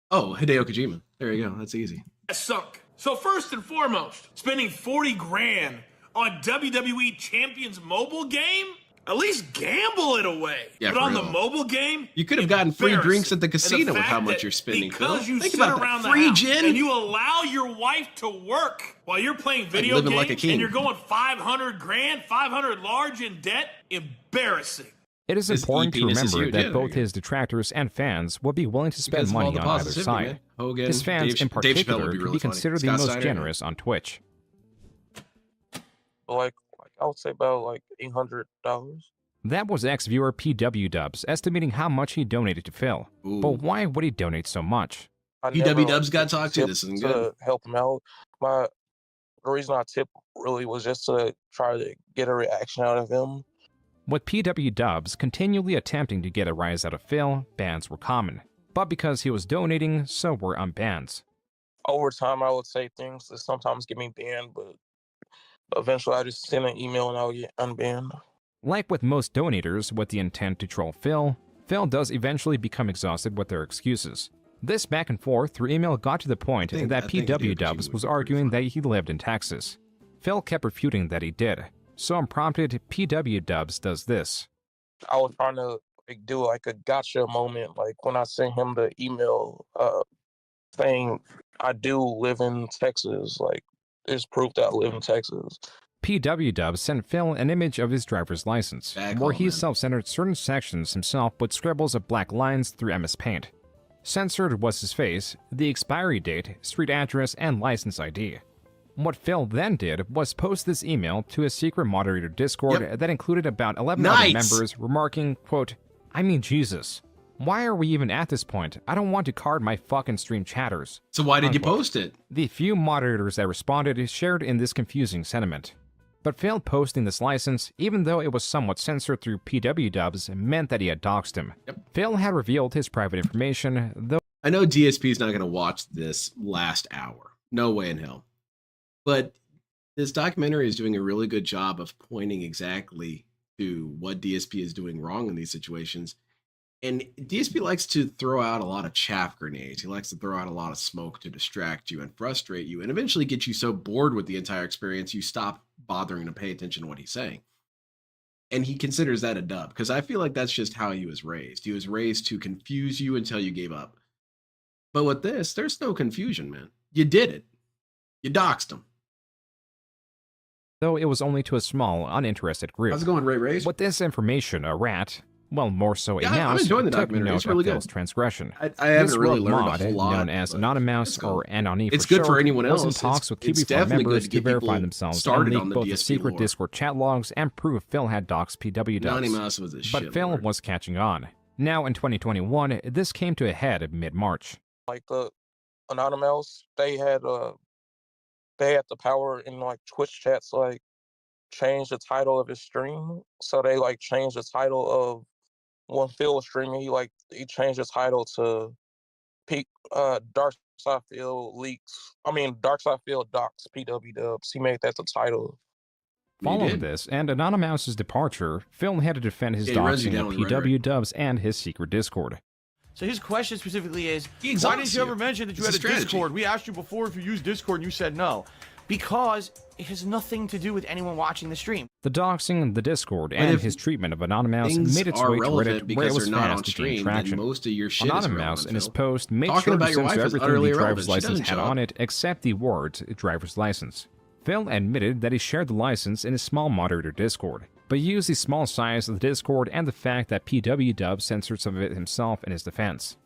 Oh, Hideo Kojima. There you go. That's easy. sunk. So first and foremost, spending 40 grand on WWE Champions mobile game? At least gamble it away. Yeah, but for on real. the mobile game, You could have gotten free embarrassing. drinks at the And the casino with fact how much that you're spending, Phil. because you Think sit about around that. the Free house gin? and you allow your wife to work while you're playing video living games like a king. and you're going 500 grand, 500 large in debt, embarrassing. It is His important to e-penis is remember huge. that Yeah, both there you his detractors and fans would be willing to spend Because of all money the on either positivity, side. man. Hogan, His fans Dave- in Dave Chappelle would particular be could really be funny. considered the Scott most Steiner. generous on Twitch. Like I would say about like $800. That was ex-viewer PW Dubs estimating how much he donated to Phil. But why would he donate so much? I PW never, Dubs got like, talked to. tipped This isn't to good. help him out. The reason I tipped really was just to try to get a reaction out of him. With PW Dubs continually attempting to get a rise out of Phil, bans were common. But because he was donating, so were unbans. Over time, I would say things that sometimes get me banned, but eventually I just send an email and I'll get unbanned. Like with most donators with the intent to troll Phil, Phil does eventually become exhausted with their excuses. This back and forth through email got to the point that PW Dubs was arguing that he lived in Texas. Phil kept refuting that he did, so unprompted, PW Dubs does this. I was trying to do like a gotcha moment, like when I sent him the email saying I do live in Texas, like there's proof that I live in Texas. PW Dubs sent Phil an image of his driver's license, where he self-centered certain sections himself with scribbles of black lines through MS Paint. Censored was his face, the expiry date, street address, and license ID. What Phil then did was post this email to a secret moderator Discord that included about 11 other members, remarking, quote, I mean Jesus, why are we even at this point? I don't want to card my fucking stream chatters. So why did you Unquote. post it? The few moderators that responded shared in this confusing sentiment. But failed posting this license, even though it was somewhat censored through PW Dubs, meant that he had doxed him. Phil had revealed his private information, though. I know DSP is not going to watch this last hour. No way in hell. But this documentary is doing a really good job of pointing exactly to what DSP is doing wrong in these situations. And DSP likes to throw out a lot of chaff grenades. He likes to throw out a lot of smoke to distract you and frustrate you and eventually get you so bored with the entire experience you stop bothering to pay attention to what he's saying. And he considers that a dub because I feel like that's just how he was raised. He was raised to confuse you until you gave up. But with this, there's no confusion, man. You did it. You doxed him. Though it was only to a small, uninterested group. How's it going, Ray Rays? With this information, a rat, Well, more so a Yeah, I'm mouse enjoying the took documentary. note It's really of Phil's good. transgression. I haven't This really rogue learned mod, a whole lot, known as but Anonymous cool. or Anony It's for good for short, anyone was in else. talks with It's Kiwi Farm definitely good members to to get verify people themselves and started leak on the both the DSP secret lore. Discord chat logs and prove Phil had doxed PW dubs. Anonymous was a But shit Phil lord. was catching on. Now in 2021, this came to a head mid-March. Like the Anonymous, they had the power in like Twitch chats, like change the title of his stream. So they like changed the title of when Phil was streaming. He changed the title to Dark Side Phil leaks. I mean, Dark Side Phil docs PW dubs. He made that the title. Following this and Anonymous's departure, Phil had to defend his Yeah, he runs you doxing down of with PW rhetoric. dubs and his secret Discord. So his question specifically is, why exhausts didn't you ever mention that you It's had a a strategy. Discord? We asked you before if you use Discord and you said no. Because it has nothing to do with anyone watching the stream. The doxing, the Discord, But and if his treatment of Anonymous things made its are way to relevant Reddit, because where it was they're not on fast to gain stream, then traction. most of your shit is Anonymous, relevant, in his Phil. post, made Talking sure about to your wife censor is everything utterly the irrelevant. driver's She license doesn't had show on up. it, except the words driver's license. Phil admitted that he shared the license in his small moderator Discord, but used the small size of the Discord and the fact that PW Dub censored some of it himself in his defense.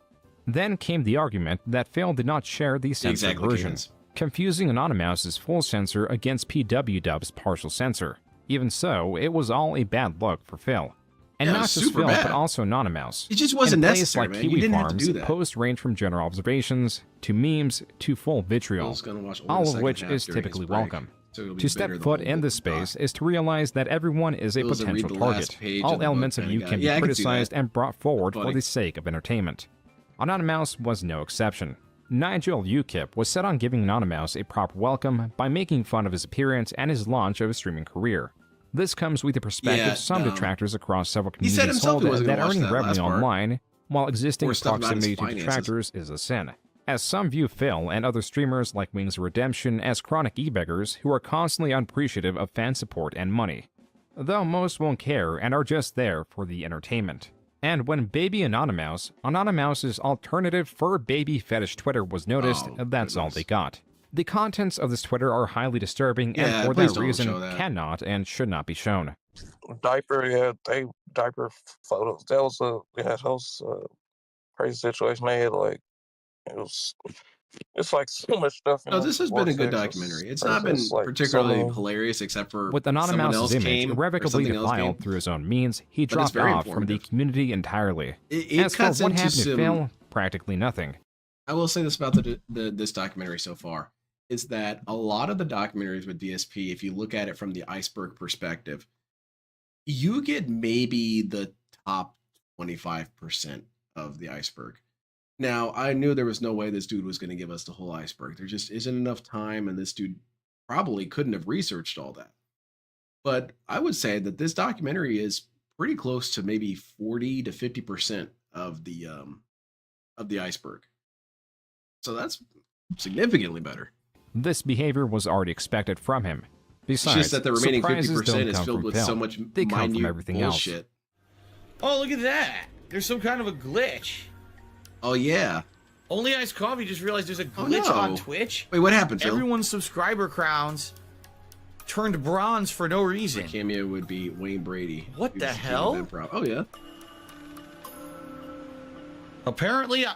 Then came the argument that Phil did not share the censored Exactly, version, Cadence. confusing Anonymous's full censor against PW Dub's partial censor. Even so, it was all a bad look for Phil. And Yeah, it not was just super Phil, bad. but also Anonymous. It just wasn't in places necessary, like man. You Kiwi didn't have to Farms, do that. posts range from general observations to memes to full vitriol, Phil's gonna watch only the all of second which half is during his typically break, welcome. so it'll be To step better the foot whole in this doc. space is to realize that everyone is a Those that read potential the last target. page of All the book elements of kinda you guy. can be Yeah, I can see that. criticized and brought forward for Funny. the sake of entertainment. Anonymous was no exception. Nigel UKIP was set on giving Anonymous a proper welcome by making fun of his appearance and his launch of his streaming career. This comes with the perspective Yeah, some detractors across several he said communities himself hold he wasn't that gonna watch earning that revenue last part. online while existing Or stuff about his proximity to finances. detractors is a sin. As some view Phil and other streamers like Wings of Redemption as chronic e-beggars who are constantly unappreciative of fan support and money. Though most won't care and are just there for the entertainment. And when Baby Anonymous's alternative fur baby fetish Twitter was noticed, that's all they got. The contents of this Twitter are highly disturbing Yeah, and for please that don't reason show that. cannot and should not be shown. Diaper photos. That was a crazy situation. They had it's like so much stuff. No, this has been a good documentary. It's not been particularly hilarious, except for With someone Anonymous's else image came or irrevocably something else defiled came. through his own means, he But it's dropped very off from the informative. community entirely. It As for cuts what into happened to some- Phil, practically nothing. I will say this about this documentary so far is that a lot of the documentaries with DSP, if you look at it from the iceberg perspective, you get maybe the top 25% of the iceberg. Now, I knew there was no way this dude was going to give us the whole iceberg. There just isn't enough time, and this dude probably couldn't have researched all that. But I would say that this documentary is pretty close to maybe 40 to 50% of the iceberg. So that's significantly better. This behavior was already expected from him. Besides, It's just that the remaining surprises 50% don't is come filled from with Phil. so much They come from minute everything bullshit. Oh, look at that. There's some kind of a glitch. Oh, yeah. Only Iced Coffee just realized there's a Oh, glitch no. on Twitch. Wait, what happened, Phil? Everyone's subscriber crowns turned bronze for no reason. My cameo would be Wayne Brady. What who's the king of hell? improv. Oh, yeah. Apparently,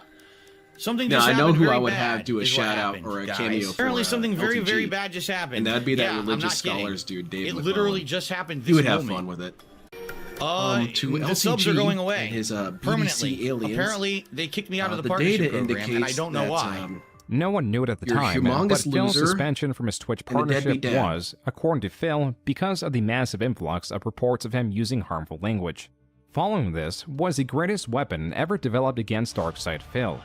something Now, just I know happened who very I would bad have do a is what shout out happened, or a guys. cameo for. Apparently, something very, LTG. very bad just happened. And that'd be that Yeah, I'm religious not kidding. scholars dude, Dave It McClellan. literally just happened. He This would have moment. fun with it. To to the subs are LTG going away and his permanently. BBC aliens, Apparently, they kicked me out of the the partnership data program, and I indicates don't know that, why. No one knew it at the You're a time, but humongous Phil's loser suspension from his Twitch and a partnership deadbeat dad. was, according to Phil, because of the massive influx of reports of him using harmful language. Following this was the greatest weapon ever developed against Darkside Phil.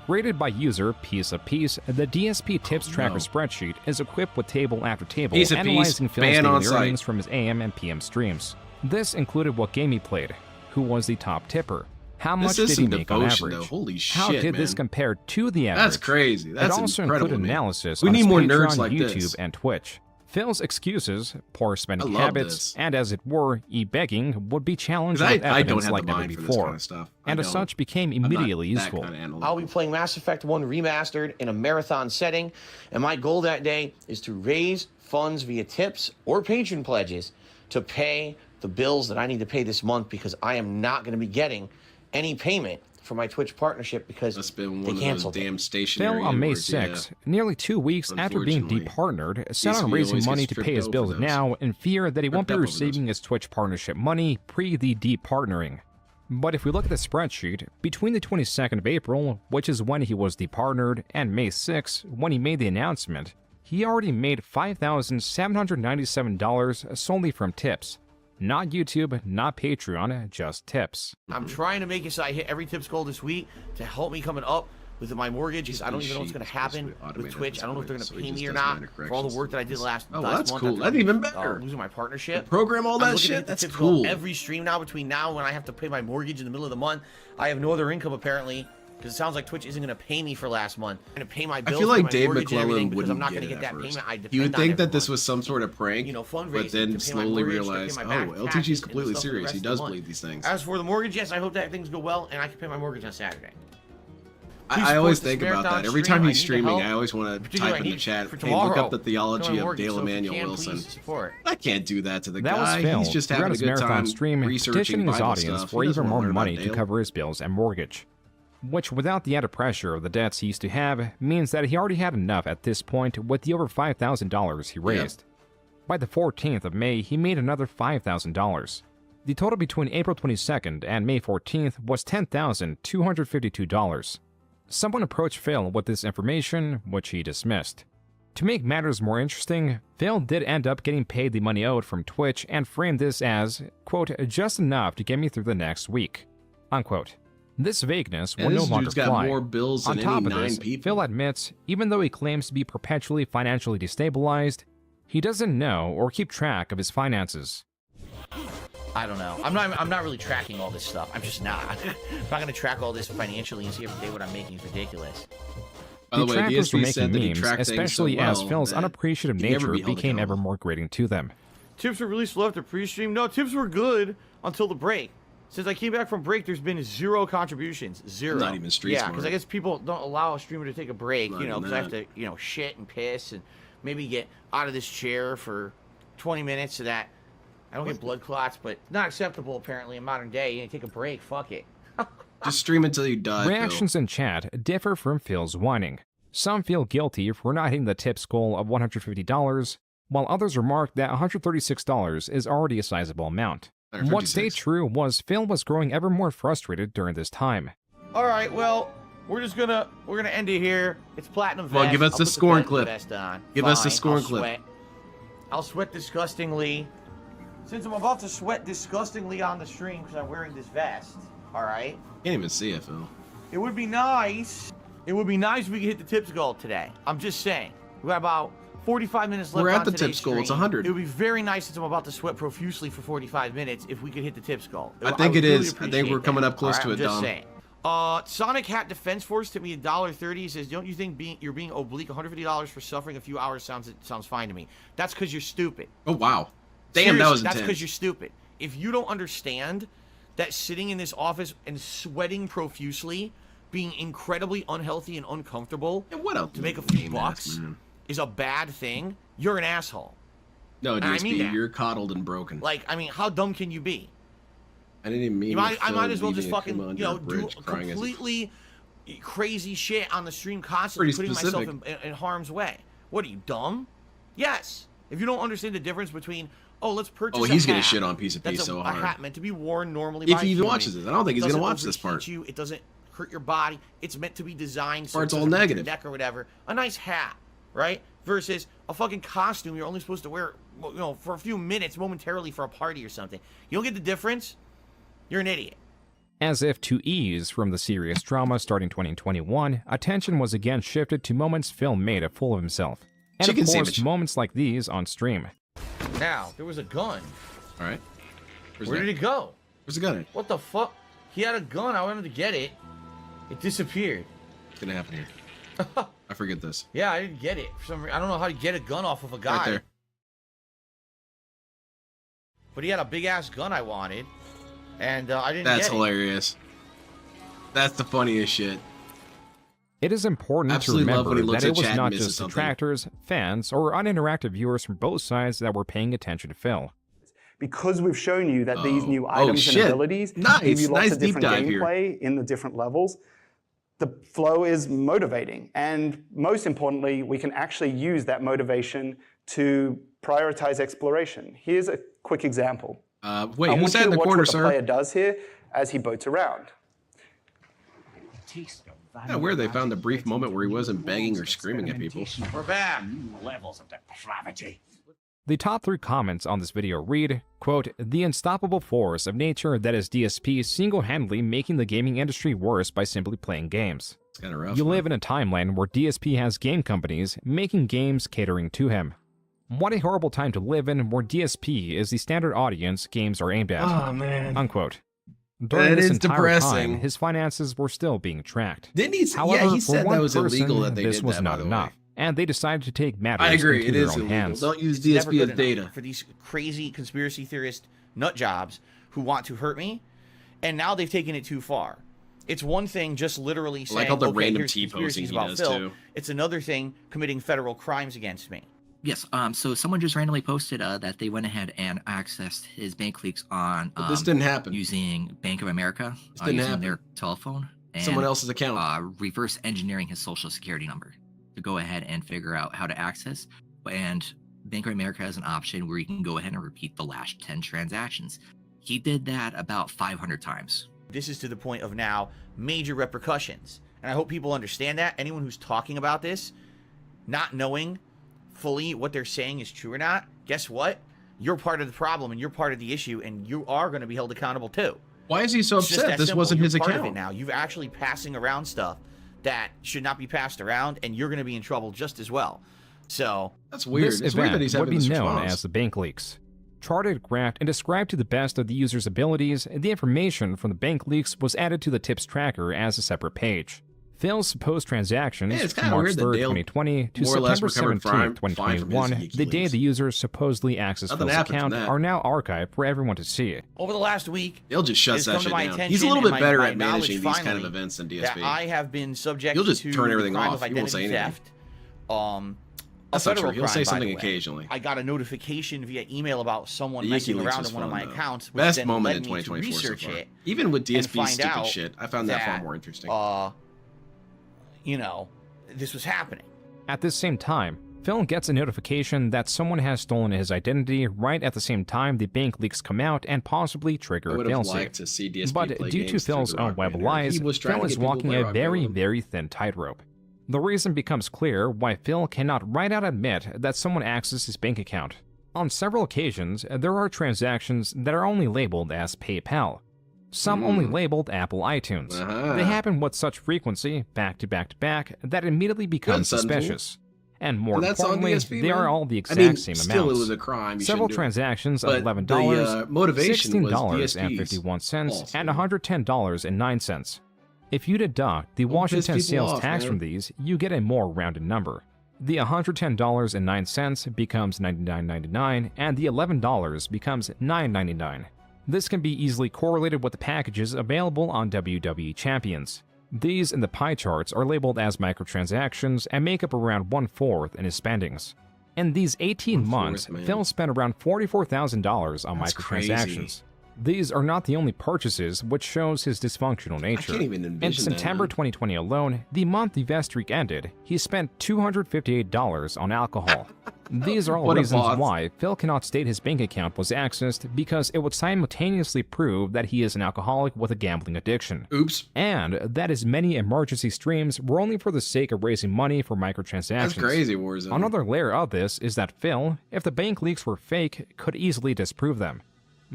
Rated by user Piece of Peace, the DSP Tips Tracker spreadsheet is equipped with table after table Piece of Peace, analyzing Phil's ban on daily site. earnings from his AM and PM streams. This included what game he played, who was the top tipper, how much This is did he some make on devotion, average, though. Holy how shit, did this man. compare to the average. That's crazy. That's it also incredible, included man. analysis We on need his more Patreon, nerds like YouTube, this. and Twitch. Phil's excuses, poor spending I love habits, this. and as it were, e-begging would be challenged 'Cause with I don't evidence have like the never mind for this before, kind of stuff. I and as don't. such became I'm not immediately that useful. kind of analytical. I'll be playing Mass Effect 1 Remastered in a marathon setting, and my goal that day is to raise funds via tips or patron pledges to pay the bills that I need to pay this month because I am not going to be getting any payment for my Twitch partnership because they canceled damn stationary. Phil on May inwards, yeah. 6th, nearly 2 weeks after being Unfortunately. departnered, set on He raising always money gets to pay his tripped bills over now in fear that he won't be Tripped up over those. receiving his Twitch partnership money pre the departnering. But if we look at the spreadsheet, between the 22nd of April, which is when he was departnered, and May 6th, when he made the announcement, he already made $5,797 solely from tips. Not YouTube, not Patreon, just tips. I'm trying to make it so I hit every tips goal this week to help me coming up with my mortgage because I don't even know what's going to happen with Twitch. I don't know if they're going to pay me or not for all the work that I did last Oh, last that's month. cool. after That's even better. Losing my partnership. Program all I'm that looking to shit. hit the That's tips goal cool. every stream now between now when I have to pay my mortgage in the middle of the month. I have no other income apparently because it sounds like Twitch isn't going to pay me for last month. I'm going to pay my I bills. feel like my Dave mortgage and everything McClellan because I'm wouldn't not get going to it get at that first. payment. I depend You would on think every that this month. was some sort of prank, You know, fundraising but then to pay my slowly mortgage, to pay realized, my oh, back LTG is taxes and completely stuff for the serious. rest He of the does month. believe these things. As for the mortgage, yes, I hope that things go well and I can pay my mortgage on Saturday. I always think about that. Every time he's streaming, I always want to Particularly type in I the need chat, for hey, look tomorrow. up the theology For my of mortgage, Dale so if you Emanuel can, Wilson. please support. I can't do that to the That was guy. Phil, He's just throughout having a his good marathon time stream, researching petitioning his Bible audience stuff. for He doesn't even wanna more learn about money to Dale. cover his bills and mortgage. Which, without the added pressure of the debts he used to have, means that he already had enough at this point with the over $5,000 he raised. By the 14th of May, he made another $5,000. The total between April 22nd and May 14th was $10,252. Someone approached Phil with this information, which he dismissed. To make matters more interesting, Phil did end up getting paid the money owed from Twitch and framed this as, quote, just enough to get me through the next week, unquote. This vagueness will And no this longer dude's got fly. more bills On than top any of 9 this, people. Phil admits, even though he claims to be perpetually financially destabilized, he doesn't know or keep track of his finances. I don't know. I'm not really tracking all this stuff. I'm just not. I'm not going to track all this financially and see every day what I'm making is ridiculous. By the way, Detractors were DSP making said that he memes, tracked things so especially as well Phil's that unappreciative he'd never nature be held became ever accountable. more grating to them. Tips were released after pre-stream. No, tips were good until the break. Since I came back from break, there's been 0 contributions. 0. Not even Street Yeah, Smart. because I guess people don't allow a streamer to take a break, Not you know, even because I have that. to, you know, shit and piss and maybe get out of this chair for 20 minutes so that I don't get blood clots, but not acceptable apparently in modern day. You take a break, fuck it. Just stream until you die, Phil. Reactions in chat differ from Phil's whining. Some feel guilty for not hitting the tips goal of $150, while others remark that $136 is already a sizable amount. What stayed true was Phil was growing ever more frustrated during this time. All right, well, we're gonna end it here. It's platinum vest. Well, give us I'll the put scoring platinum clip. vest on. Give us the Fine, scoring I'll clip. sweat. I'll sweat disgustingly. Since I'm about to sweat disgustingly on the stream because I'm wearing this vest, all right? Can't even see it, Phil. It would be nice. It would be nice if we could hit the tips goal today. I'm just saying. We got about 45 minutes left We're on at the today's tips goal. It's stream. 100. It would be very nice since I'm about to sweat profusely for 45 minutes if we could hit the tips goal. I think would it really is. I think appreciate we're coming that. up close All to right, it, I'm just Dom. saying. Sonic Hat Defense Force tipped me $1.30. He says, "Don't you think you're being oblique? $150 for suffering a few hours sounds fine to me." That's because you're stupid. Oh, wow. Damn, Seriously, that was that's intense. because you're stupid. If you don't understand that sitting in this office and sweating profusely, being incredibly unhealthy and uncomfortable to make a few bucks is a bad thing, you're an asshole. No, And I DSP, mean that. you're coddled and broken. Like, I mean, how dumb can you be? I didn't even mean I might as well leaving just a fucking, Kuma you know, under a bridge do crying as a- completely crazy shit on the stream constantly, Pretty putting myself specific. in harm's way. What are you, dumb? Yes. If you don't understand the difference between, oh, let's purchase Oh, a he's gonna hat shit on Piece of that's Piece so a hard. hat meant to be worn normally If by he a even human. watches this. I don't think he's It gonna doesn't watch this overheat part. You. It doesn't hurt your body. It's meant to be designed so Or it it's all doesn't hurt negative. your neck or whatever. A nice hat, right? Versus a fucking costume you're only supposed to wear, you know, for a few minutes momentarily for a party or something. You don't get the difference? You're an idiot. As if to ease from the serious drama starting 2021, attention was again shifted to moments Phil made a fool of himself. And Chicken of course, sandwich. moments like these on stream. Now, there was a gun. All right. Where did it go? Where's the gun at? What the fuck? He had a gun. I wanted to get it. It disappeared. What's gonna happen here? I forget this. Yeah, I didn't get it. For some reason, I don't know how to get a gun off of a guy. Right there. But he had a big ass gun I wanted, and I didn't That's get it. hilarious. That's the funniest shit. It is important Absolutely to love when remember he looks that it at was chat and not misses just something. detractors, fans, or uninteractive viewers from both sides that were paying attention to Phil. because we've shown you that these new items and abilities give you lots of different gameplay in the different levels, the flow is motivating. And most importantly, we can actually use that motivation to prioritize exploration. Here's a quick example. Wait, who's that in the corner, sir? What the player does here as he boats around. Yeah, where they found the brief moment where he wasn't begging or screaming at people. We're back. Levels of depravity. The top 3 comments on this video read, quote, "The unstoppable force of nature that is DSP single-handedly making the gaming industry worse by simply playing games. It's kind of rough. You live in a timeline where DSP has game companies making games catering to him. What a horrible time to live in where DSP is the standard audience games are aimed at." Oh, man. Unquote. During That this is entire depressing. time, his finances were still being tracked. Didn't he? However, Yeah, he for said one that was person, illegal that they this did was that, not by the enough, way. and they decided to take matters I agree. into It their is own illegal. hands. Don't use It's never DSP good as data. enough for these crazy conspiracy theorist nut jobs who want to hurt me, and now they've taken it too far. It's one thing just literally saying, all the okay, random here's T-posing conspiracies he about does, Phil. too. It's another thing committing federal crimes against me. Yes. So someone just randomly posted that they went ahead and accessed his bank leaks on. But this didn't happen. Using Bank of America. This didn't using happen. their telephone. And, Someone else's account. Reverse engineering his social security number to go ahead and figure out how to access. And Bank of America has an option where you can go ahead and repeat the last 10 transactions. He did that about 500 times. This is to the point of now major repercussions. And I hope people understand that. Anyone who's talking about this, not knowing fully what they're saying is true or not, guess what? You're part of the problem and you're part of the issue, and you are going to be held accountable too. Why is he so It's just upset? that This simple. wasn't You're his part of account. it now. You're actually passing around stuff that should not be passed around, and you're going to be in trouble just as well. So that's weird. This It's weird event that he's would having be this known response. as the bank leaks. Charted, graphed, and described to the best of the user's abilities, the information from the bank leaks was added to the tips tracker as a separate page. Phil's supposed transactions Yeah, it's from kinda March weird that 3rd, Dale 2020 to more or less September recovered 17th, fine from his 2021, the day the user supposedly accessed Nothing Phil's happened from account, that. are now archived for everyone to see. over the last week, He'll just shut it's that come shit to my down. attention He's a little and bit better my at managing knowledge these kind of finally events than that DSP. I have been subject He'll just to turn the everything crime off. of He won't say identity anything. theft. That's A not true. federal He'll say crime, by something the way. occasionally. I got a notification via email about someone The messing WikiLeaks around was in one of fun, my though. accounts, which Best then moment led in me to 2024 so research far. it. Even with and DSP find stupid out shit, I found that far more interesting. You know, this was happening. At this same time, Phil gets a notification that someone has stolen his identity right at the same time the bank leaks come out and possibly I trigger a would have failsafe. liked to see DSP But play due to games Phil's through own Rock web Band. lies, He was trying Phil to is get people to walking play a Rock very, Band with him. very thin tightrope. The reason becomes clear why Phil cannot right out admit that someone accessed his bank account. On several occasions, there are transactions that are only labeled as PayPal. Some only labeled Apple iTunes. They happen with such frequency, back to back to back, that it immediately becomes Good, son, fool. suspicious. And more And that's on importantly, DSP, man. they are all the I exact mean, same still, amounts. it was a crime. You Several shouldn't do it. transactions But of $11, the motivation was $16.51, DSP's and $110.09. If you deduct the Don't piss Washington people sales off, tax man. from these, you get a more rounded number. The $110.09 becomes $99.99, and the $11 becomes $9.99. This can be easily correlated with the packages available on WWE Champions. These in the pie charts are labeled as microtransactions and make up around 1/4 in his spendings. In these 18 months, man. Phil spent around $44,000 on That's microtransactions. crazy. These are not the only purchases, which shows his dysfunctional nature. can't even In envision that, September man. 2020 alone, the month the vest streak ended, he spent $258 on alcohol. These are all What a reasons boss. why Phil cannot state his bank account was accessed, because it would simultaneously prove that he is an alcoholic with a gambling addiction. Oops. And that his many emergency streams were only for the sake of raising money for microtransactions. That's crazy, Warzone. Another layer of this is that Phil, if the bank leaks were fake, could easily disprove them.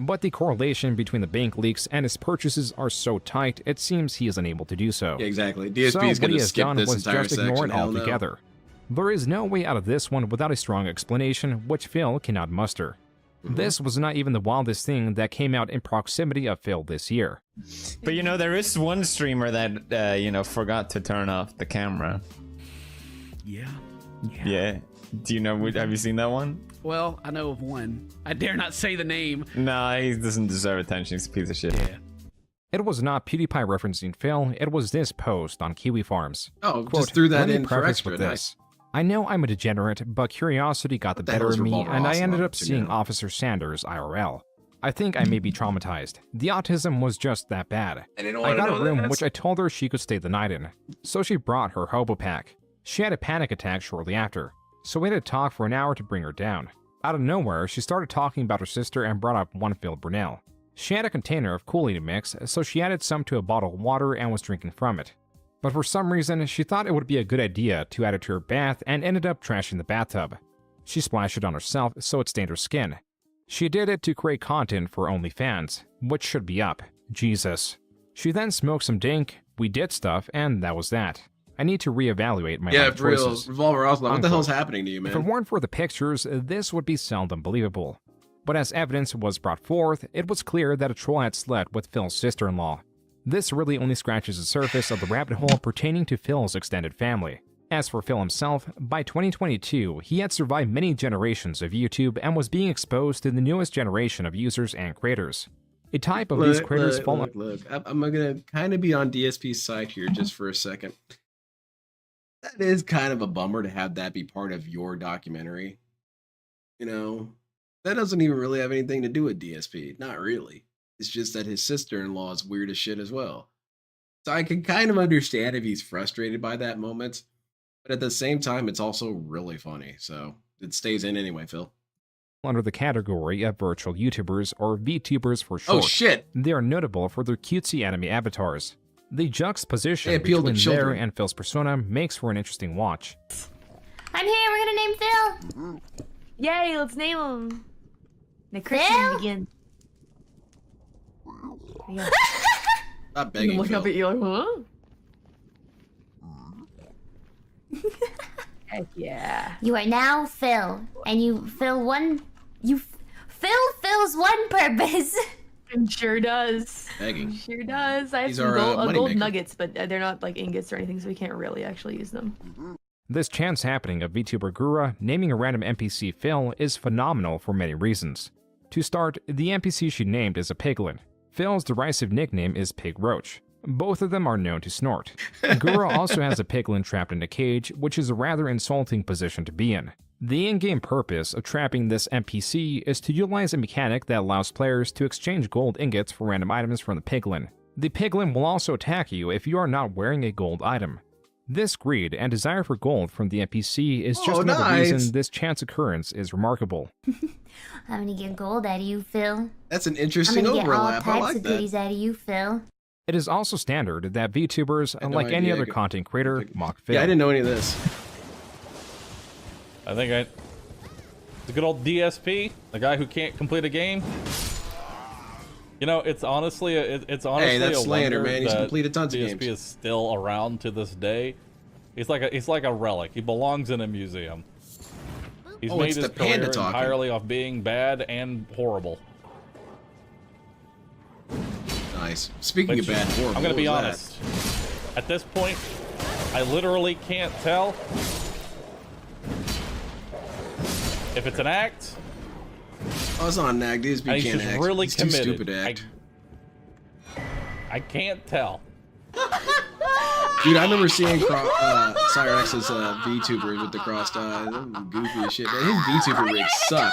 But the correlation between the bank leaks and his purchases are so tight, it seems he is unable to do so. Yeah, exactly. So DSP is what going he to has skip done this was entire just ignore section. it Hell no. altogether. There is no way out of this one without a strong explanation, which Phil cannot muster. This was not even the wildest thing that came out in proximity of Phil this year. But you know, there is one streamer that forgot to turn off the camera. Yeah. Do you know? Have you seen that one? Well, I know of one. I dare not say the name. No, he doesn't deserve attention. He's a piece of shit. Yeah. It was not PewDiePie referencing Phil, it was this post on Kiwi Farms. Oh, Quote, just threw that "Let me in for preface extra. with Nice. this. I know I'm a degenerate, but curiosity got the the better hell is of me, Revolver and I Ocelot ended up up to seeing now? Officer Sanders IRL. I think I may be traumatized. The autism was just that bad. I got a room which I told her she could stay the night in, so she brought her hobo pack. She had a panic attack shortly after, so we had to talk for an hour to bring her down. Out of nowhere, she started talking about her sister and brought up one Phil Brunel. She had a container of Kool-Aid mix, so she added some to a bottle of water and was drinking from it. But for some reason, she thought it would be a good idea to add it to her bath and ended up trashing the bathtub. She splashed it on herself so it stained her skin. She did it to create content for OnlyFans, which should be up. Jesus. She then smoked some dank, we did stuff, and that was that. I need to reevaluate my life choices. For real, Revolver Oslo, what the hell's happening to you, man? If it weren't for the pictures, this would be seldom believable. But as evidence was brought forth, it was clear that a troll had slept with Phil's sister-in-law. This really only scratches the surface of the rabbit hole pertaining to Phil's extended family. As for Phil himself, by 2022, he had survived many generations of YouTube and was being exposed to the newest generation of users and creators. A type of these creators fall... Look, I'm gonna kind of be on DSP's side here just for a second. That is kind of a bummer to have that be part of your documentary. You know, that doesn't even really have anything to do with DSP. Not really. It's just that his sister-in-law is weird as shit as well. So I can kind of understand if he's frustrated by that moment. But at the same time, it's also really funny. So it stays in anyway, Phil. Under the category of virtual YouTubers, or VTubers for short. Oh, shit! They are notable for their cutesy anime avatars. The juxtaposition between their and Phil's persona makes for an interesting watch. I'm here, we're gonna name Phil! Yay, let's name him! The Christian begin. Yeah. Stop begging, look Phil. up at you like, huh? Heck yeah. You are now Phil, and you fill one... Phil fills one purpose! It sure does. Begging. Sure does. I have These some are, gold nuggets, but they're not like ingots or anything, so we can't really actually use them. This chance happening of VTuber Gura naming a random NPC Phil is phenomenal for many reasons. To start, the NPC she named is a piglin. Phil's derisive nickname is Pig Roach. Both of them are known to snort. Gura also has a piglin trapped in a cage, which is a rather insulting position to be in. The in-game purpose of trapping this NPC is to utilize a mechanic that allows players to exchange gold ingots for random items from the piglin. The piglin will also attack you if you are not wearing a gold item. This greed and desire for gold from the NPC is just another reason this chance occurrence is remarkable. I'm gonna get gold out of you, Phil. That's an interesting overlap. I'm I gonna get all like types of that. goodies out of you, Phil. It is also standard that VTubers, like any other content creator, mock Phil. Yeah, I didn't know any of this. I think the good old DSP, the guy who can't complete a game. You know, it's honestly it's honestly Hey, that's a slander, wonder man. He's that completed tons of DSP games. is still around to this day. He's like a relic. He belongs in a museum. He's made his career entirely off being bad and horrible. Nice. Speaking of bad and horrible, I'm gonna what be was honest. At this point, I literally can't tell if it's an act. Oh, it's not an act. DSP and he's can't just act. really He's committed. too stupid to act. I can't tell. Dude, I remember seeing Cyrex's VTuber with the crossed eyes. Goofy as shit, man. His VTuber rigs suck.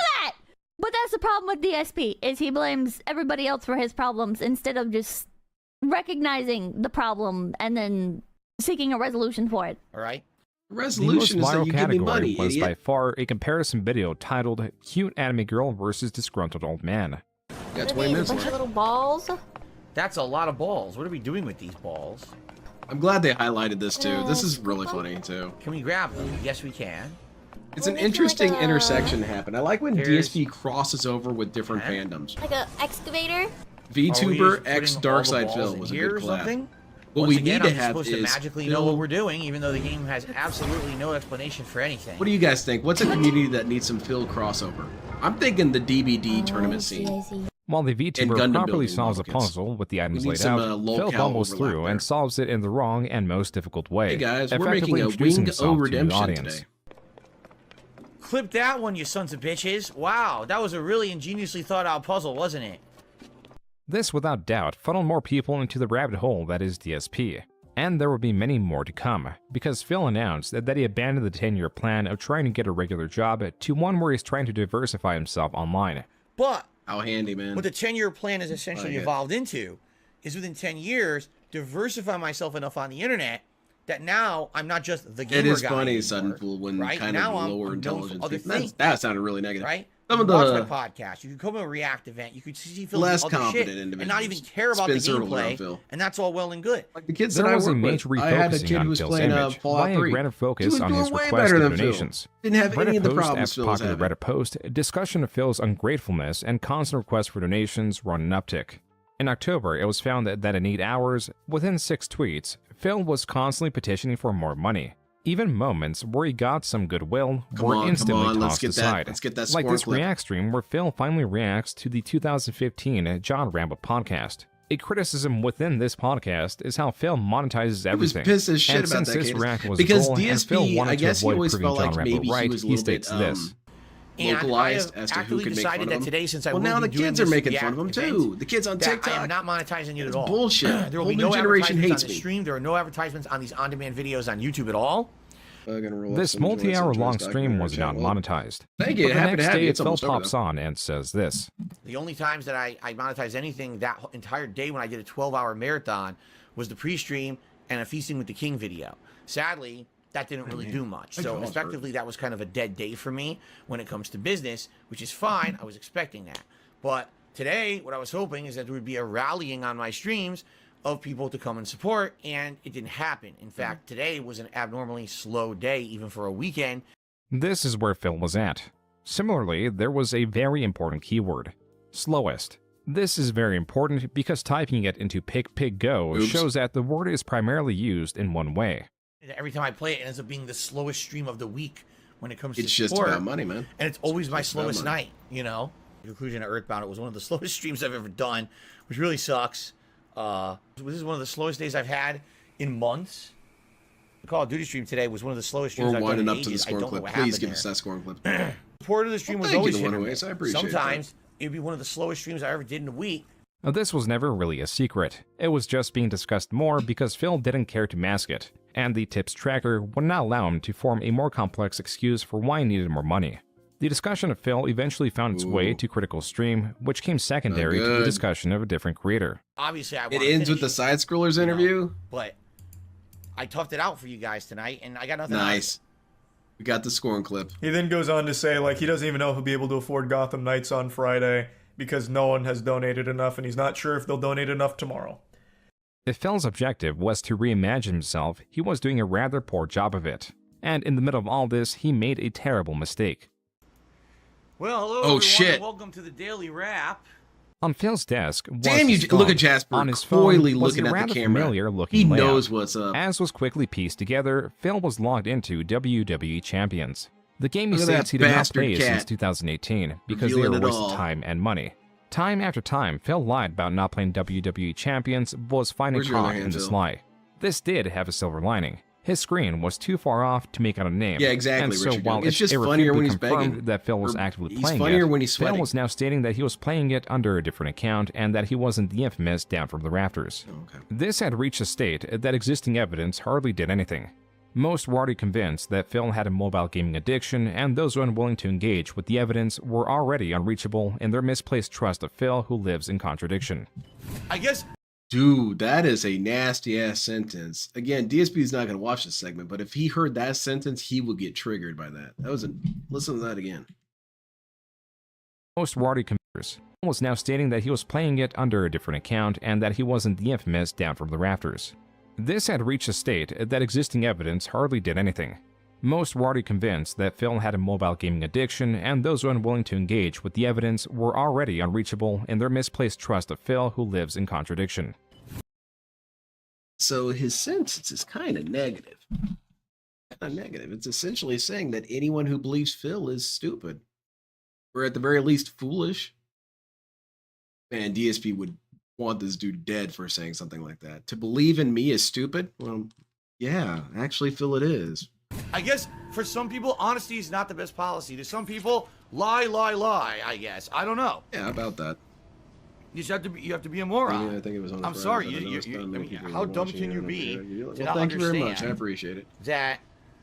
But that's the problem with DSP, is he blames everybody else for his problems instead of just recognizing the problem and then seeking a resolution for it. All right. Resolution the most is that viral you give me category money, was idiot. by far a comparison video titled "Cute Anime Girl versus Disgruntled Old Man." That's a bunch of little balls. That's a lot of balls. What are we doing with these balls? I'm glad they highlighted this too. This is really funny too. Can we grab them? Yes, we can. It's an interesting intersection happen. I like when Here's- DSP crosses over with different fandoms. Like a excavator? VTuber Are we X just putting all the Darkside balls Phil in was a here good or collab. something? What Once we again, need to I'm have supposed is to magically Phil- know what we're doing, even though the game has absolutely no explanation for anything. What do you guys think? What's a community that needs some Phil crossover? I'm thinking the DBD tournament scene. While the And VTuber Gundam properly building solves a levels. puzzle with the items need laid some, out, locale Phil bumbles overlap through there. and solves it in the wrong and most difficult way. Hey guys, we're effectively making a introducing Wing himself O to the redemption audience. today. Clip that one, you sons of bitches. Wow, that was a really ingeniously thought out puzzle, wasn't it? This, without doubt, funneled more people into the rabbit hole that is DSP. And there will be many more to come, because Phil announced that he abandoned the 10-year plan of trying to get a regular job to one where he's trying to diversify himself online. But How handy, man. What the 10-year plan has essentially evolved into is within 10 years, diversify myself enough on the internet that now I'm not just the gamer guy. It is funny, anymore, Sudden Fool, when right? kind now of lower I'm intelligence other people. things, That sounded really negative. right? Some You of watch the my podcast. You can come to a React event. You could see Phil's less other competent shit individuals and not even care about the spin circles around gameplay, Phil. and that's all well and good. Like the kids There that I was a work major with. I had a refocusing kid on who was Phil's playing image, Fallout why a 3. greater He focus was on doing his way requested better than Phil. donations. Didn't have any of the Reddit post problems after Phil was popular having. Reddit post, discussion of Phil's ungratefulness and constant requests for donations were on an uptick. In October, it was found that in 8 hours, within 6 tweets, Phil was constantly petitioning for more money. Even moments where he got some goodwill were instantly tossed aside. Let's get that like this clip. React stream where Phil finally reacts to the 2015 John Rambo podcast. A criticism within this podcast is how Phil monetizes everything. He was pissed as shit and about since that this cadence. React was Because a goal, and Phil DSP, wanted I guess to he avoid always proving felt John like Rambo maybe right, he was a he little states bit this. And localized I have as to who actively could make decided fun that of him. today, since I Well, will now be the doing kids are this making React fun of him event, too. The kids on that I TikTok. am not monetizing it at all. Bullshit. There will be Whole no new generation advertisements hates on the me. stream. There are no advertisements on these on-demand videos on YouTube at all. This multi-hour-long stream was not monetized. Thank you. But the Happy to next have you. day, It's Phil almost over, pops though. on and says this. The only times that I monetized anything that entire day when I did a 12-hour marathon was the pre-stream and a Feasting with the King video. Sadly, that didn't really do much. So effectively, that was kind of a dead day for me when it comes to business, which is fine. I was expecting that. But today, what I was hoping is that there would be a rallying on my streams of people to come and support, and it didn't happen. In fact, today was an abnormally slow day, even for a weekend. This is where Phil was at. Similarly, there was a very important keyword. Slowest. This is very important because typing it into PicPigGo shows that the word is primarily used in one way. Every time I play it, it ends up being the slowest stream of the week when it comes to It's just support. about money, man. And it's always my just about slowest money. night, you know? The conclusion of Earthbound, it was one of the slowest streams I've ever done, which really sucks. This is one of the slowest days I've had in months. The Call of Duty stream today was one of the slowest streams We're I've done winding in up to the ages. I scoring don't know clip. what Please happened give us there. that scoring clip. Support of the stream Well, was thank you, always the hit or One miss. Ways. I appreciate that. Sometimes it'd be one of the slowest streams I ever did in a week. Now, this was never really a secret. It was just being discussed more because Phil didn't care to mask it, and the tips tracker would not allow him to form a more complex excuse for why he needed more money. The discussion of Phil eventually found its way to Critical Stream, which came secondary to the good. discussion of a different creator. Obviously, I It ends with the side scrollers interview. But I toughed it out for you guys tonight, and I got nothing. Nice. We got the scoring clip. He then goes on to say, like, he doesn't even know if he'll be able to afford Gotham Knights on Friday because no one has donated enough, and he's not sure if they'll donate enough tomorrow. If Phil's objective was to reimagine himself, he was doing a rather poor job of it. And in the middle of all this, he made a terrible mistake. Well, hello, Oh, everyone, shit. and welcome to the Daily Wrap. On Phil's desk was Damn, you his look phone. at Jasper On his coyly phone was looking a at the rather camera. familiar-looking He layout. knows what's up. As was quickly pieced together, Phil was logged into WWE Champions. The game he Look at that states he did not bastard play cat. since 2018 because they Revealing were it a waste all. of time and money. Time after time, Phil lied about not playing WWE Champions, but was finally Where's your other caught hand, in this Phil? lie. This did have a silver lining. His screen was too far off to make out a name. Yeah, exactly, And so Richard. while It's just irrefutably funnier when he's confirmed begging. that Phil was Or actively he's playing funnier it, when he's Phil sweating. was now stating that he was playing it under a different account and that he wasn't the infamous Down from the Rafters. This had reached a state that existing evidence hardly did anything. Most were already convinced that Phil had a mobile gaming addiction, and those unwilling to engage with the evidence were already unreachable in their misplaced trust of Phil, who lives in contradiction. I guess. Dude, that is a nasty ass sentence. Again, DSP is not going to watch this segment, but if he heard that sentence, he would get triggered by that. That was a listen to that again. Most were already convinced. Phil was now stating that he was playing it under a different account and that he wasn't the infamous Down from the Rafters. This had reached a state that existing evidence hardly did anything. Most were already convinced that Phil had a mobile gaming addiction, and those unwilling to engage with the evidence were already unreachable in their misplaced trust of Phil, who lives in contradiction. So his sentence is kind of negative. It's essentially saying that anyone who believes Phil is stupid, or at the very least foolish. Man, DSP would want this dude dead for saying something like that. To believe in me is stupid? Well, yeah, actually, Phil, it is. I guess for some people, honesty is not the best policy. To some people, lie, I guess. I don't know. Yeah, about that. You have to be a moron. Yeah, I think it was on the I'm Friday, sorry. but I know You, it's you, not I many mean, people how are dumb watching can it. you I don't be? care. To Well, not thank you very much. I understand appreciate it. That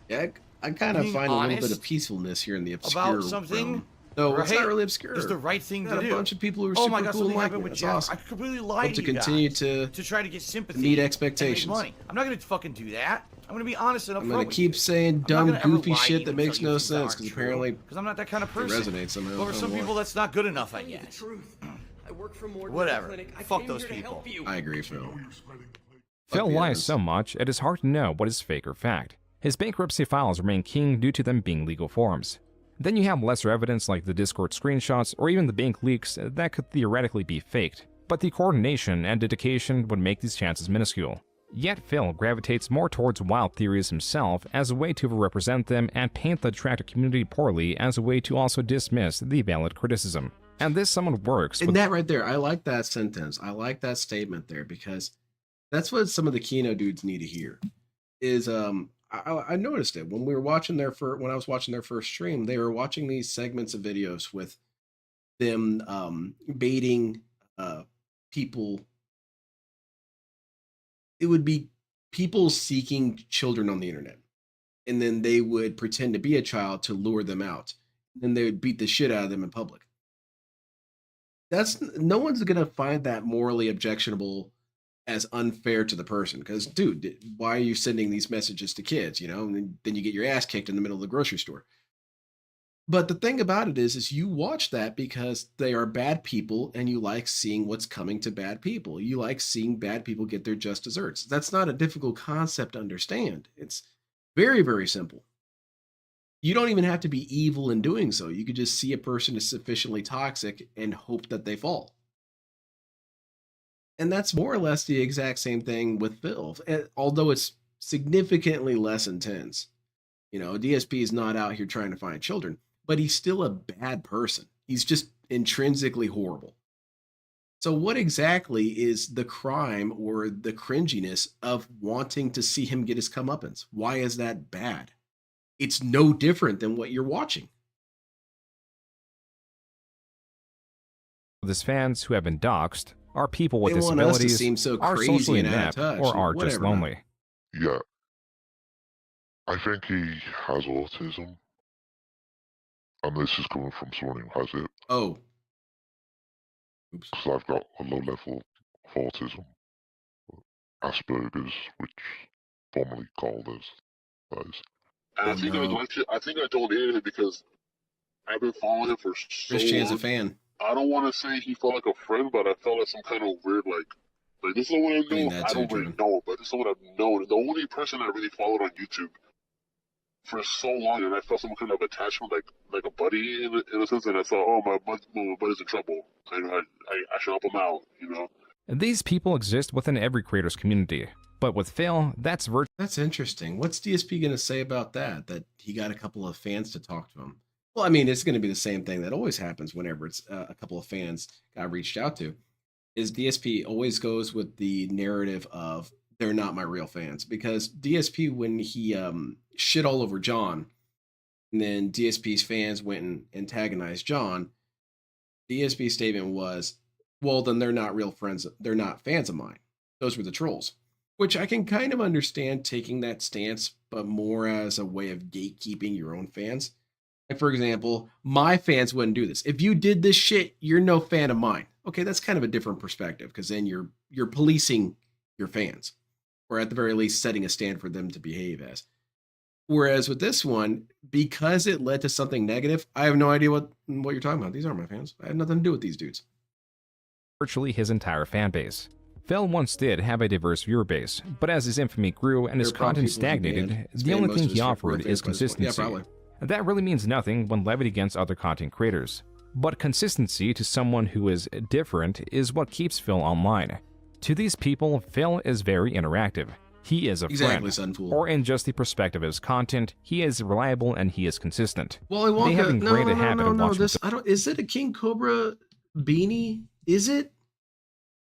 Yeah, I kind of being find a little bit honest of peacefulness here in the obscure about something So right? it's not really obscure. It's the right thing to Got do. a bunch of people who are oh super my God, cool something and like happened me. with That's Jeff. awesome. I completely lied Hope to to you continue guys to try to get sympathy, meet and expectations. make money. I'm not gonna fucking do that. I'm gonna be honest and upfront. I'm gonna with keep you. saying I'm dumb, not gonna ever goofy lie to shit you that and makes tell you no things that sense aren't because true, apparently because I'm not that kind of it person. resonates somehow. But for some people, that's not good enough, I guess. Whatever. Fuck those people. I agree, Phil. Phil lies so much, it is hard to know what is fake or fact. His bankruptcy files remain king due to them being legal forms. Then you have lesser evidence like the Discord screenshots or even the bank leaks that could theoretically be faked, but the coordination and dedication would make these chances minuscule. Yet Phil gravitates more towards wild theories himself as a way to represent them and paint the detractor community poorly as a way to also dismiss the valid criticism. And this somewhat works. And that right there, I like that sentence. I like that statement there because that's what some of the Kino dudes need to hear. Is I noticed it when we were watching when I was watching their first stream, they were watching these segments of videos with them baiting people. It would be people seeking children on the internet, and then they would pretend to be a child to lure them out. Then they would beat the shit out of them in public. No one's gonna find that morally objectionable as unfair to the person because, dude, why are you sending these messages to kids? And then you get your ass kicked in the middle of the grocery store. But the thing about it is you watch that because they are bad people and you like seeing what's coming to bad people. You like seeing bad people get their just desserts. That's not a difficult concept to understand. It's very, very simple. You don't even have to be evil in doing so. You could just see a person is sufficiently toxic and hope that they fall. And that's more or less the exact same thing with Phil, although it's significantly less intense. DSP is not out here trying to find children, but he's still a bad person. He's just intrinsically horrible. So what exactly is the crime or the cringiness of wanting to see him get his comeuppance? Why is that bad? It's no different than what you're watching. His fans who have been doxxed are people with They want us to disabilities, seem so are crazy socially and out of inept, touch or and are just whatever. lonely. Yeah. I think he has autism. And this is coming from someone who has it. Oh. Oops. Because I've got a low level of autism. Asperger's, which formerly called as. And I think I donated it because I've been following him for so Christian's long. a fan. I don't want to say he felt like a friend, but I felt like some kind of weird, like this is someone I know. I don't really know, but this is someone I've known. The only person I really followed on YouTube for so long, and I felt some kind of attachment, like a buddy in a sense. And I thought, oh, my buddy's in trouble. I should help him out, These people exist within every creator's community, but with Phil, that's That's interesting. What's DSP going to say about that? That he got a couple of fans to talk to him. Well, I mean, it's going to be the same thing that always happens whenever it's a couple of fans got reached out to. Is DSP always goes with the narrative of they're not my real fans, because DSP, when he shit all over John, and then DSP's fans went and antagonized John, DSP's statement was, well, then they're not real friends. They're not fans of mine. Those were the trolls, which I can kind of understand taking that stance, but more as a way of gatekeeping your own fans. Like, for example, my fans wouldn't do this. If you did this shit, you're no fan of mine. Okay, that's kind of a different perspective, because then you're policing your fans, or at the very least setting a stand for them to behave as. Whereas with this one, because it led to something negative, I have no idea what you're talking about. These aren't my fans. I have nothing to do with these dudes. virtually his entire fan base. Phil once did have a diverse viewer base, but as his infamy grew and his content stagnated, the only thing he offered is consistency. That really means nothing when levied against other content creators. But consistency to someone who is different is what keeps Phil online. To these people, Phil is very interactive. He is a friend. Or in just the perspective of his content, he is reliable and he is consistent. Well, I want they have a great habit of watching. This, is it a King Cobra beanie? Is it?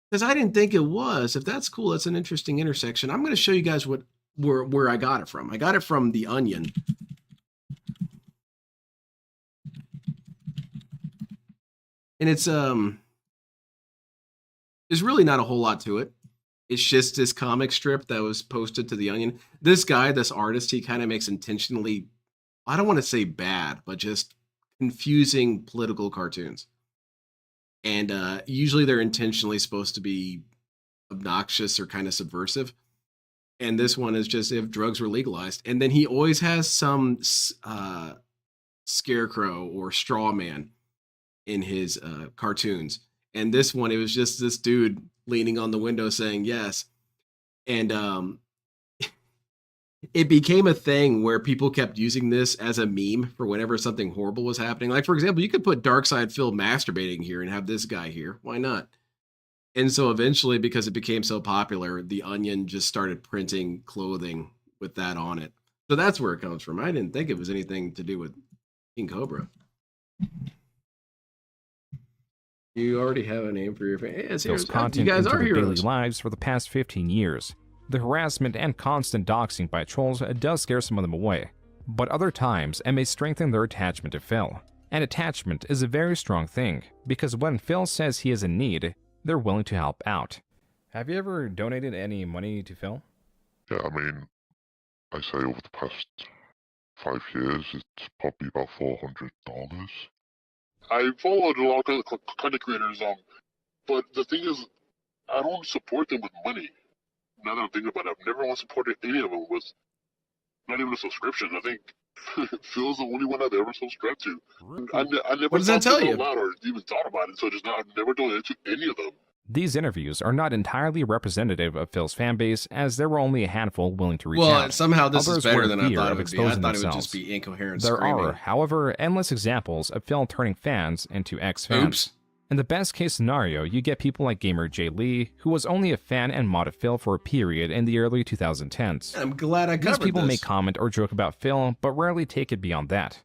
Because I didn't think it was. If that's cool, that's an interesting intersection. I'm going to show you guys where I got it from. I got it from The Onion. And it's there's really not a whole lot to it. It's just this comic strip that was posted to The Onion. This guy, this artist, he kind of makes intentionally, I don't want to say bad, but just confusing political cartoons. And usually they're intentionally supposed to be obnoxious or kind of subversive. And this one is just if drugs were legalized. And then he always has some scarecrow or straw man in his cartoons. And this one, it was just this dude leaning on the window saying yes. And it became a thing where people kept using this as a meme for whenever something horrible was happening. Like, for example, you could put Darkside Phil masturbating here and have this guy here. Why not? And so eventually, because it became so popular, The Onion just started printing clothing with that on it. So that's where it comes from. I didn't think it was anything to do with King Cobra. You already have a name for your fan. Yeah, Phil's content you guys into are their daily heroes. lives for the past 15 years. The harassment and constant doxing by trolls does scare some of them away, but other times it may strengthen their attachment to Phil. And attachment is a very strong thing, because when Phil says he is in need, they're willing to help out. Have you ever donated any money to Phil? Yeah, I mean, I say over the past 5 years, it's probably about $400. I followed a lot of content creators, but the thing is, I don't support them with money. Now that I'm thinking about it, I've never once supported any of them with not even a subscription. I think Phil's the only one I've ever subscribed to. I never What does that tell you? Out or even thought about it, so I've never donated to any of them. These interviews are not entirely representative of Phil's fanbase, as there were only a handful willing to reach out. Well, somehow this Others is better were than I fear thought of it would be. I exposing thought it would themselves. just be incoherent There screaming. are, however, endless examples of Phil turning fans into ex-fans. Oops. In the best case scenario, you get people like gamer Jay Lee, who was only a fan and mod of Phil for a period in the early 2010s. I'm glad I covered These people may this. comment or joke about Phil, but rarely take it beyond that.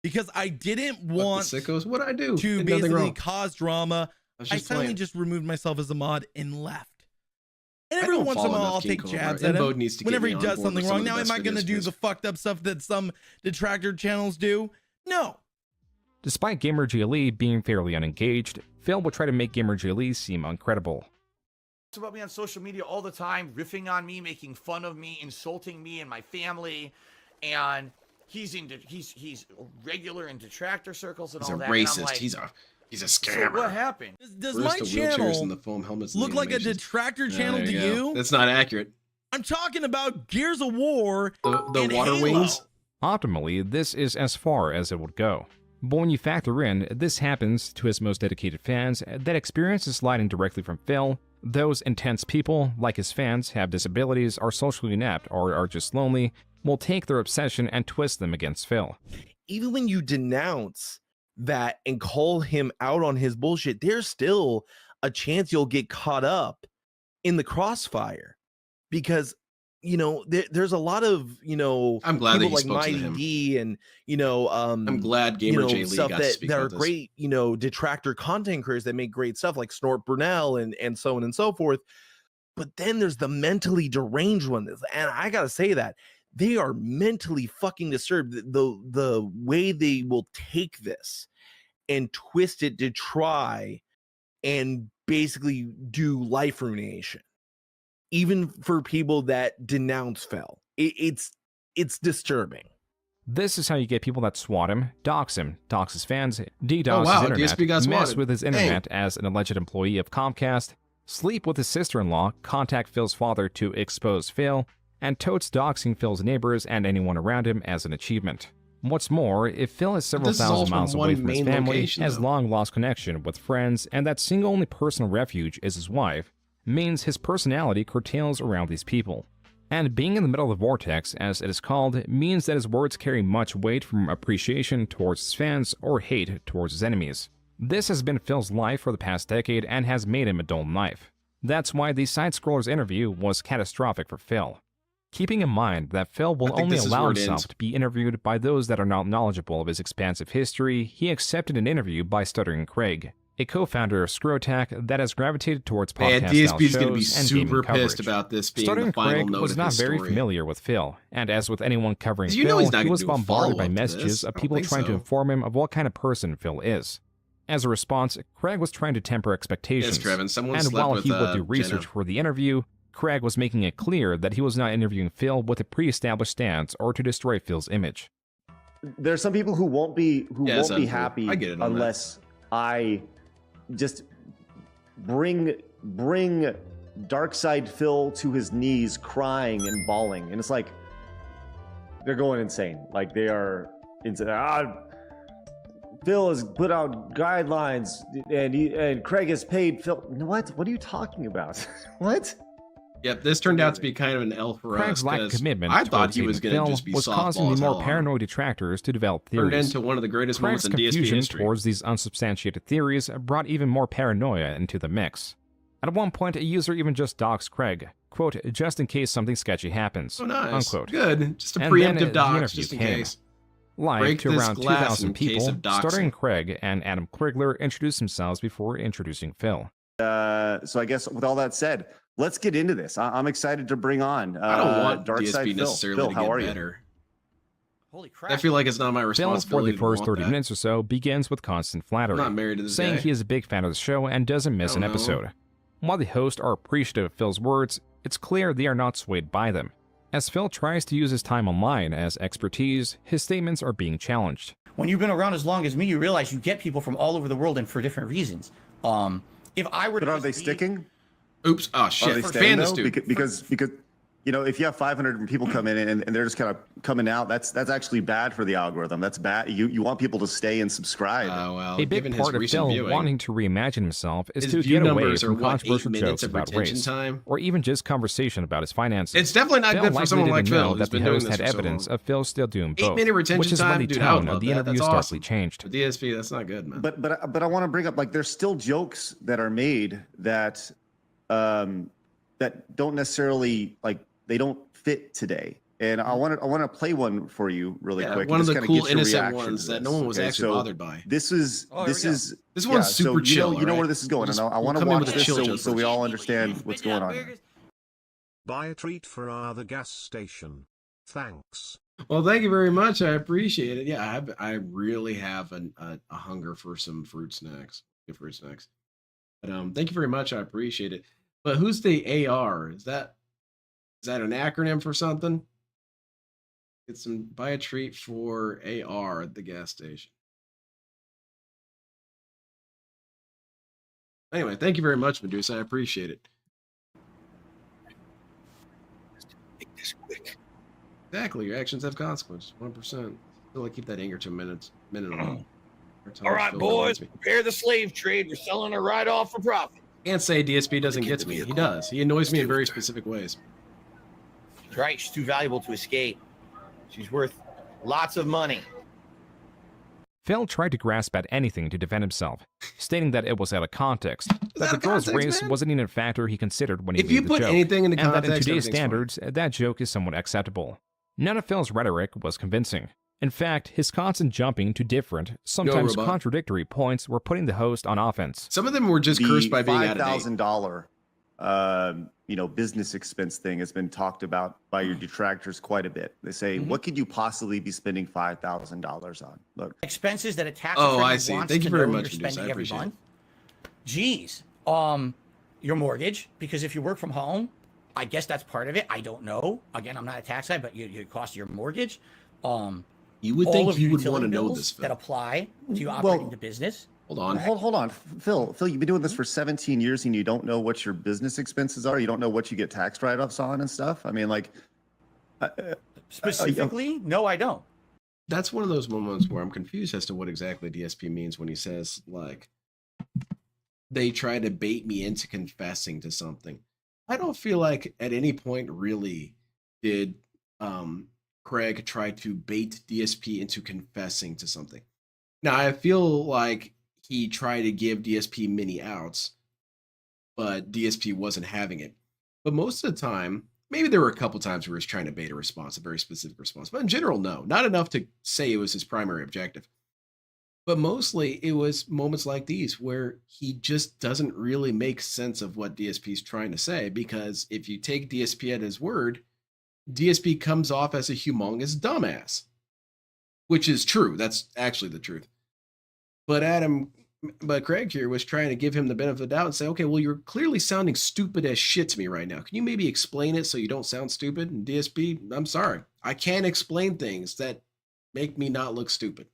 Because I didn't want sickos, what I do? to Did nothing basically wrong. cause drama. I was I just finally playing. just removed myself as a mod and left. And I every don't once in a follow while, enough I'll King take Cobra. jabs at Inbode him needs to get whenever me he on does board something with some wrong. of the Now, am best I going to videos, do please. the fucked up stuff that some detractor channels do? No. Despite gamer Jay Lee being fairly unengaged, Phil would try to make gamer Jay Lee seem incredible. About me on social media all the time, riffing on me, making fun of me, insulting me and my family, and he's regular in detractor circles and He's all a that. And I'm racist. like, he's a so scammer. what happened? Does Where's my the wheelchairs channel and the foam helmets and look the like a animations? detractor Yeah, channel there to you go. you? That's not accurate. I'm talking about Gears of War The and water Halo. wings? Optimally, this is as far as it would go. But when you factor in this happens to his most dedicated fans that experience is sliding directly from Phil, those intense people, like his fans, have disabilities, are socially inept, or are just lonely, will take their obsession and twist them against Phil. Even when you denounce that and call him out on his bullshit, there's still a chance you'll get caught up in the crossfire because there's a lot of I'm glad that people he like spoke to Mighty him. D and I'm glad Gamer Jay Lee stuff got to speak that are about this. great detractor content creators that make great stuff like Snort Burnell and so on and so forth. But then there's the mentally deranged ones, and I gotta say that they are mentally fucking disturbed. The way they will take this and twist it to try and basically do life ruination, even for people that denounce Phil. It's disturbing. This is how you get people that swat him, dox him, dox his fans, DDoS wow, his DSP got internet, mess swatted. with his internet as an alleged employee of Comcast, sleep with his sister-in-law, contact Phil's father to expose Phil, and totes doxing Phil's neighbors and anyone around him as an achievement. What's more, if Phil is several This is all thousand from miles one away from his main family, location, has though. long lost connection with friends, and that single only personal refuge is his wife, means his personality curtails around these people. And being in the middle of the vortex, as it is called, means that his words carry much weight from appreciation towards his fans or hate towards his enemies. This has been Phil's life for the past decade and has made him a dull knife. That's why the side-scroller's interview was catastrophic for Phil. Keeping in mind that Phil will only this is allow where it himself ends. to be interviewed by those that are not knowledgeable of his expansive history, he accepted an interview by Stuttering Craig, a co-founder of Screwtack that has gravitated towards Man, podcast-style DSP is shows going to be and gaming super coverage. pissed about this being Stuttering the final Craig note was of not his very story. familiar with Phil, and as with anyone covering You Phil, know he's not he gonna was do a bombarded by follow-up to messages this. I of don't people think trying to so. inform him of what kind of person Phil is. As a response, Craig was trying to temper expectations. Yes, Trevin, someone and slept while with, he would do Jenna. research for the interview, Craig was making it clear that he was not interviewing Phil with a pre-established stance or to destroy Phil's image. there's some people who won't be happy unless I just bring Darkside Phil to his knees crying and bawling, and it's like they're going insane. Like they are insane. Phil has put out guidelines and Craig has paid Phil. What are you talking about? What? Yep, this turned out to be kind of an L for Craig's us. lack of commitment I thought he was going to just be was softball causing the as more hell. paranoid detractors to develop theories. Turned into one of the greatest Craig's moments in DSP confusion history. towards these unsubstantiated theories brought even more paranoia into the mix. At one point, a user even just doxed Craig, quote, just in case something sketchy happens, Oh, nice. unquote. Good. Just a And preemptive then the dox, interview just in came. case. Live Break to this around glass 2,000 in case people, of doxing. starting Craig and Adam Krigler introduced themselves before introducing Phil. So I guess with all that said, let's get into this. I'm excited to bring on I don't want Darkside DSP Phil. necessarily Phil, to how get are you? better. Holy crap. I feel like it's not my Phil, for responsibility the first to want 30 that. minutes or so, begins with constant flattery, I'm not married to this saying guy. he is a big fan of the show and doesn't miss an don't know. episode. While the hosts are appreciative of Phil's words, it's clear they are not swayed by them. As Phil tries to use his time online as expertise, his statements are being challenged. When you've been around as long as me, you realize you get people from all over the world and for different reasons. If I were to But are they sticking? Oops. Oh, Are shit. they Fan staying, this though? dude. Because you know, if you have 500 people come in and they're just kind of coming out, that's actually bad for the algorithm. That's bad. You want people to stay and subscribe. Oh, well, A big part of Phil wanting to reimagine himself is his to view get away numbers are, from what, 8 controversial minutes jokes of about retention race, time? or even just conversation about his finances. It's definitely not Phil good for likely someone like didn't know Phil, that who's the been doing host this had for so evidence long. of Phil still doing both, 8-minute retention which is time, when the dude, how tone about of the that? interview That's starkly awesome. changed. For DSP, that's not good, man. But I want to bring up, like, there's still jokes that are made that that don't necessarily, like, they don't fit today. And I want to play one for you really quick. One of just the kinda cool get your innocent reaction ones to that no this, one was okay? actually So bothered by. This is This yeah, one's super so chill. You know right? where this is going, and I want to come in watch with the this chill so we all understand what's going on. Buy a treat for our other gas station. Thanks. Well, thank you very much. I appreciate it. Yeah, I really have a hunger for some fruit snacks. Good fruit snacks. But thank you very much. I appreciate it. But who's the AR? Is that an acronym for something? Get some buy a treat for AR at the gas station. Anyway, thank you very much, Medusa. I appreciate it. Make this quick. Exactly. Your actions have consequences. 1%. Still, I keep that anger to a minute on. All right, boys, prepare the slave trade. We're selling her right off for profit. Can't say DSP doesn't get to me. He does. He annoys me in very specific ways. That's right. She's too valuable to escape. She's worth lots of money. Phil tried to grasp at anything to defend himself, stating that it was out of context, that the girl's race wasn't even a factor he considered when he made the joke, anything into and that in context, today's everything's standards, that joke is somewhat acceptable. None of Phil's rhetoric was convincing. In fact, his constant jumping to different, sometimes Robot. contradictory points were putting the host on offense. Some of them were just cursed by being out of date. $5,000, business expense thing has been talked about by your detractors quite a bit. They say, what could you possibly be spending $5,000 on? Look, Expenses that a tax Oh, attorney I see. wants Thank you to very know much, you're Medusa. I spending every appreciate it. month. Geez, your mortgage, because if you work from home, I guess that's part of it. I don't know. Again, I'm not a tax guy, but your cost of your mortgage. You would all think of you your would want to utility know bills this, Phil. that apply to you operating the business. Hold on. Hold on, Phil, you've been doing this for 17 years and you don't know what your business expenses are. You don't know what you get tax write-offs on and stuff. I mean, like, Specifically, no, I don't. That's one of those moments where I'm confused as to what exactly DSP means when he says, like, they try to bait me into confessing to something. I don't feel like at any point really did Craig try to bait DSP into confessing to something. Now, I feel like he tried to give DSP many outs, but DSP wasn't having it. But most of the time, maybe there were a couple times where he was trying to bait a response, a very specific response. But in general, no. Not enough to say it was his primary objective. But mostly, it was moments like these where he just doesn't really make sense of what DSP is trying to say, because if you take DSP at his word, DSP comes off as a humongous dumbass, which is true. That's actually the truth. But Craig here was trying to give him the benefit of the doubt and say, okay, well, you're clearly sounding stupid as shit to me right now. Can you maybe explain it so you don't sound stupid? And DSP, I'm sorry. I can't explain things that make me not look stupid.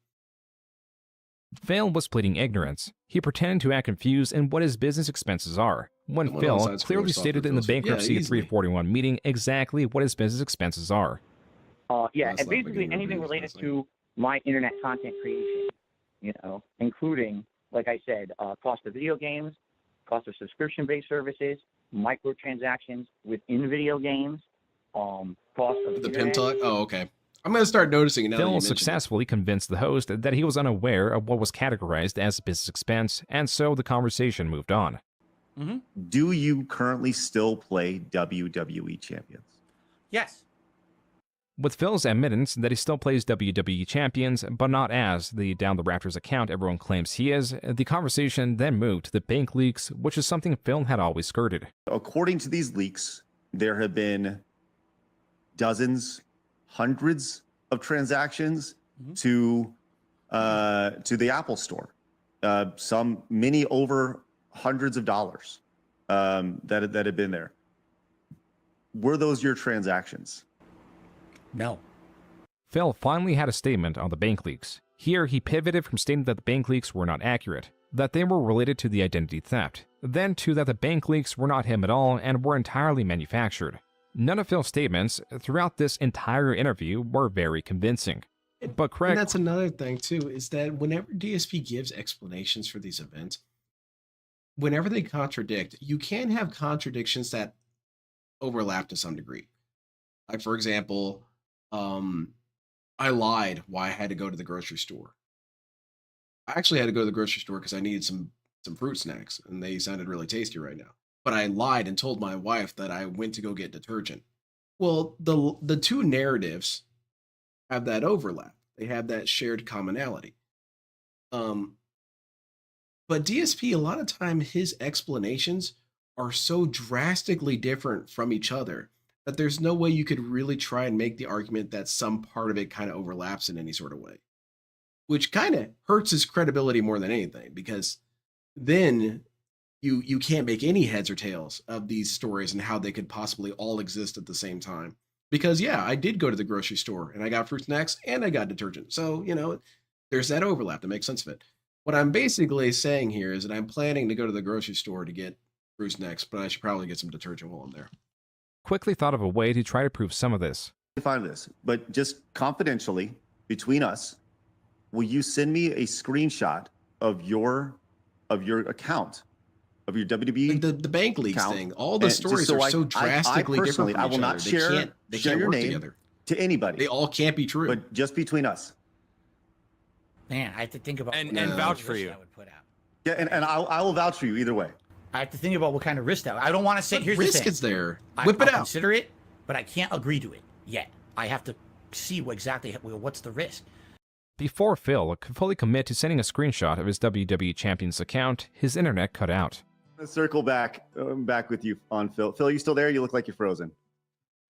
Phil was pleading ignorance. He pretended to act confused in what his business expenses are, when Phil clearly stated in the bankruptcy 341 meeting exactly what his business expenses are. Yeah, and basically anything related to my internet content creation, you know, including, like I said, cost of video games, cost of subscription-based services, microtransactions within video games, cost of the pimp talk. Oh, okay. I'm going to start noticing it now. Phil successfully convinced the host that he was unaware of what was categorized as business expense, and so the conversation moved on. Mm-hmm. Do you currently still play WWE Champions? Yes. With Phil's admittance that he still plays WWE Champions, but not as the Down the Raptors account everyone claims he is, the conversation then moved to the bank leaks, which is something Phil had always skirted. According to these leaks, there have been dozens, hundreds of transactions to the Apple Store. Some many over hundreds of dollars that had been there. Were those your transactions? No. Phil finally had a statement on the bank leaks. Here, he pivoted from stating that the bank leaks were not accurate, that they were related to the identity theft, then to that the bank leaks were not him at all and were entirely manufactured. None of Phil's statements throughout this entire interview were very convincing. But Craig... And that's another thing, too, is that whenever DSP gives explanations for these events, whenever they contradict, you can have contradictions that overlap to some degree. Like, for example, I lied why I had to go to the grocery store. I actually had to go to the grocery store because I needed some fruit snacks, and they sounded really tasty right now. But I lied and told my wife that I went to go get detergent. Well, the two narratives have that overlap. They have that shared commonality. But DSP, a lot of time, his explanations are so drastically different from each other that there's no way you could really try and make the argument that some part of it kind of overlaps in any sort of way. Which kind of hurts his credibility more than anything, because then you can't make any heads or tails of these stories and how they could possibly all exist at the same time. Because, yeah, I did go to the grocery store and I got fruit snacks and I got detergent. So, you know, there's that overlap to make sense of it. What I'm basically saying here is that I'm planning to go to the grocery store to get fruit snacks, but I should probably get some detergent while I'm there. Quickly thought of a way to try to prove some of this. Find this, but just confidentially between us, will you send me a screenshot of your account, of your WWE the bank leaks account, thing? All the stories are so drastically different from I will each not other. share They can't your work name together to anybody. They all can't be true. But just between us. Man, I have to think about and vouch for you. I would put out. Yeah, and I will vouch for you either way. I have to think about what kind of risk that. I don't want to say. Here's risk the thing. is there. I'll Whip it out. Consider it, but I can't agree to it yet. I have to see what's the risk. Before Phil could fully commit to sending a screenshot of his WWE Champions account, his internet cut out. Let's circle back with you on Phil. Phil, you still there? You look like you're frozen.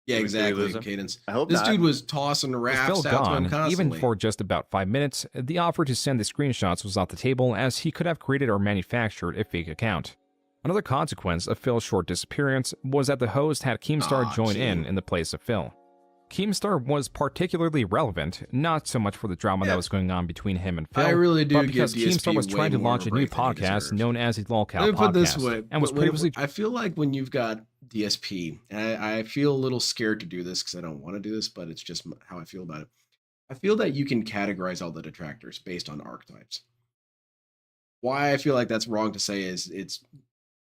Yeah, exactly, Cadence. I hope this not. dude was tossing rafts With Phil out to him gone, constantly. even for just about 5 minutes, the offer to send the screenshots was off the table, as he could have created or manufactured a fake account. Another consequence of Phil's short disappearance was that the host had Keemstar join in the place of Phil. Keemstar was particularly relevant, not so much for the drama that was going on between him and Phil, I really do but because give DSP Keemstar was trying to way more launch a new break than he podcast deserves. known as the Lolcow Let me Podcast, put it this way, and was previously... I feel like when you've got DSP, and I feel a little scared to do this because I don't want to do this, but it's just how I feel about it. I feel that you can categorize all the detractors based on archetypes. Why I feel like that's wrong to say is it's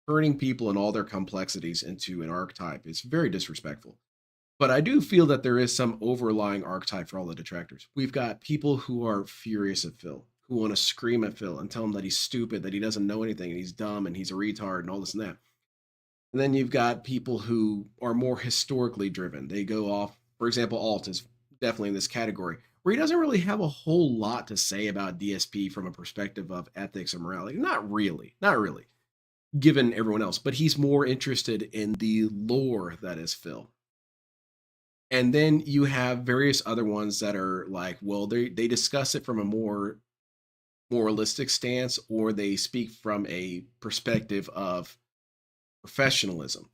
turning people and all their complexities into an archetype. It's very disrespectful. But I do feel that there is some overlying archetype for all the detractors. We've got people who are furious at Phil, who want to scream at Phil and tell him that he's stupid, that he doesn't know anything, and he's dumb, and he's a retard, and all this and that. And then you've got people who are more historically driven. They go off, for example, Alt is definitely in this category, where he doesn't really have a whole lot to say about DSP from a perspective of ethics or morality. Not really, given everyone else, but he's more interested in the lore that is Phil. And then you have various other ones that are like, well, they discuss it from a more moralistic stance, or they speak from a perspective of professionalism.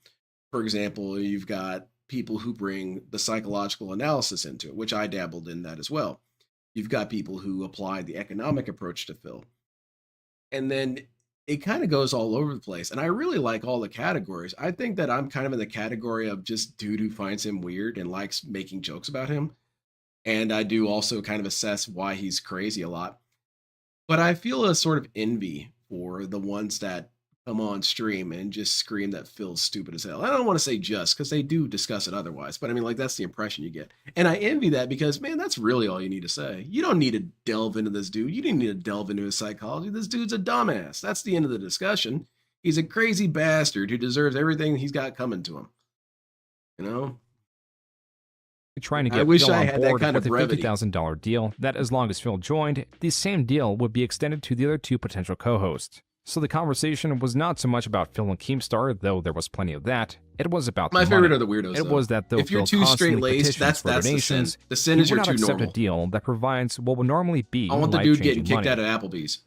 For example, you've got people who bring the psychological analysis into it, which I dabbled in that as well. you've got people who apply the economic approach to Phil. And then it kind of goes all over the place. And I really like all the categories. I think that I'm kind of in the category of just dude who finds him weird and likes making jokes about him. And I do also kind of assess why he's crazy a lot. But I feel a sort of envy for the ones that come on stream and just scream that Phil's stupid as hell. I don't want to say just, because they do discuss it otherwise, but I mean, like, that's the impression you get. And I envy that because, man, that's really all you need to say. You don't need to delve into this dude. You didn't need to delve into his psychology. This dude's a dumbass. That's the end of the discussion. He's a crazy bastard who deserves everything he's got coming to him. You know? Trying to get I wish Phil I on had that board kind with of a brevity. $50,000 deal that as long as Phil joined, the same deal would be extended to the other two potential co-hosts. So the conversation was not so much about Phil and Keemstar, though there was plenty of that. It was about My the favorite money. are the weirdos, It though. was that though If you're Phil too constantly straight-laced, petitions for that's the sin. donations, The sin he is would you're not too accept normal. a deal that provides what would normally be I want the dude getting life-changing kicked money. out of Applebee's.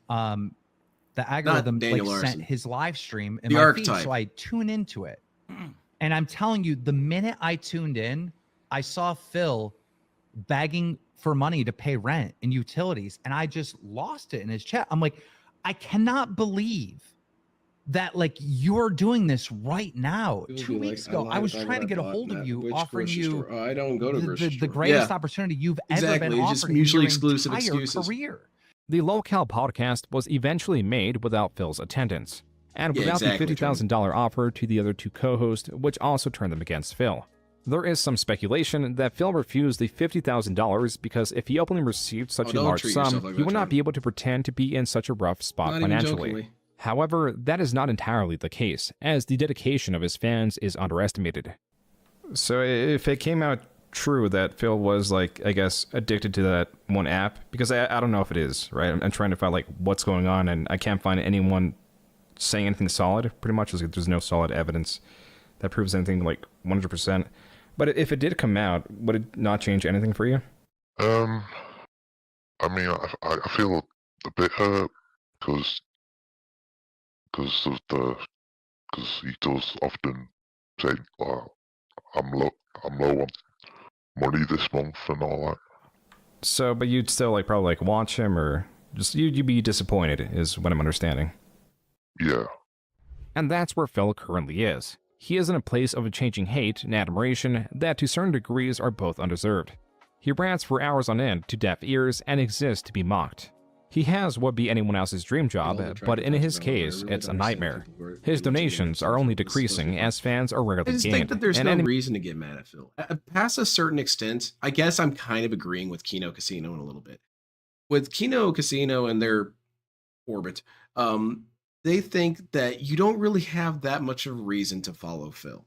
The algorithm Daniel like Larson. sent his live stream in The my archetype. feed, so I tune into it. And I'm telling you, the minute I tuned in, I saw Phil begging for money to pay rent and utilities, and I just lost it in his chat. I'm like, I cannot believe that like you're doing this right now. People 2 be like, weeks ago, I was trying to get a hold of you, Which offering grocery you store? Oh, I don't go to grocery the store. greatest Yeah. opportunity you've Exactly. ever been It's offered just in mutually your exclusive entire excuses. career. The Locale podcast was eventually made without Phil's attendance, and Yeah, without exactly, the $50,000 offer to the other two co-hosts, which also turned them against Phil. There is some speculation that Phil refused the $50,000 because if he openly received such a don't large treat sum, yourself like he that, would not John. be able to pretend to be in such a rough spot Not even financially. jokingly. However, that is not entirely the case, as the dedication of his fans is underestimated. So if it came out true that Phil was, like, I guess, addicted to that one app, because I don't know if it is, right? I'm trying to find, like, what's going on, and I can't find anyone saying anything solid, pretty much. There's no solid evidence that proves anything, like, 100%. But if it did come out, would it not change anything for you? I mean, I feel a bit hurt because he does often say, I'm low on money this month and all that. So, but you'd still, like, probably, like, watch him, or just, you'd be disappointed, is what I'm understanding. Yeah. And that's where Phil currently is. He is in a place of changing hate and admiration that to certain degrees are both undeserved. He rants for hours on end to deaf ears and exists to be mocked. He has what would be anyone else's dream job, but in his case, it's a nightmare. His donations are only decreasing as fans are I rarely just gained. think that there's and no any- reason to get mad at Phil. Past a certain extent, I guess I'm kind of agreeing with Kino Casino in a little bit. With Kino Casino and their orbit, they think that you don't really have that much of a reason to follow Phil.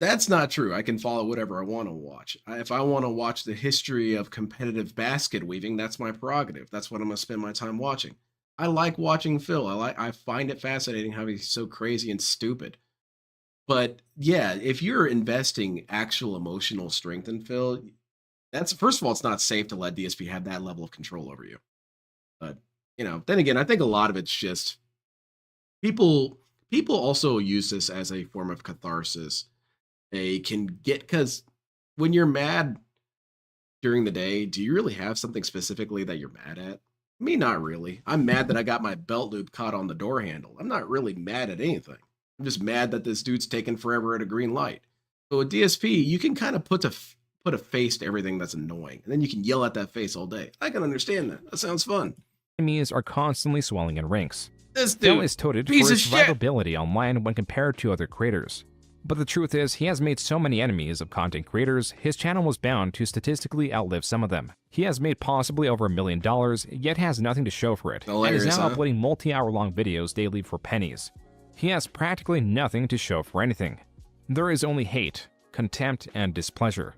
That's not true. I can follow whatever I want to watch. If I want to watch the history of competitive basket weaving, that's my prerogative. That's what I'm going to spend my time watching. I like watching Phil. I find it fascinating how he's so crazy and stupid. But yeah, if you're investing actual emotional strength in Phil, that's, first of all, it's not safe to let DSP have that level of control over you. But, you know, then again, I think a lot of it's just people also use this as a form of catharsis. They can get, because when you're mad during the day, do you really have something specifically that you're mad at? Me, not really. I'm mad that I got my belt loop caught on the door handle. I'm not really mad at anything. I'm just mad that this dude's taking forever at a green light. But with DSP, you can kind of put a face to everything that's annoying, and then you can yell at that face all day. I can understand that. That sounds fun. Enemies are constantly swelling in ranks. This Phil dude, is touted for piece of his shit. survivability online when compared to other creators. But the truth is, he has made so many enemies of content creators, his channel was bound to statistically outlive some of them. He has made possibly over $1 million, yet has nothing to show for it, and is Hilarious, now huh? uploading multi-hour-long videos daily for pennies. He has practically nothing to show for anything. There is only hate, contempt, and displeasure.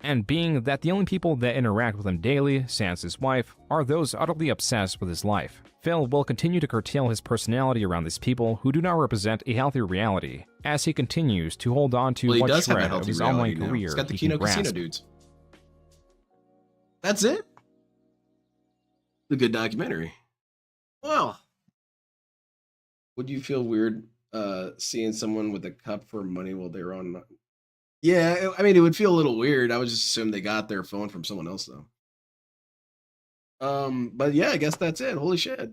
And being that the only people that interact with him daily, sans his wife, are those utterly obsessed with his life, Phil will continue to curtail his personality around these people who do not represent a healthy reality, as he continues to hold on to Well, he what does have a shred of healthy his reality online now. career He's got the he can Kino Casino grasp. dudes. That's it. The good documentary. Well, would you feel weird seeing someone with a cup for money while they were on? Yeah, I mean, it would feel a little weird. I would just assume they got their phone from someone else, though. But yeah, I guess that's it. Holy shit.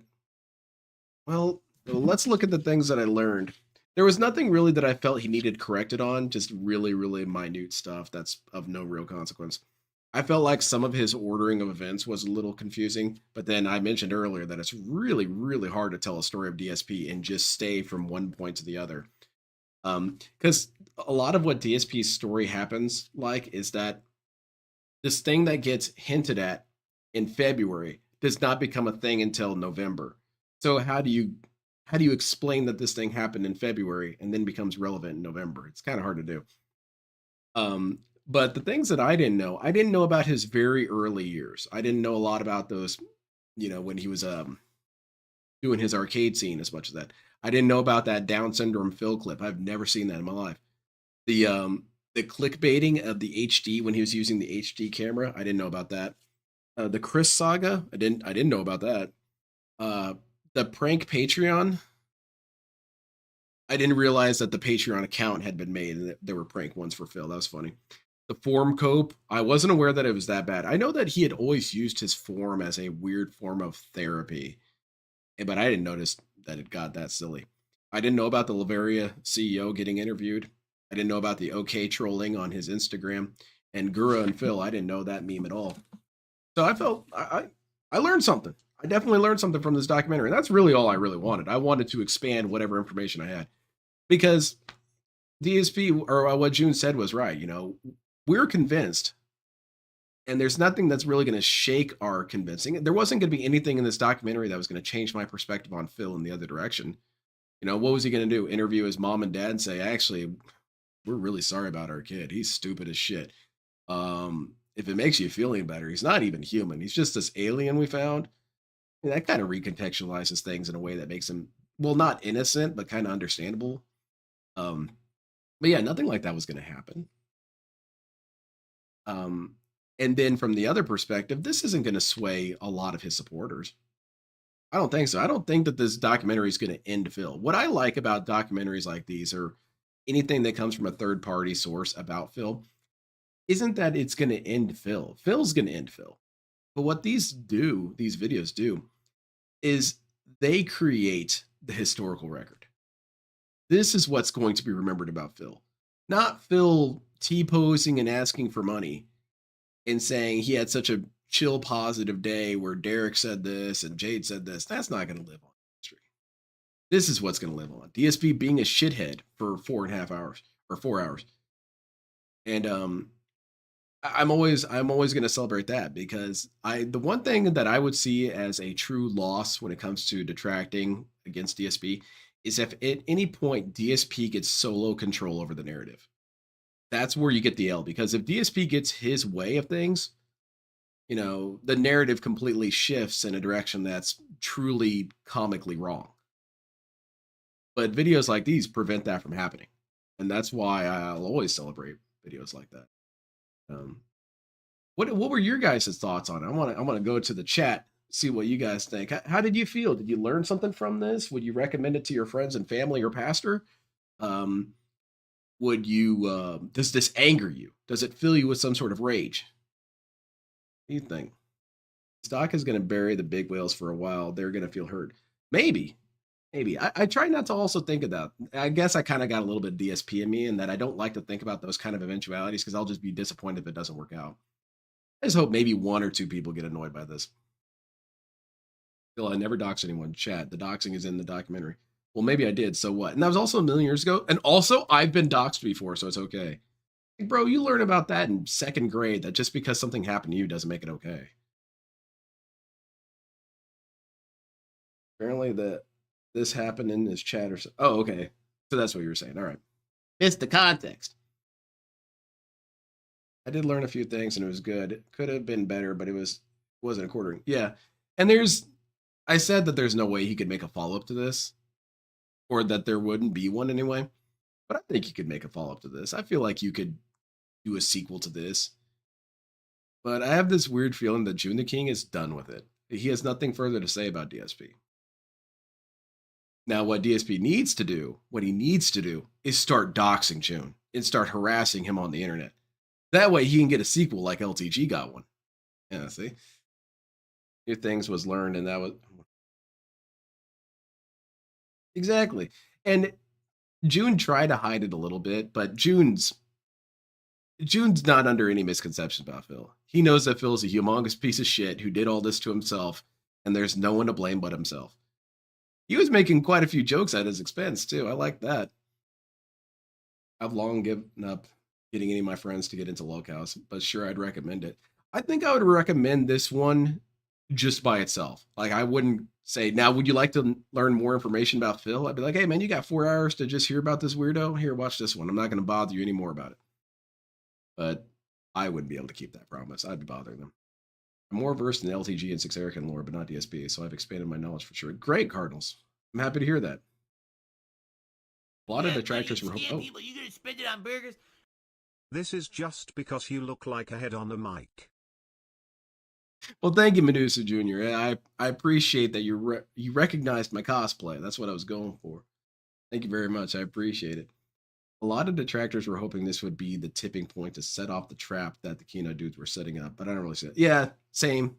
Well, let's look at the things that I learned. There was nothing really that I felt he needed corrected on, just really, really minute stuff that's of no real consequence. I felt like some of his ordering of events was a little confusing, but then I mentioned earlier that it's really, really hard to tell a story of DSP and just stay from one point to the other. Because a lot of what DSP's story happens like is that this thing that gets hinted at in February does not become a thing until November. So how do you explain that this thing happened in February and then becomes relevant in November? It's kind of hard to do. But the things that I didn't know about his very early years. I didn't know a lot about those, when he was doing his arcade scene as much as that. I didn't know about that Down syndrome Phil clip. I've never seen that in my life. The clickbaiting of the HD when he was using the HD camera, I didn't know about that. The Chris saga, I didn't know about that. The prank Patreon, I didn't realize that the Patreon account had been made and that there were prank ones for Phil. That was funny. The form cope, I wasn't aware that it was that bad. I know that he had always used his form as a weird form of therapy, but I didn't notice that it got that silly. I didn't know about the Laveria CEO getting interviewed. I didn't know about the OK trolling on his Instagram. And Gura and Phil, I didn't know that meme at all. So I felt I learned something. I definitely learned something from this documentary. And that's really all I really wanted. I wanted to expand whatever information I had. Because DSP, or what Joon said was right, we're convinced. And there's nothing that's really going to shake our convincing. There wasn't going to be anything in this documentary that was going to change my perspective on Phil in the other direction. What was he going to do? Interview his mom and dad and say, actually, we're really sorry about our kid. He's stupid as shit. If it makes you feel any better, he's not even human. He's just this alien we found. And that kind of recontextualizes things in a way that makes him, well, not innocent, but kind of understandable. But yeah, nothing like that was going to happen. And then from the other perspective, this isn't going to sway a lot of his supporters. I don't think so. I don't think that this documentary is going to end Phil. What I like about documentaries like these, or anything that comes from a third party source about Phil, isn't that it's going to end Phil. Phil's going to end Phil. But what these videos do, is they create the historical record. This is what's going to be remembered about Phil. Not Phil T-posing and asking for money and saying he had such a chill, positive day where Derek said this and Jade said this. That's not going to live on history. This is what's going to live on. DSP being a shithead for 4.5 hours or 4 hours. And I'm always going to celebrate that, because the one thing that I would see as a true loss when it comes to detracting against DSP is if at any point DSP gets solo control over the narrative. That's where you get the L, because if DSP gets his way of things, the narrative completely shifts in a direction that's truly comically wrong. But videos like these prevent that from happening. And that's why I'll always celebrate videos like that. What were your guys' thoughts on it? I want to go to the chat, see what you guys think. How did you feel? Did you learn something from this? Would you recommend it to your friends and family or pastor? Would you does this anger you? Does it fill you with some sort of rage? What do you think? Stock is going to bury the big whales for a while. They're going to feel hurt. Maybe. I try not to also think of that. I guess I kind of got a little bit DSP in me, and that I don't like to think about those kind of eventualities, because I'll just be disappointed if it doesn't work out. I just hope maybe 1 or 2 people get annoyed by this. Still, I never dox anyone. Chat. The doxing is in the documentary. Well, maybe I did. So what? And that was also a million years ago. And also, I've been doxed before, so it's okay. Like, bro, you learn about that in 2nd grade, that just because something happened to you doesn't make it okay. Apparently this happened in this chat or so. Oh, okay. So that's what you were saying. All right. It's the context. I did learn a few things and it was good. It could have been better, but wasn't according. Yeah. And I said that there's no way he could make a follow-up to this, or that there wouldn't be one anyway. But I think you could make a follow-up to this. I feel like you could do a sequel to this. But I have this weird feeling that Joon the King is done with it. He has nothing further to say about DSP. Now, what DSP needs to do, is start doxing Joon and start harassing him on the internet. That way he can get a sequel like LTG got one. Yeah, see? New things was learned, and that was exactly. And June tried to hide it a little bit, but June's not under any misconceptions about Phil. He knows that Phil's a humongous piece of shit who did all this to himself, and there's no one to blame but himself. He was making quite a few jokes at his expense, too. I like that. I've long given up getting any of my friends to get into Locals, but sure, I'd recommend it. I think I would recommend this one just by itself. Like, I wouldn't say, now, would you like to learn more information about Phil? I'd be like, hey, man, you got 4 hours to just hear about this weirdo? Here, watch this one. I'm not going to bother you anymore about it. But I wouldn't be able to keep that promise. I'd be bothering them. I'm more versed in LTG and 6 Erican lore, but not DSP, so I've expanded my knowledge for sure. Great, Cardinals. I'm happy to hear that. A lot of detractors from people, you gonna spend it on burgers? This is just because you look like a head on a mic. Well, thank you, Medusa Jr. I appreciate that you recognized my cosplay. That's what I was going for. Thank you very much. I appreciate it. A lot of detractors were hoping this would be the tipping point to set off the trap that the Kino dudes were setting up, but I don't really see it. Yeah, same.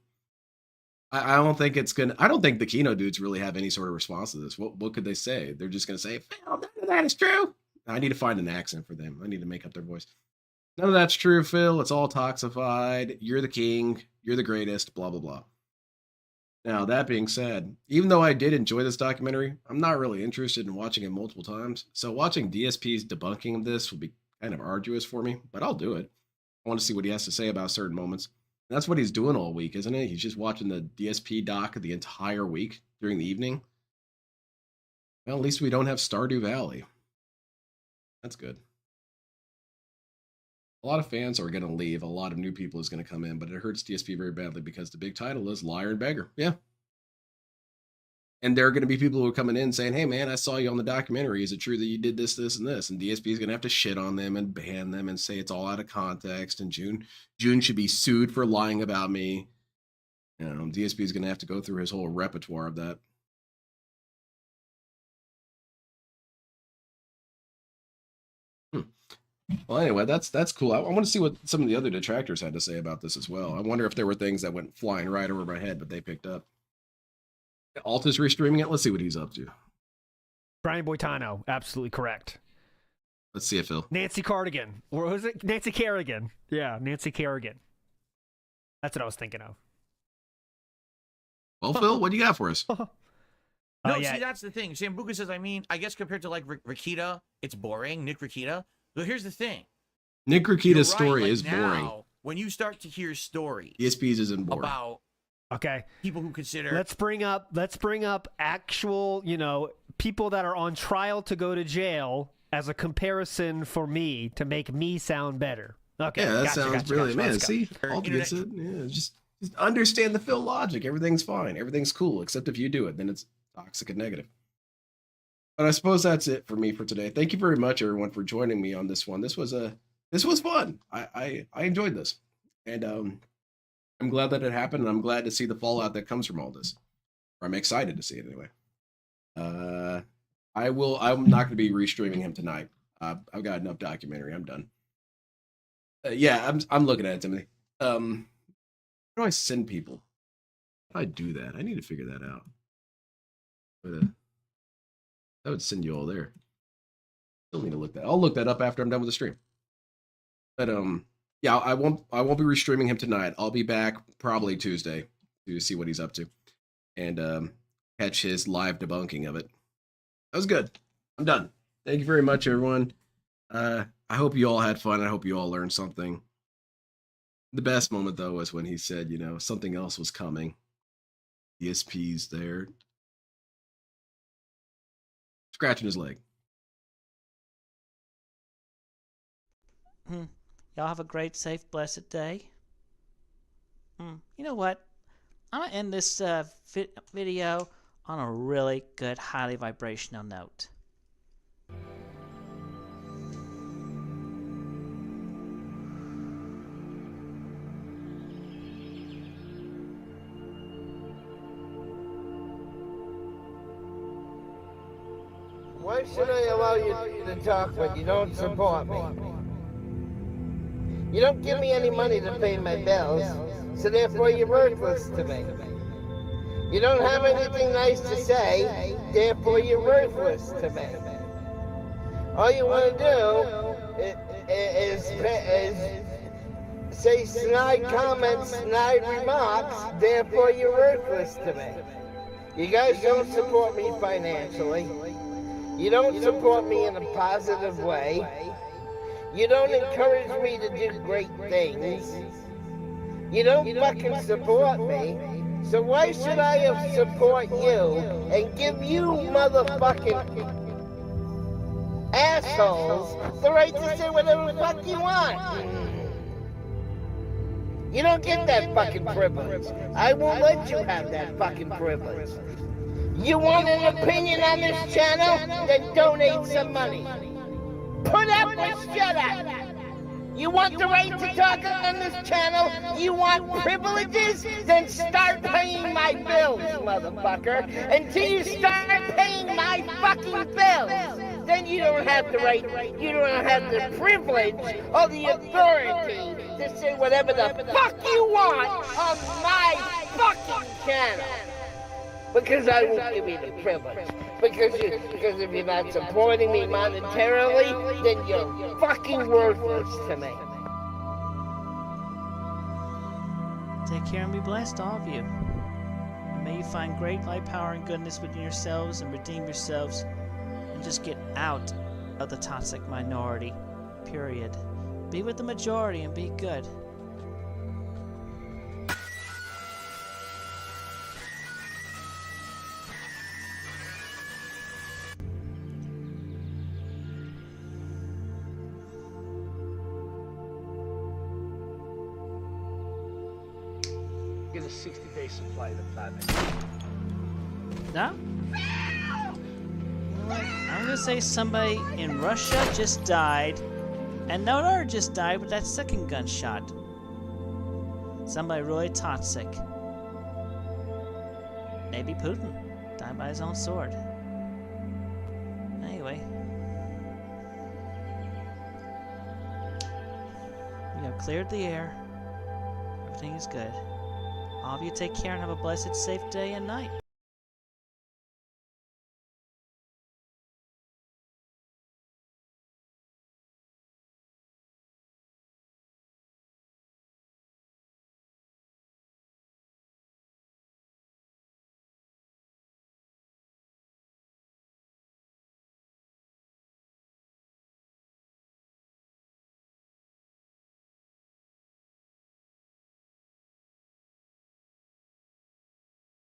I don't think it's gonna. I don't think the Kino dudes really have any sort of response to this. What could they say? They're just gonna say, "Phil, none of that is true." I need to find an accent for them. I need to make up their voice. None of that's true, Phil. It's all toxified. You're the king. You're the greatest. Blah blah blah. Now, that being said, even though I did enjoy this documentary, I'm not really interested in watching it multiple times. So watching DSP's debunking of this will be kind of arduous for me, but I'll do it. I want to see what he has to say about certain moments. And that's what he's doing all week, isn't it? He's just watching the DSP doc the entire week during the evening. Well, at least we don't have Stardew Valley. That's good. A lot of fans are going to leave. A lot of new people is going to come in, but it hurts DSP very badly because the big title is Liar and Beggar. Yeah. And there are going to be people who are coming in saying, hey, man, I saw you on the documentary. Is it true that you did this, this, and this? And DSP is going to have to shit on them and ban them and say it's all out of context. And June should be sued for lying about me. You know, DSP is going to have to go through his whole repertoire of that. Well, anyway, that's cool. I want to see what some of the other detractors had to say about this as well. I wonder if there were things that went flying right over my head, but they picked up. Alt is restreaming it. Let's see what he's up to. Brian Boitano, absolutely correct. Let's see it, Phil. Nancy Cardigan. Or was it Nancy Kerrigan? Yeah, Nancy Kerrigan. That's what I was thinking of. Well, Phil, what do you got for us? No, see, that's the thing. Sambuca says, I guess compared to like Rikita, it's boring. Nick Rikita. But here's the thing. Nick Rikita's story is boring. When you start to hear stories ESP's isn't boring. About people who consider let's bring up actual, people that are on trial to go to jail as a comparison for me to make me sound better. Okay. Yeah, that sounds brilliant. Man, see? Alt gets it. Yeah, just understand the Phil logic. Everything's fine. Everything's cool, except if you do it, then it's toxic and negative. But I suppose that's it for me for today. Thank you very much, everyone, for joining me on this one. This was fun. I enjoyed this, and I'm glad that it happened. And I'm glad to see the fallout that comes from all this. Or I'm excited to see it anyway. I'm not going to be restreaming him tonight. I've got enough documentary. I'm done. Yeah, I'm looking at it, Timothy. How do I send people? How do I do that? I need to figure that out. But, that would send you all there. Still need to look that. I'll look that up after I'm done with the stream. But yeah, I won't be restreaming him tonight. I'll be back probably Tuesday to see what he's up to and catch his live debunking of it. That was good. I'm done. Thank you very much, everyone. I hope you all had fun. I hope you all learned something. The best moment though was when he said, something else was coming. ESP's there. Scratching his leg. Y'all have a great, safe, blessed day. You know what? I'm going to end this video on a really good, highly vibrational note. Why should I allow you to talk when you don't support me? You don't give me any money to pay my bills, so therefore you're worthless to me. You don't have anything nice to say, therefore you're worthless to me. All you want to do is say snide comments, snide remarks, therefore you're worthless to me. You guys don't support me financially. You don't support me in a positive way. You don't encourage me to do great things. You don't fucking support me. So why should I support you and give you motherfucking assholes the right to say whatever the fuck you want? You don't get that fucking privilege. I won't let you have that fucking privilege. You want an opinion on this channel? Then donate some money. Put up or shut up. You want the right to talk on this channel? You want privileges? Then start paying my bills, motherfucker. Until you start paying my fucking bills, then you don't have the right, you don't have the privilege or the authority to say whatever the fuck you want on my fucking channel. Because I won't give you the privilege. Because if you're not supporting me monetarily, then you're fucking worthless to me. Take care and be blessed, all of you. And may you find great light, power, and goodness within yourselves and redeem yourselves and just get out of the toxic minority. Period. Be with the majority and be good. Get a 60-day supply of the platinum. No? I'm gonna say somebody in Russia just died, and no one just died with that second gunshot. Somebody really toxic. Maybe Putin died by his own sword. Anyway, we have cleared the air. Everything is good. All of you take care and have a blessed, safe day and night.